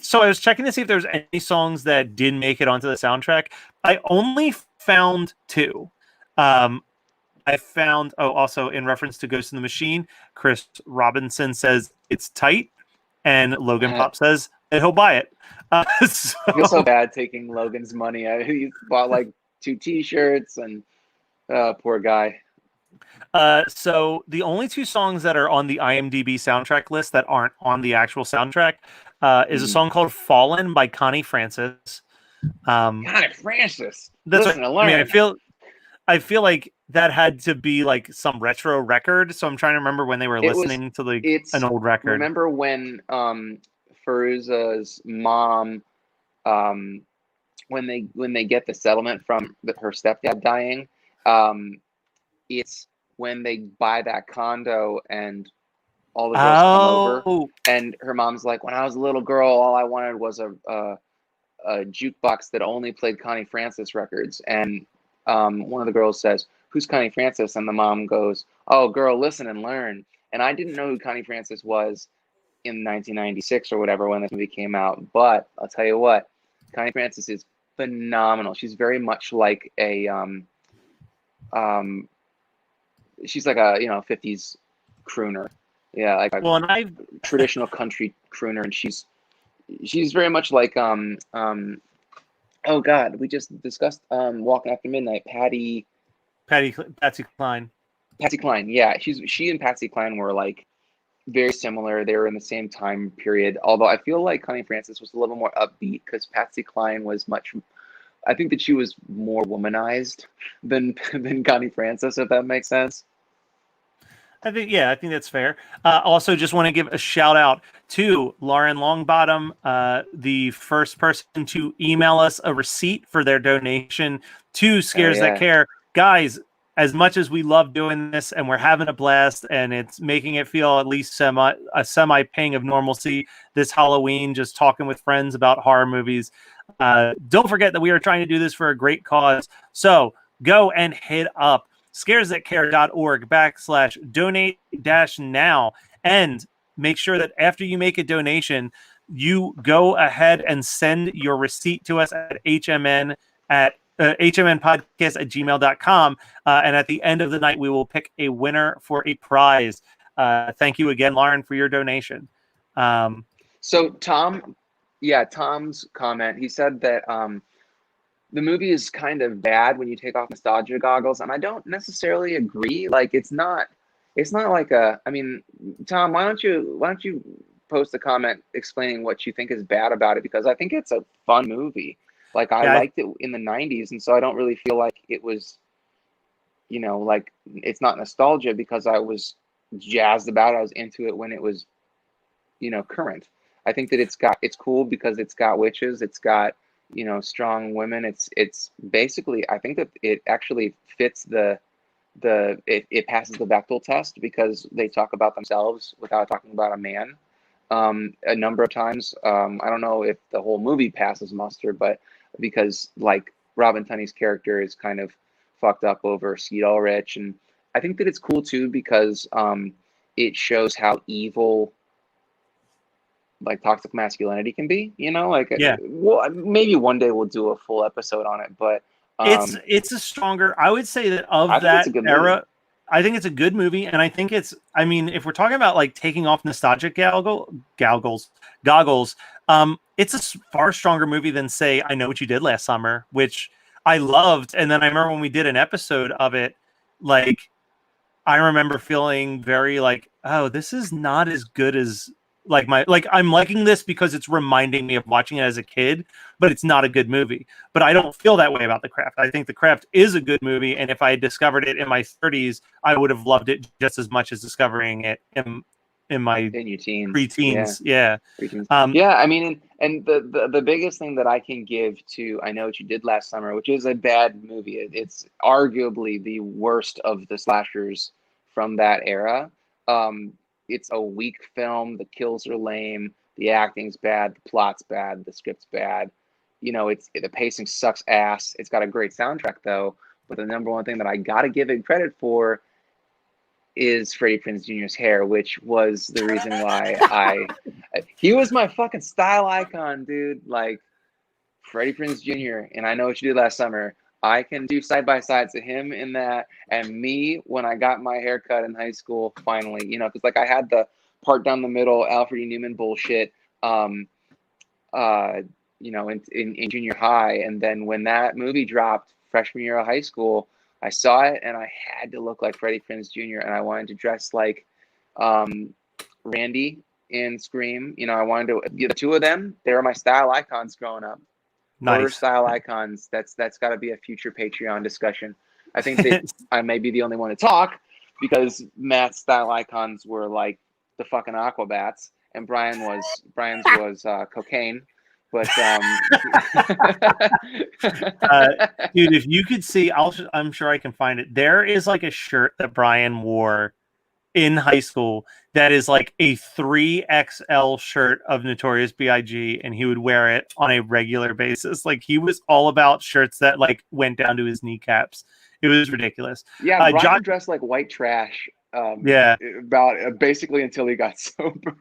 so I was checking to see if there's any songs that didn't make it onto the soundtrack. I only found two. I found, also in reference to Ghost in the Machine, Chris Robinson says it's tight, and Logan Pop says that he'll buy it. I feel so bad taking Logan's money. He bought like 2 T-shirts, and poor guy. So the only 2 songs that are on the IMDb soundtrack list that aren't on the actual soundtrack is a song called "Fallen" by Connie Francis. Connie Francis. That's Listen what, to learn. I mean, I feel like that had to be like some retro record. So I'm trying to remember when they were listening to like an old record. Remember when Feruza's mom when they get the settlement from her stepdad dying, it's when they buy that condo and all the girls come over, and her mom's like, when I was a little girl, all I wanted was a jukebox that only played Connie Francis records. And one of the girls says, "Who's Connie Francis?" And the mom goes, "Oh, girl, listen and learn." And I didn't know who Connie Francis was in 1996 or whatever when this movie came out. But I'll tell you what, Connie Francis is phenomenal. She's very much like a she's like a 50s crooner. Yeah, like a traditional country crooner, and she's very much like oh god, we just discussed Walking After Midnight, Patsy Cline. Patsy Cline, yeah. She and Patsy Cline were like very similar. They were in the same time period. Although I feel like Connie Francis was a little more upbeat because Patsy Cline was much. I think that she was more womanized than Connie Francis, if that makes sense. I think that's fair. Also, just want to give a shout out to Lauren Longbottom, the first person to email us a receipt for their donation to Scares That Care. Guys, as much as we love doing this and we're having a blast and it's making it feel at least a semi pang of normalcy this Halloween, just talking with friends about horror movies, don't forget that we are trying to do this for a great cause. So go and hit up scaresthatcare.org/donate-now and make sure that after you make a donation, you go ahead and send your receipt to us at hmnpodcast@gmail.com. And at the end of the night, we will pick a winner for a prize. Thank you again, Lauren, for your donation. So Tom's comment, he said that the movie is kind of bad when you take off nostalgia goggles, and I don't necessarily agree. Like it's not like I mean, Tom, why don't you post a comment explaining what you think is bad about it, because I think it's a fun movie. Like I liked it in the 90s, and so I don't really feel like it was, like it's not nostalgia because I was jazzed about it. I was into it when it was, current. I think that it's cool because it's got witches, it's got, strong women. It's basically, I think that it actually fits it passes the Bechdel test because they talk about themselves without talking about a man a number of times. I don't know if the whole movie passes muster, but because like Robin Tunney's character is kind of fucked up over Skeet Ulrich, and I think that it's cool too because it shows how evil like toxic masculinity can be, well, maybe one day we'll do a full episode on it, but it's a stronger, I would say that of that era, I think it's a good movie. And I think if we're talking about like taking off nostalgic goggles, it's a far stronger movie than say, I Know What You Did Last Summer, which I loved. And then I remember when we did an episode of it, like, I remember feeling very like, oh, this is not as good as I'm liking this because it's reminding me of watching it as a kid, but it's not a good movie. But I don't feel that way about The Craft. I think The Craft is a good movie, and if I had discovered it in my 30s, I would have loved it just as much as discovering it in my preteens. Yeah. I mean, and the biggest thing that I can give to I Know What You Did Last Summer, which is a bad movie, it's arguably the worst of the slashers from that era. It's a weak film. The kills are lame. The acting's bad. The plot's bad. The script's bad. The pacing sucks ass. It's got a great soundtrack though. But the number one thing that I gotta give it credit for is Freddie Prinze Jr.'s hair, which was the reason why he was my fucking style icon, dude. Like Freddie Prinze Jr. and I Know What You Did Last Summer. I can do side by sides to him in that and me when I got my haircut in high school finally, because like I had the part down the middle Alfred E. Newman bullshit in junior high, and then when that movie dropped freshman year of high school, I saw it and I had to look like Freddie Prinze Jr. and I wanted to dress like Randy in Scream. I wanted to the two of them, they were my style icons growing up. Horror style icons. That's got to be a future Patreon discussion. I think that I may be the only one to talk because Matt's style icons were like the fucking Aquabats, and Brian's was cocaine. But Dude, if you could see, I'm sure I can find it. There is like a shirt that Brian wore in high school that is like a 3XL shirt of Notorious B.I.G. and he would wear it on a regular basis. Like he was all about shirts that like went down to his kneecaps. It was ridiculous. yeah, Brian John, dressed like white trash. Yeah. About basically until he got sober.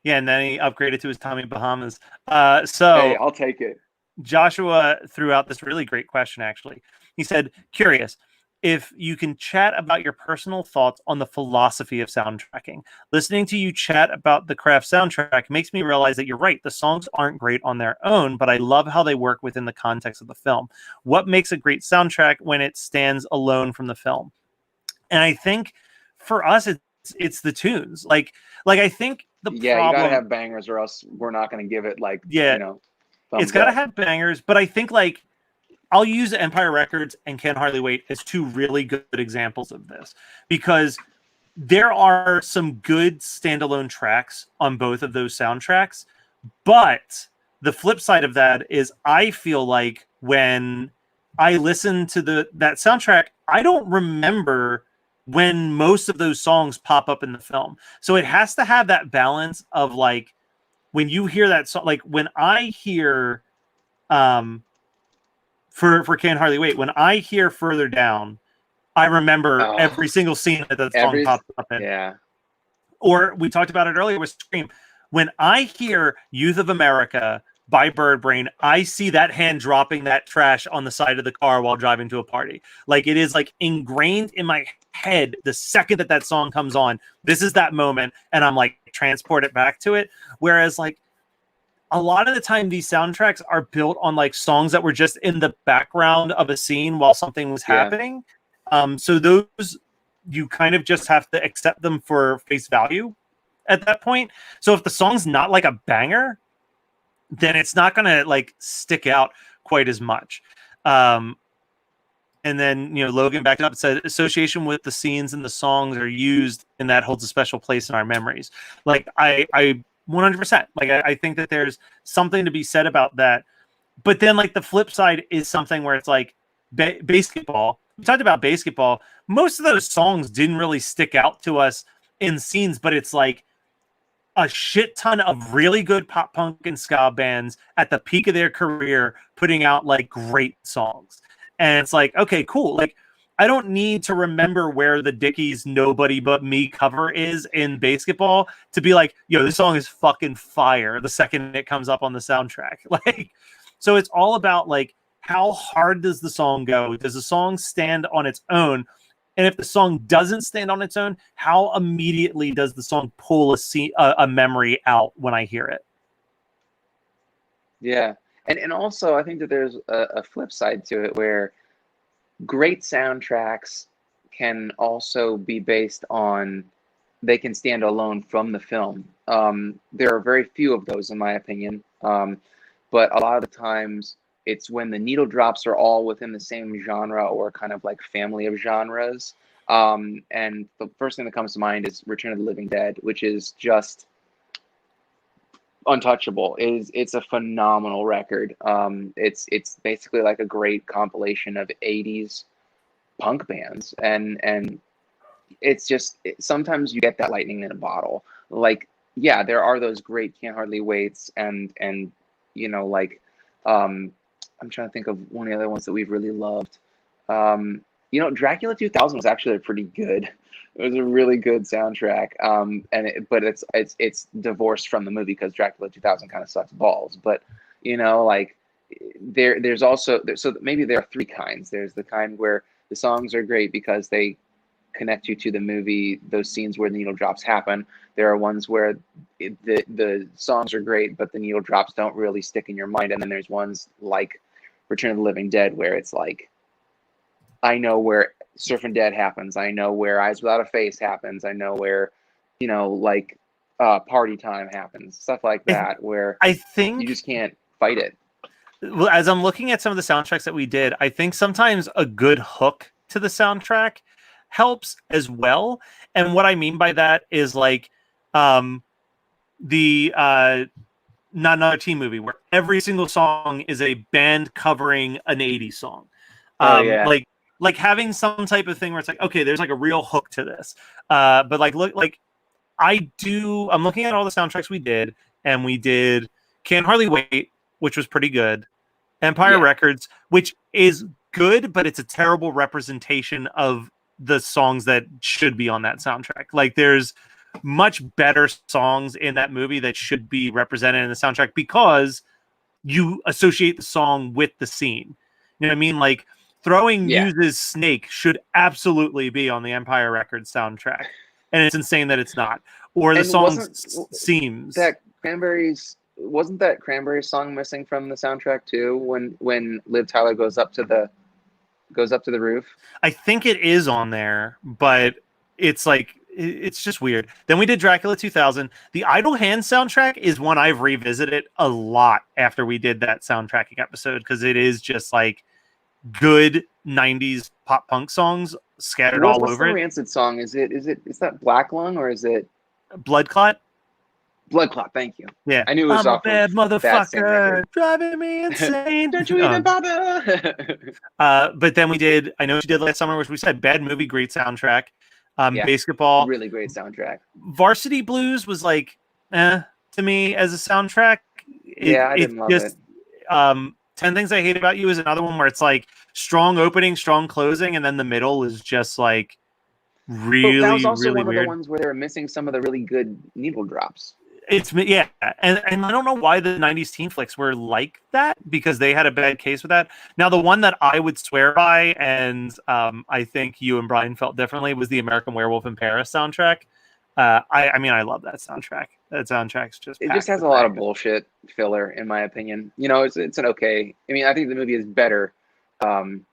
Yeah, and then he upgraded to his Tommy Bahamas. Hey, So I'll take it. Joshua threw out this really great question, actually. He said, curious if you can chat about your personal thoughts on the philosophy of soundtracking. Listening to you chat about the craft soundtrack makes me realize that you're right. The songs aren't great on their own, but I love how they work within the context of the film. What makes a great soundtrack when it stands alone from the film? And I think for us, it's the tunes. Like I think the Yeah, problem, you gotta have bangers, or else we're not gonna give it like Yeah. you know. it's thumbs got to up. have bangers, but I think like I'll use Empire Records and Can't Hardly Wait as two really good examples of this, because there are some good standalone tracks on both of those soundtracks. But the flip side of that is I feel like when I listen to that soundtrack, I don't remember when most of those songs pop up in the film. So it has to have that balance of like when you hear that song, like when I hear for Can't Hardly Wait, when I hear Further Down, I remember Oh. every single scene that song pops up in. Yeah. Or we talked about it earlier with Scream. When I hear Youth of America by Birdbrain, I see that hand dropping that trash on the side of the car while driving to a party. Like it is like ingrained in my head the second that song comes on. This is that moment, and I'm like transported back to it. Whereas like a lot of the time these soundtracks are built on like songs that were just in the background of a scene while something was happening. So those you kind of just have to accept them for face value at that point. So if the song's not like a banger, then it's not gonna like stick out quite as much. And then Logan backed up and said association with the scenes and the songs are used, and that holds a special place in our memories. Like I 100%. Like I think that there's something to be said about that. But then like the flip side is something where it's like basketball. We talked about basketball. Most of those songs didn't really stick out to us in scenes, but it's like a shit ton of really good pop punk and ska bands at the peak of their career putting out like great songs. And it's like, okay, cool. Like I don't need to remember where the Dickies Nobody But Me cover is in basketball to be like, yo, this song is fucking fire the second it comes up on the soundtrack. Like, so it's all about like, how hard does the song go? Does the song stand on its own? And if the song doesn't stand on its own, how immediately does the song pull a memory out when I hear it? Yeah. And also I think that there's a flip side to it where great soundtracks can also be based on, they can stand alone from the film. There are very few of those in my opinion. But a lot of the times it's when the needle drops are all within the same genre or kind of like family of genres. And the first thing that comes to mind is Return of the Living Dead, which is just untouchable. It's a phenomenal record. It's basically like a great compilation of 80s punk bands, and it's just sometimes you get that lightning in a bottle. Like, yeah, there are those great Can't Hardly Waits and like I'm trying to think of one of the other ones that we've really loved. Dracula 2000 was actually pretty good. It was a really good soundtrack. But it's divorced from the movie because Dracula 2000 kind of sucks balls. But like there's also so maybe there are three kinds. There's the kind where the songs are great because they connect you to the movie, those scenes where the needle drops happen. There are ones where the songs are great, but the needle drops don't really stick in your mind. And then there's ones like Return of the Living Dead where it's like, I know where Surfing Dead happens. I know where Eyes Without a Face happens. I know where, like Party Time happens. Stuff like that where I think you just can't fight it. Well, as I'm looking at some of the soundtracks that we did, I think sometimes a good hook to the soundtrack helps as well. And what I mean by that is like the not another teen movie, where every single song is a band covering an 80s song. Yeah. Like having some type of thing where it's like, okay, there's like a real hook to this. But like, look, like I'm looking at all the soundtracks we did, and we did Can't Hardly Wait, which was pretty good. Empire Records, which is good, but it's a terrible representation of the songs that should be on that soundtrack. Like there's much better songs in that movie that should be represented in the soundtrack because you associate the song with the scene. You know what I mean? Like Throwing Muse's Snake should absolutely be on the Empire Records soundtrack. And it's insane that it's not. Or the song Seems. Wasn't that Cranberries song missing from the soundtrack too when Liv Tyler goes up to the roof? I think it is on there, but it's like it's just weird. Then we did Dracula 2000. The Idle Hands soundtrack is one I've revisited a lot after we did that soundtracking episode because it is just like good 90s pop punk songs scattered all over it. What's the Rancid song? Is that Black Lung or is it Blood Clot? Blood Clot, thank you. Yeah. I knew it was I'm off a bad of motherfucker driving me insane. Don't you even bother? But then we did, I know what you did last summer, which we said Bad Movie, great soundtrack. Basketball. Really great soundtrack. Varsity Blues was like, to me as a soundtrack. I didn't love it. 10 Things I Hate About You is another one where it's like strong opening, strong closing, and then the middle is just like really, that was also really one weird. of the ones where they were missing some of the really good needle drops. And I don't know why the 90s teen flicks were like that because they had a bad case with that. Now, the one that I would swear by, and I think you and Brian felt differently, was the American Werewolf in Paris soundtrack. I mean, I love that soundtrack. That soundtrack's just. It just has a lot of bullshit filler, in my opinion. You know, it's an okay. I mean, I think the movie is better. The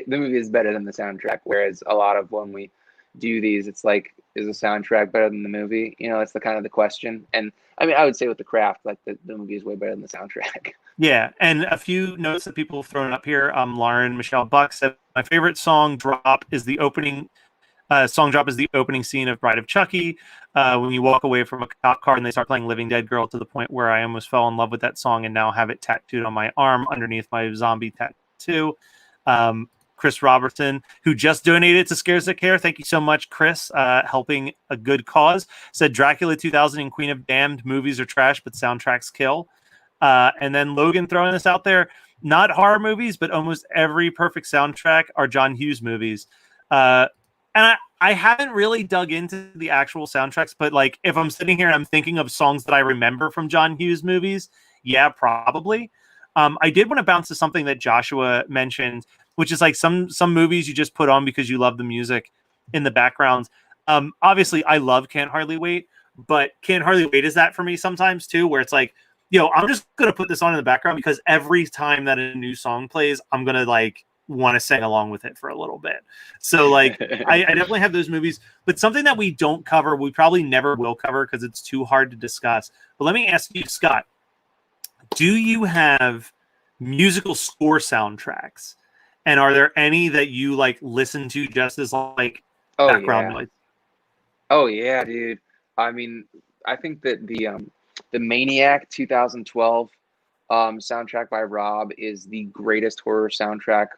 movie is better than the soundtrack. Whereas a lot of when we do these, it's like, is the soundtrack better than the movie? You know, it's the kind of the question. And I mean, I would say with The Craft, like the movie is way better than the soundtrack. Yeah, and a few notes that people have thrown up here. Lauren Michelle Buck said, my favorite song drop is the opening. Song drop is the opening scene of Bride of Chucky. When you walk away from a cop car and they start playing Living Dead Girl to the point where I almost fell in love with that song and now have it tattooed on my arm underneath my zombie tattoo. Chris Robertson, who just donated to Scares That Care. Thank you so much, Chris, helping a good cause. Said Dracula 2000 and Queen of Damned movies are trash, but soundtracks kill. And then Logan throwing this out there, not horror movies, but almost every perfect soundtrack are John Hughes movies. And I haven't really dug into the actual soundtracks, but like if I'm sitting here and I'm thinking of songs that I remember from John Hughes movies, yeah, probably. I did want to bounce to something that Joshua mentioned, which is like some movies you just put on because you love the music in the background. Obviously, I love Can't Hardly Wait, but Can't Hardly Wait is that for me sometimes too, where it's like, I'm just going to put this on in the background because every time that a new song plays, I'm going to like want to sing along with it for a little bit. So like I definitely have those movies, but something that we don't cover, we probably never will cover because it's too hard to discuss. But let me ask you, Scott, do you have musical score soundtracks? And are there any that you like listen to just as like background noise? Oh yeah, dude. I mean, I think that the Maniac 2012 soundtrack by Rob is the greatest horror soundtrack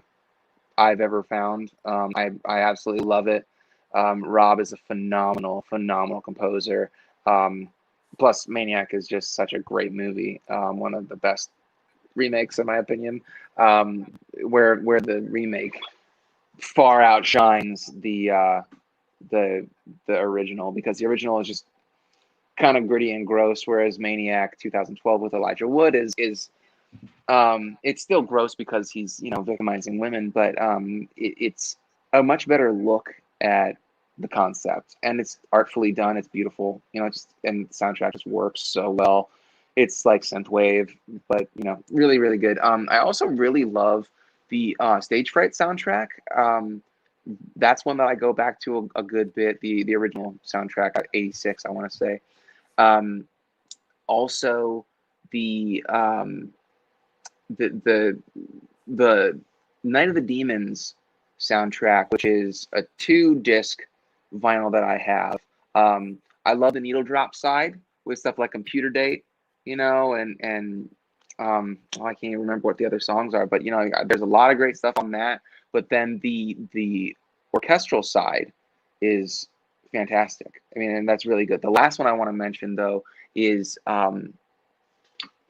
I've ever found. I absolutely love it. Rob is a phenomenal composer. Plus, Maniac is just such a great movie. One of the best remakes, in my opinion. Where the remake far outshines the original, because the original is just kind of gritty and gross, whereas Maniac 2012 with Elijah Wood is it's still gross because he's victimizing women, but it's a much better look at the concept, and it's artfully done. It's beautiful, and the soundtrack just works so well. It's like synthwave, but really, really good. I also really love the Stage Fright soundtrack. That's one that I go back to a good bit. The original soundtrack, '86, I want to say. Also, the Night of the Demons soundtrack, which is a 2-disc vinyl that I have. I love the needle drop side with stuff like Computer Date you know, and I can't even remember what the other songs are, but you know, there's a lot of great stuff on that. But then the orchestral side is fantastic. I mean, and that's really good. The last one I want to mention though is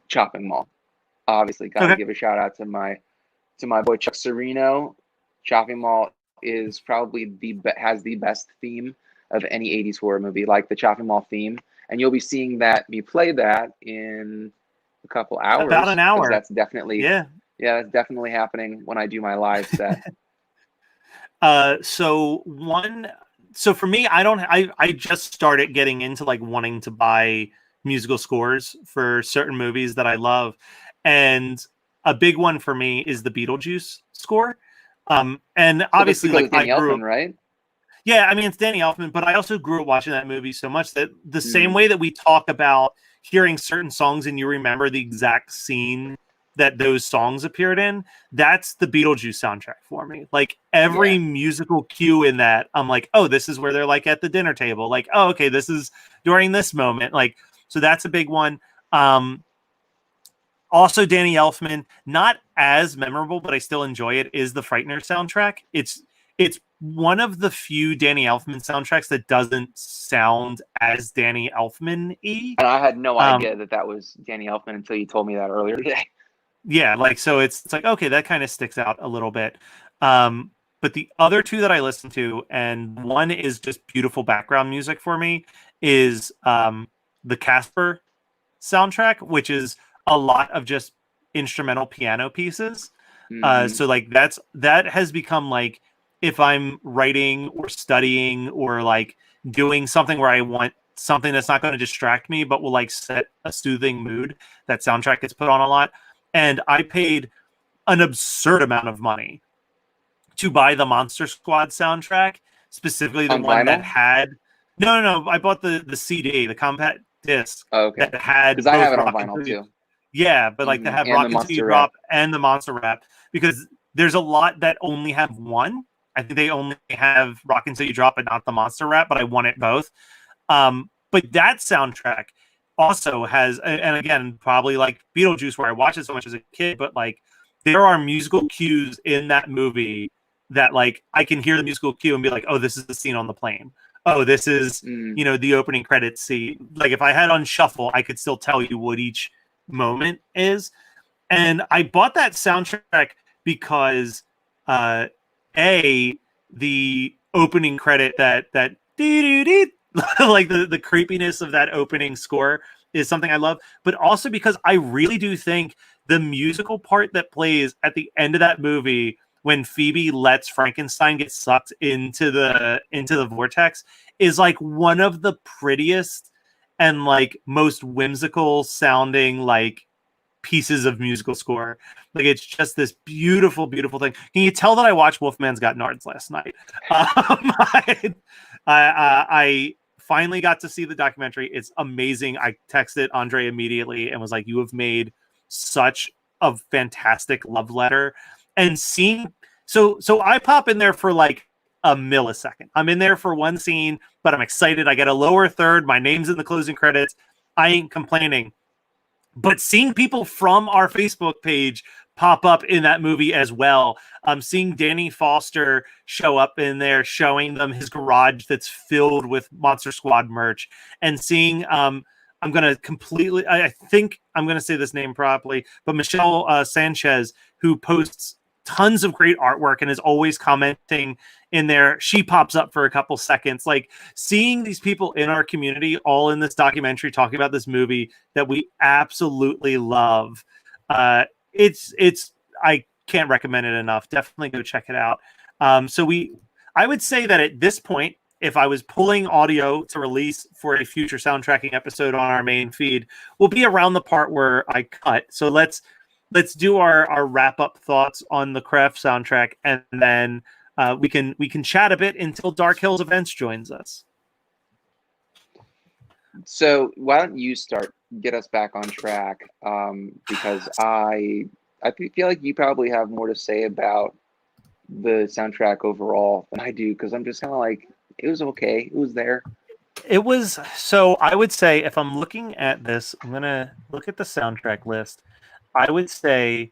Chopping Mall. Obviously, gotta give a shout out to my boy Chuck Serino. Chopping Mall is probably has the best theme of any 80s horror movie, like the Chopping Mall theme. And you'll be seeing me play that in a couple hours. About an 'cause hour. That's definitely Yeah. that's definitely happening when I do my live set. So for me, I just started getting into like wanting to buy musical scores for certain movies that I love. And a big one for me is the Beetlejuice score. And obviously like Danny I grew Elfman, right? Yeah, I mean it's Danny Elfman, but I also grew up watching that movie so much that the same way that we talk about hearing certain songs and you remember the exact scene that those songs appeared in, that's the Beetlejuice soundtrack for me. Like every musical cue in that, I'm like, oh, this is where they're like at the dinner table. Like, oh, okay, this is during this moment. Like, so that's a big one. Also, Danny Elfman, not as memorable, but I still enjoy it, is the Frightener soundtrack. It's one of the few Danny Elfman soundtracks that doesn't sound as Danny Elfman-y. And I had no idea that was Danny Elfman until you told me that earlier today. Yeah, like so it's like, okay, that kind of sticks out a little bit. But the other two that I listen to, and one is just beautiful background music for me, is the Casper soundtrack, which is a lot of just instrumental piano pieces. So like that has become like, if I'm writing or studying or like doing something where I want something that's not going to distract me, but will like set a soothing mood, that soundtrack gets put on a lot. And I paid an absurd amount of money to buy the Monster Squad soundtrack, specifically the On one that vinyl? had, no, I bought the CD, the compact disc that had Because I have it on Rock vinyl Until You- too. Yeah, but like to have And Rock the Until Monster You Rap. Drop and the Monster Rap, because there's a lot that only have one. I think they only have Rock Until You Drop and not the Monster Rap, but I want it both. But that soundtrack also has, and again, probably like Beetlejuice, where I watched it so much as a kid, but like there are musical cues in that movie that like I can hear the musical cue and be like, oh, this is the scene on the plane. Oh, this is, you know, the opening credits scene. Like if I had on shuffle, I could still tell you what each moment is. And I bought that soundtrack because the opening credit that like the creepiness of that opening score is something I love, but also because I really do think the musical part that plays at the end of that movie when Phoebe lets Frankenstein get sucked into the vortex is like one of the prettiest and like most whimsical sounding like pieces of musical score. Like it's just this beautiful, beautiful thing. Can you tell that I watched Wolfman's Got Nards last night? I finally got to see the documentary. It's amazing. I texted Andre immediately and was like, you have made such a fantastic love letter. And seeing so I pop in there for like a millisecond. I'm in there for one scene, but I'm excited. I get a lower third. My name's in the closing credits. I ain't complaining. But seeing people from our Facebook page pop up in that movie as well. Seeing Danny Foster show up in there, showing them his garage that's filled with Monster Squad merch, and seeing I'm gonna completely, I think I'm gonna say this name properly, but Michelle Sanchez, who posts tons of great artwork and is always commenting in there. She pops up for a couple seconds. Like seeing these people in our community all in this documentary talking about this movie that we absolutely love. It's I can't recommend it enough. Definitely go check it out. I would say that at this point, if I was pulling audio to release for a future soundtracking episode on our main feed, we'll be around the part where I cut. So let's do our wrap up thoughts on the Craft soundtrack, and then we can chat a bit until Dark Hills Events joins us. So why don't you get us back on track? Because I feel like you probably have more to say about the soundtrack overall than I do, because I'm just kind of like, it was okay, it was there. It was, so I would say, if I'm looking at this, I'm gonna look at the soundtrack list. I would say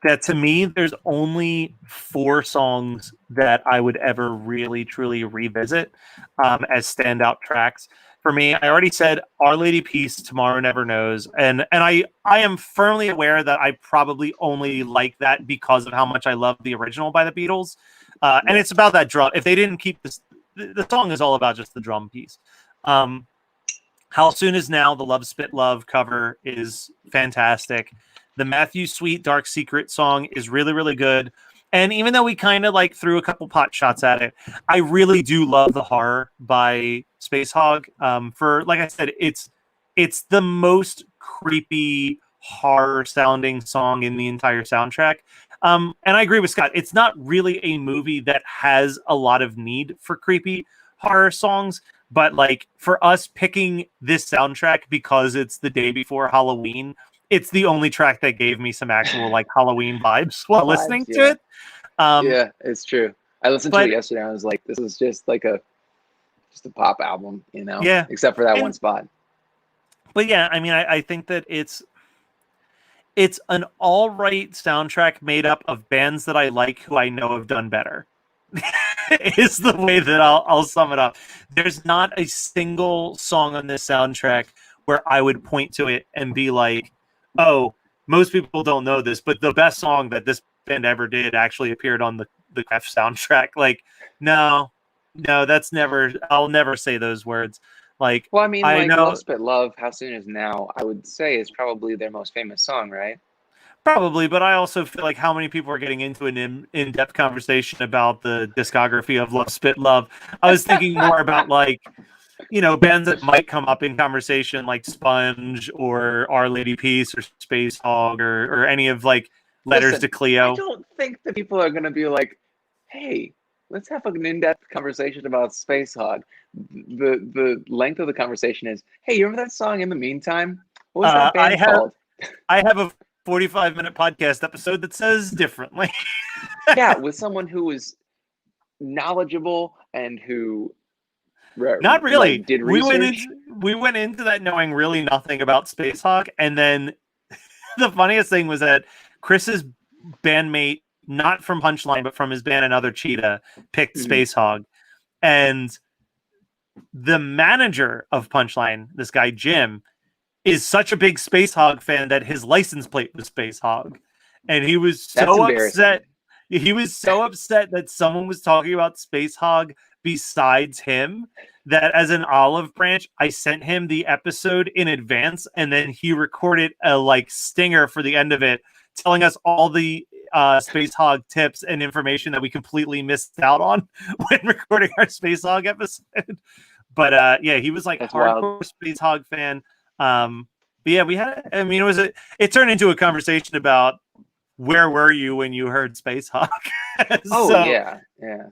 that to me, there's only 4 songs that I would ever really truly revisit as standout tracks. For me, I already said Our Lady Peace, Tomorrow Never Knows, and I am firmly aware that I probably only like that because of how much I love the original by the Beatles, and it's about that drum. If they didn't keep this, the song is all about just the drum piece. How Soon Is Now, the Love Spit Love cover is fantastic. The Matthew Sweet Dark Secret song is really, really good. And even though we kind of like threw a couple pot shots at it, I really do love The Horror by Space Hog. For, like I said, it's the most creepy horror sounding song in the entire soundtrack. And I agree with Scott. It's not really a movie that has a lot of need for creepy horror songs, but like for us picking this soundtrack because it's the day before Halloween, it's the only track that gave me some actual like Halloween vibes while listening to it. Yeah, it's true. I listened to but- it yesterday. And I was like, this is just like a pop album, you know? Yeah. Except for that And- one spot. But yeah, I mean, I think that it's an all right soundtrack made up of bands that I like who I know have done better. Is the way that I'll sum it up. There's not a single song on this soundtrack where I would point to it and be like, oh, most people don't know this, but the best song that this band ever did actually appeared on the Gref soundtrack. Like, no, that's never, I'll never say those words. Like, Well, I mean, I like know, Love Spit Love, How Soon Is Now, I would say is probably their most famous song, right? probably, but I also feel like how many people are getting into an in-depth conversation about the discography of Love Spit Love. I was thinking more about like, you know, bands that might come up in conversation like Sponge or Our Lady Peace or Space Hog or any of like Letters Listen, to Cleo. I don't think that people are going to be like, hey, let's have an in-depth conversation about Space Hog. The length of the conversation is, hey, you remember that song In the Meantime? What was that band called? I have a 45-minute podcast episode that says differently. Yeah, with someone who is knowledgeable and who Not really. like, did we research. went into that knowing really nothing about Space Hog, and then the funniest thing was that Chris's bandmate, not from Punchline, but from his band Another Cheetah, picked Space Hog, and the manager of Punchline, this guy Jim, is such a big Space Hog fan that his license plate was Space Hog, and he was That's so embarrassing. upset. He was so upset that someone was talking about Space Hog besides him that as an olive branch, I sent him the episode in advance, and then he recorded a like stinger for the end of it, telling us all the Space Hog tips and information that we completely missed out on when recording our Space Hog episode. But yeah, he was like That's hardcore wild. Space Hog fan. But yeah, we had. I mean, it turned into a conversation about where were you when you heard Space Hog. Oh, So, yeah.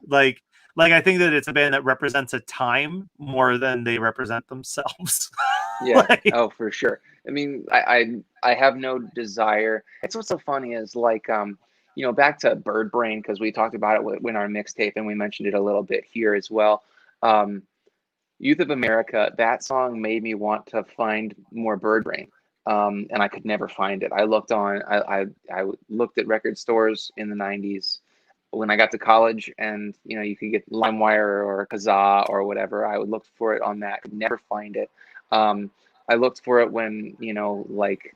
like I think that it's a band that represents a time more than they represent themselves. Yeah. Like- Oh, for sure. I mean, I have no desire. It's what's so funny is like, you know, back to Bird Brain, because we talked about it in our mixtape and we mentioned it a little bit here as well. Youth of America, that song made me want to find more Bird Brain. And I could never find it. I looked at record stores in the 90s when I got to college, and you know, you could get LimeWire or Kazaa or whatever. I would look for it on that, could never find it. I looked for it when, you know, like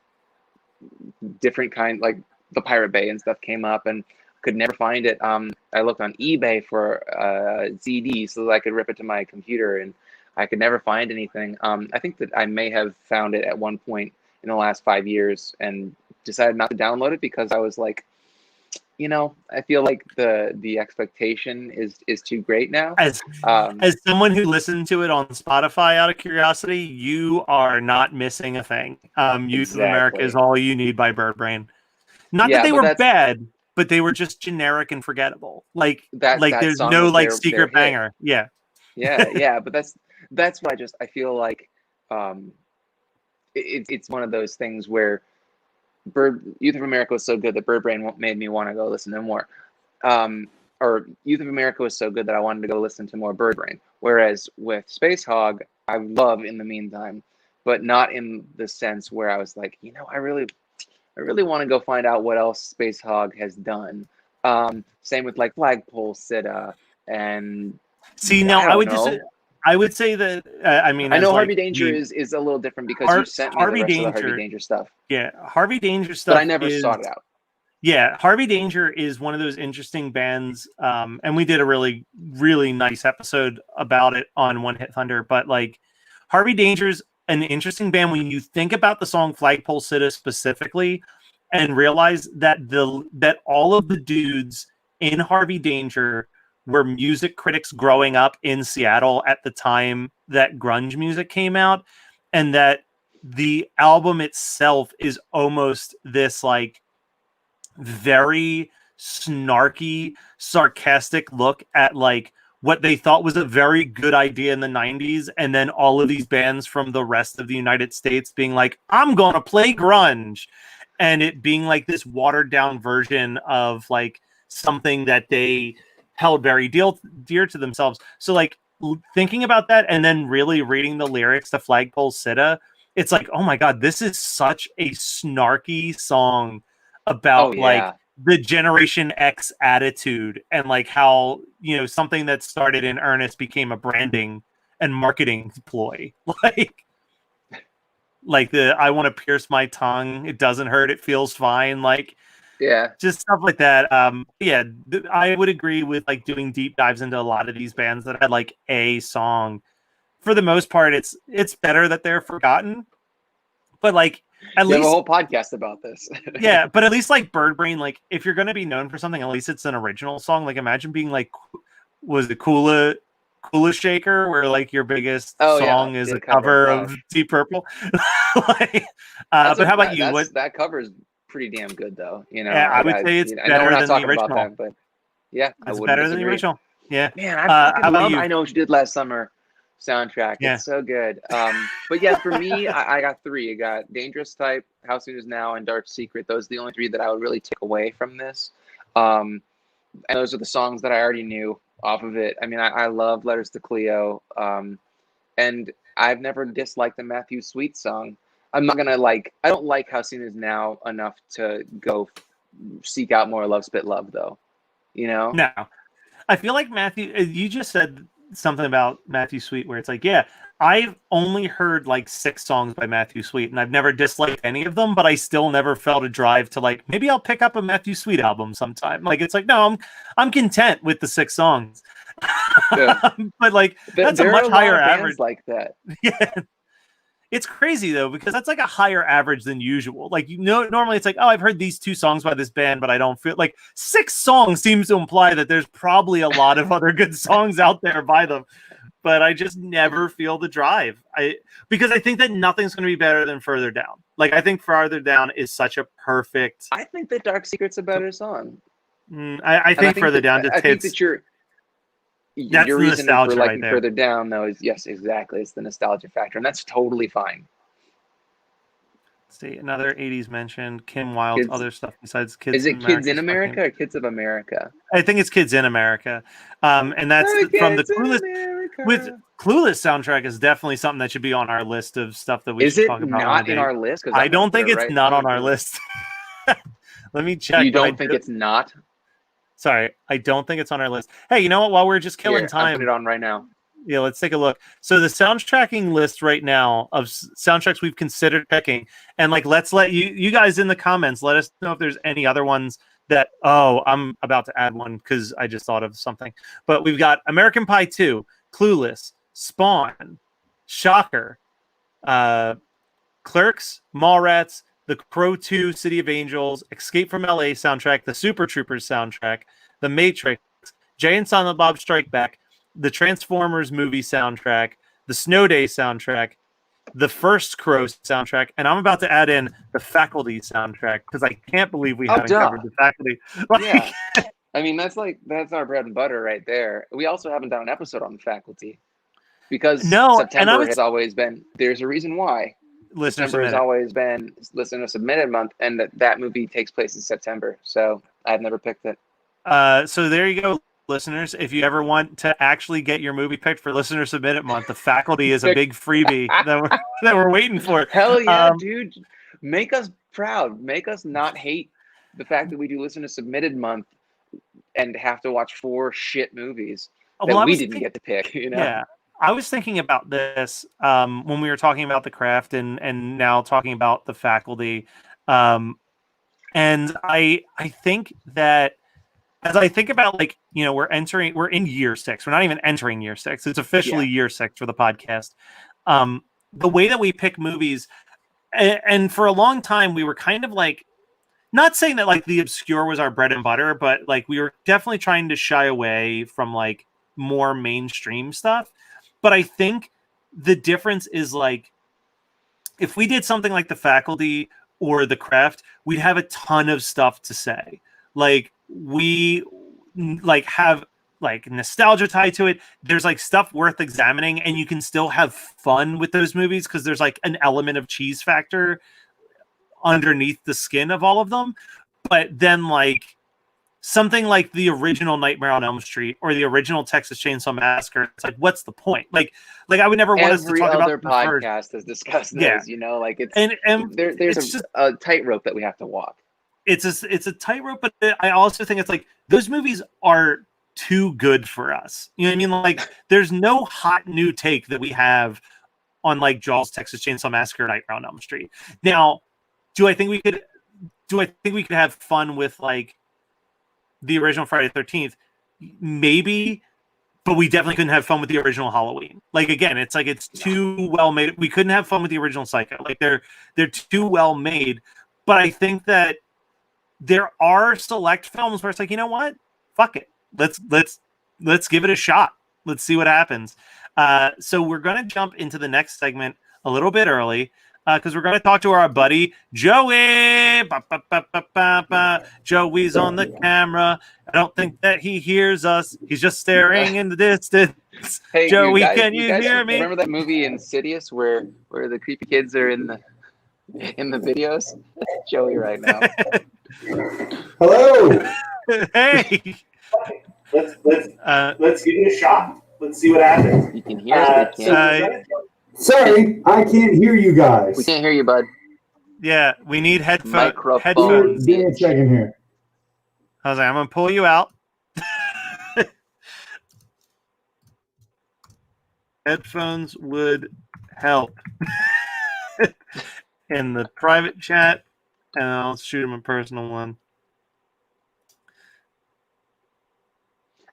different kind, like the Pirate Bay and stuff came up, and could never find it. I looked on eBay for CD so that I could rip it to my computer, and I could never find anything. I think that I may have found it at one point in the last 5 years and decided not to download it because I was like, you know, I feel like the expectation is too great now. As someone who listened to it on Spotify out of curiosity, you are not missing a thing. Youth of America is Exactly. all you need by Bird Brain. Not Yeah, that they but were that's- bad, but they were just generic and forgettable. Like that there's song no was like their secret hit. banger. Yeah. Yeah, but that's what I feel like. It's one of those things where Youth of America was so good that Bird Brain made me want to go listen to more. Or Youth of America was so good that I wanted to go listen to more Bird Brain. Whereas with Space Hog, I love in the meantime, but not in the sense where I was like, I really want to go find out what else Space Hog has done. Same with like Flagpole Sitta and See, now I would say that I mean, I know as, Harvey like, Danger the- is a little different because you sent me the rest of the Harvey Danger stuff. Yeah, Harvey Danger stuff. But I never sought it out. Yeah, Harvey Danger is one of those interesting bands, and we did a really, really nice episode about it on One Hit Thunder. But like, Harvey Danger's an interesting band when you think about the song "Flagpole Sitta" specifically, and realize that all of the dudes in Harvey Danger were music critics growing up in Seattle at the time that grunge music came out, and that the album itself is almost this like very snarky, sarcastic look at like what they thought was a very good idea in the 90s, and then all of these bands from the rest of the United States being like, I'm gonna play grunge, and it being like this watered down version of like something that they held very dear to themselves. So like thinking about that and then really reading the lyrics to Flagpole Sitta, it's like, oh my god, this is such a snarky song about like the Generation X attitude and like how, something that started in earnest became a branding and marketing ploy. Like the I want to pierce my tongue, it doesn't hurt, it feels fine, like just stuff like that. I would agree with like doing deep dives into a lot of these bands that had like a song. For the most part, it's better that they're forgotten, but like at least have a whole podcast about this. Yeah, but at least like Bird Brain, like if you're gonna be known for something, at least it's an original song. Like imagine being like, was the Kula Shaker, where like your biggest song is a cover of Deep Purple. But how about you? That cover is pretty damn good, though. Yeah, I would say it's better than the original. About that, but yeah, it's better than the original. Yeah, man, I how about you? I Know What You Did Last Summer soundtrack. Yeah. It's so good. But yeah, for me, I got 3. I got Dangerous Type, How Soon Is Now, and Dark Secret. Those are the only 3 that I would really take away from this. And those are the songs that I already knew off of it. I mean, I love Letters to Cleo. And I've never disliked the Matthew Sweet song. I'm not gonna I don't like How Soon Is Now enough to go seek out more Love Spit Love, though. No, I feel like Matthew, you just said something about Matthew Sweet where it's like, yeah, I've only heard like 6 songs by Matthew Sweet and I've never disliked any of them, but I still never felt a drive to like, maybe I'll pick up a Matthew Sweet album sometime. Like, it's like, no, I'm content with the 6 songs. Yeah. But like, that's a much higher average like that. Yeah. It's crazy though, because that's like a higher average than usual. Like, normally it's like, oh, I've heard these 2 songs by this band, but I don't feel like 6 songs seems to imply that there's probably a lot of other good songs out there by them. But I just never feel the drive. Because I think that nothing's going to be better than Further Down. Like, I think Farther Down is such a perfect. I think that Dark Secret's a better song. I think Further Down just I think hits. that your reason for liking Further Down, though, is yes, exactly. It's the nostalgia factor, and that's totally fine. Let's see, another 80s mention, Kim Wilde's other stuff besides Kids. Is it Kids in America or Kids of America? I think it's Kids in America, and that's from the Clueless. With Clueless soundtrack is definitely something that should be on our list of stuff that we should talk about. Is it not in our list? I don't think it's not on our list. Let me check. You don't think it's not? Sorry, I don't think it's on our list. Hey, you know what? While we're just killing time, I'm putting it on right now. Yeah, let's take a look. So the soundtracking list right now of soundtracks we've considered picking, and like, let's let you guys in the comments let us know if there's any other ones that. Oh, I'm about to add one because I just thought of something. But we've got American Pie 2, Clueless, Spawn, Shocker, Clerks, Mallrats, The Crow 2, City of Angels, Escape from LA soundtrack, the Super Troopers soundtrack, The Matrix, Jay and Silent Bob Strike Back, the Transformers movie soundtrack, the Snow Day soundtrack, the first Crow soundtrack, and I'm about to add in the Faculty soundtrack because I can't believe we haven't covered the Faculty. Yeah, I mean that's our bread and butter right there. We also haven't done an episode on the Faculty because September has always been. There's a reason why. September has always been listener submitted month, and that movie takes place in September. So I've never picked it. So there you go, listeners, if you ever want to actually get your movie picked for Listener Submitted Month, The Faculty is a big freebie that we're waiting for. Hell yeah, dude. Make us proud. Make us not hate the fact that we do Listener Submitted Month and have to watch 4 shit movies that we didn't get to pick, you know? Yeah. I was thinking about this when we were talking about The Craft and now talking about The Faculty. And I think that as I think about, like, you know, we're in year 6. We're not even entering year 6. It's officially year 6 for the podcast. The way that we pick movies, and for a long time, we were kind of like, not saying that like the obscure was our bread and butter, but like we were definitely trying to shy away from like more mainstream stuff. But I think the difference is like, if we did something like The Faculty or The Craft, we'd have a ton of stuff to say. Like, we like have like nostalgia tied to it. There's like stuff worth examining, and you can still have fun with those movies because there's like an element of cheese factor underneath the skin of all of them. But then like something like the original Nightmare on Elm Street or the original Texas Chainsaw Massacre, it's like, what's the point? Like I would never want us to talk about every other podcast has discussed those, you know, like it's and there's it's a tightrope that we have to walk. It's a tightrope, but I also think it's like those movies are too good for us. You know what I mean? Like there's no hot new take that we have on like Jaws, Texas Chainsaw Massacre, Nightmare on Elm Street. Now, do I think we could have fun with like the original Friday the 13th? Maybe, but we definitely couldn't have fun with the original Halloween. Like, again, it's like it's too well made. We couldn't have fun with the original Psycho. Like they're too well made. But I think that there are select films where it's like, you know what? Fuck it. Let's give it a shot. Let's see what happens. So we're gonna jump into the next segment a little bit early. Because we're going to talk to our buddy Joey. Joey's on the camera. I don't think that he hears us. He's just staring in the distance. Hey, Joey, guys, can you guys hear me? Remember that movie Insidious where the creepy kids are in the videos? That's Joey right now. Hello. Hey. Let's give it a shot. Let's see what happens. You can hear us. Sorry, I can't hear you guys. We can't hear you, bud. Yeah, we need headphones. Microphone. Give me a second here. I was like, I'm going to pull you out. Headphones would help. In the private chat, and I'll shoot him a personal one.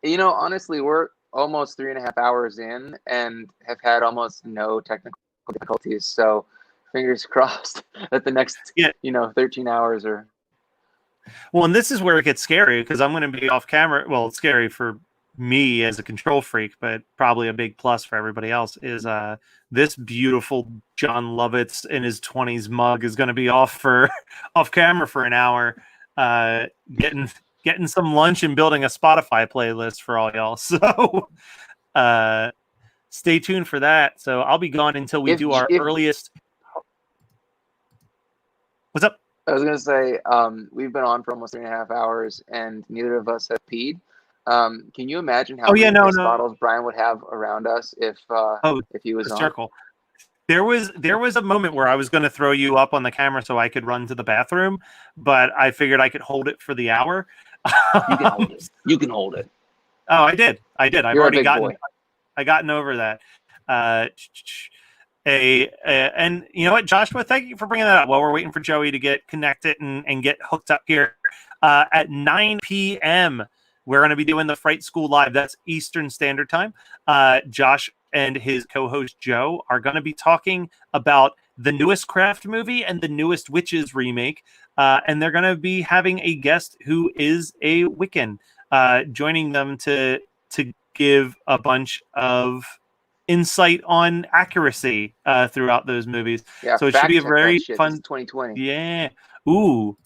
You know, honestly, we're almost 3.5 hours in and have had almost no technical difficulties. So fingers crossed that the next, 13 hours are. Well, and this is where it gets scary because I'm going to be off camera. Well, it's scary for me as a control freak, but probably a big plus for everybody else is this beautiful John Lovitz in his 20s mug is going to be off camera for an hour, getting some lunch and building a Spotify playlist for all y'all. So stay tuned for that. So I'll be gone until we do our earliest. What's up? I was going to say, we've been on for almost 3.5 hours and neither of us have peed. Can you imagine how many bottles Brian would have around us if he was on? Circle. There was a moment where I was going to throw you up on the camera so I could run to the bathroom, but I figured I could hold it for the hour. You can hold it. You can hold it. Oh, I did. I've You're already gotten over that. And you know what, Joshua, thank you for bringing that up. While we're waiting for Joey to get connected and get hooked up here, at 9 p.m. we're going to be doing the Fright School Live. That's Eastern Standard Time. Josh and his co-host Joe are going to be talking about the newest Craft movie and the newest Witches remake. And they're going to be having a guest who is a Wiccan joining them to give a bunch of insight on accuracy throughout those movies. Yeah, so it should be a very fun 2020. Yeah. Ooh,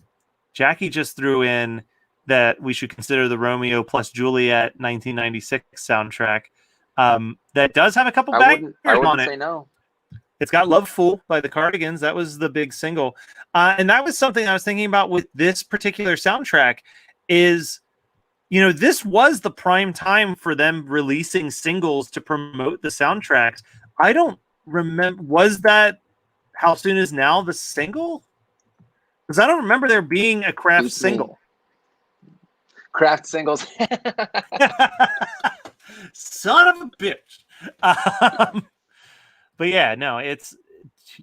Jackie just threw in that we should consider the Romeo plus Juliet 1996 soundtrack. That does have a couple bangers on it. Say no. It's got Love Fool by the Cardigans. That was the big single. And that was something I was thinking about with this particular soundtrack is you know, this was the prime time for them releasing singles to promote the soundtracks. I don't remember, was that How Soon Is Now the single? Because I don't remember there being a Kraft Excuse me. single. Kraft singles. Son of a bitch. But yeah, no, it's,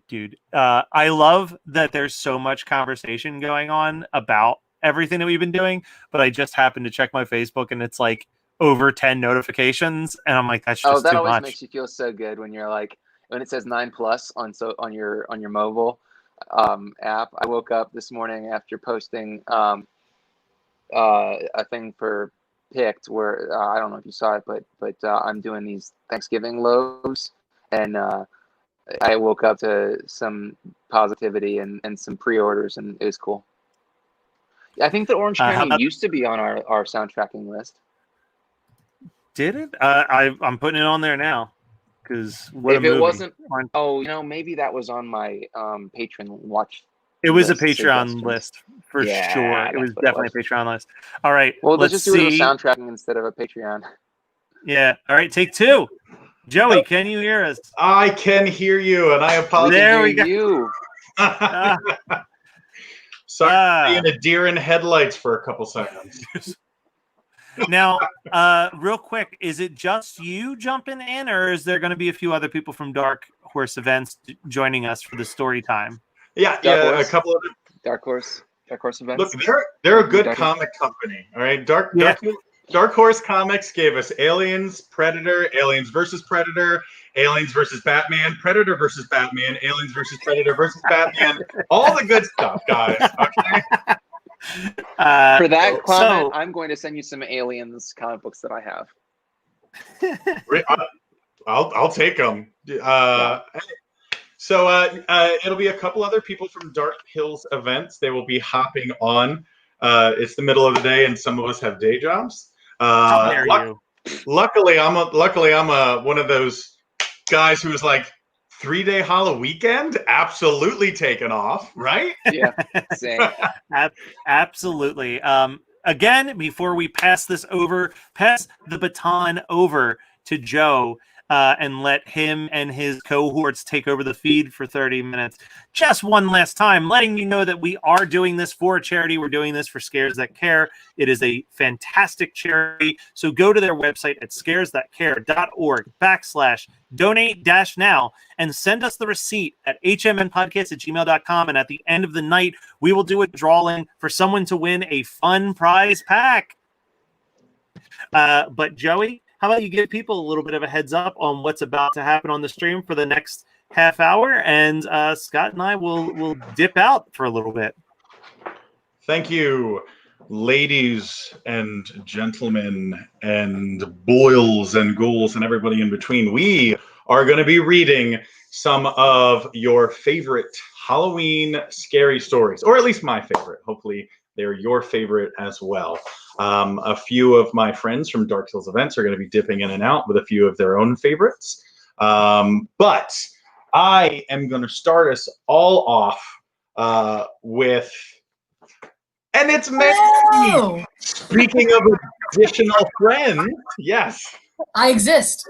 dude, I love that there's so much conversation going on about everything that we've been doing, but I just happened to check my Facebook and it's like over 10 notifications, and I'm like, that's just That too always much. makes you feel so good when you're like, when it says 9+ on your mobile app. I woke up this morning after posting a thing for Picked where I don't know if you saw it, but I'm doing these Thanksgiving loaves, and I woke up to some positivity and some pre-orders, and it was cool. I think that Orange County used to be on our soundtracking list. Did it? I'm putting it on there now because what If a movie. it wasn't, maybe that was on my Patreon watch. It was a list Patreon suggestions. list for Yeah, sure. It that's was what it definitely was. a Patreon list. All right, Well, let's just do it see. as a soundtracking instead of a Patreon. Yeah. All right, take two. Joey, can you hear us? I can hear you, and I apologize. There we go. You. Sorry for being a deer in headlights for a couple seconds. Now, real quick, is it just you jumping in, or is there going to be a few other people from Dark Horse Events joining us for the story time? Yeah, a couple of Dark Horse Events. Look, they're a good comic company. All right, Dark Horse Comics gave us Aliens, Predator, Aliens versus Predator, Aliens versus Batman, Predator versus Batman, Aliens versus Predator versus Batman. All the good stuff, guys. Okay. For that comment, I'm going to send you some Aliens comic books that I have. I'll take them. So it'll be a couple other people from Dark Hills Events. They will be hopping on. It's the middle of the day, and some of us have day jobs. How dare you? Luckily, I'm one of those guys who's like 3-day Halloween weekend, absolutely taken off, right? Yeah, same. Absolutely. Again, before we pass the baton over to Joe and let him and his cohorts take over the feed for 30 minutes, just one last time, letting you know that we are doing this for a charity. We're doing this for Scares That Care. It is a fantastic charity. So go to their website at scaresthatcare.org/donate-now and send us the receipt at hmnpodcast@gmail.com. And at the end of the night, we will do a drawing for someone to win a fun prize pack. But Joey, how about you give people a little bit of a heads up on what's about to happen on the stream for the next half hour, and Scott and I will dip out for a little bit. Thank you, ladies and gentlemen and boils and ghouls and everybody in between. We are going to be reading some of your favorite Halloween scary stories, or at least my favorite. Hopefully they're your favorite as well. A few of my friends from Dark Hills Events are going to be dipping in and out with a few of their own favorites. But I am going to start us all off with, and it's Mary. Speaking of additional friends, yes. I exist.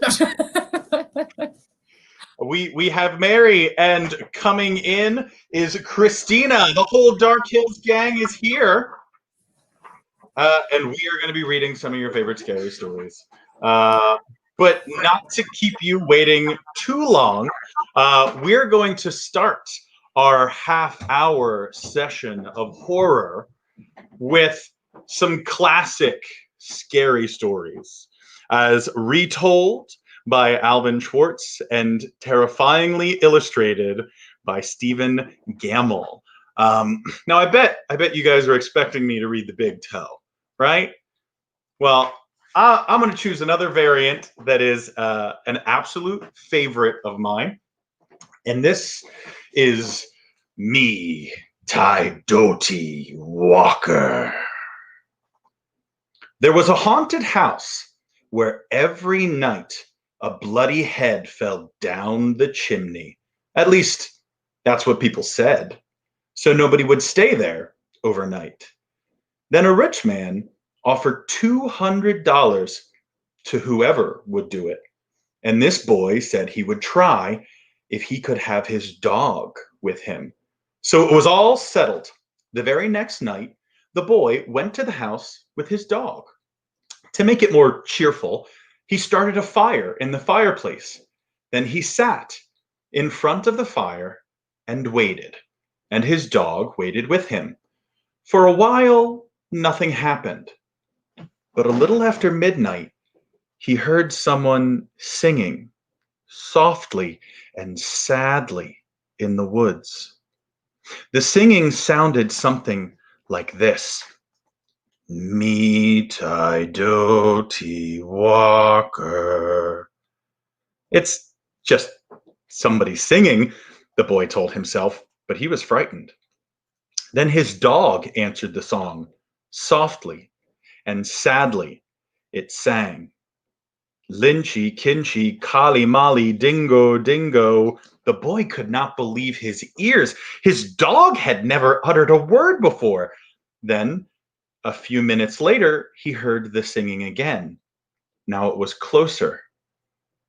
We have Mary, and coming in is Christina. The whole Dark Hills gang is here. And we are going to be reading some of your favorite scary stories. But not to keep you waiting too long, we're going to start our half-hour session of horror with some classic scary stories, as retold by Alvin Schwartz and terrifyingly illustrated by Stephen Gamble. Now, I bet you guys are expecting me to read The Big Toe, right? Well, I'm going to choose another variant that is an absolute favorite of mine, and this is Me, Ty Doty Walker. There was a haunted house where every night a bloody head fell down the chimney. At least, that's what people said. So nobody would stay there overnight. Then a rich man offered $200 to whoever would do it. And this boy said he would try if he could have his dog with him. So it was all settled. The very next night, the boy went to the house with his dog. To make it more cheerful, he started a fire in the fireplace. Then he sat in front of the fire and waited, and his dog waited with him. For a while, nothing happened. But a little after midnight, he heard someone singing softly and sadly in the woods. The singing sounded something like this. Meet I doty walker. It's just somebody singing, the boy told himself, but he was frightened. Then his dog answered the song. Softly and sadly it sang. Lynchy, Kinchy, Kali Mali, Dingo, Dingo. The boy could not believe his ears. His dog had never uttered a word before. Then, a few minutes later, he heard the singing again. Now it was closer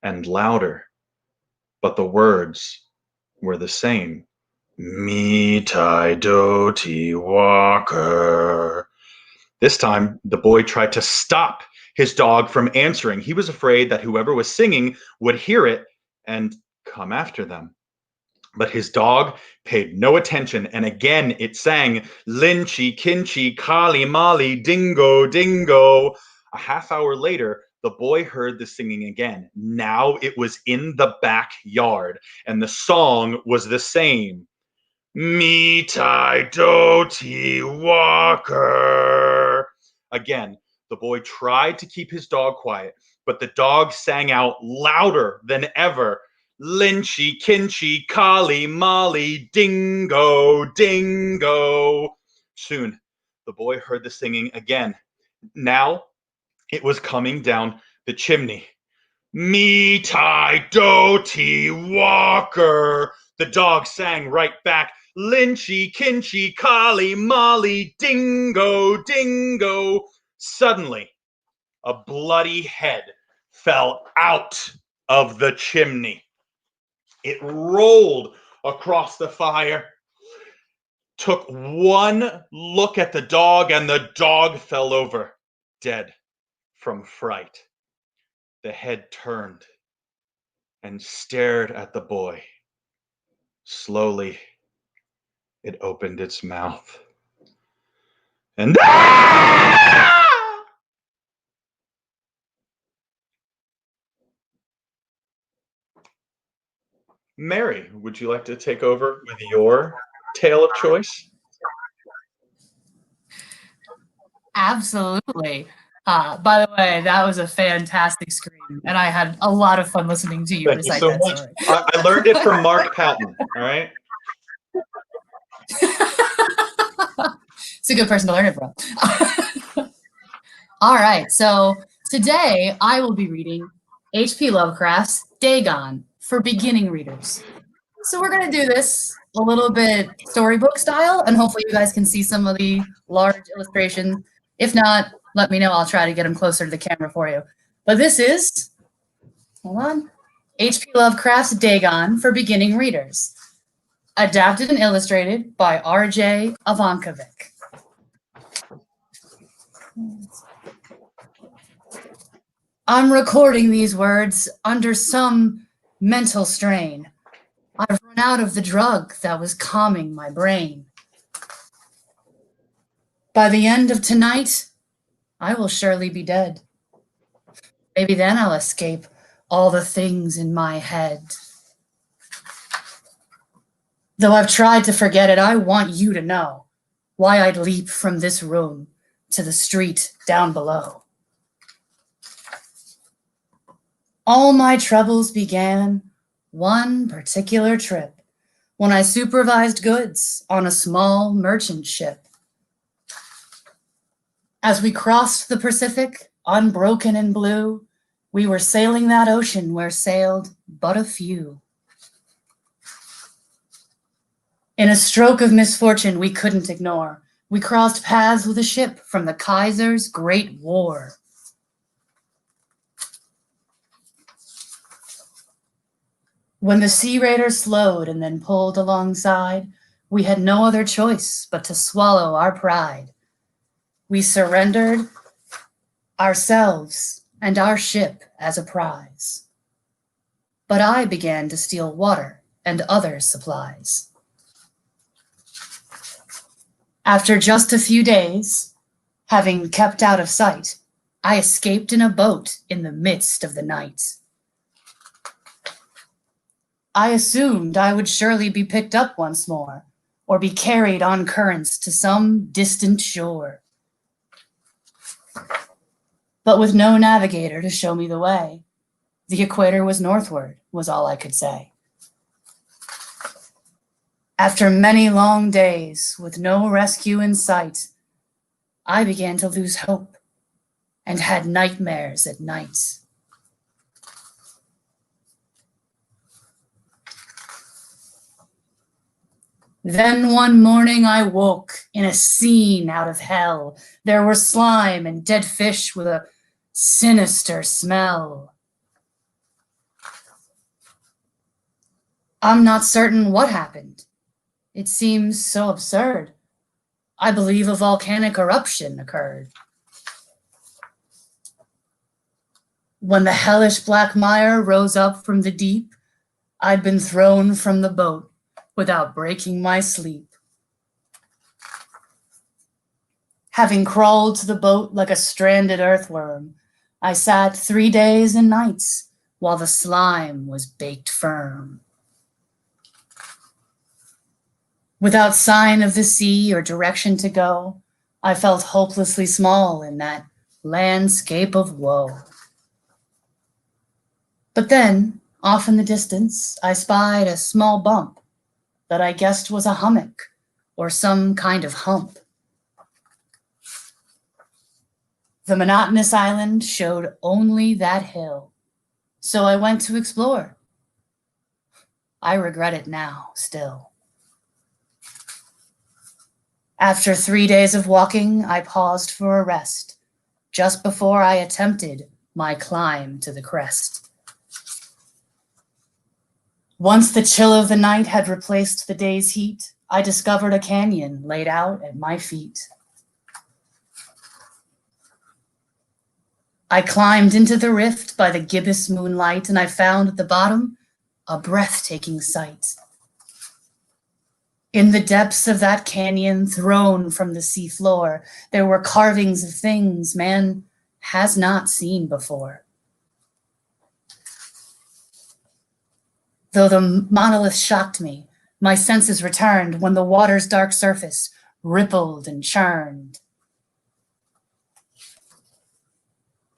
and louder, but the words were the same. Meet I doty walker. This time, the boy tried to stop his dog from answering. He was afraid that whoever was singing would hear it and come after them. But his dog paid no attention, and again it sang, Lynchy, Kinchy, Kali Mali, Dingo, Dingo. A half hour later, the boy heard the singing again. Now it was in the backyard, and the song was the same. Meet I doty walker. Again, the boy tried to keep his dog quiet, but the dog sang out louder than ever. Lynchy, Kinchy, Kali Mali, Dingo, Dingo. Soon, the boy heard the singing again. Now, it was coming down the chimney. Meet I doty walker. The dog sang right back. Lynchy, Kinchy, Kali Mali, Dingo, Dingo. Suddenly, a bloody head fell out of the chimney. It rolled across the fire, took one look at the dog, and the dog fell over, dead from fright. The head turned and stared at the boy. Slowly, it opened its mouth. And Mary, would you like to take over with your tale of choice? Absolutely. By the way, that was a fantastic scream, and I had a lot of fun listening to you Thank you recite so that much. story. I learned it from Mark Patton, all right? It's a good person to learn it from. All right, so today I will be reading H.P. Lovecraft's Dagon for beginning readers. So we're going to do this a little bit storybook style, and hopefully you guys can see some of the large illustrations. If not, let me know. I'll try to get them closer to the camera for you. But this is, hold on, H.P. Lovecraft's Dagon for beginning readers. Adapted and illustrated by R.J. Ivankovic. I'm recording these words under some mental strain. I've run out of the drug that was calming my brain. By the end of tonight, I will surely be dead. Maybe then I'll escape all the things in my head. Though I've tried to forget it, I want you to know why I'd leap from this room to the street down below. All my troubles began one particular trip when I supervised goods on a small merchant ship. As we crossed the Pacific, unbroken and blue, we were sailing that ocean where sailed but a few. In a stroke of misfortune we couldn't ignore, We crossed paths with a ship from the Kaiser's Great War. When the Sea Raider slowed and then pulled alongside, we had no other choice but to swallow our pride. We surrendered ourselves and our ship as a prize. But I began to steal water and other supplies. After just a few days, having kept out of sight, I escaped in a boat in the midst of the night. I assumed I would surely be picked up once more, or be carried on currents to some distant shore. But with no navigator to show me the way, the equator was northward, was all I could say. After many long days, with no rescue in sight, I began to lose hope and had nightmares at night. Then one morning I woke in a scene out of hell. There were slime and dead fish with a sinister smell. I'm not certain what happened. It seems so absurd. I believe a volcanic eruption occurred. When the hellish black mire rose up from the deep, I'd been thrown from the boat without breaking my sleep. Having crawled to the boat like a stranded earthworm, I sat 3 days and nights while the slime was baked firm. Without sign of the sea or direction to go, I felt hopelessly small in that landscape of woe. But then, off in the distance, I spied a small bump that I guessed was a hummock or some kind of hump. The monotonous island showed only that hill, so I went to explore. I regret it now, still. After 3 days of walking, I paused for a rest, just before I attempted my climb to the crest. Once the chill of the night had replaced the day's heat, I discovered a canyon laid out at my feet. I climbed into the rift by the gibbous moonlight, and I found at the bottom a breathtaking sight. In the depths of that canyon, thrown from the seafloor, there were carvings of things man has not seen before. Though the monolith shocked me, my senses returned when the water's dark surface rippled and churned.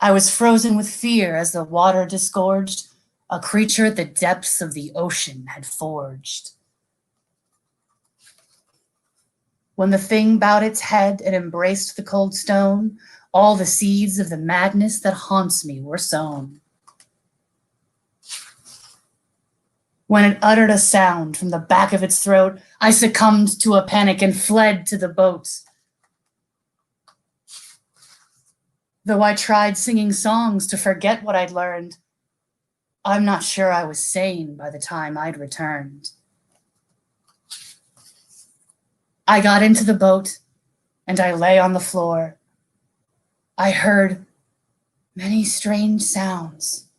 I was frozen with fear as the water disgorged a creature the depths of the ocean had forged. When the thing bowed its head and embraced the cold stone, all the seeds of the madness that haunts me were sown. When it uttered a sound from the back of its throat, I succumbed to a panic and fled to the boat. Though I tried singing songs to forget what I'd learned, I'm not sure I was sane by the time I'd returned. I got into the boat and I lay on the floor. I heard many strange sounds.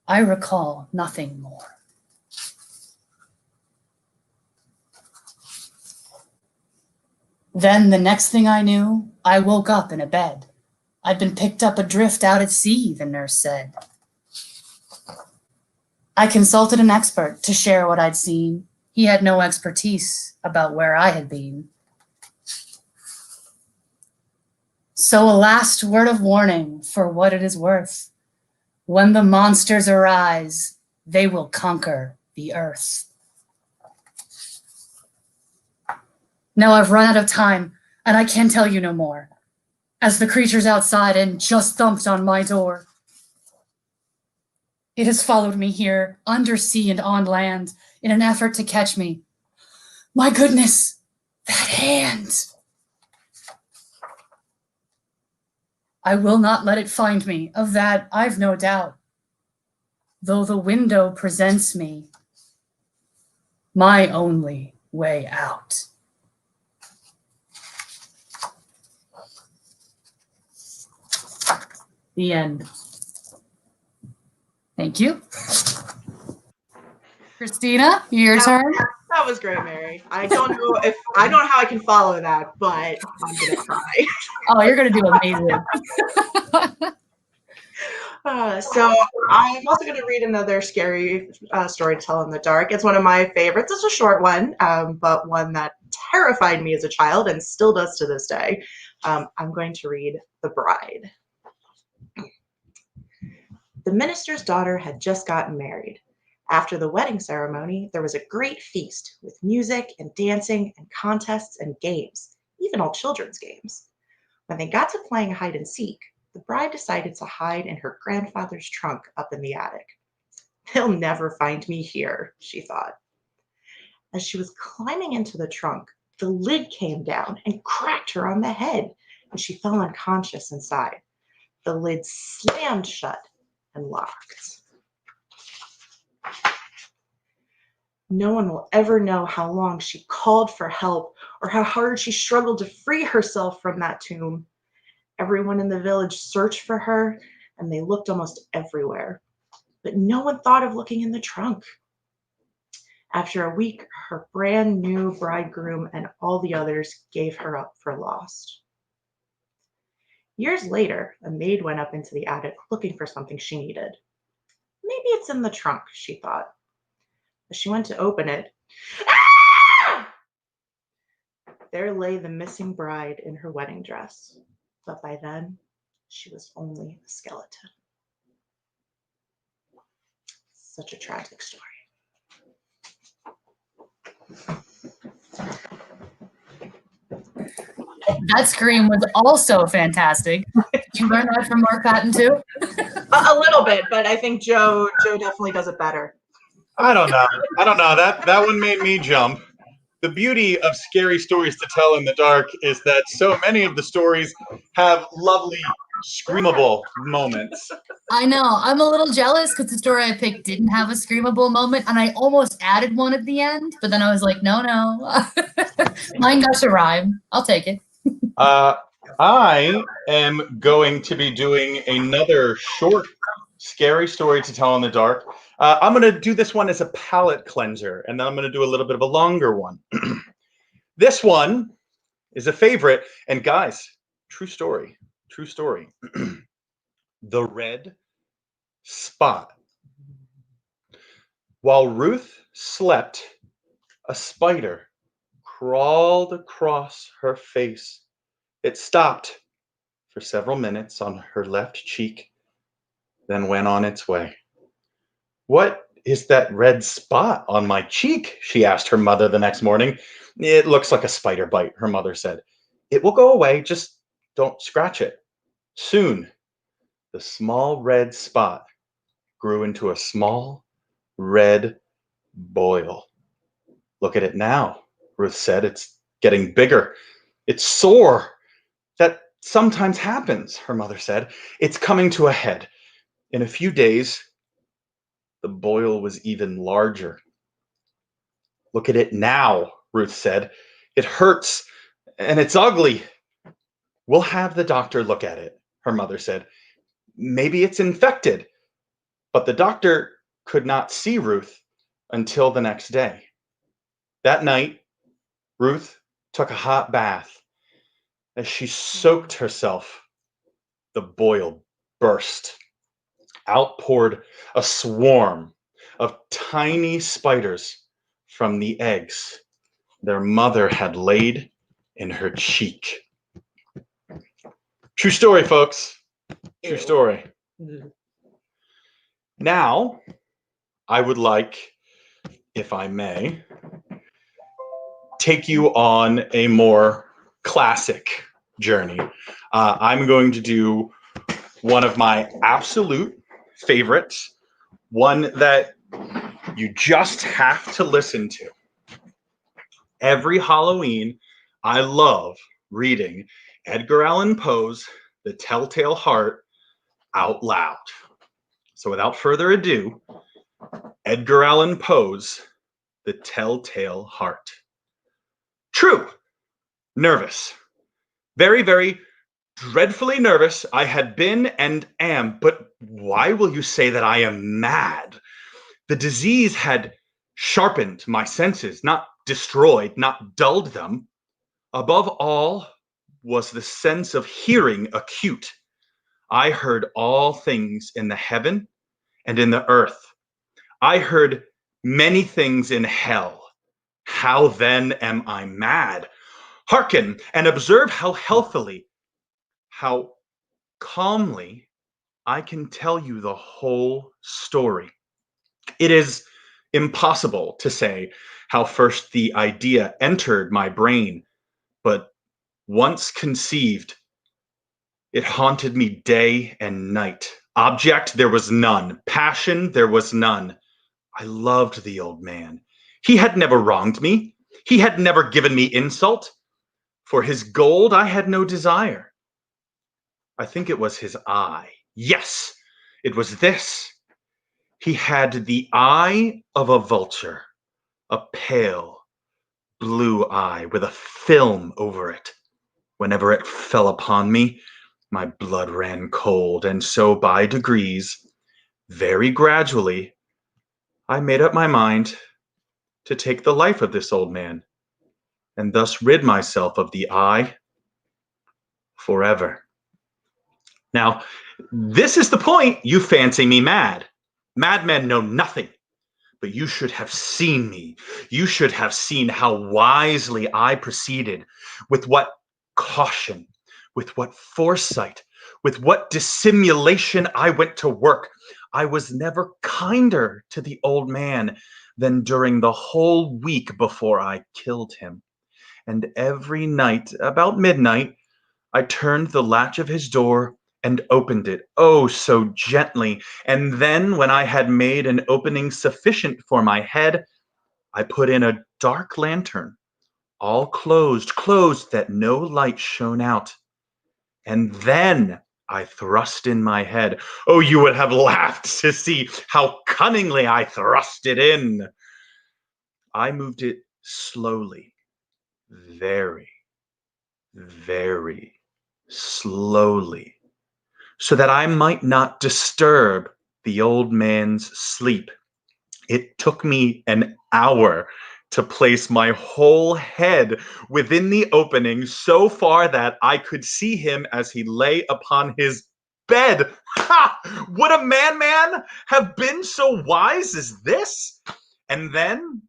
I recall nothing more. Then the next thing I knew, I woke up in a bed. I'd been picked up adrift out at sea, the nurse said. I consulted an expert to share what I'd seen. He had no expertise about where I had been. So a last word of warning for what it is worth. When the monsters arise, they will conquer the earth. Now I've run out of time, and I can tell you no more, as the creature's outside and just thumped on my door. It has followed me here, undersea and on land, in an effort to catch me. My goodness, that hand! I will not let it find me, of that I've no doubt. Though the window presents me my only way out. The end. Thank you. Christina, your turn. That was great, Mary. I don't know how I can follow that, but I'm gonna try. Oh, you're gonna do amazing. So I'm also going to read another scary story to tell in the dark. It's one of my favorites. It's a short one, but one that terrified me as a child and still does to this day. I'm going to read The Bride. The minister's daughter had just gotten married. After the wedding ceremony, there was a great feast with music and dancing and contests and games, even all children's games. When they got to playing hide and seek, the bride decided to hide in her grandfather's trunk up in the attic. They'll never find me here, she thought. As she was climbing into the trunk, the lid came down and cracked her on the head, and she fell unconscious inside. The lid slammed shut and locked. No one will ever know how long she called for help or how hard she struggled to free herself from that tomb. Everyone in the village searched for her, and they looked almost everywhere. But no one thought of looking in the trunk. After a week, her brand new bridegroom and all the others gave her up for lost. Years later, a maid went up into the attic looking for something she needed. Maybe it's in the trunk, she thought. As she went to open it, there lay the missing bride in her wedding dress. But by then, she was only a skeleton. Such a tragic story. That scream was also fantastic. Did you learn that from Mark Patton too? A little bit, but I think Joe definitely does it better. I don't know. That one made me jump. The beauty of scary stories to tell in the dark is that so many of the stories have lovely, screamable moments. I know. I'm a little jealous because the story I picked didn't have a screamable moment, and I almost added one at the end, but then I was like, no. Mine got to rhyme. I'll take it. I am going to be doing another short, scary story to tell in the dark. I'm going to do this one as a palate cleanser, and then I'm going to do a little bit of a longer one. This one is a favorite, and guys, true story. The Red Spot. While Ruth slept, a spider crawled across her face. It stopped for several minutes on her left cheek, then went on its way. "What is that red spot on my cheek?" she asked her mother the next morning. "It looks like a spider bite," her mother said. "It will go away, just don't scratch it." Soon, the small red spot grew into a small red boil. "Look at it now," Ruth said. "It's getting bigger. It's sore." "That sometimes happens," her mother said. "It's coming to a head. In a few days, the boil was even larger." "Look at it now," Ruth said. "It hurts and it's ugly." "We'll have the doctor look at it," her mother said. "Maybe it's infected." But the doctor could not see Ruth until the next day. That night, Ruth took a hot bath. As she soaked herself, the boil burst. Out poured a swarm of tiny spiders from the eggs their mother had laid in her cheek. True story, folks. True story. Now, I would like, if I may, take you on a more classic journey. I'm going to do one of my absolute favorites, one that you just have to listen to. Every Halloween, I love reading Edgar Allan Poe's The Telltale Heart out loud. So without further ado, Edgar Allan Poe's The Telltale Heart. True. Nervous. Very, very dreadfully nervous. I had been and am, but why will you say that I am mad? The disease had sharpened my senses, not destroyed, not dulled them. Above all was the sense of hearing acute. I heard all things in the heaven and in the earth. I heard many things in hell. How then am I mad? Hearken and observe how healthily, how calmly I can tell you the whole story. It is impossible to say how first the idea entered my brain, but once conceived, it haunted me day and night. Object, there was none. Passion, there was none. I loved the old man. He had never wronged me. He had never given me insult. For his gold, I had no desire. I think it was his eye. Yes, it was this. He had the eye of a vulture, a pale blue eye with a film over it. Whenever it fell upon me, my blood ran cold, and so by degrees, very gradually, I made up my mind to take the life of this old man, and thus rid myself of the eye forever. Now, this is the point. You fancy me mad. Madmen know nothing, but you should have seen me. You should have seen how wisely I proceeded, with what caution, with what foresight, with what dissimulation I went to work. I was never kinder to the old man than during the whole week before I killed him. And every night, about midnight, I turned the latch of his door and opened it, oh, so gently. And then, when I had made an opening sufficient for my head, I put in a dark lantern, all closed that no light shone out. And then I thrust in my head. Oh, you would have laughed to see how cunningly I thrust it in. I moved it slowly, very, very slowly, so that I might not disturb the old man's sleep. It took me an hour to place my whole head within the opening so far that I could see him as he lay upon his bed. Ha! Would a man have been so wise as this? And then,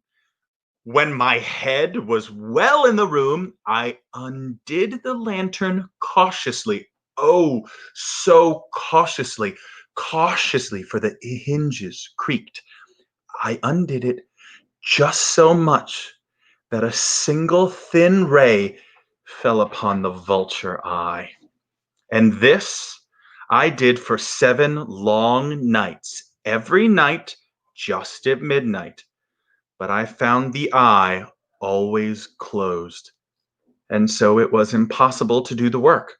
when my head was well in the room, I undid the lantern cautiously. Oh, so cautiously, for the hinges creaked. I undid it just so much that a single thin ray fell upon the vulture eye. And this I did for 7 long nights, every night just at midnight. But I found the eye always closed, and so it was impossible to do the work.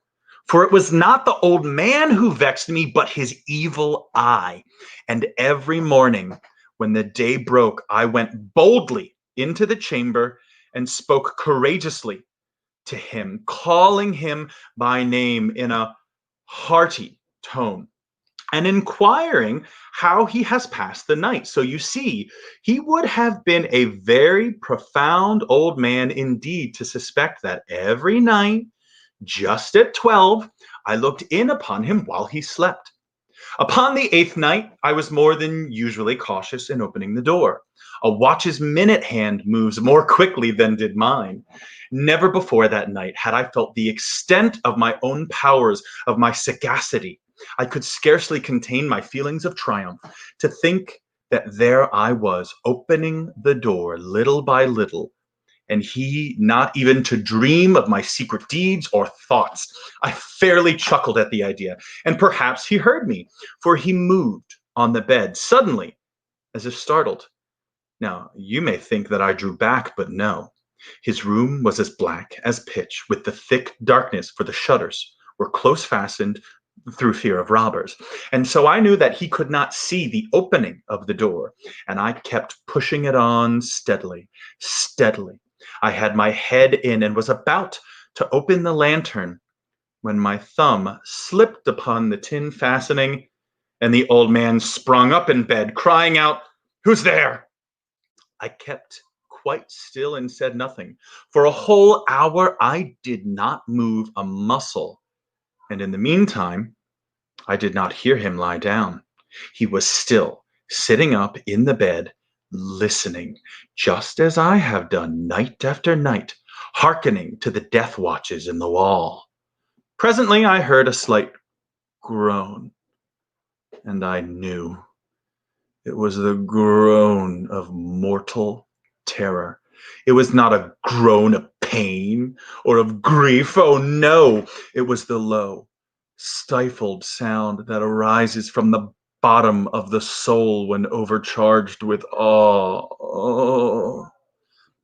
For it was not the old man who vexed me, but his evil eye. And every morning, when the day broke, I went boldly into the chamber and spoke courageously to him, calling him by name in a hearty tone, and inquiring how he has passed the night. So you see, he would have been a very profound old man indeed to suspect that every night, just at 12, I looked in upon him while he slept. Upon the 8th night, I was more than usually cautious in opening the door. A watch's minute hand moves more quickly than did mine. Never before that night had I felt the extent of my own powers, of my sagacity. I could scarcely contain my feelings of triumph to think that there I was, opening the door little by little, and he not even to dream of my secret deeds or thoughts. I fairly chuckled at the idea, and perhaps he heard me, for he moved on the bed suddenly, as if startled. Now, you may think that I drew back, but no. His room was as black as pitch, with the thick darkness for the shutters, were close fastened through fear of robbers. And so I knew that he could not see the opening of the door, and I kept pushing it on steadily, steadily. I had my head in and was about to open the lantern when my thumb slipped upon the tin fastening, and the old man sprung up in bed, crying out, "Who's there?" I kept quite still and said nothing. For a whole hour, I did not move a muscle. And in the meantime, I did not hear him lie down. He was still sitting up in the bed, listening, just as I have done night after night, hearkening to the death watches in the wall. Presently, I heard a slight groan, and I knew it was the groan of mortal terror. It was not a groan of pain or of grief. Oh, no. It was the low, stifled sound that arises from the bottom of the soul when overcharged with awe. Oh,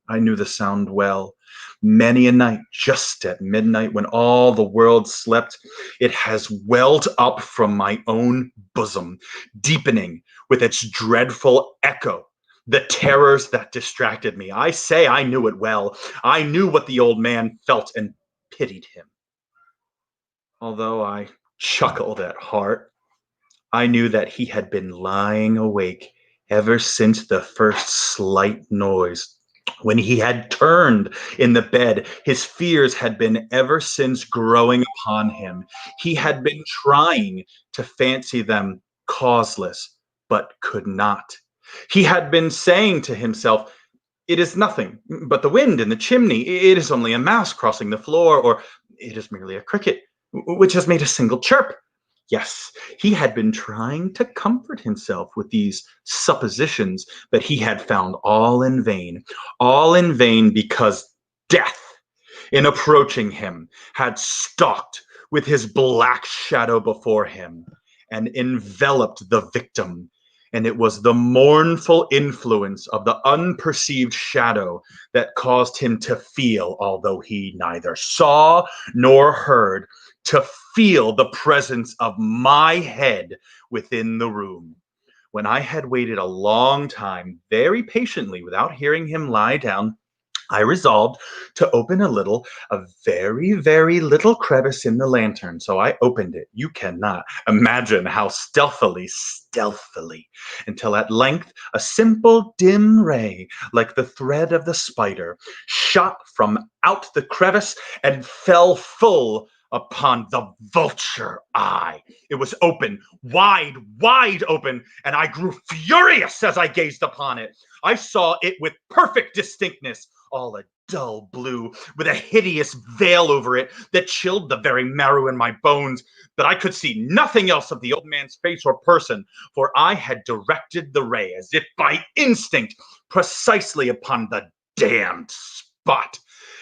I knew the sound well. Many a night, just at midnight, when all the world slept, it has welled up from my own bosom, deepening with its dreadful echo the terrors that distracted me. I say I knew it well. I knew what the old man felt and pitied him. Although I chuckled at heart, I knew that he had been lying awake ever since the first slight noise. When he had turned in the bed, his fears had been ever since growing upon him. He had been trying to fancy them causeless, but could not. He had been saying to himself, "It is nothing but the wind in the chimney. It is only a mouse crossing the floor, or it is merely a cricket which has made a single chirp." Yes, he had been trying to comfort himself with these suppositions, but he had found all in vain because death, in approaching him, had stalked with his black shadow before him and enveloped the victim. And it was the mournful influence of the unperceived shadow that caused him to feel, although he neither saw nor heard, to feel the presence of my head within the room. When I had waited a long time, very patiently, without hearing him lie down, I resolved to open a very, very little crevice in the lantern. So I opened it. You cannot imagine how stealthily, until at length a simple dim ray, like the thread of the spider, shot from out the crevice and fell full upon the vulture eye. It was open, wide, wide open, and I grew furious as I gazed upon it. I saw it with perfect distinctness, all a dull blue, with a hideous veil over it that chilled the very marrow in my bones. But I could see nothing else of the old man's face or person, for I had directed the ray, as if by instinct, precisely upon the damned spot.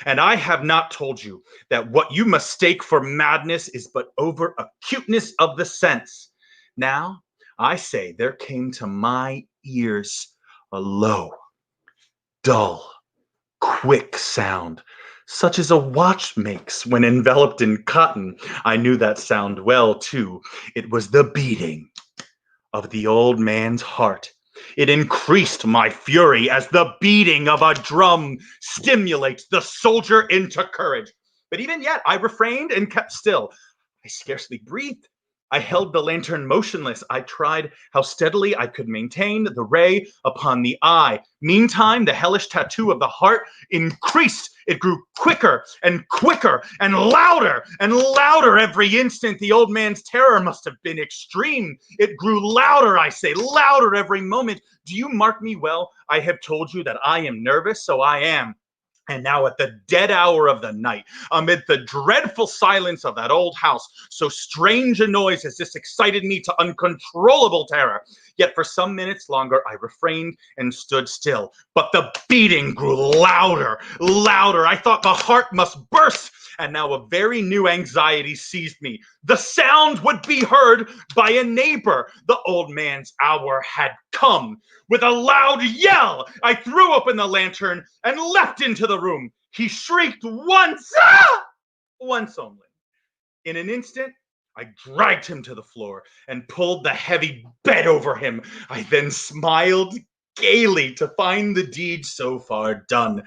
And I have not told you that what you mistake for madness is but over acuteness of the sense. Now, I say there came to my ears a low, dull, quick sound, such as a watch makes when enveloped in cotton. I knew that sound well, too. It was the beating of the old man's heart. It increased my fury as the beating of a drum stimulates the soldier into courage. But even yet, I refrained and kept still. I scarcely breathed. I held the lantern motionless. I tried how steadily I could maintain the ray upon the eye. Meantime, the hellish tattoo of the heart increased. It grew quicker and quicker and louder every instant. The old man's terror must have been extreme. It grew louder, I say, louder every moment. Do you mark me well? I have told you that I am nervous, so I am. And now at the dead hour of the night, amid the dreadful silence of that old house, so strange a noise as this excited me to uncontrollable terror. Yet for some minutes longer I refrained and stood still. But the beating grew louder. I thought the heart must burst. And now a very new anxiety seized me. The sound would be heard by a neighbor. The old man's hour had come. With a loud yell, I threw open the lantern and leapt into the room. He shrieked once only. In an instant, I dragged him to the floor and pulled the heavy bed over him. I then smiled gaily to find the deed so far done.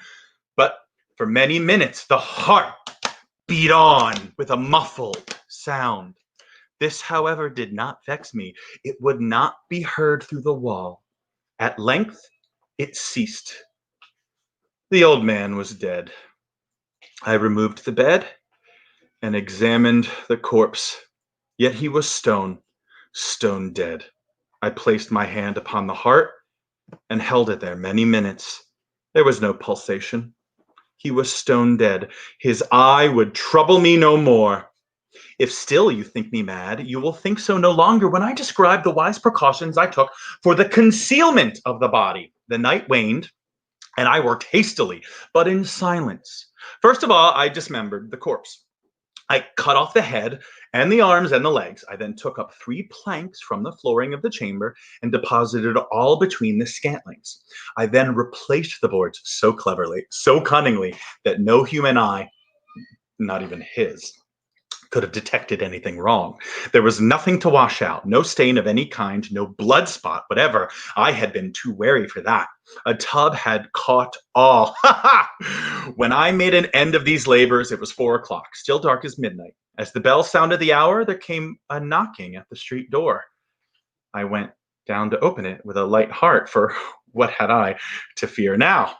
But for many minutes, the heart beat on with a muffled sound. This, however, did not vex me. It would not be heard through the wall. At length, it ceased. The old man was dead. I removed the bed and examined the corpse. Yet he was stone dead. I placed my hand upon the heart and held it there many minutes. There was no pulsation. He was stone dead. His eye would trouble me no more. If still you think me mad, you will think so no longer when I describe the wise precautions I took for the concealment of the body. The night waned, and I worked hastily, but in silence. First of all, I dismembered the corpse. I cut off the head and the arms and the legs. I then took up 3 planks from the flooring of the chamber and deposited all between the scantlings. I then replaced the boards so cleverly, so cunningly, that no human eye, not even his, could have detected anything wrong. There was nothing to wash out, no stain of any kind, no blood spot, whatever. I had been too wary for that. A tub had caught all. When I made an end of these labors, it was 4 o'clock, still dark as midnight. As the bell sounded the hour, there came a knocking at the street door. I went down to open it with a light heart, for what had I to fear now?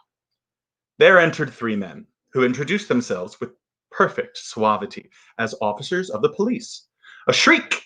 There entered 3 men, who introduced themselves with perfect suavity as officers of the police. A shriek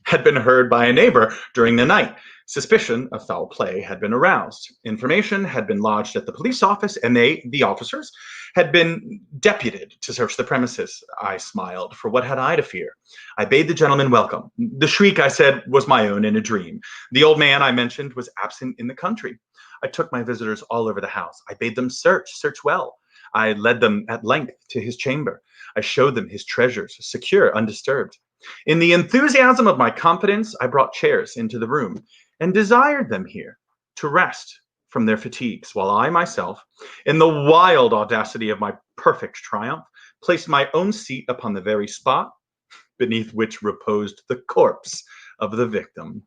had been heard by a neighbor during the night. Suspicion of foul play had been aroused. Information had been lodged at the police office, and they, the officers, had been deputed to search the premises. I smiled, for what had I to fear? I bade the gentleman welcome. The shriek, I said, was my own in a dream. The old man I mentioned was absent in the country. I took my visitors all over the house. I bade them search well. I led them at length to his chamber. I showed them his treasures, secure, undisturbed. In the enthusiasm of my confidence, I brought chairs into the room and desired them here to rest from their fatigues, while I myself, in the wild audacity of my perfect triumph, placed my own seat upon the very spot beneath which reposed the corpse of the victim.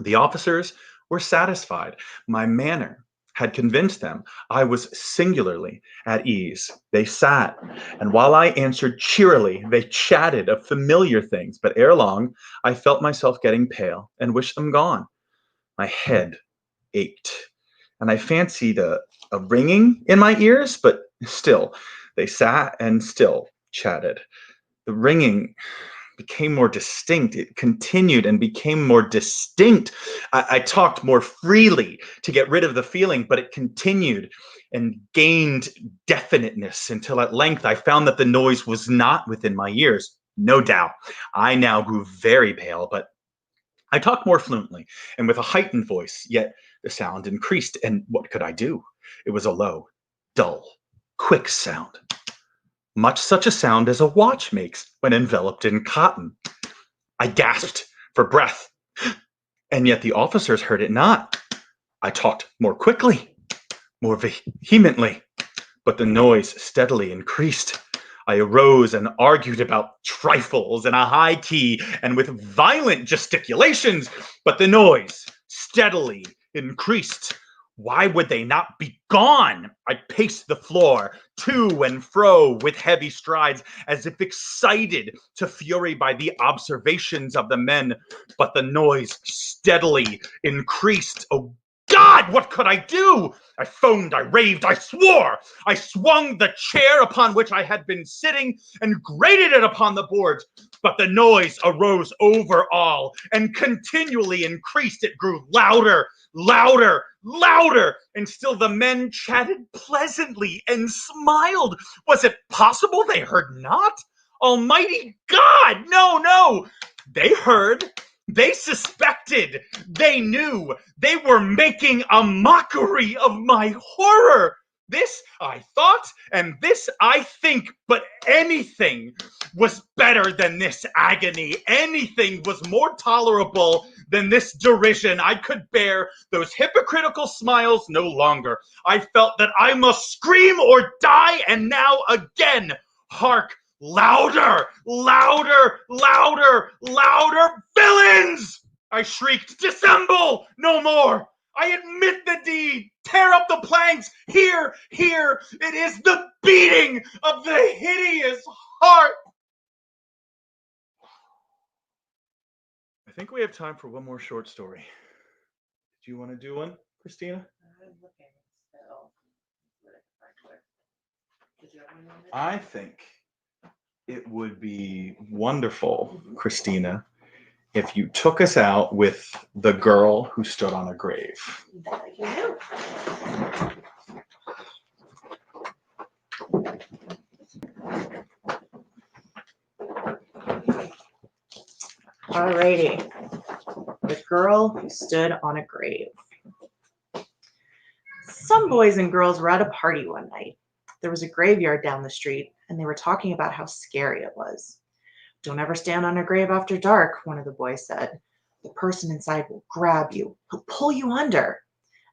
The officers were satisfied. My manner had convinced them I was singularly at ease. They sat, and while I answered cheerily, they chatted of familiar things, but ere long, I felt myself getting pale and wished them gone. My head ached, and I fancied a ringing in my ears, but still, they sat and still chatted. The ringing became more distinct. It continued and became more distinct. I talked more freely to get rid of the feeling, but it continued and gained definiteness until at length I found that the noise was not within my ears. No doubt. I now grew very pale, but I talked more fluently and with a heightened voice, yet the sound increased. And what could I do? It was a low, dull, quick sound. Much such a sound as a watch makes when enveloped in cotton. I gasped for breath, and yet the officers heard it not. I talked more quickly, more vehemently, but the noise steadily increased. I arose and argued about trifles in a high key and with violent gesticulations, but the noise steadily increased. Why would they not be gone? I paced the floor to and fro with heavy strides, as if excited to fury by the observations of the men, but the noise steadily increased. Oh God, what could I do? I foamed, I raved, I swore. I swung the chair upon which I had been sitting and grated it upon the boards, but the noise arose over all and continually increased. It grew louder, louder, louder, and still the men chatted pleasantly and smiled. Was it possible they heard not? Almighty God, no. They heard. They suspected, they knew, they were making a mockery of my horror. This I thought, and this I think, but anything was better than this agony. Anything was more tolerable than this derision. I could bear those hypocritical smiles no longer. I felt that I must scream or die, and now again, hark! Louder! Louder! Louder! Louder! Villains! I shrieked, dissemble! No more! I admit the deed! Tear up the planks! Here! Here! It is the beating of the hideous heart! I think we have time for one more short story. Do you want to do one, Christina? I think it would be wonderful, Christina, if you took us out with The Girl Who Stood on a Grave. Alrighty. The Girl Who Stood on a Grave. Some boys and girls were at a party one night. There was a graveyard down the street, and they were talking about how scary it was. "Don't ever stand on a grave after dark," one of the boys said. "The person inside will grab you. He'll pull you under."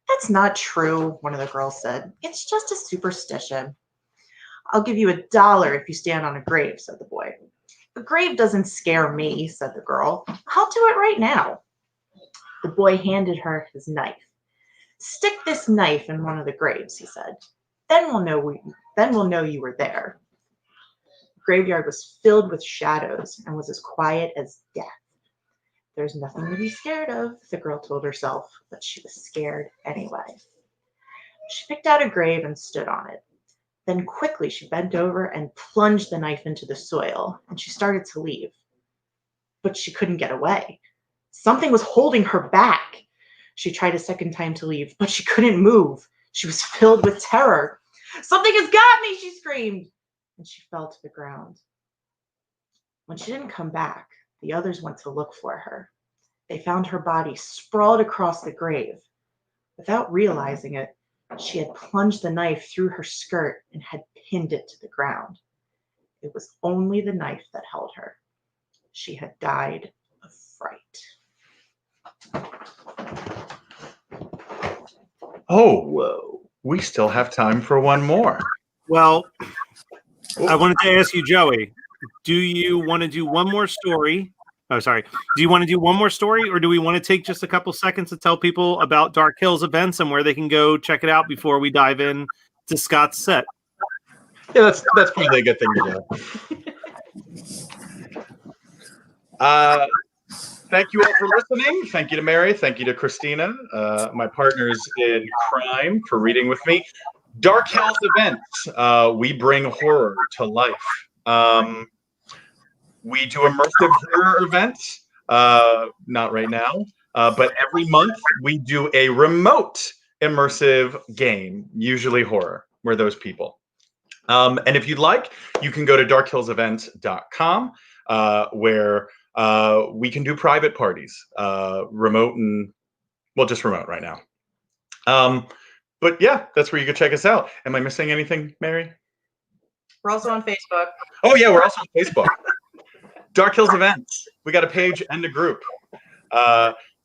"That's not true," one of the girls said. "It's just a superstition." "I'll give you $1 if you stand on a grave," said the boy. "The grave doesn't scare me," said the girl. "I'll do it right now." The boy handed her his knife. "Stick this knife in one of the graves," he said. Then we'll know you were there." The graveyard was filled with shadows and was as quiet as death. "There's nothing to be scared of," the girl told herself, but she was scared anyway. She picked out a grave and stood on it. Then quickly she bent over and plunged the knife into the soil, and she started to leave. But she couldn't get away. Something was holding her back. She tried a second time to leave, but she couldn't move. She was filled with terror. "Something has got me!" she screamed, and she fell to the ground. When she didn't come back, the others went to look for her. They found her body sprawled across the grave. Without realizing it, she had plunged the knife through her skirt and had pinned it to the ground. It was only the knife that held her. She had died of fright. Oh, whoa. We still have time for one more. Well, I wanted to ask you, Joey, do you want to do one more story? Oh, sorry. Do you want to do one more story, or do we want to take just a couple seconds to tell people about Dark Hills events and where they can go check it out before we dive in to Scott's set? Yeah, that's probably a good thing to do. Thank you all for listening. Thank you to Mary. Thank you to Christina, my partners in crime, for reading with me. Dark Hills events. We bring horror to life. We do immersive horror events. Not right now, but every month we do a remote immersive game, usually horror. We're those people. And if you'd like, you can go to darkhillsevents.com, where we can do private parties, remote and, well, just remote right now. But yeah, that's where you can check us out. Am I missing anything, Mary? We're also on Facebook. Oh yeah, we're also on Facebook. Dark Hills Events. We got a page and a group.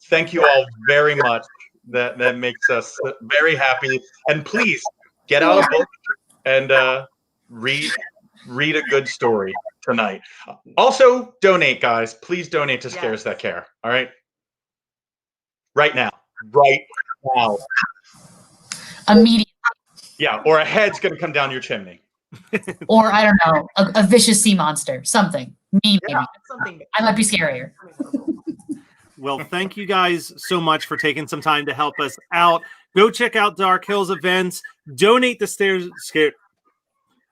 Thank you all very much. That makes us very happy. And please get out a book and read a good story tonight. Also, donate, guys. Please donate to Scares That Care. All right? Right now. Right now. Immediately. Yeah, or a head's going to come down your chimney. Or, I don't know, a vicious sea monster. Something. Me, maybe. I might be scarier. Well, thank you guys so much for taking some time to help us out. Go check out Dark Hills events. Donate to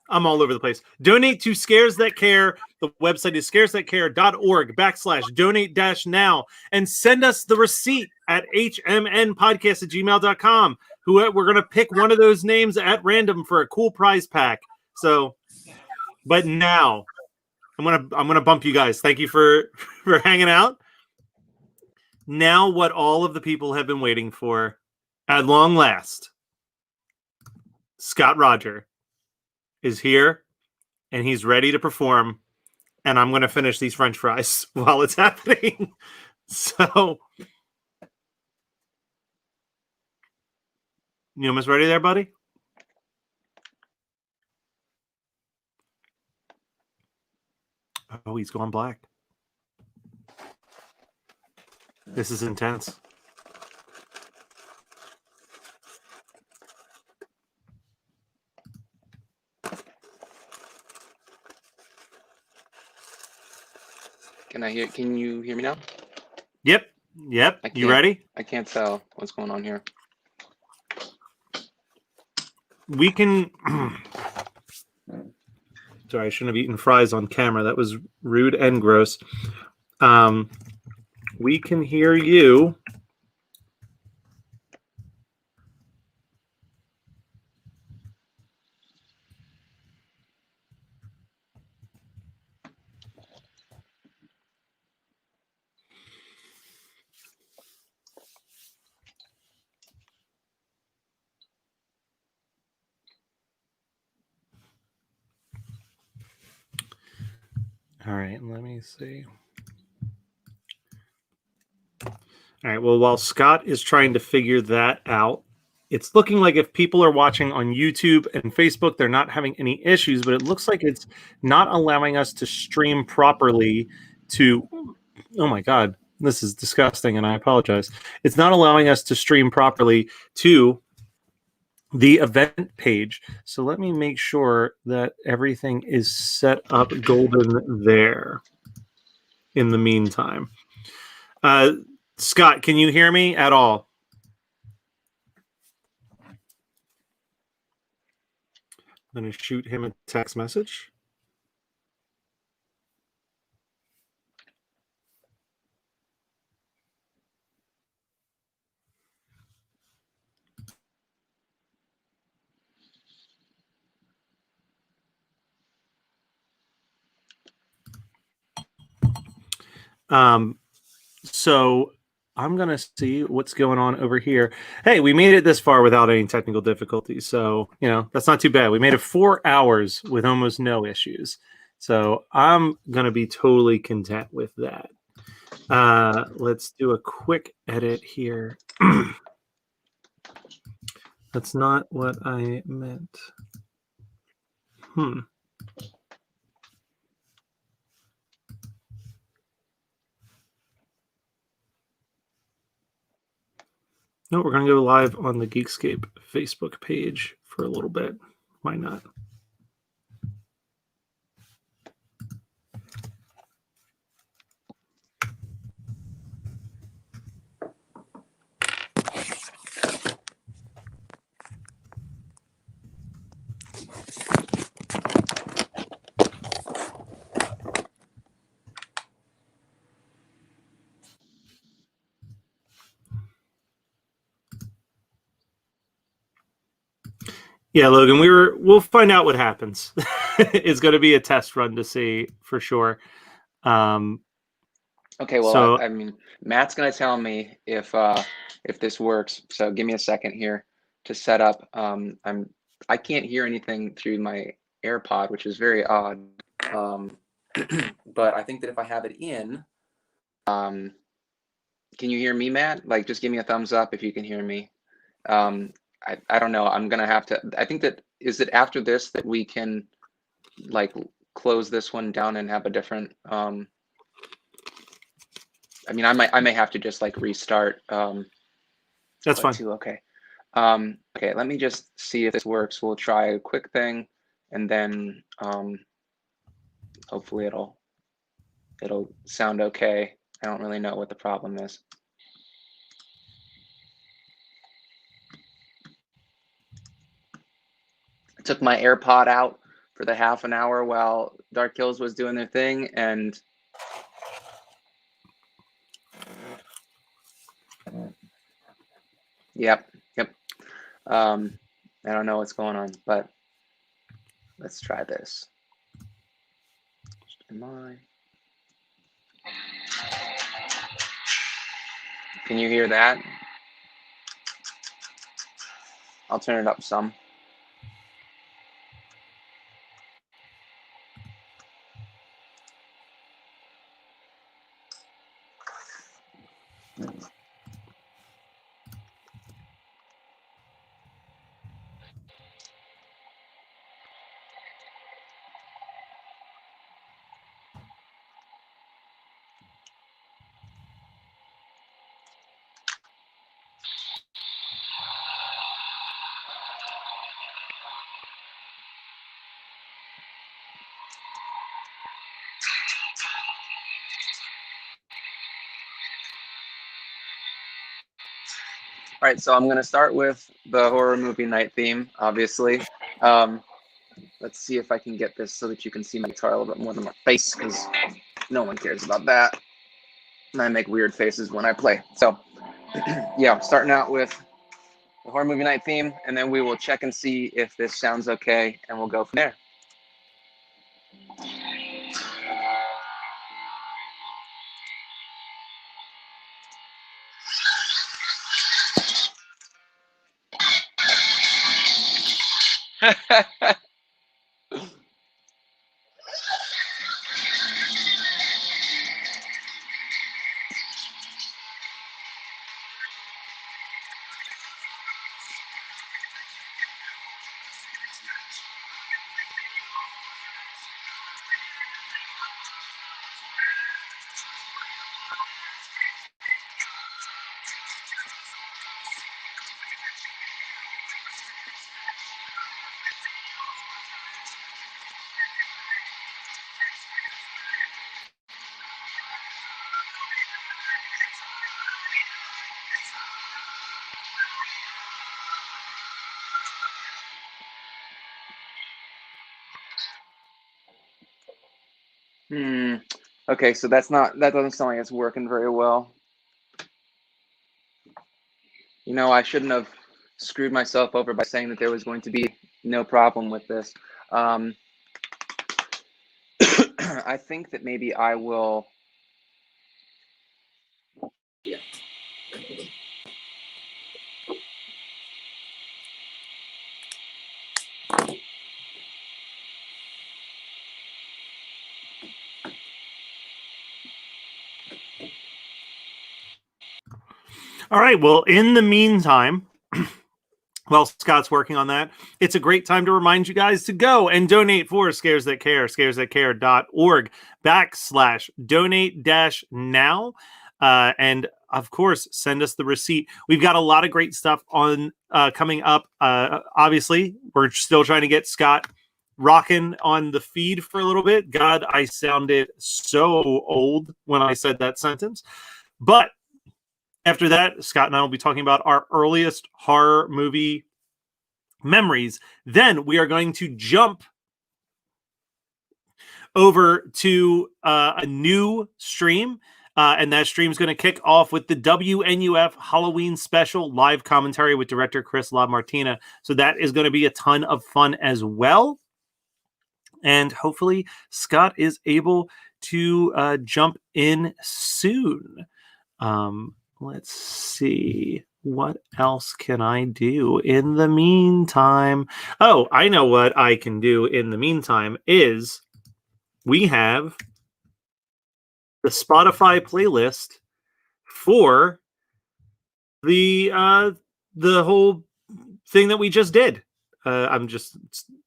I'm all over the place. Donate to Scares That Care. The website is scaresthatcare.org/donate-now. And send us the receipt at hmnpodcast@gmail.com. We're going to pick one of those names at random for a cool prize pack. So, but now I'm gonna bump you guys. Thank you for hanging out. Now, what all of the people have been waiting for, at long last, Scott Roger is here, and he's ready to perform. And I'm gonna finish these French fries while it's happening. So, you almost ready there, buddy? Oh, he's gone black. This is intense. Can you hear me now? Yep. You ready? I can't tell what's going on here. We can. Sorry, I shouldn't have eaten fries on camera. That was rude and gross. We can hear you. All right, let me see. All right, well, while Scott is trying to figure that out, it's looking like if people are watching on YouTube and Facebook, they're not having any issues, but it looks like it's not allowing us to stream properly to, oh my God, this is disgusting, and I apologize. It's not allowing us to stream properly to the event page. So let me make sure that everything is set up golden there in the meantime. Scott, can you hear me at all? I'm going to shoot him a text message. So I'm going to see what's going on over here. Hey, we made it this far without any technical difficulties. So, that's not too bad. We made it 4 hours with almost no issues. So I'm going to be totally content with that. Let's do a quick edit here. That's not what I meant. No, we're going to go live on the Geekscape Facebook page for a little bit. Why not? Yeah, Logan, we'll find out what happens. It's going to be a test run to see for sure. Okay, well, so I mean, Matt's gonna tell me if this works. So give me a second here to set up. I can't hear anything through my AirPod, which is very odd. But I think that if I have it in, can you hear me, Matt? Like, just give me a thumbs up if you can hear me. I don't know. I'm gonna have to. I think that is it after this that we can like close this one down and have a different. I mean, I may have to just like restart. That's fine. Okay. Okay. Let me just see if this works. We'll try a quick thing, and then hopefully it'll sound okay. I don't really know what the problem is. I took my AirPod out for the half an hour while Dark Hills was doing their thing, and yep. I don't know what's going on, but let's try this. Can you hear that? I'll turn it up some. All right, so I'm going to start with the horror movie night theme, obviously. Let's see if I can get this so that you can see my guitar a little bit more than my face, because no one cares about that. And I make weird faces when I play. So, yeah, starting out with the horror movie night theme, and then we will check and see if this sounds okay, and we'll go from there. Okay, so that doesn't sound like it's working very well. You know, I shouldn't have screwed myself over by saying that there was going to be no problem with this. I think that maybe I will. Yeah. All right. Well, in the meantime, while Scott's working on that, it's a great time to remind you guys to go and donate for Scares That Care, scaresthatcare.org/donate-now. And of course, send us the receipt. We've got a lot of great stuff on coming up. Obviously, we're still trying to get Scott rocking on the feed for a little bit. God, I sounded so old when I said that sentence. But after that, Scott and I will be talking about our earliest horror movie memories. Then we are going to jump over to a new stream. And that stream is going to kick off with the WNUF Halloween special live commentary with director Chris LaMartina. So that is going to be a ton of fun as well. And hopefully Scott is able to jump in soon. Let's see. What else can I do in the meantime? Oh, I know what I can do in the meantime is we have the Spotify playlist for the whole thing that we just did. I'm just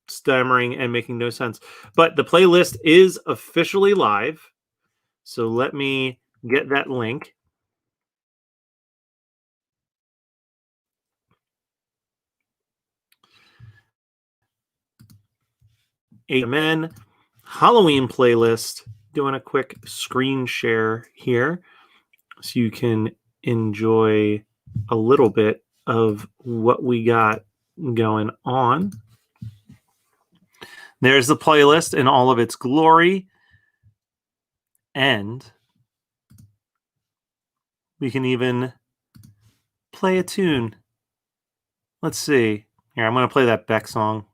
stammering and making no sense. But the playlist is officially live. So let me get that link. Amen. Halloween playlist. Doing a quick screen share here so you can enjoy a little bit of what we got going on. There's the playlist in all of its glory. And we can even play a tune. Let's see. Here, I'm going to play that Beck song.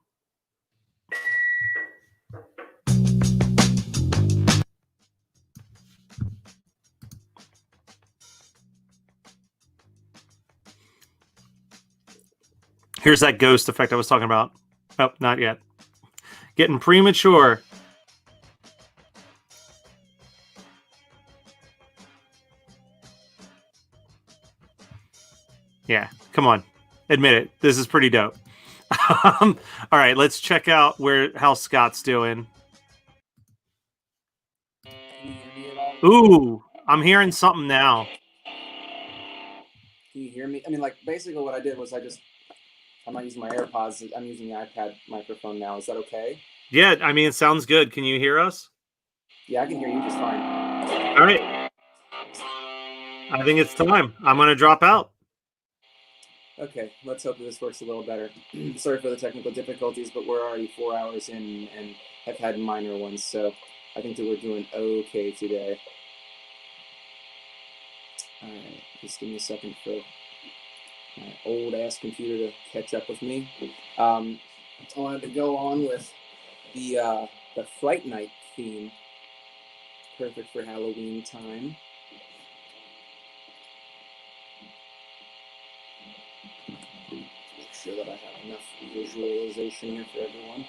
Here's that ghost effect I was talking about. Oh, not yet. Getting premature. Yeah, come on. Admit it. This is pretty dope. All right, let's check out how Scott's doing. Ooh, I'm hearing something now. Can you hear me? I mean, like, basically what I did was I'm not using my AirPods. I'm using the iPad microphone now. Is that okay? Yeah, I mean, it sounds good. Can you hear us? Yeah, I can hear you just fine. All right. I think it's time. I'm going to drop out. Okay, let's hope that this works a little better. Sorry for the technical difficulties, but we're already 4 hours in and have had minor ones, so I think that we're doing okay today. All right, just give me a second for my old-ass computer to catch up with me. I wanted to go on with the Fright Night theme. Perfect for Halloween time. Make sure that I have enough visualization here for everyone.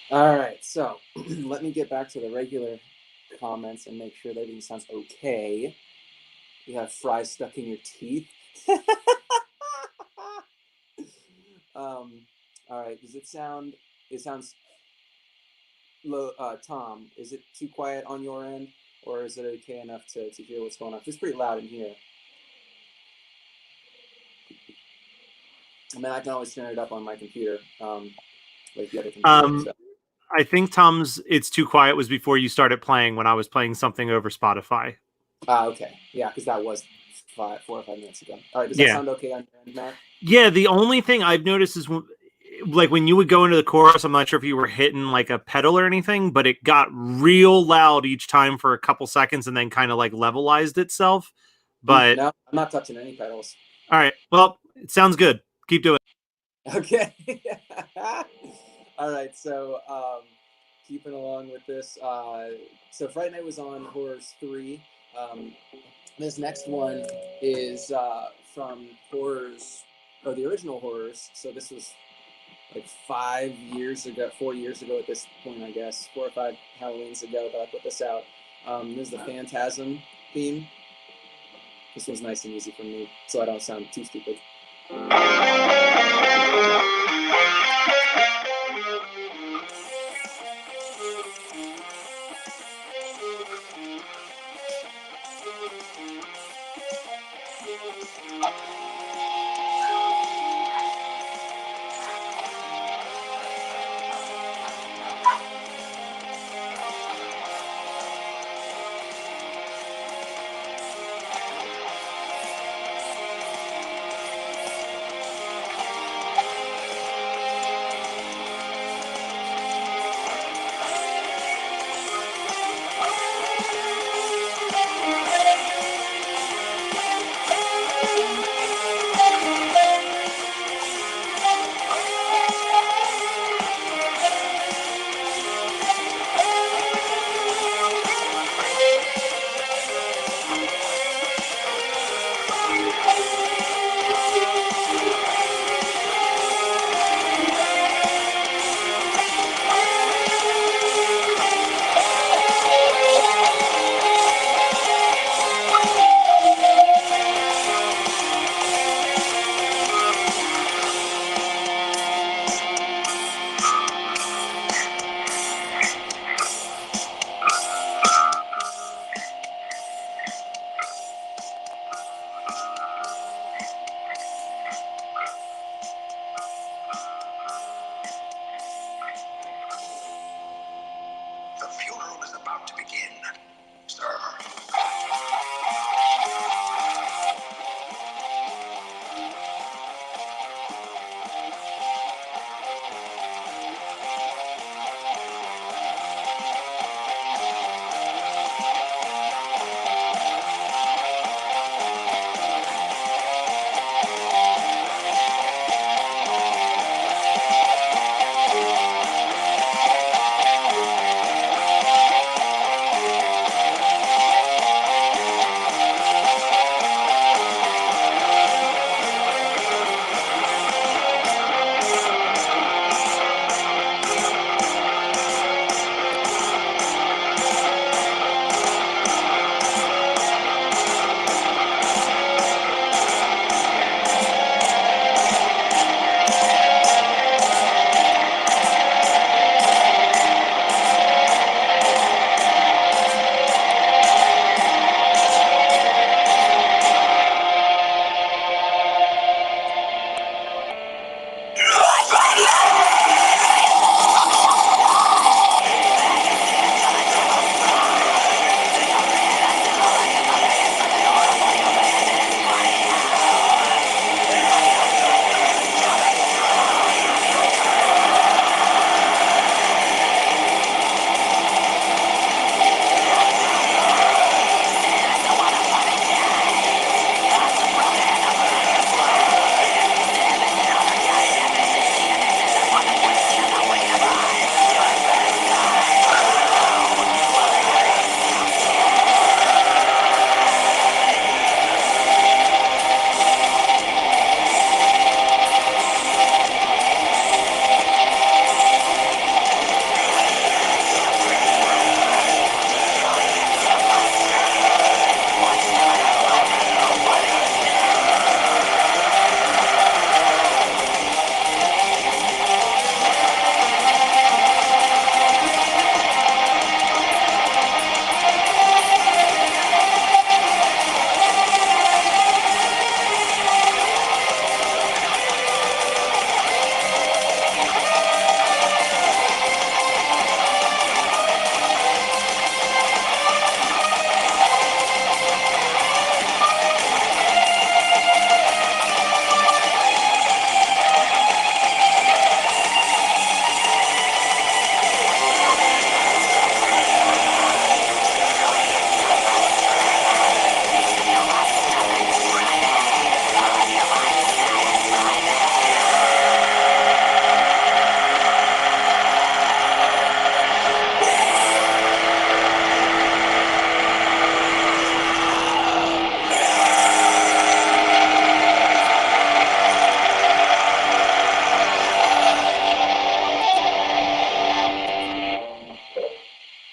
All right, so let me get back to the regular comments and make sure that everything sounds okay. You have fries stuck in your teeth. All right, does it sound? It sounds low. Tom, is it too quiet on your end, or is it okay enough to hear what's going on? It's pretty loud in here. I mean, I can always turn it up on my computer, like the other computer. So. I think Tom's "It's Too Quiet" was before you started playing, when I was playing something over Spotify. Okay, yeah, because that was 4 or 5 minutes ago. All right, does that sound okay on your end, Matt? Yeah, the only thing I've noticed is like when you would go into the chorus, I'm not sure if you were hitting like a pedal or anything, but it got real loud each time for a couple seconds and then kind of like levelized itself. But no, I'm not touching any pedals. All right, well, it sounds good. Keep doing it. Okay. All right, so keeping along with this. So Friday Night was on Horrors 3. This next one is horrors, or the original horrors. So this was like 4 years ago at this point, I guess, 4 or 5 Halloweens ago that I put this out. This is the Phantasm theme. This one's nice and easy for me, so I don't sound too stupid.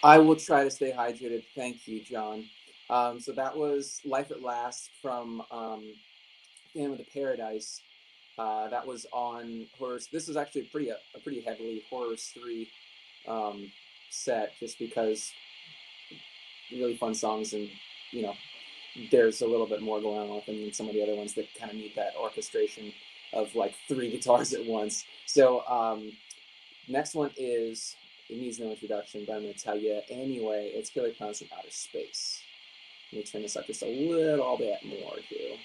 I will try to stay hydrated. Thank you, John. So that was Life at Last from Phantom of the Paradise. That was on Horrors. This is actually a pretty heavily Horrors 3 set, just because really fun songs, and you know, there's a little bit more going on with them than some of the other ones that kind of need that orchestration of like 3 guitars at once. So next one is, it needs no introduction, but I'm going to tell you anyway. It's Killer Clowns from Outer Space. Let me turn this up just a little bit more too.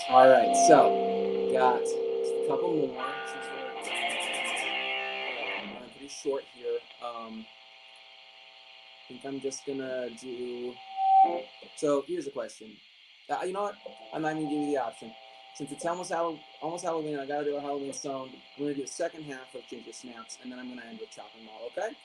All right, so got just a couple more since we're running pretty short here. I think I'm just gonna do. So here's a question. You know what? I'm not even giving you the option. Since it's almost Halloween, I gotta do a Halloween song. We're gonna do the second half of Ginger Snaps, and then I'm gonna end with Chopping Mall. Okay?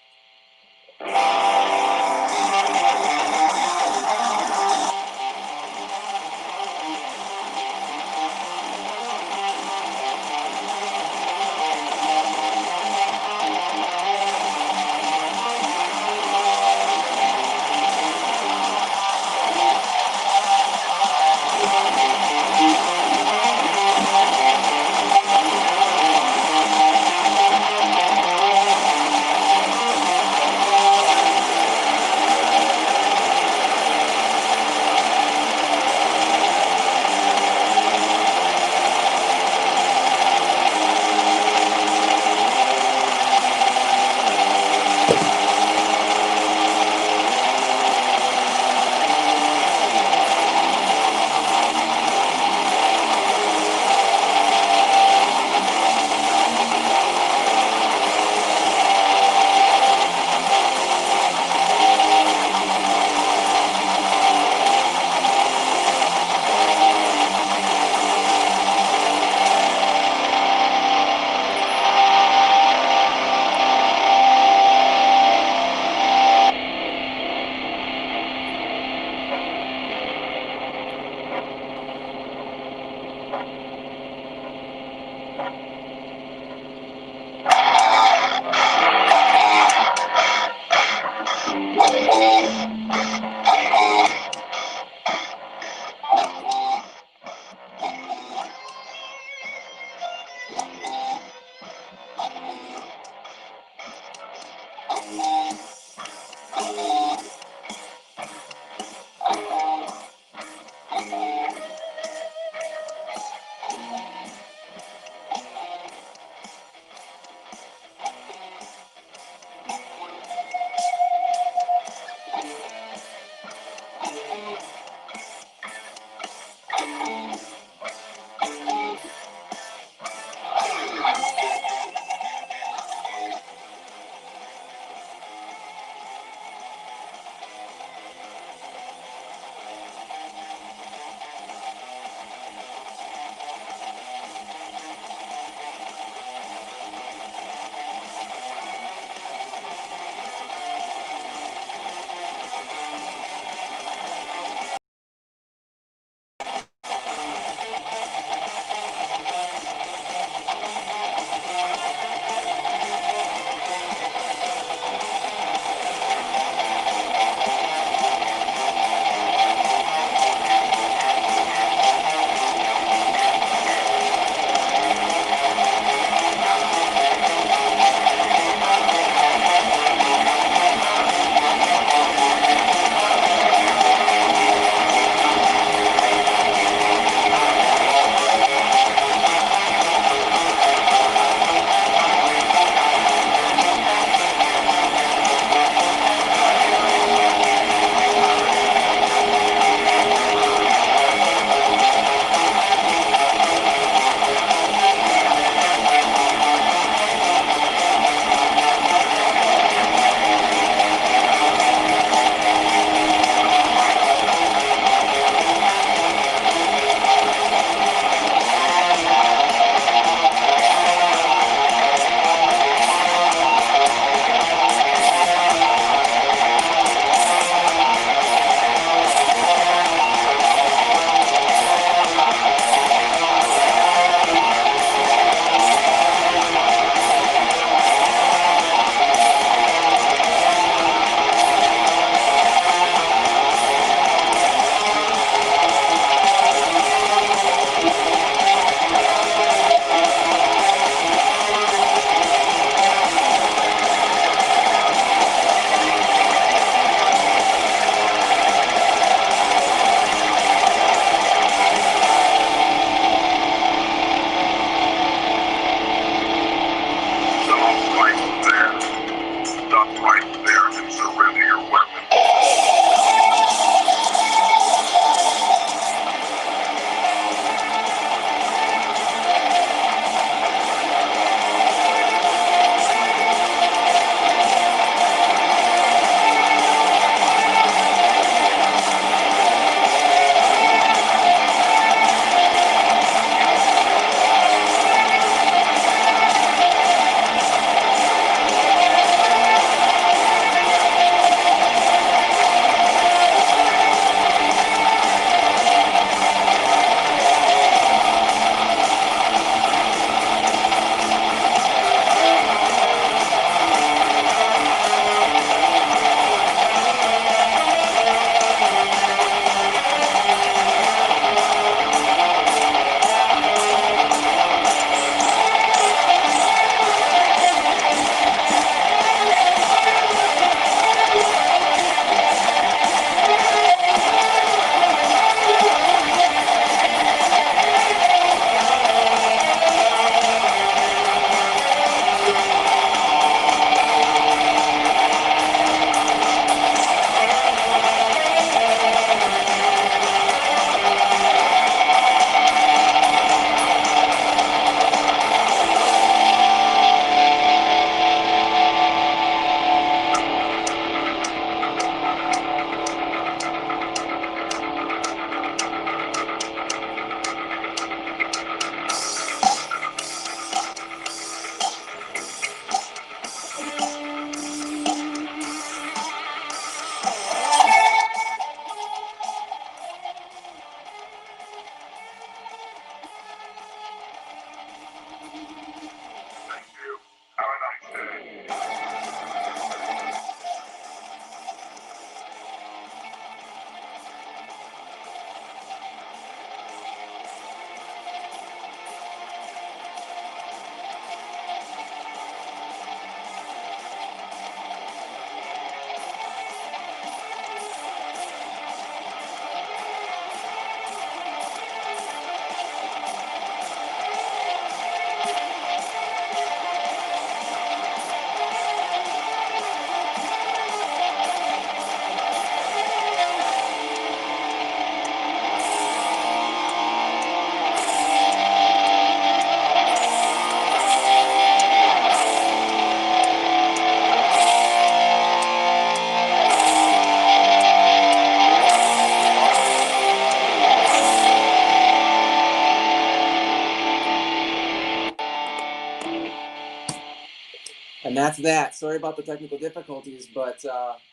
that's that. Sorry about the technical difficulties, but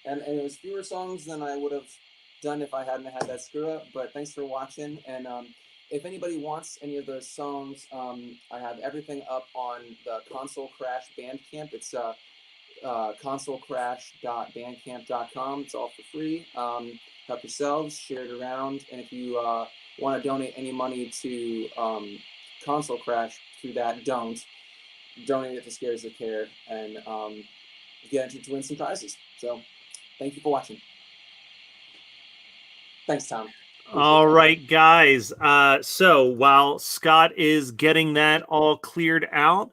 and it was fewer songs than I would have done if I hadn't had that screw up. But thanks for watching, and if anybody wants any of those songs, I have everything up on the Console Crash Bandcamp. It's consolecrash.bandcamp.com. It's all for free. Help yourselves, share it around, and if you want to donate any money to Console Crash through that, donate it to Scares That Care, and get entered to win some prizes. So thank you for watching. Thanks, Tom. All right, guys. So while Scott is getting that all cleared out,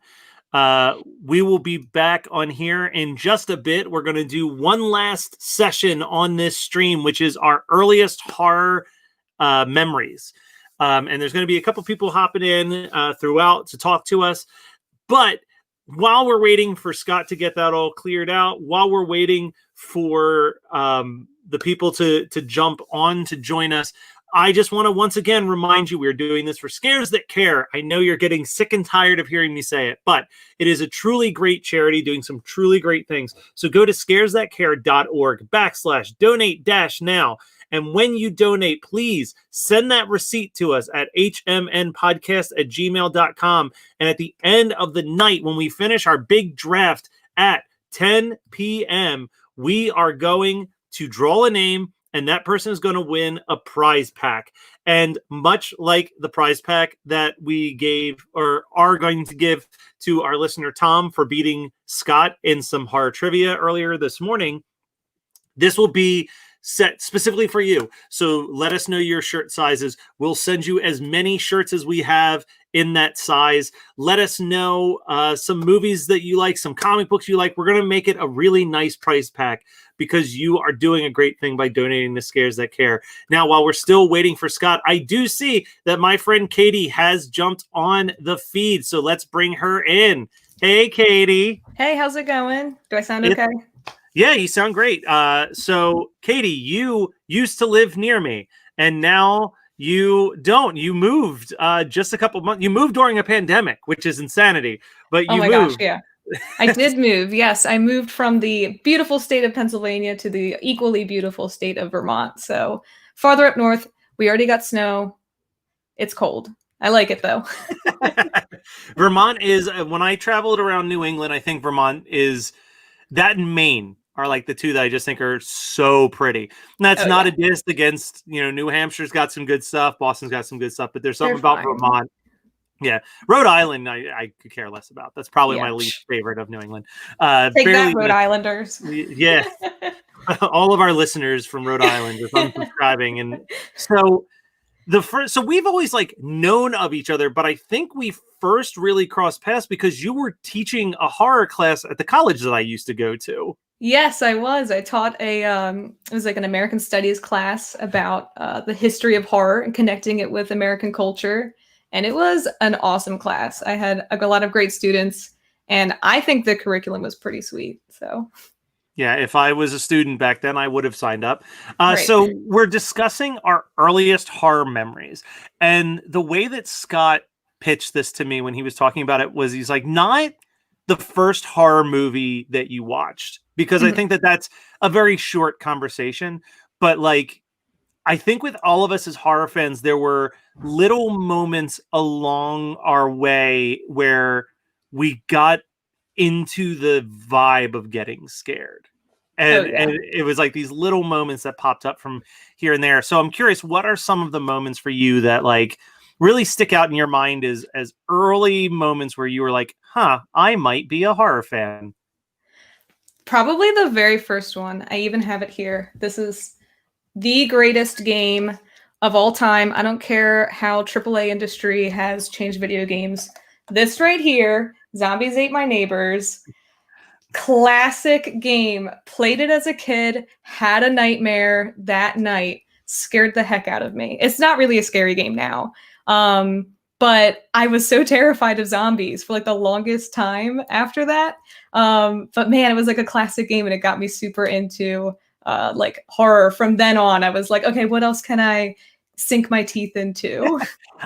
we will be back on here in just a bit. We're going to do one last session on this stream, which is our earliest horror memories. And there's going to be a couple people hopping in throughout to talk to us. But while we're waiting for Scott to get that all cleared out, while we're waiting for the people to jump on to join us, I just want to once again remind you we're doing this for Scares That Care. I know you're getting sick and tired of hearing me say it, but it is a truly great charity doing some truly great things. So go to scaresthatcare.org/donate-now. And when you donate, please send that receipt to us at hmnpodcast@gmail.com. And at the end of the night, when we finish our big draft at 10 p.m., we are going to draw a name, and that person is going to win a prize pack. And much like the prize pack that we gave or are going to give to our listener Tom for beating Scott in some horror trivia earlier this morning, this will be set specifically for you. So let us know your shirt sizes. We'll send you as many shirts as we have in that size. Let us know some movies that you like, some comic books you like. We're going to make it a really nice prize pack because you are doing a great thing by donating to Scares That Care. Now, while we're still waiting for Scott, I do see that my friend Katie has jumped on the feed. So let's bring her in. Hey, Katie. Hey, how's it going? Do I sound okay? Yeah, you sound great. So, Katie, you used to live near me, and now you don't. You moved just a couple months. You moved during a pandemic, which is insanity. But you Oh my moved. gosh, yeah. I did move. Yes, I moved from the beautiful state of Pennsylvania to the equally beautiful state of Vermont. So farther up north, we already got snow. It's cold. I like it though. Vermont is, when I traveled around New England, I think Vermont is, that and Maine are like the two that I just think are so pretty. And that's not a diss against, New Hampshire's got some good stuff. Boston's got some good stuff, but there's something about Vermont. Yeah. Rhode Island, I could care less about. That's probably my least favorite of New England. Take that, Rhode Islanders. Yeah. All of our listeners from Rhode Island are unsubscribing. And so so we've always known of each other, but I think we first really crossed paths because you were teaching a horror class at the college that I used to go to. Yes, I was. I taught it was like an American Studies class about the history of horror and connecting it with American culture. And it was an awesome class. I had a lot of great students, and I think the curriculum was pretty sweet. So, yeah, if I was a student back then, I would have signed up. So we're discussing our earliest horror memories. And the way that Scott pitched this to me when he was talking about it was he's like, not the first horror movie that you watched, because I think that that's a very short conversation. But I think with all of us as horror fans, there were little moments along our way where we got into the vibe of getting scared. And, and it was like these little moments that popped up from here and there. So I'm curious, what are some of the moments for you that really stick out in your mind as early moments where you were like, I might be a horror fan? Probably the very first one. I even have it here. This is the greatest game of all time. I don't care how AAA industry has changed video games. This right here, Zombies Ate My Neighbors. Classic game. Played it as a kid, had a nightmare that night, scared the heck out of me. It's not really a scary game now. But I was so terrified of zombies for the longest time after that. But man, it was a classic game, and it got me super into horror. From then on, I was like, okay, what else can I sink my teeth into?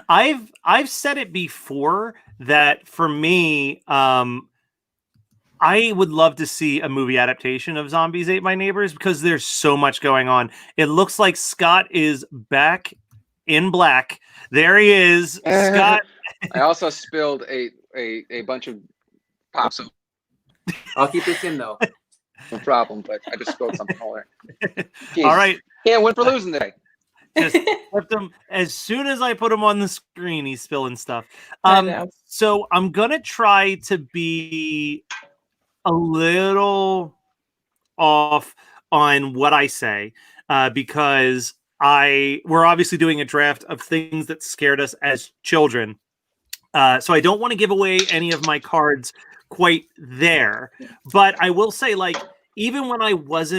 I've said it before that for me, I would love to see a movie adaptation of Zombies Ate My Neighbors because there's so much going on. It looks like Scott is back in black. There he is, Scott. I also spilled a bunch of pop soap. I'll keep this in though. No problem, but I just spilled something all there. All right. Can't win for losing today. Just left him as soon as I put him on the screen, he's spilling stuff. I know. So I'm gonna try to be a little off on what I say because we're obviously doing a draft of things that scared us as children. So I don't want to give away any of my cards quite there, but I will say, like, even when I was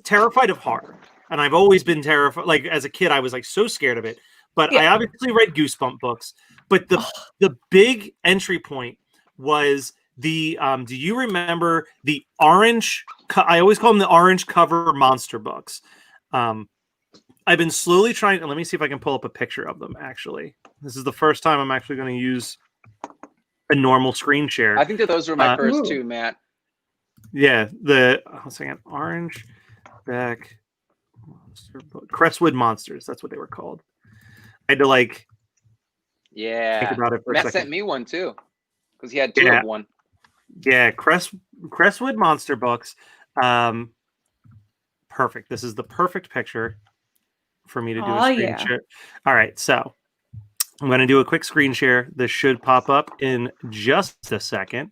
terrified of horror, and I've always been terrified. Like as a kid, I was like so scared of it. But I obviously read Goosebump books. But the big entry point was the do you remember the orange? I always call them the orange cover monster books. I've been slowly trying. Let me see if I can pull up a picture of them. Actually, this is the first time I'm actually going to use a normal screen share. I think that those were my first two, Matt. Yeah, orange back monster book. Crestwood Monsters. That's what they were called. I had to think about it for a Matt second. sent me one too because he had two of one. Yeah, Crestwood Monster books. Perfect. This is the perfect picture for me to do a screen share. All right, so I'm going to do a quick screen share. This should pop up in just a second.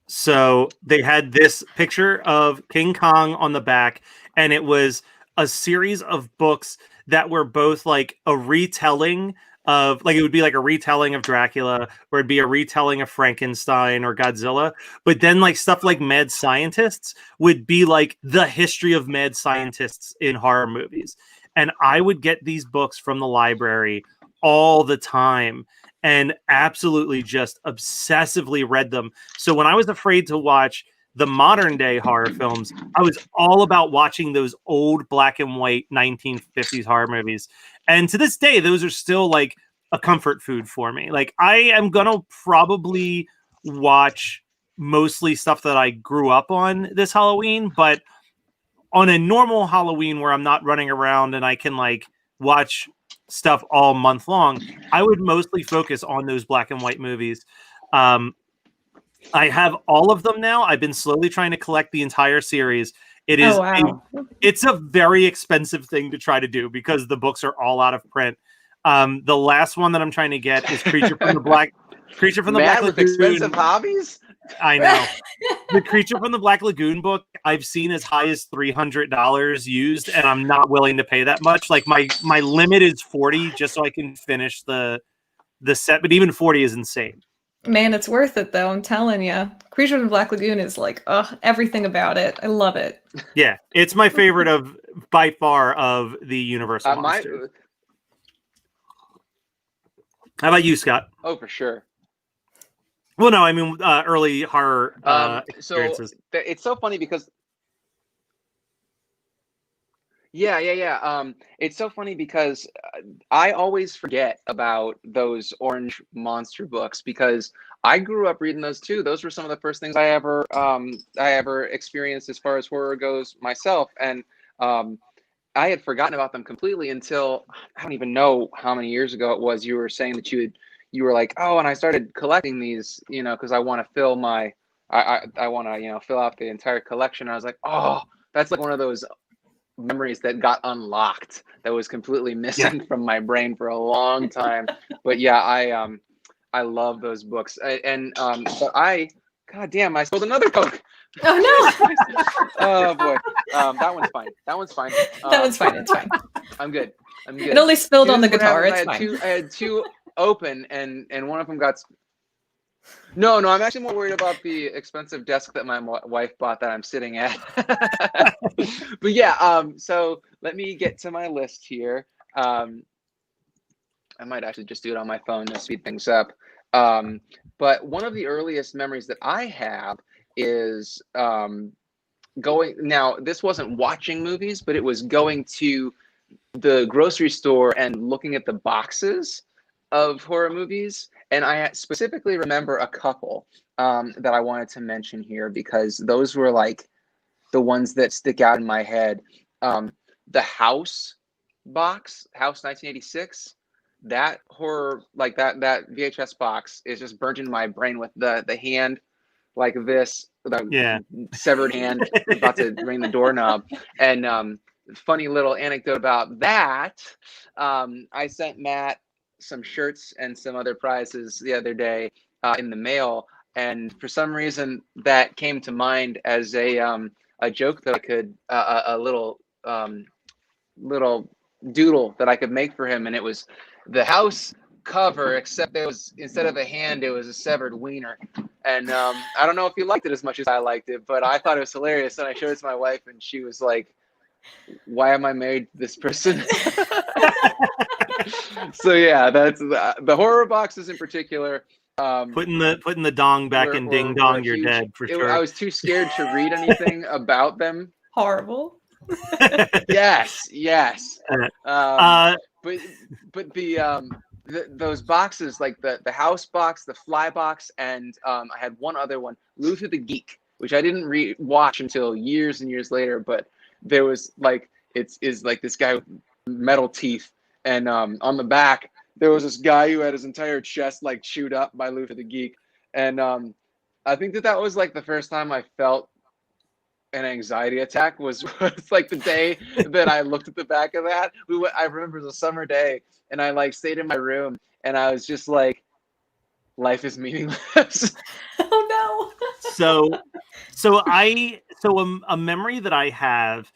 So they had this picture of King Kong on the back, and it was a series of books that were both like a retelling of, like, it would be like a retelling of Dracula, or it'd be a retelling of Frankenstein or Godzilla. But then like stuff like Mad Scientists would be like the history of mad scientists in horror movies. And I would get these books from the library all the time and absolutely just obsessively read them. So when I was afraid to watch the modern day horror films, I was all about watching those old black and white 1950s horror movies. And to this day, those are still like a comfort food for me. Like, I am going to probably watch mostly stuff that I grew up on this Halloween, but on a normal Halloween where I'm not running around and I can like watch stuff all month long, I would mostly focus on those black and white movies. I have all of them now. I've been slowly trying to collect the entire series. It is it's a very expensive thing to try to do because the books are all out of print. The last one that I'm trying to get is Creature from the Black Lagoon. Expensive hobbies? I know. The Creature from the Black Lagoon book I've seen as high as $300 used, and I'm not willing to pay that much. Like my limit is 40 just so I can finish the set, but even 40 is insane. Man, it's worth it though. I'm telling you, Creature from the Black Lagoon is like, everything about it. I love it. Yeah, it's my favorite by far of the Universal monsters. How about you, Scott? Oh, for sure. Well, no, I mean early horror experiences. So it's so funny because it's so funny because I always forget about those orange monster books because I grew up reading those too. Those were some of the first things I ever experienced as far as horror goes myself, and I had forgotten about them completely until I don't even know how many years ago it was. You were saying that you were like, oh, and I started collecting these, because I want to fill my I want to fill out the entire collection. I was like, oh, that's like one of those memories that got unlocked that was completely missing from my brain for a long time. But yeah, I love those books. But God damn, I spilled another Coke. Oh no. Oh boy. That one's fine. That one's fine. It's fine. I'm good. It only spilled on the guitar. It's fine. I had two open and one of them got. No, I'm actually more worried about the expensive desk that my wife bought that I'm sitting at. But yeah, so let me get to my list here. I might actually just do it on my phone to speed things up. But one of the earliest memories that I have is now this wasn't watching movies, but it was going to the grocery store and looking at the boxes of horror movies, and I specifically remember a couple that I wanted to mention here because those were like the ones that stick out in my head. The House box, House 1986, that horror, like that VHS box is just burnt into my brain with the hand like this, the severed hand about to ring the doorknob. And funny little anecdote about that, I sent Matt some shirts and some other prizes the other day in the mail, and for some reason that came to mind as a joke that I could a little doodle that I could make for him, and it was the house cover, except it was, instead of a hand, it was a severed wiener. And I don't know if you liked it as much as I liked it, but I thought it was hilarious, and I showed it to my wife, and she was like, why am I married to this person? So yeah, that's the horror boxes in particular. Putting the dong back in Ding Dong, you're dead for sure. I was too scared to read anything about them. Horrible. Yes. But those boxes, like the house box, the fly box, and I had one other one, Luther the Geek, which I didn't watch until years and years later. But there was like it's like this guy with metal teeth, and on the back there was this guy who had his entire chest like chewed up by Luther the Geek, and I think that was like the first time I felt an anxiety attack was like the day that I looked at the back of that. I remember it was a summer day, and I like stayed in my room, and I was just like, life is meaningless. Oh no. So a memory that I have.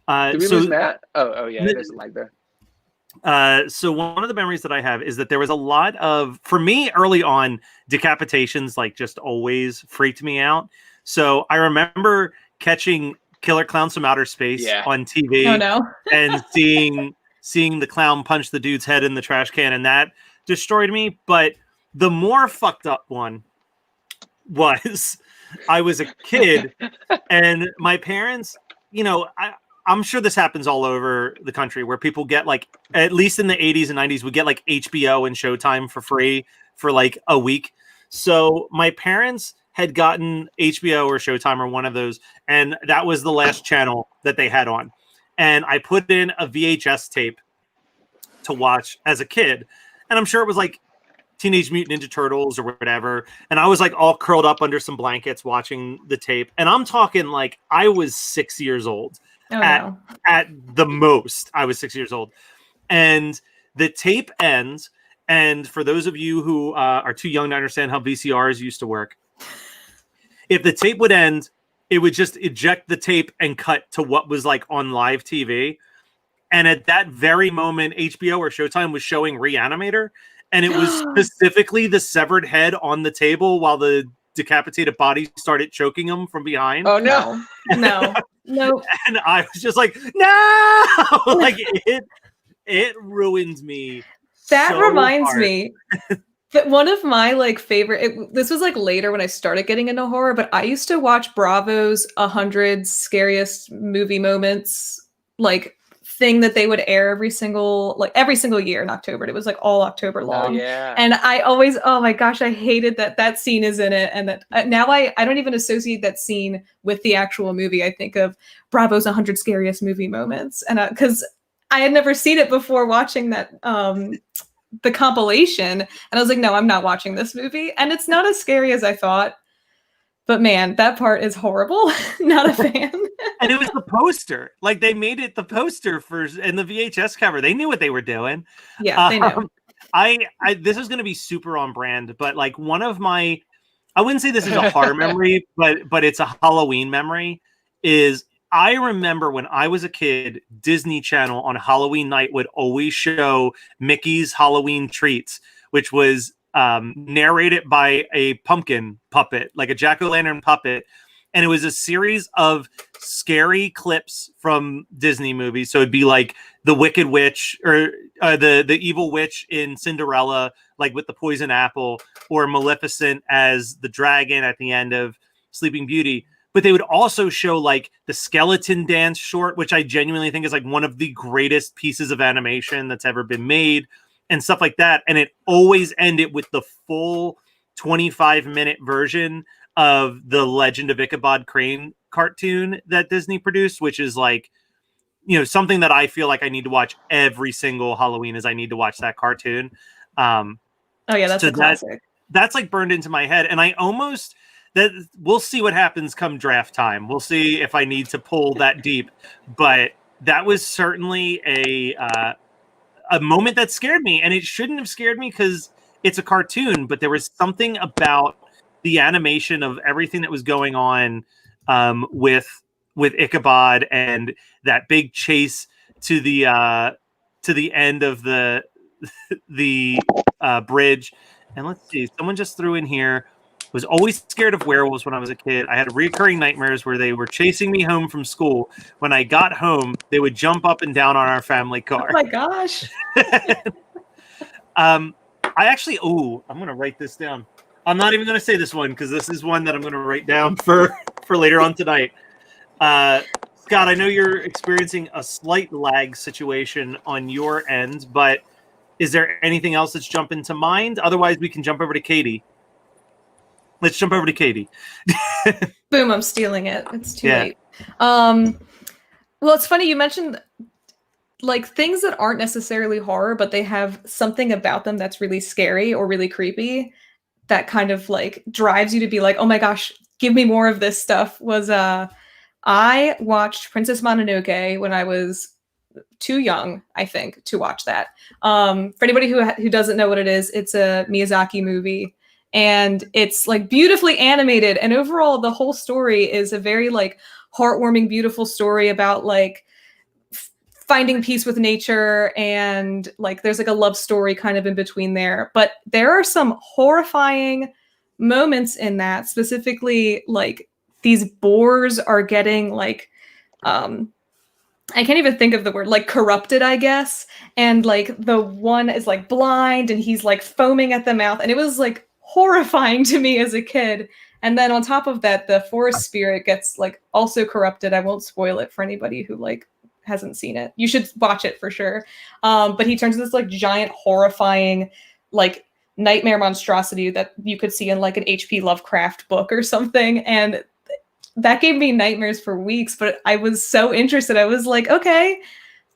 Did we lose Matt? Oh yeah, there's a lag there. So one of the memories that I have is that there was a lot of, for me early on, decapitations like just always freaked me out. So I remember catching Killer Clowns from Outer Space on TV. Oh, no. And seeing the clown punch the dude's head in the trash can, and that destroyed me. But the more fucked up one was I was a kid and my parents, I'm sure this happens all over the country where people get like, at least in the 80s and 90s, would get like HBO and Showtime for free for like a week. So my parents had gotten HBO or Showtime or one of those, and that was the last channel that they had on. And I put in a VHS tape to watch as a kid, and I'm sure it was like Teenage Mutant Ninja Turtles or whatever, and I was like all curled up under some blankets watching the tape, and I'm talking like I was 6 years old. At the most, I was 6 years old, and the tape ends. And for those of you who are too young to understand how VCRs used to work, if the tape would end, it would just eject the tape and cut to what was like on live TV. And at that very moment, HBO or Showtime was showing Reanimator, and it was specifically the severed head on the table while the decapitated body started choking him from behind. Oh no. No. And I was just like, no! Like it ruined me. That so reminds hard. me that one of my like favorite, this was like later when I started getting into horror, but I used to watch Bravo's 100 Scariest Movie Moments like thing that they would air every single year in October. And it was like all October long. Oh, yeah. And I always, oh my gosh, I hated that scene is in it. And that now I don't even associate that scene with the actual movie. I think of Bravo's 100 Scariest Movie Moments. And because I had never seen it before watching that, the compilation. And I was like, no, I'm not watching this movie. And it's not as scary as I thought. But man, that part is horrible. Not a fan. And it was the poster. Like they made it the poster and the VHS cover. They knew what they were doing. Yeah, they know. I this is going to be super on brand, but like one of my, I wouldn't say this is a horror memory, but it's a Halloween memory. Is I remember when I was a kid, Disney Channel on Halloween night would always show Mickey's Halloween Treats, which was narrated by a pumpkin puppet, like a jack-o'-lantern puppet. And it was a series of scary clips from Disney movies. So it'd be like the Wicked Witch or the evil witch in Cinderella, like with the poison apple, or Maleficent as the dragon at the end of Sleeping Beauty. But they would also show like the skeleton dance short, which I genuinely think is like one of the greatest pieces of animation that's ever been made. and stuff like that. And it always ended with the full 25-minute version of the Legend of Ichabod Crane cartoon that Disney produced, which is like, something that I feel like I need to watch every single Halloween is I need to watch that cartoon. Oh yeah, that's a classic. That's like burned into my head. And we'll see what happens come draft time. We'll see if I need to pull that deep, but that was certainly a moment that scared me, and it shouldn't have scared me because it's a cartoon, but there was something about the animation of everything that was going on with Ichabod and that big chase to the end of the bridge. And let's see, someone just threw in here, was always scared of werewolves when I was a kid. I had recurring nightmares where they were chasing me home from school. When I got home, they would jump up and down on our family car. Oh my gosh. I'm going to write this down. I'm not even going to say this one because this is one that I'm going to write down for later on tonight. Scott, I know you're experiencing a slight lag situation on your end, but is there anything else that's jumping to mind? Otherwise, we can jump over to Katie. Let's jump over to Katie. Boom, I'm stealing it. It's too late. Well, it's funny you mentioned like things that aren't necessarily horror, but they have something about them that's really scary or really creepy that kind of like drives you to be like, oh my gosh, give me more of this stuff. I watched Princess Mononoke when I was too young, I think, to watch that. For anybody who doesn't know what it is, it's a Miyazaki movie. And it's like beautifully animated. And overall, the whole story is a very like heartwarming, beautiful story about like finding peace with nature. And like there's like a love story kind of in between there. But there are some horrifying moments in that, specifically like these boars are getting like, I can't even think of the word, like corrupted, I guess. And like the one is like blind and he's like foaming at the mouth. And it was like horrifying to me as a kid. And then on top of that, the forest spirit gets like also corrupted. I won't spoil it for anybody who like hasn't seen it. You should watch it for sure. But he turns into this like giant horrifying like nightmare monstrosity that you could see in like an H.P. Lovecraft book or something. And that gave me nightmares for weeks, but I was so interested. I was like, okay,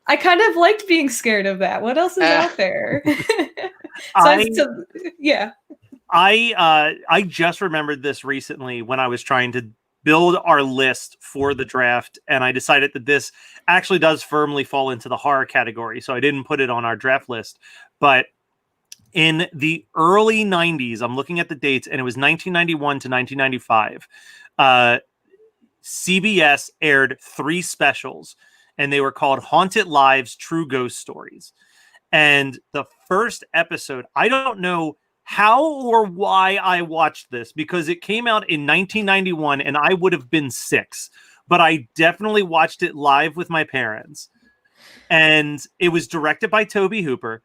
I kind of liked being scared of that. What else is out there? I just remembered this recently when I was trying to build our list for the draft, and I decided that this actually does firmly fall into the horror category, so I didn't put it on our draft list. But in the early 90s, I'm looking at the dates, and it was 1991 to 1995, CBS aired 3 specials, and they were called Haunted Lives, True Ghost Stories. And the first episode, I don't know how or why I watched this, because it came out in 1991 and I would have been 6, but I definitely watched it live with my parents. And it was directed by Tobe Hooper,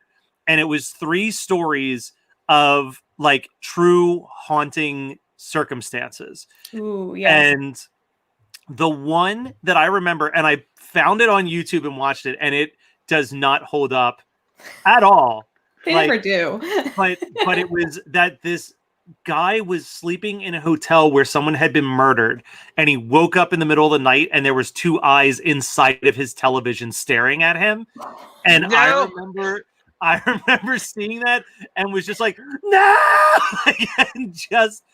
and it was 3 stories of like true haunting circumstances. Ooh, yes. And the one that I remember, and I found it on YouTube and watched it, and it does not hold up at all. They never do. but it was that this guy was sleeping in a hotel where someone had been murdered, and he woke up in the middle of the night and there was 2 eyes inside of his television staring at him. And I remember seeing that and was just like, no, and just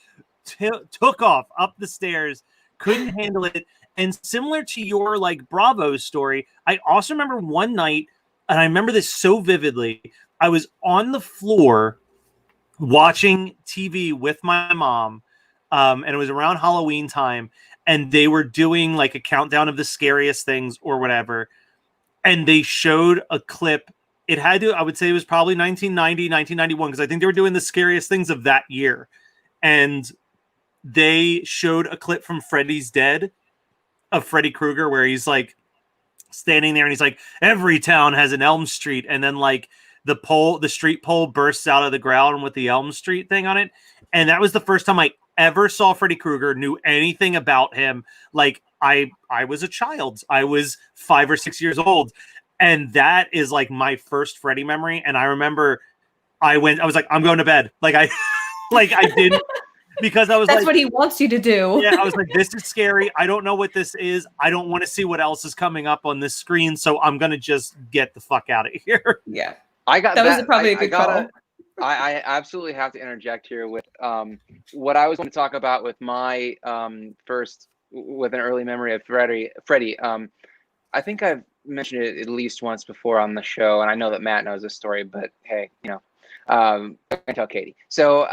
took off up the stairs, couldn't handle it. And similar to your like Bravo story, I also remember one night, and I remember this so vividly, I was on the floor watching TV with my mom, and it was around Halloween time, and they were doing like a countdown of the scariest things or whatever, and they showed a clip. It had to, I would say it was probably 1990, 1991, because I think they were doing the scariest things of that year. And they showed a clip from Freddy's Dead of Freddy Krueger where he's like standing there and he's like, every town has an Elm Street, and then like the street pole bursts out of the ground with the Elm Street thing on it. And that was the first time I ever saw Freddy Krueger, knew anything about him. Like I was a child. I was 5 or 6 years old. And that is like my first Freddy memory. And I remember I was like, I'm going to bed. Like I didn't, because I was That's like, what he wants you to do. yeah, I was like, this is scary. I don't know what this is. I don't want to see what else is coming up on this screen. So I'm going to just get the fuck out of here. Yeah. I got That was that. probably a good call. I absolutely have to interject here with what I was going to talk about with my with an early memory of Freddy. I think I've mentioned it at least once before on the show, and I know that Matt knows this story, but hey, I can tell Katie. So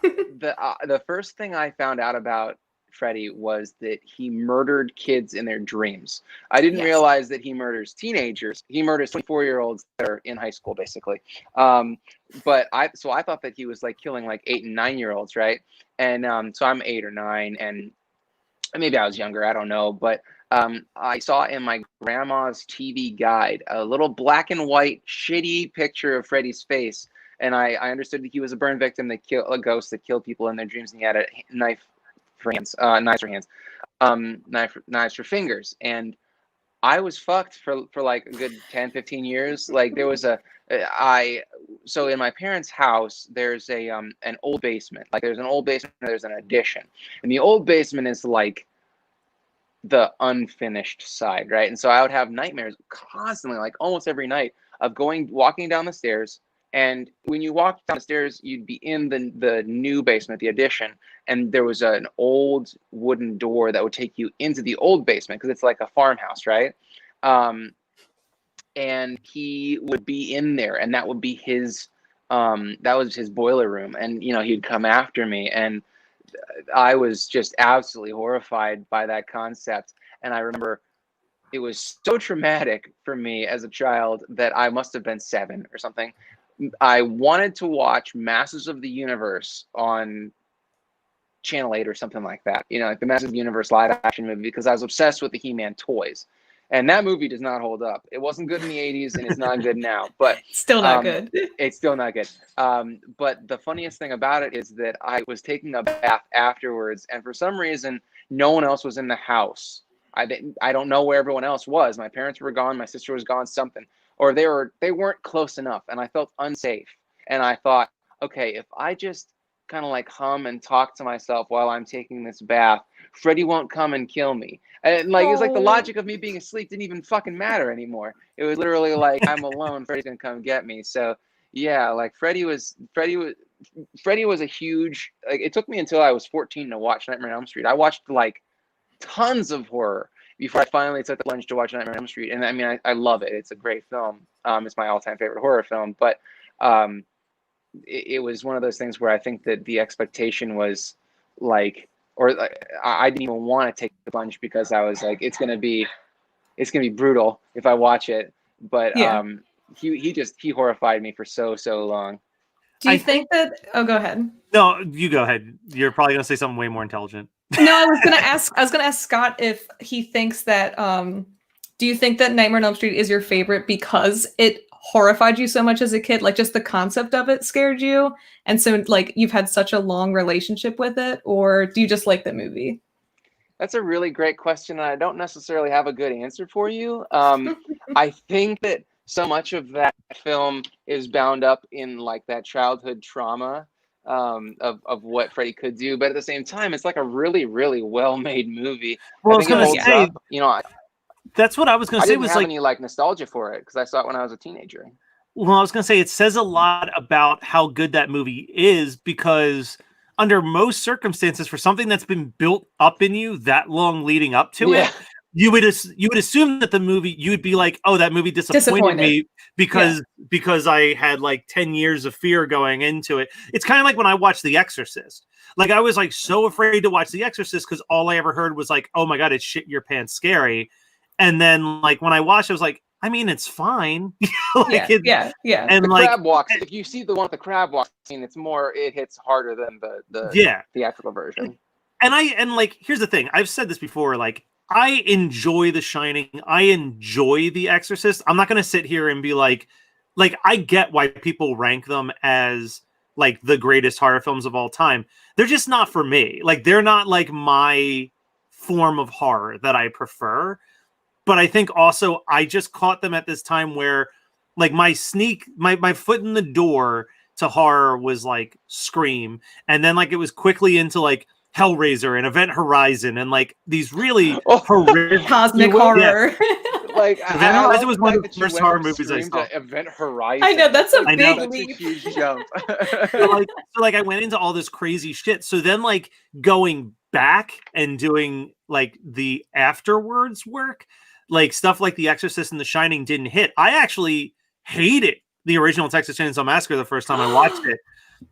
the first thing I found out about Freddy was that he murdered kids in their dreams. I didn't realize that he murders teenagers. He murders 24-year-olds that are in high school, basically. But I thought that he was like killing like 8 and 9-year-olds, right? And so I'm 8 or 9, and maybe I was younger, I don't know, but I saw in my grandma's TV guide a little black and white shitty picture of Freddy's face, and I understood that he was a burn victim that killed a ghost that killed people in their dreams, and he had a knives for hands, knives for fingers, and I was fucked for like a good 10, 15 years. Like there was so in my parents' house, there's an old basement. Like there's an old basement, there's an addition, and the old basement is like the unfinished side, right? And so I would have nightmares constantly, like almost every night, of walking down the stairs. And when you walk down the stairs, you'd be in the new basement, the addition, and there was an old wooden door that would take you into the old basement because it's like a farmhouse, right? And he would be in there, and that would be his that was his boiler room, and he'd come after me, and I was just absolutely horrified by that concept. And I remember it was so traumatic for me as a child that I must have been 7 or something. I wanted to watch Masters of the Universe on Channel 8 or something like that, like the Masters of the Universe live action movie, because I was obsessed with the He-Man toys. And that movie does not hold up. It wasn't good in the 80s, and it's not good now. But still not good. It's still not good. But the funniest thing about it is that I was taking a bath afterwards, and for some reason, no one else was in the house. I don't know where everyone else was. My parents were gone. My sister was gone. Something, or they weren't close enough, and I felt unsafe. And I thought, okay, if I just kind of like hum and talk to myself while I'm taking this bath, Freddy won't come and kill me. And like it's like the logic of me being asleep didn't even fucking matter anymore. It was literally like I'm alone, Freddy's gonna come get me. So yeah, like Freddy was a huge, like, it took me until I was 14 to watch Nightmare on Elm Street. I watched like tons of horror before I finally took the plunge to watch Nightmare on Elm Street. And I mean, I love it. It's a great film. It's my all-time favorite horror film. But it was one of those things where I think that the expectation was like, or I didn't even want to take the plunge because I was like, it's gonna be brutal if I watch it. But he horrified me for so long. Do you think that? Oh, go ahead. No, you go ahead. You're probably gonna say something way more intelligent. No, I was gonna ask Scott if he thinks that. Do you think that Nightmare on Elm Street is your favorite because it horrified you so much as a kid? Like just the concept of it scared you, and so like you've had such a long relationship with it, or do you just like the movie? That's a really great question, and I don't necessarily have a good answer for you. I think that so much of that film is bound up in like that childhood trauma of what Freddy could do, but at the same time, it's like a really, really well-made movie. Well, I think it holds up. That's what I was going to say. Was have any like nostalgia for it because I saw it when I was a teenager. Well, I was going to say it says a lot about how good that movie is because under most circumstances, for something that's been built up in you that long leading up to it, you would assume that the movie, you would be like, oh, that movie disappointed me because I had like 10 years of fear going into it. It's kind of like when I watched The Exorcist. Like I was like so afraid to watch The Exorcist because all I ever heard was like, oh my God, it's shit your pants scary. And then like when I watched, I was like, I mean, it's fine. Like, yeah. And the like, crab walks. If you see the one with the crab walk scene, it hits harder than the theatrical version. And like, here's the thing. I've said this before. Like, I enjoy The Shining. I enjoy The Exorcist. I'm not going to sit here and be like, I get why people rank them as like the greatest horror films of all time. They're just not for me. Like, they're not like my form of horror that I prefer. but I think also I just caught them at this time where like my foot in the door to horror was like Scream, and then like it was quickly into like Hellraiser and Event Horizon and like these really horrific cosmic horror. Like Event I Horizon love was the one fact of the that you first went horror from movies I Scream saw. to Event Horizon. I know, that's a I know. big Such leap. a huge jump. So I went into all this crazy shit. So then like going back and doing like the afterwards work, like stuff like The Exorcist and The Shining didn't hit. I actually hated the original Texas Chainsaw Massacre the first time I watched it.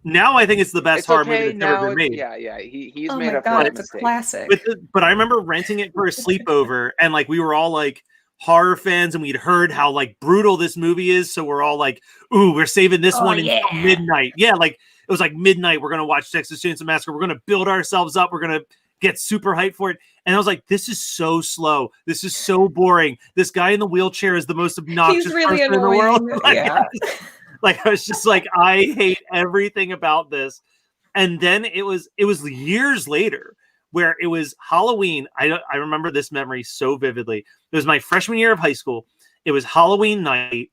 Now I think it's the best It's horror okay movie that's ever now. been made. Yeah. He's Oh made my up for god, that it's a mistake. classic. But I remember renting it for a sleepover, and like we were all like horror fans, and we'd heard how like brutal this movie is, so we're all like, "Ooh, we're saving this one until midnight." Yeah, like it was like midnight. We're gonna watch Texas Chainsaw Massacre. We're gonna build ourselves up. We're gonna get super hyped for it. And I was like, "This is so slow. This is so boring. This guy in the wheelchair is the most obnoxious He's really person in the world." annoying. Like, Yeah. like I was just like, I hate everything about this. And then it was years later where it was Halloween. I remember this memory so vividly. It was my freshman year of high school. It was Halloween night,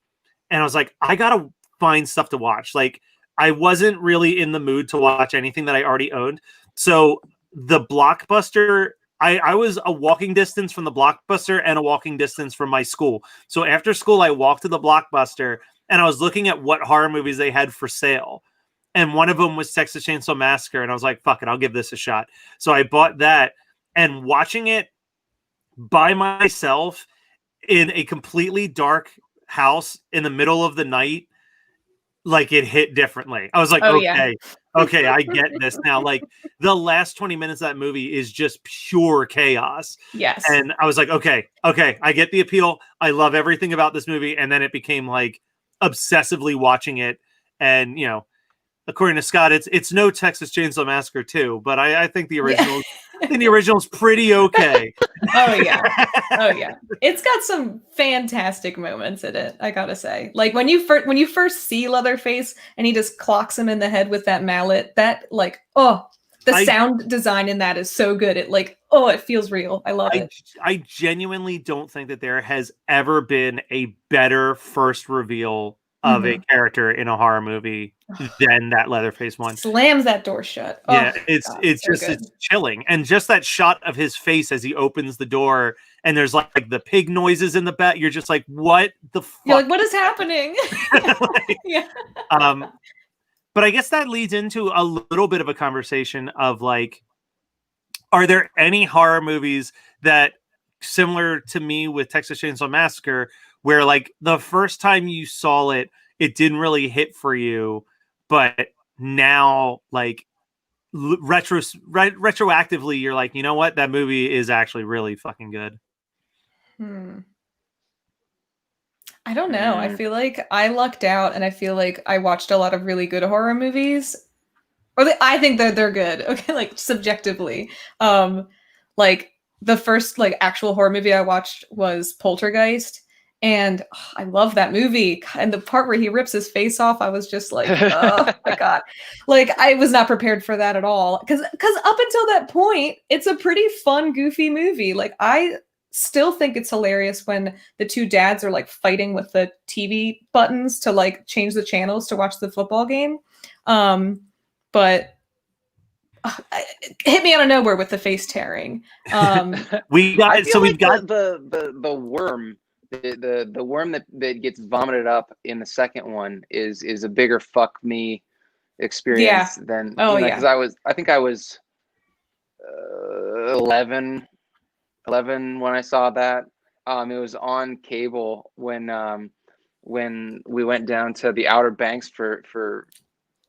and I was like, I gotta find stuff to watch. Like I wasn't really in the mood to watch anything that I already owned. So the Blockbuster, I was a walking distance from the Blockbuster and a walking distance from my school. So after school, I walked to the Blockbuster and I was looking at what horror movies they had for sale. And one of them was Texas Chainsaw Massacre. And I was like, fuck it, I'll give this a shot. So I bought that, and watching it by myself in a completely dark house in the middle of the night, like it hit differently. I was like, Oh, yeah. okay, I get this now. Like the last 20 minutes of that movie is just pure chaos. Yes. And I was like, okay, I get the appeal. I love everything about this movie. And then it became like obsessively watching it. And, you know, according to Scott, it's no Texas Chainsaw Massacre 2, but I think the original, I think the original's pretty okay. Oh yeah. It's got some fantastic moments in it, I gotta say. Like when you first see Leatherface and he just clocks him in the head with that mallet, that like, the sound design in that is so good. It like, it feels real. I love it. I genuinely don't think that there has ever been a better first reveal of a character in a horror movie than that Leatherface one. Slams that door shut. Yeah, Oh, it's God, it's so just good. it's chilling, and just that shot of his face as he opens the door, and there's like the pig noises in the back. You're just like, what the fuck? You're like, what is happening? Yeah. But I guess that leads into a little bit of a conversation of like, are there any horror movies that, similar to me with Texas Chainsaw Massacre, where like the first time you saw it, it didn't really hit for you, but now like retroactively, you're like, you know what, that movie is actually really fucking good. I don't know. I feel like I lucked out, and I feel like I watched a lot of really good horror movies, or I think that they're good. Okay, like subjectively, like the first like actual horror movie I watched was Poltergeist, and I love that movie. And the part where he rips his face off, I was just like, oh my god, like I was not prepared for that at all. Because up until that point, it's a pretty fun, goofy movie. Like I still think it's hilarious when the two dads are like fighting with the TV buttons to like change the channels to watch the football game. But it hit me out of nowhere with the face tearing. We've got the worm. The worm that gets vomited up in the second one is a bigger fuck me experience than because I think I was 11 when I saw that. It was on cable when we went down to the Outer Banks for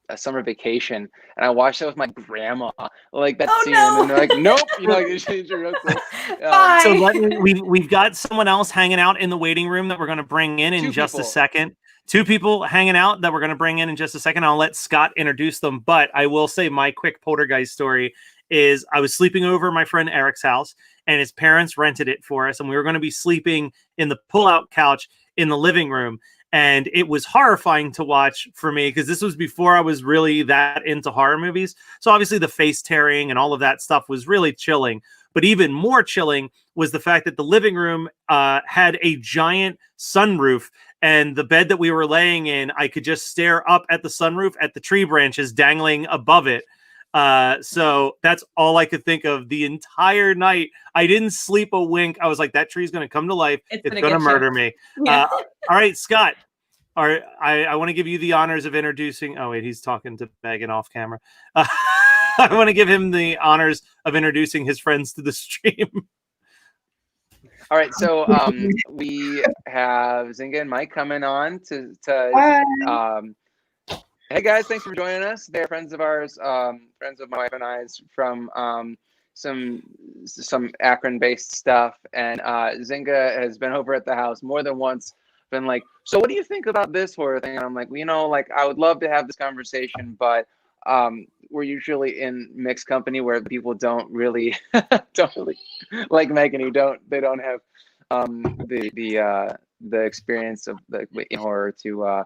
a summer vacation, and I watched that with my grandma. Like that scene, and then they're like, "Nope," you know, like they changed it real quick. So we've got someone else hanging out in the waiting room that we're going to bring in just a second. Two people hanging out that we're going to bring in just a second. I'll let Scott introduce them, but I will say my quick Poltergeist story is I was sleeping over my friend Eric's house, and his parents rented it for us, and we were going to be sleeping in the pull-out couch in the living room. And it was horrifying to watch for me because this was before I was really that into horror movies. So obviously the face tearing and all of that stuff was really chilling. But even more chilling was the fact that the living room had a giant sunroof, and the bed that we were laying in, I could just stare up at the sunroof at the tree branches dangling above it. So that's all I could think of the entire night. I didn't sleep a wink. I was like, that tree's going to come to life. It's going to murder me. Yeah. All right, Scott. I want to give you the honors of introducing. Oh, wait, he's talking to Megan off camera. I want to give him the honors of introducing his friends to the stream. All right, so we have Zynga and Mike coming on to hey guys, thanks for joining us. They're friends of ours, friends of my wife and I's from some Akron-based stuff. And Zynga has been over at the house more than once, been like, so what do you think about this horror thing? And I'm like, well, you know, like I would love to have this conversation, but we're usually in mixed company where people don't really like Megan, who don't have the experience of the horror to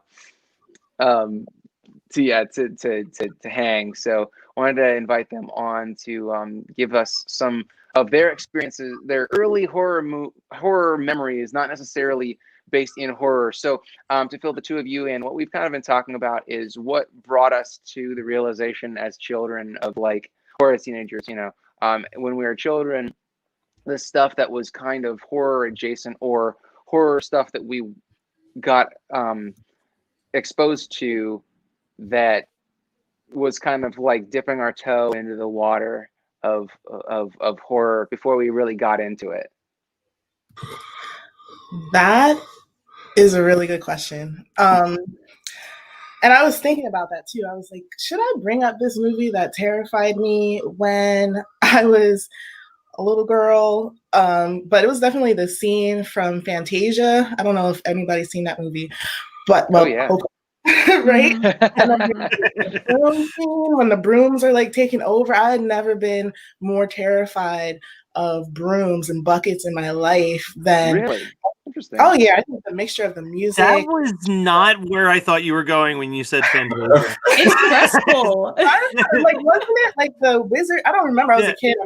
hang. So I wanted to invite them on to give us some of their experiences, their early horror memories, not necessarily based in horror. So to fill the two of you in, what we've kind of been talking about is what brought us to the realization as children of like, or as teenagers, you know, when we were children, the stuff that was kind of horror adjacent or horror stuff that we got exposed to that was kind of like dipping our toe into the water of horror before we really got into it. That is a really good question. And I was thinking about that too. I was like, should I bring up this movie that terrified me when I was a little girl? But it was definitely the scene from Fantasia. I don't know if anybody's seen that movie, but well, yeah. Right? And then the broom scene, when the brooms are like taking over, I had never been more terrified of brooms and buckets in my life than. Really? Interesting. Oh yeah, I think the mixture of the music. That was not where I thought you were going when you said Fantasia. It's stressful. Like, wasn't it like the wizard? I don't remember. I was a kid.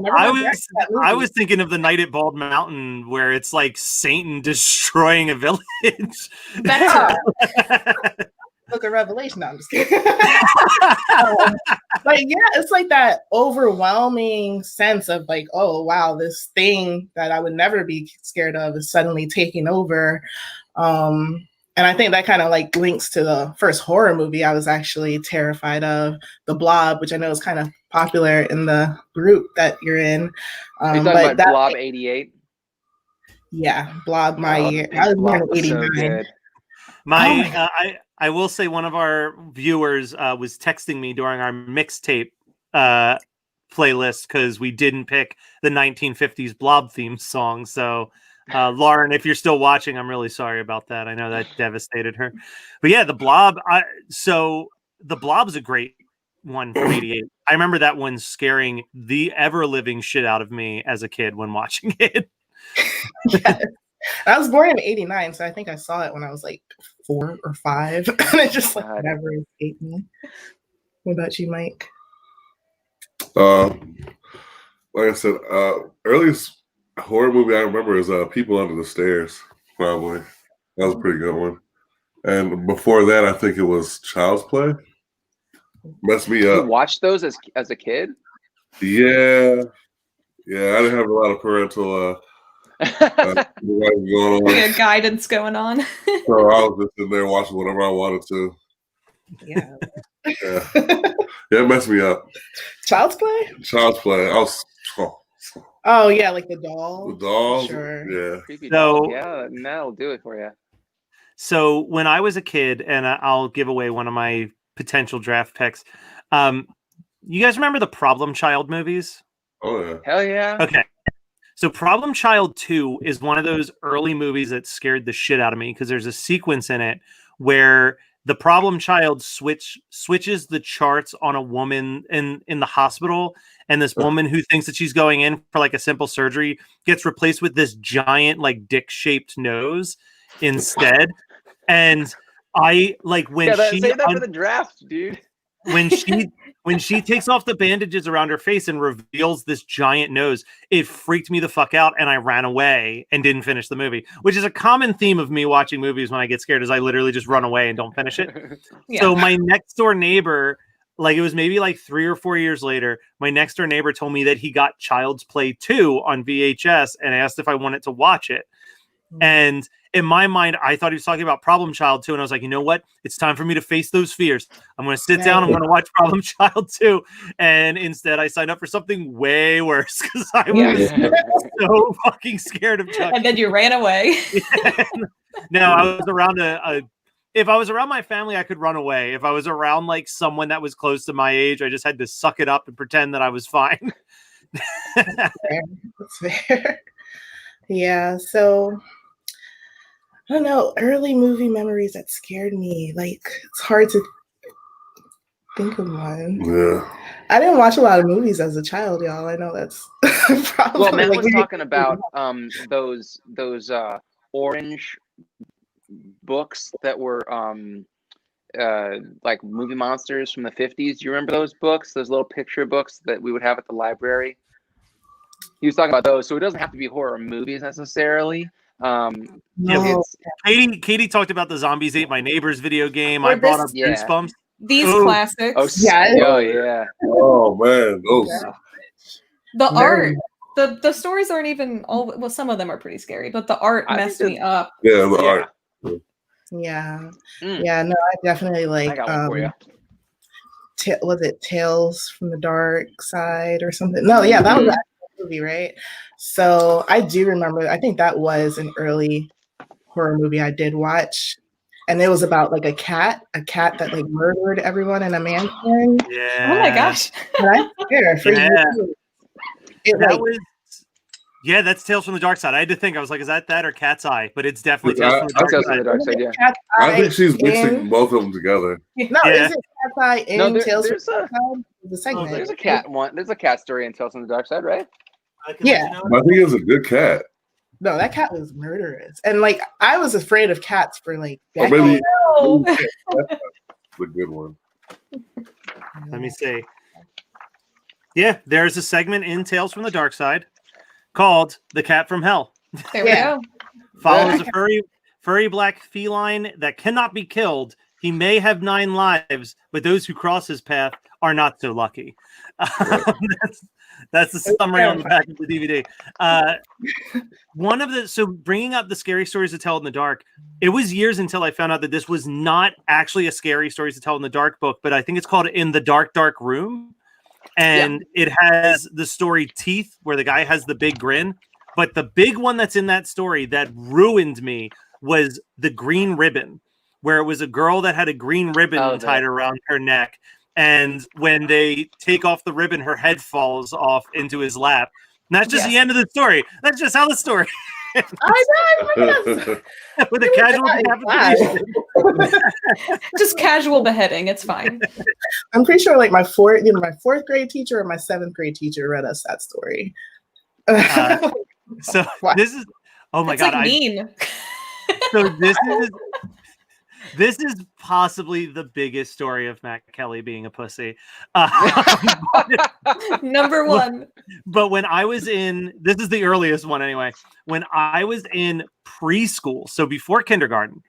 I was thinking of the Night at Bald Mountain, where it's like Satan destroying a village. Book of Revelation. No, I'm just kidding. Like, yeah, it's like that overwhelming sense of like, oh wow, this thing that I would never be scared of is suddenly taking over. And I think that kind of like links to the first horror movie I was actually terrified of, The Blob, which I know is kind of popular in the group that you're in. Are you talking about Blob 88? Yeah, Blob my year. I was born in 89. I will say one of our viewers was texting me during our mixtape playlist because we didn't pick the 1950s Blob theme song. So, Lauren, if you're still watching, I'm really sorry about that. I know that devastated her. But yeah, The Blob. So The Blob's a great one from 88. I remember that one scaring the ever-living shit out of me as a kid when watching it. Yes. I was born in 89, so I think I saw it when I was like 4 or 5, and it just like never escaped me. What about you, Mike? Like I said, earliest horror movie I remember is People Under the Stairs. Probably that was a pretty good one. And before that, I think it was Child's Play. Messed me up. You watched those as a kid? Yeah. I didn't have a lot of parental. Going on. Guidance going on. So I was just in there watching whatever I wanted to. Yeah. It messed me up. Child's Play? Child's Play. I was. Oh yeah, like the doll. The dolls. Sure. Yeah. Creepy So- dog. Yeah, that'll do it for you. So when I was a kid, and I'll give away one of my potential draft picks. You guys remember the Problem Child movies? Oh yeah. Hell yeah. Okay. So Problem Child 2 is one of those early movies that scared the shit out of me because there's a sequence in it where the Problem Child switches the charts on a woman in the hospital, and this woman who thinks that she's going in for like a simple surgery gets replaced with this giant like dick-shaped nose instead. And I like when Save that for the draft, dude. when she takes off the bandages around her face and reveals this giant nose, it freaked me the fuck out, and I ran away and didn't finish the movie, which is a common theme of me watching movies when I get scared, is I literally just run away and don't finish it. Yeah. So my next door neighbor, like it was maybe like 3 or 4 years later, my next door neighbor told me that he got Child's Play 2 on VHS and asked if I wanted to watch it. And in my mind, I thought he was talking about Problem Child 2. And I was like, you know what? It's time for me to face those fears. I'm going to sit down. I'm going to watch Problem Child 2. And instead, I signed up for something way worse because I was so fucking scared of Chucky. And then you ran away. No, I was around if I was around my family, I could run away. If I was around like someone that was close to my age, I just had to suck it up and pretend that I was fine. That's fair. Yeah, so I don't know, early movie memories that scared me. Like, it's hard to think of one. Yeah. I didn't watch a lot of movies as a child, y'all. I know that's probably Well, Matt like, was talking about those orange books that were like movie monsters from the 50s. Do you remember those books? Those little picture books that we would have at the library? He was talking about those, so it doesn't have to be horror movies necessarily. Katie talked about the Zombies Ate My Neighbors video game. Or I brought up this- Goosebumps. These Ooh. classics. Oh yeah. Oh man, those. The art, the stories aren't even all. Well, some of them are pretty scary, but the art messed me up. Yeah, the art. yeah. Yeah, no, I definitely like I got one for you. was it Tales from the Dark Side or something? No, yeah, that was that movie, right? So I do remember, I think that was an early horror movie I did watch. And it was about like a cat that like murdered everyone in a mansion. Yeah. Oh my gosh. And I'm scared for Yeah. you. It, That like, was. Yeah, that's Tales from the Dark Side. I had to think. I was like, is that or Cat's Eye? But it's definitely Tales from the Dark Tales Side. from the Dark Side, yeah. Cat's I think Eye she's mixing in- both of them together. No, Yeah. is it Cat's Eye in No, Tales from there's the a Dark Side? The segment. there's a cat one. There's a cat story in Tales from the Dark Side, right? Yeah. But I think it's a good cat. No, that cat was murderous. And like I was afraid of cats for like Or decades. maybe No. that's the good one. Let me see. Yeah, there's a segment in Tales from the Dark Side called "The Cat from Hell." There we go. Follows a furry black feline that cannot be killed. He may have 9 lives, but those who cross his path are not so lucky. That's the summary on the back of the DVD. So bringing up the scary stories to tell in the dark, it was years until I found out that this was not actually a scary stories to tell in the dark book, but I think it's called In the Dark, Dark Room. And it has the story Teeth, where the guy has the big grin. But the big one that's in that story that ruined me was the green ribbon, where it was a girl that had a green ribbon tied around her neck. And when they take off the ribbon, her head falls off into his lap. And that's just the end of the story. That's just how the story. I know. With a casual decapitation. Just casual beheading. It's fine. I'm pretty sure like my fourth grade teacher or my 7th grade teacher read us that story. So this is That's like mean. So this is possibly the biggest story of Matt Kelly being a pussy. Number one. But when I was this is the earliest one anyway. When I was in preschool, so before kindergarten,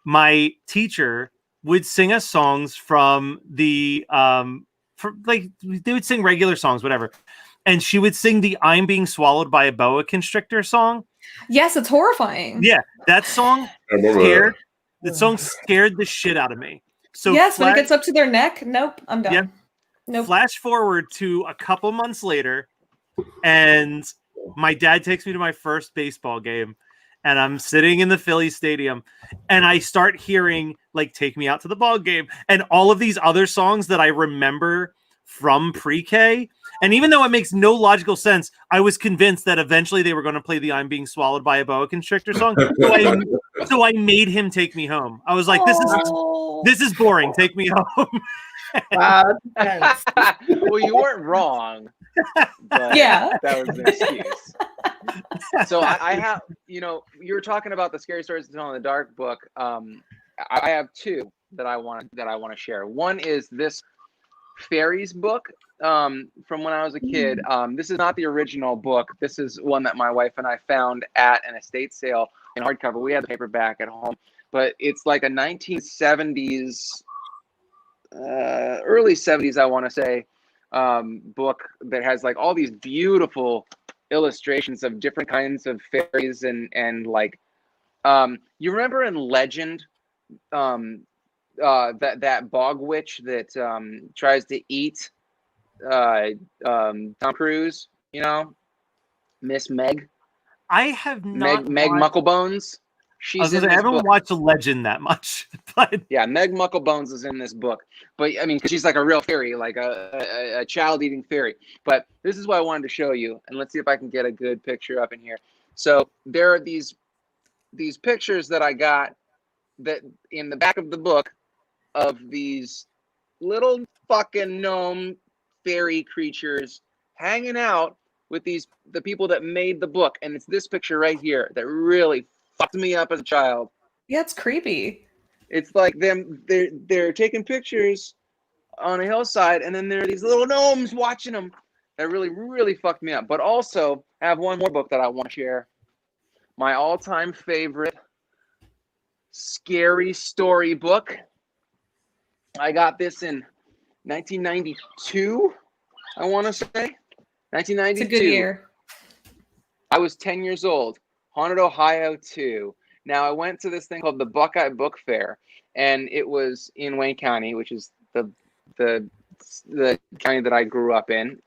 my teacher would sing us songs from the they would sing regular songs, whatever. And she would sing the "I'm Being Swallowed by a Boa Constrictor" song. Yes, it's horrifying. Yeah, that song I remember scared. That song scared the shit out of me. So yes, when it gets up to their neck, nope, I'm done. Yep. Nope. Flash forward to a couple months later, and my dad takes me to my first baseball game, and I'm sitting in the Philly stadium, and I start hearing like "Take Me Out to the Ball Game" and all of these other songs that I remember from pre-K. And even though it makes no logical sense, I was convinced that eventually they were going to play the "I'm Being Swallowed by a Boa Constrictor" song. So I made him take me home. I was like, this is boring. Take me home. Wow. Well, you weren't wrong. But yeah, that was an excuse. So I have, you were talking about the scary stories to tell in the dark book. I have 2 that I want to share. One is this fairies book from when I was a kid. This is not the original book. This is one that my wife and I found at an estate sale in hardcover. We had the paperback at home, but it's like a 1970s, early 70s, I want to say, book that has like all these beautiful illustrations of different kinds of fairies and like, you remember in Legend, that bog witch that tries to eat Tom Cruise, you know, Miss Meg. I have not Meg watched- Mucklebones. I was She's gonna in say, I this haven't book. watched Legend that much, but Yeah, Meg Mucklebones is in this book. But I mean, 'cause she's like a real fairy, like a child-eating fairy. But this is what I wanted to show you, and let's see if I can get a good picture up in here. So there are these pictures that I got that in the back of the book of these little fucking gnome fairy creatures hanging out with the people that made the book, and it's this picture right here that really fucked me up as a child. Yeah, it's creepy. It's like they're taking pictures on a hillside, and then there are these little gnomes watching them. That really fucked me up. But also, I have one more book that I want to share. My all-time favorite scary story book. I got this in 1992, I want to say. 1992. It's a good year. I was 10 years old. Haunted Ohio 2. Now, I went to this thing called the Buckeye Book Fair, and it was in Wayne County, which is the county that I grew up in.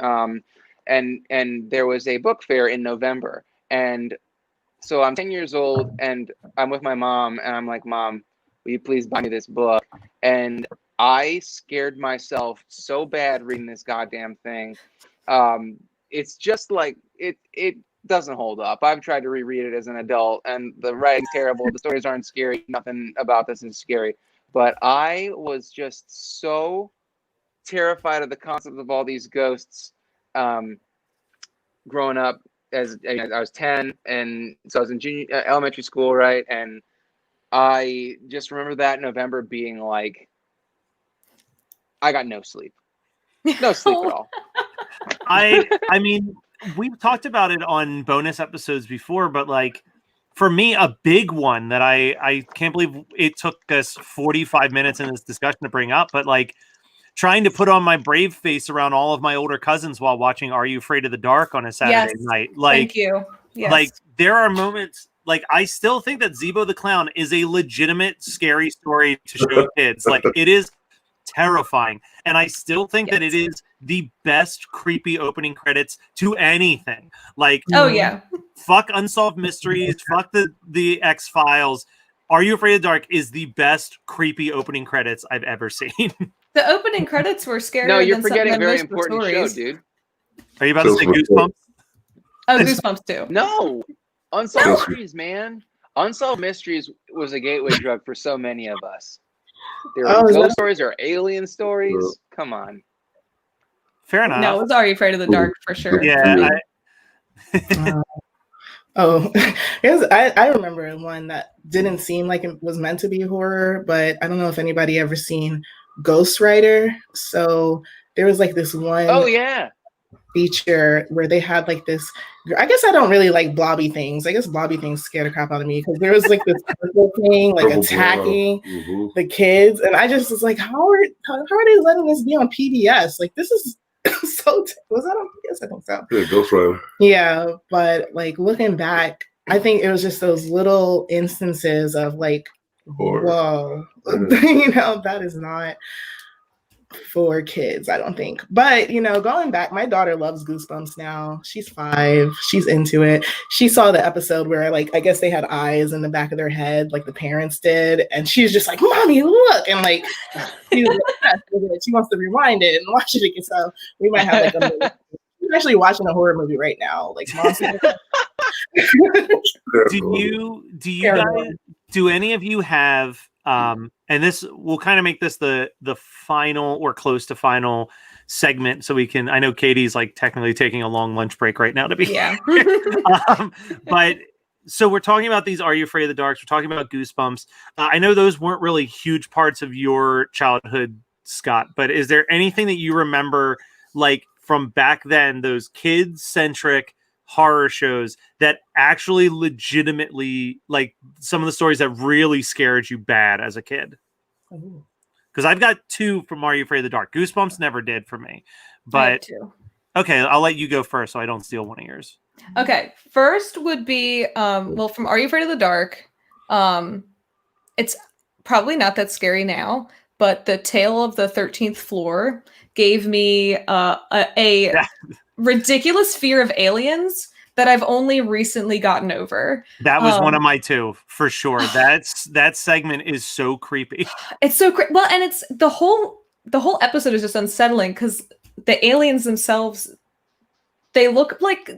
And there was a book fair in November. And so I'm 10 years old, and I'm with my mom, and I'm like, Mom, will you please buy me this book? And I scared myself so bad reading this goddamn thing. It's just like, it doesn't hold up. I've tried to reread it as an adult, and the writing's terrible. The stories aren't scary. Nothing about this is scary. But I was just so terrified of the concept of all these ghosts growing up. As I was 10, and so I was in elementary school, right? And I just remember that November being like, I got no sleep. No sleep at all. I mean, we've talked about it on bonus episodes before, but like for me, a big one that I can't believe it took us 45 minutes in this discussion to bring up, but like trying to put on my brave face around all of my older cousins while watching Are You Afraid of the Dark on a Saturday night. Like, thank you. Yes. Like there are moments, like I still think that Zebo the Clown is a legitimate scary story to show kids. Like it is terrifying. And I still think that it is the best creepy opening credits to anything. Like, oh yeah, fuck Unsolved Mysteries, fuck the X-Files. Are You Afraid of the Dark is the best creepy opening credits I've ever seen. The opening credits were scarier. No, you're than forgetting a than very most of the important show, stories. dude. Are you about to say Goosebumps? Oh, Goosebumps too. No, Unsolved Mysteries, man. Unsolved Mysteries was a gateway drug for so many of us. There were ghost stories or alien stories. Come on. Fair enough. No, it was Are You Afraid of the Dark for sure. Yeah. I remember one that didn't seem like it was meant to be horror, but I don't know if anybody ever seen Ghost Rider. So there was like this one. Oh yeah. Feature where they had like this. I guess I don't really like blobby things. I guess blobby things scare the crap out of me because there was like this purple thing like attacking the kids, and I just was like, how are they letting this be on PBS? Like this is so. Was that on PBS? I think so. Yeah, Ghost Rider. Yeah, but like looking back, I think it was just those little instances of like, horror. Whoa, that is not for kids, I don't think. But going back, my daughter loves Goosebumps now. She's 5. She's into it. She saw the episode where I guess they had eyes in the back of their head, like the parents did, and she's just like, "Mommy, look!" And like, she wants to rewind it and watch it again. So we might have like she's actually watching a horror movie right now. Like, Mom. Do any of you have and this will kind of make this the final or close to final segment, so we can. I know Katie's like technically taking a long lunch break right now to be here. But so we're talking about these Are You Afraid of the Darks? We're talking about Goosebumps. I know those weren't really huge parts of your childhood Scott, but is there anything that you remember, like from back then, those kid-centric horror shows that actually legitimately, like some of the stories that really scared you bad as a kid? Because I've got two from Are You Afraid of the Dark. Goosebumps never did for me, but two. Okay, I'll let you go first so I don't steal one of yours. Okay, first would be well, from Are You Afraid of the Dark? It's probably not that scary now, but the Tale of the 13th Floor gave me a ridiculous fear of aliens that I've only recently gotten over. That was one of my two, for sure. That segment is so creepy. It's so well, and it's the whole episode is just unsettling because the aliens themselves, they look like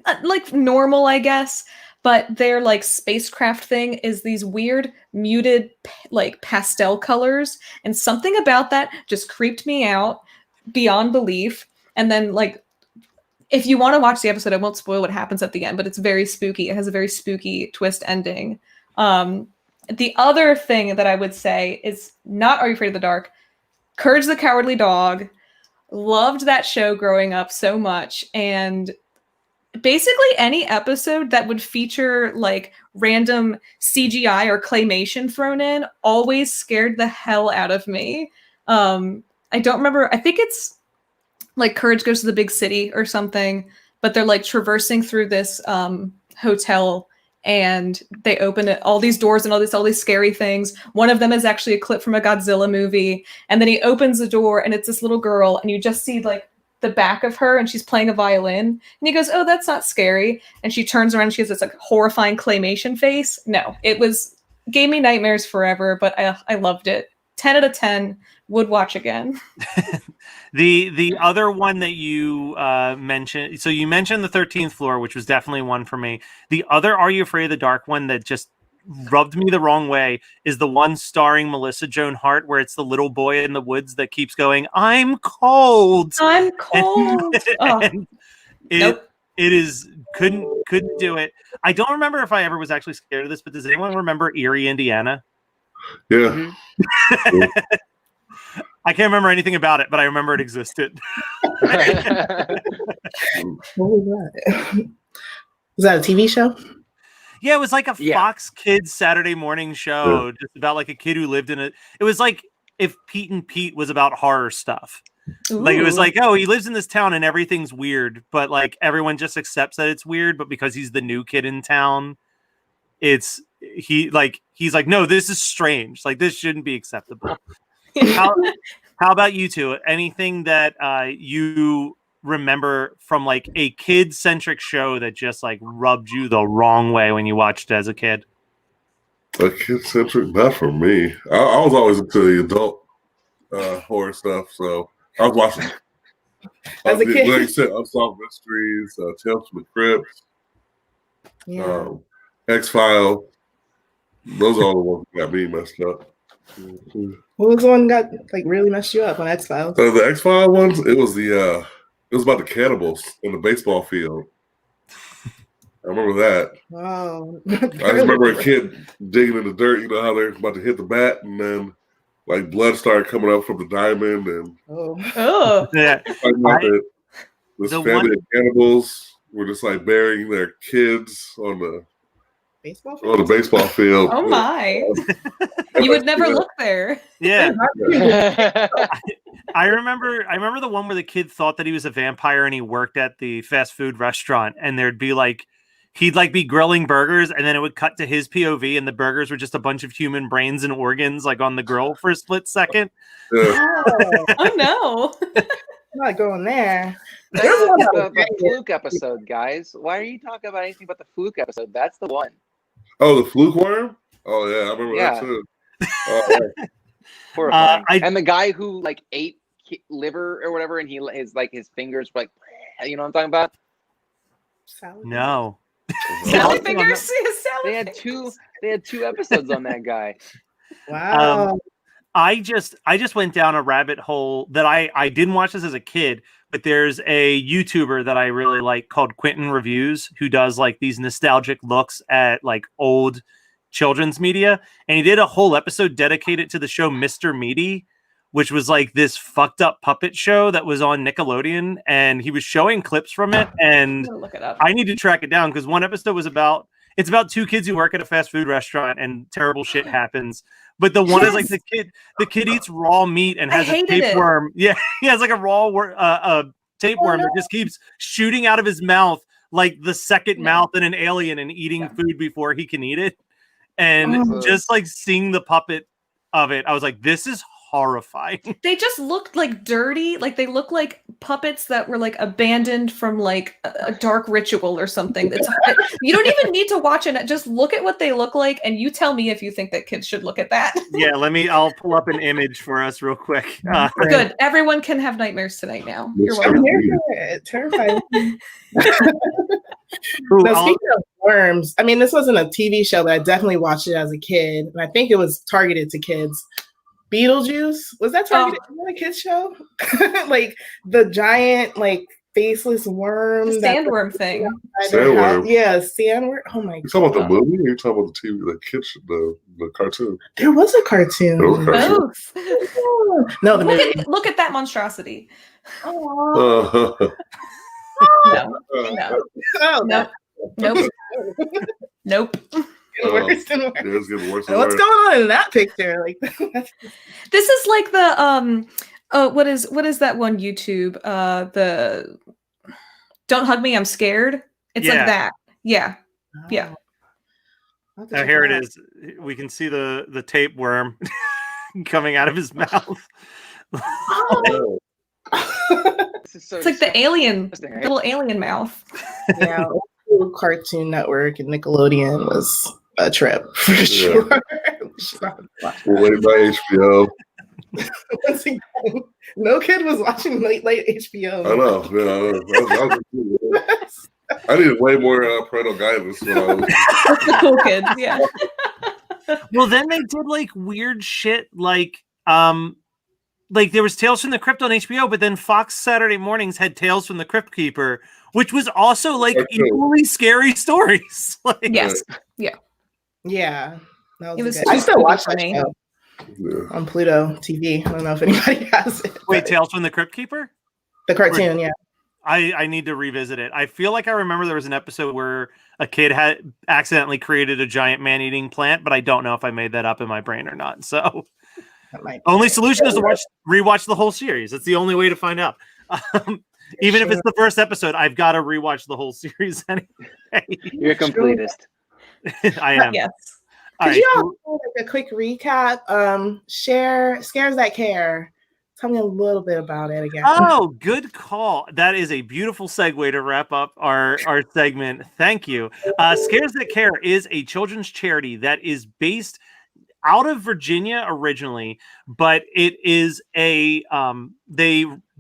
normal, I guess, but their like spacecraft thing is these weird muted like pastel colors, and something about that just creeped me out beyond belief. And then like, if you want to watch the episode, I won't spoil what happens at the end, but it's very spooky. It has a very spooky twist ending. The other thing that I would say is not Are You Afraid of the Dark? Courage the Cowardly Dog. Loved that show growing up so much. And basically any episode that would feature like random CGI or claymation thrown in always scared the hell out of me. I don't remember. I think it's like Courage Goes to the Big City or something, but they're like traversing through this hotel, and they open it, all these doors and all these scary things. One of them is actually a clip from a Godzilla movie. And then he opens the door and it's this little girl, and you just see like the back of her, and she's playing a violin. And he goes, "Oh, that's not scary." And she turns around and she has this like horrifying claymation face. No, gave me nightmares forever, but I loved it. 10 out of 10, would watch again. The other one that you mentioned, so you mentioned the 13th Floor, which was definitely one for me. The other Are You Afraid of the Dark one that just rubbed me the wrong way is the one starring Melissa Joan Hart, where it's the little boy in the woods that keeps going, "I'm cold. I'm cold." And it is couldn't do it. I don't remember if I ever was actually scared of this, but does anyone remember Erie, Indiana? Yeah. I can't remember anything about it, but I remember it existed. What was that? Was that a TV show? Yeah, it was like a Fox Kids Saturday morning show, just about like a kid who lived in it. It was like if Pete and Pete was about horror stuff. Like it was like, oh, he lives in this town and everything's weird, but like everyone just accepts that it's weird. But because he's the new kid in town, he's like, no, this is strange. Like this shouldn't be acceptable. How about you two? Anything that you remember from like a kid-centric show that just like rubbed you the wrong way when you watched it as a kid? A kid-centric, not for me. I was always into the adult horror stuff, so I was watching. As a kid, like you said, Unsolved Mysteries, Tales from the Crypt, X-Files. Those are all the ones that got me messed up. what was the one that got like really messed you up on X-Files? The X-Files ones, it was about the cannibals in the baseball field. I remember that. Wow. I just remember a kid digging in the dirt, you know how they're about to hit the bat, and then like blood started coming up from the diamond, and Yeah. This family of cannibals were just like burying their kids on the baseball field. Oh my. You would never look there. Yeah. I remember the one where the kid thought that he was a vampire and he worked at the fast food restaurant, and there'd be like, he'd like be grilling burgers, and then it would cut to his POV, and the burgers were just a bunch of human brains and organs like on the grill for a split second. Oh no. I'm not going there. That's the Fluke episode, guys. Why are you talking about anything but the Fluke episode? That's the one. Oh, the fluke worm? Oh yeah, I remember that too. Horrifying. And the guy who like ate liver or whatever, and his fingers were like, you know what I'm talking about? No. Sally fingers. They had two episodes on that guy. Wow. I just went down a rabbit hole that I didn't watch this as a kid, but there's a YouTuber that I really like called Quentin Reviews, who does like these nostalgic looks at like old children's media, and he did a whole episode dedicated to the show Mr. Meaty, which was like this fucked up puppet show that was on Nickelodeon, and he was showing clips from it, and I'm gonna look it up. I need to track it down because one episode was about two kids who work at a fast food restaurant and terrible shit happens. But the one is like the kid eats raw meat and I has a hated it. tapeworm. Yeah, he has like a raw tapeworm that just keeps shooting out of his mouth like the second mouth in an alien and eating food before he can eat it. And just like seeing the puppet of it, I was like, this is horrifying. They just looked like dirty, like they look like puppets that were like abandoned from like a dark ritual or something. You don't even need to watch it. Just look at what they look like, and you tell me if you think that kids should look at that. Yeah, I'll pull up an image for us real quick. Good. Everyone can have nightmares tonight now. You're I'm welcome. here for it. Terrifying. Ooh, Now, speaking of worms, I mean, this wasn't a TV show, but I definitely watched it as a kid, and I think it was targeted to kids. Beetlejuice, was that targeted? Was that a kids show? Like the giant, like faceless worm, The sandworm thing. Sandworm. Yeah, sandworm. Oh my You talking about the movie? Or you talking about the TV, the kids, the cartoon? There was a cartoon. There was a cartoon. Both. No, the movie. Look at that monstrosity. Oh. No. Nope. Nope. Nope. Worse and worse. Yeah, it's getting worse and What's worse. going on in that picture? Like, This is like the what is that one YouTube? The Don't Hug Me, I'm Scared. It's like that. Yeah. Yeah. Now, here it is. We can see the tapeworm coming out of his mouth. It's like the alien, little alien mouth. yeah, Cartoon Network and Nickelodeon was a trip for sure. Late night HBO. Once again, no kid was watching late HBO. I know. I needed way more parental guidance when I was. The cool kids, yeah. Well, then they did like weird shit, like there was Tales from the Crypt on HBO, but then Fox Saturday mornings had Tales from the Crypt Keeper, which was also like equally scary stories. Like, yes, yeah. That It was I still watch that funny. show on Pluto TV. I don't know if anybody has it. Wait, Tales from the Crypt Keeper? The cartoon, yeah. I need to revisit it. I feel like I remember there was an episode where a kid had accidentally created a giant man-eating plant, but I don't know if I made that up in my brain or not. So only solution is to rewatch the whole series. That's the only way to find out. Even if it's the first episode, I've got to rewatch the whole series anyway. You're a completist. I am. Yes. All Could right. you all do like a quick recap? Share Scares That Care. Tell me a little bit about it again. Oh, good call. That is a beautiful segue to wrap up our segment. Thank you. Scares That Care is a children's charity that is based out of Virginia originally, but it is they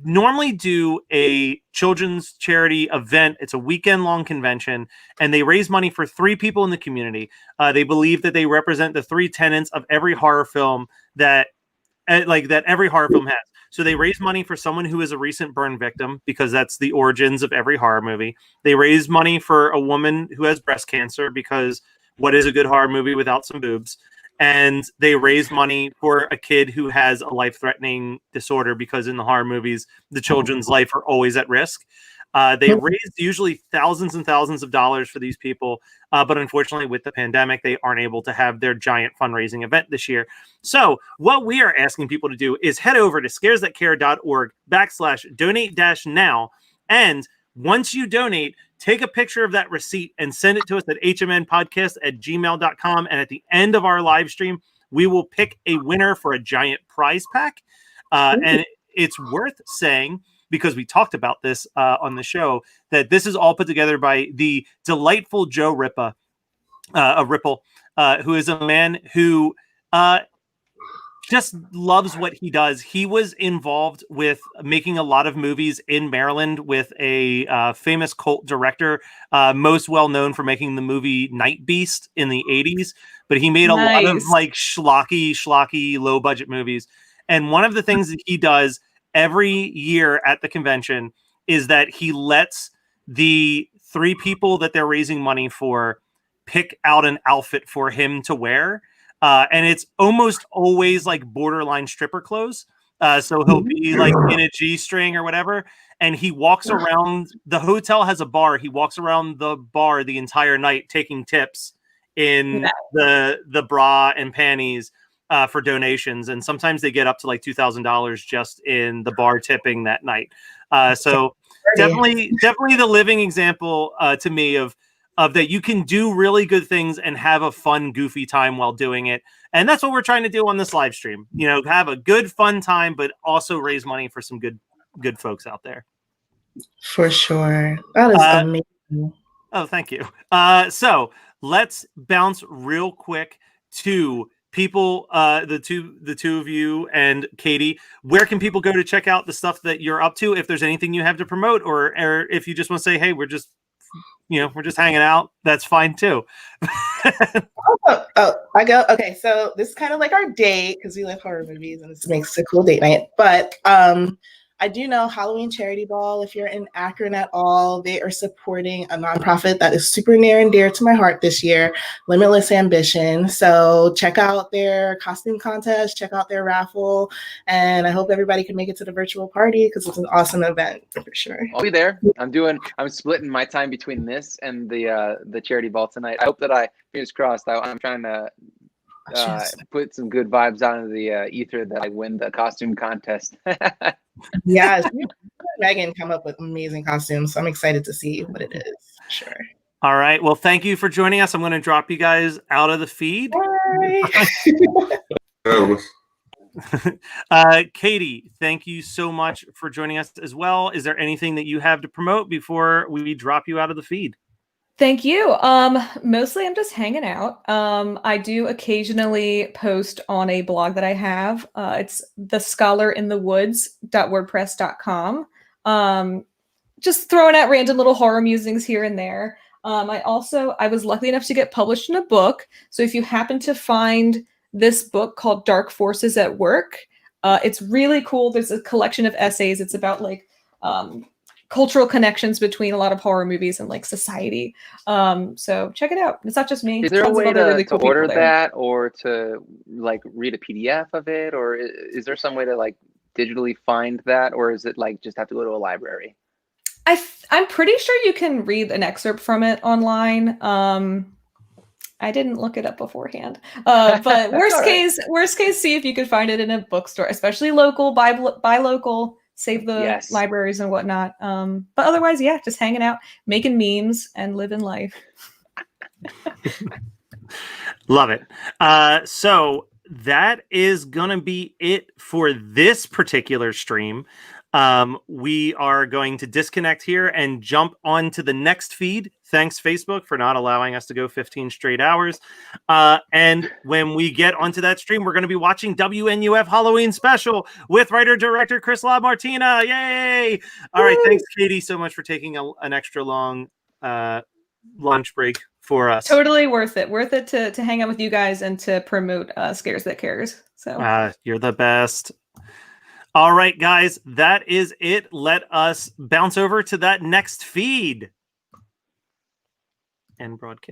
normally do a children's charity event. It's a weekend-long convention, and they raise money for 3 people in the community. They believe that they represent the 3 tenets of every horror film that every horror film has. So they raise money for someone who is a recent burn victim, because that's the origins of every horror movie. They raise money for a woman who has breast cancer, because what is a good horror movie without some boobs? And they raise money for a kid who has a life-threatening disorder, because in the horror movies, the children's life are always at risk. They raised usually thousands and thousands of dollars for these people. But unfortunately, with the pandemic, they aren't able to have their giant fundraising event this year. So what we are asking people to do is head over to scaresthatcare.org/donate-now. And once you donate, take a picture of that receipt and send it to us at hmnpodcast@gmail.com. And at the end of our live stream, we will pick a winner for a giant prize pack. And it's worth saying, because we talked about this on the show, that this is all put together by the delightful Joe Ripple, who is a man who just loves what he does. He was involved with making a lot of movies in Maryland with a famous cult director, most well known for making the movie Night Beast in the 80s. But he made a lot of like schlocky, low budget movies. And one of the things that he does every year at the convention is that he lets the 3 people that they're raising money for pick out an outfit for him to wear. And it's almost always like borderline stripper clothes. So he'll be like in a G-string or whatever, and he walks around. The hotel has a bar. He walks around the bar the entire night taking tips in the bra and panties for donations, and sometimes they get up to like $2,000 just in the bar tipping that night. So definitely the living example to me of that you can do really good things and have a fun, goofy time while doing it. And that's what we're trying to do on this live stream. You know, have a good, fun time, but also raise money for some good folks out there. For sure. That is amazing. Oh, thank you. So let's bounce real quick to people, the two of you and Katie. Where can people go to check out the stuff that you're up to? If there's anything you have to promote, or if you just want to say, hey, we're just hanging out, that's fine too. I go. Okay, so this is kind of like our date because we love horror movies and this makes a cool date night. But I do know Halloween Charity Ball, if you're in Akron at all, they are supporting a nonprofit that is super near and dear to my heart this year, Limitless Ambition. So check out their costume contest, check out their raffle, and I hope everybody can make it to the virtual party because it's an awesome event for sure. I'll be there. I'm splitting my time between this and the charity ball tonight. I hope that fingers crossed, I'm trying to put some good vibes out of the ether that I win the costume contest. Yes, Megan come up with amazing costumes, so I'm excited to see what it is. Sure. All right. Well, thank you for joining us. I'm going to drop you guys out of the feed. Katie, thank you so much for joining us as well. Is there anything that you have to promote before we drop you out of the feed? Thank you. Mostly I'm just hanging out. I do occasionally post on a blog that I have. It's thescholarintthewoods.wordpress.com. Just throwing out random little horror musings here and there. I was lucky enough to get published in a book. So if you happen to find this book called Dark Forces at Work, it's really cool. There's a collection of essays. It's about like cultural connections between a lot of horror movies and like society. So check it out. It's not just me. Is there a way to cool order there. that, or to like read a PDF of it, or is there some way to like digitally find that, or is it like just have to go to a library? I'm pretty sure you can read an excerpt from it online. I didn't look it up beforehand. But worst case, see if you can find it in a bookstore, especially local, buy local. Save the libraries and whatnot. But otherwise, yeah, just hanging out, making memes, and living life. Love it. So that is going to be it for this particular stream. We are going to disconnect here and jump on to the next feed. Thanks, Facebook, for not allowing us to go 15 straight hours. And when we get onto that stream, we're going to be watching WNUF Halloween Special with writer-director Chris LaMartina. Yay! All right, thanks, Katie, so much for taking an extra long lunch break for us. Totally worth it. Worth it to hang out with you guys and to promote Scares That Cares. So you're the best. All right, guys, that is it. Let us bounce over to that next feed and broadcast.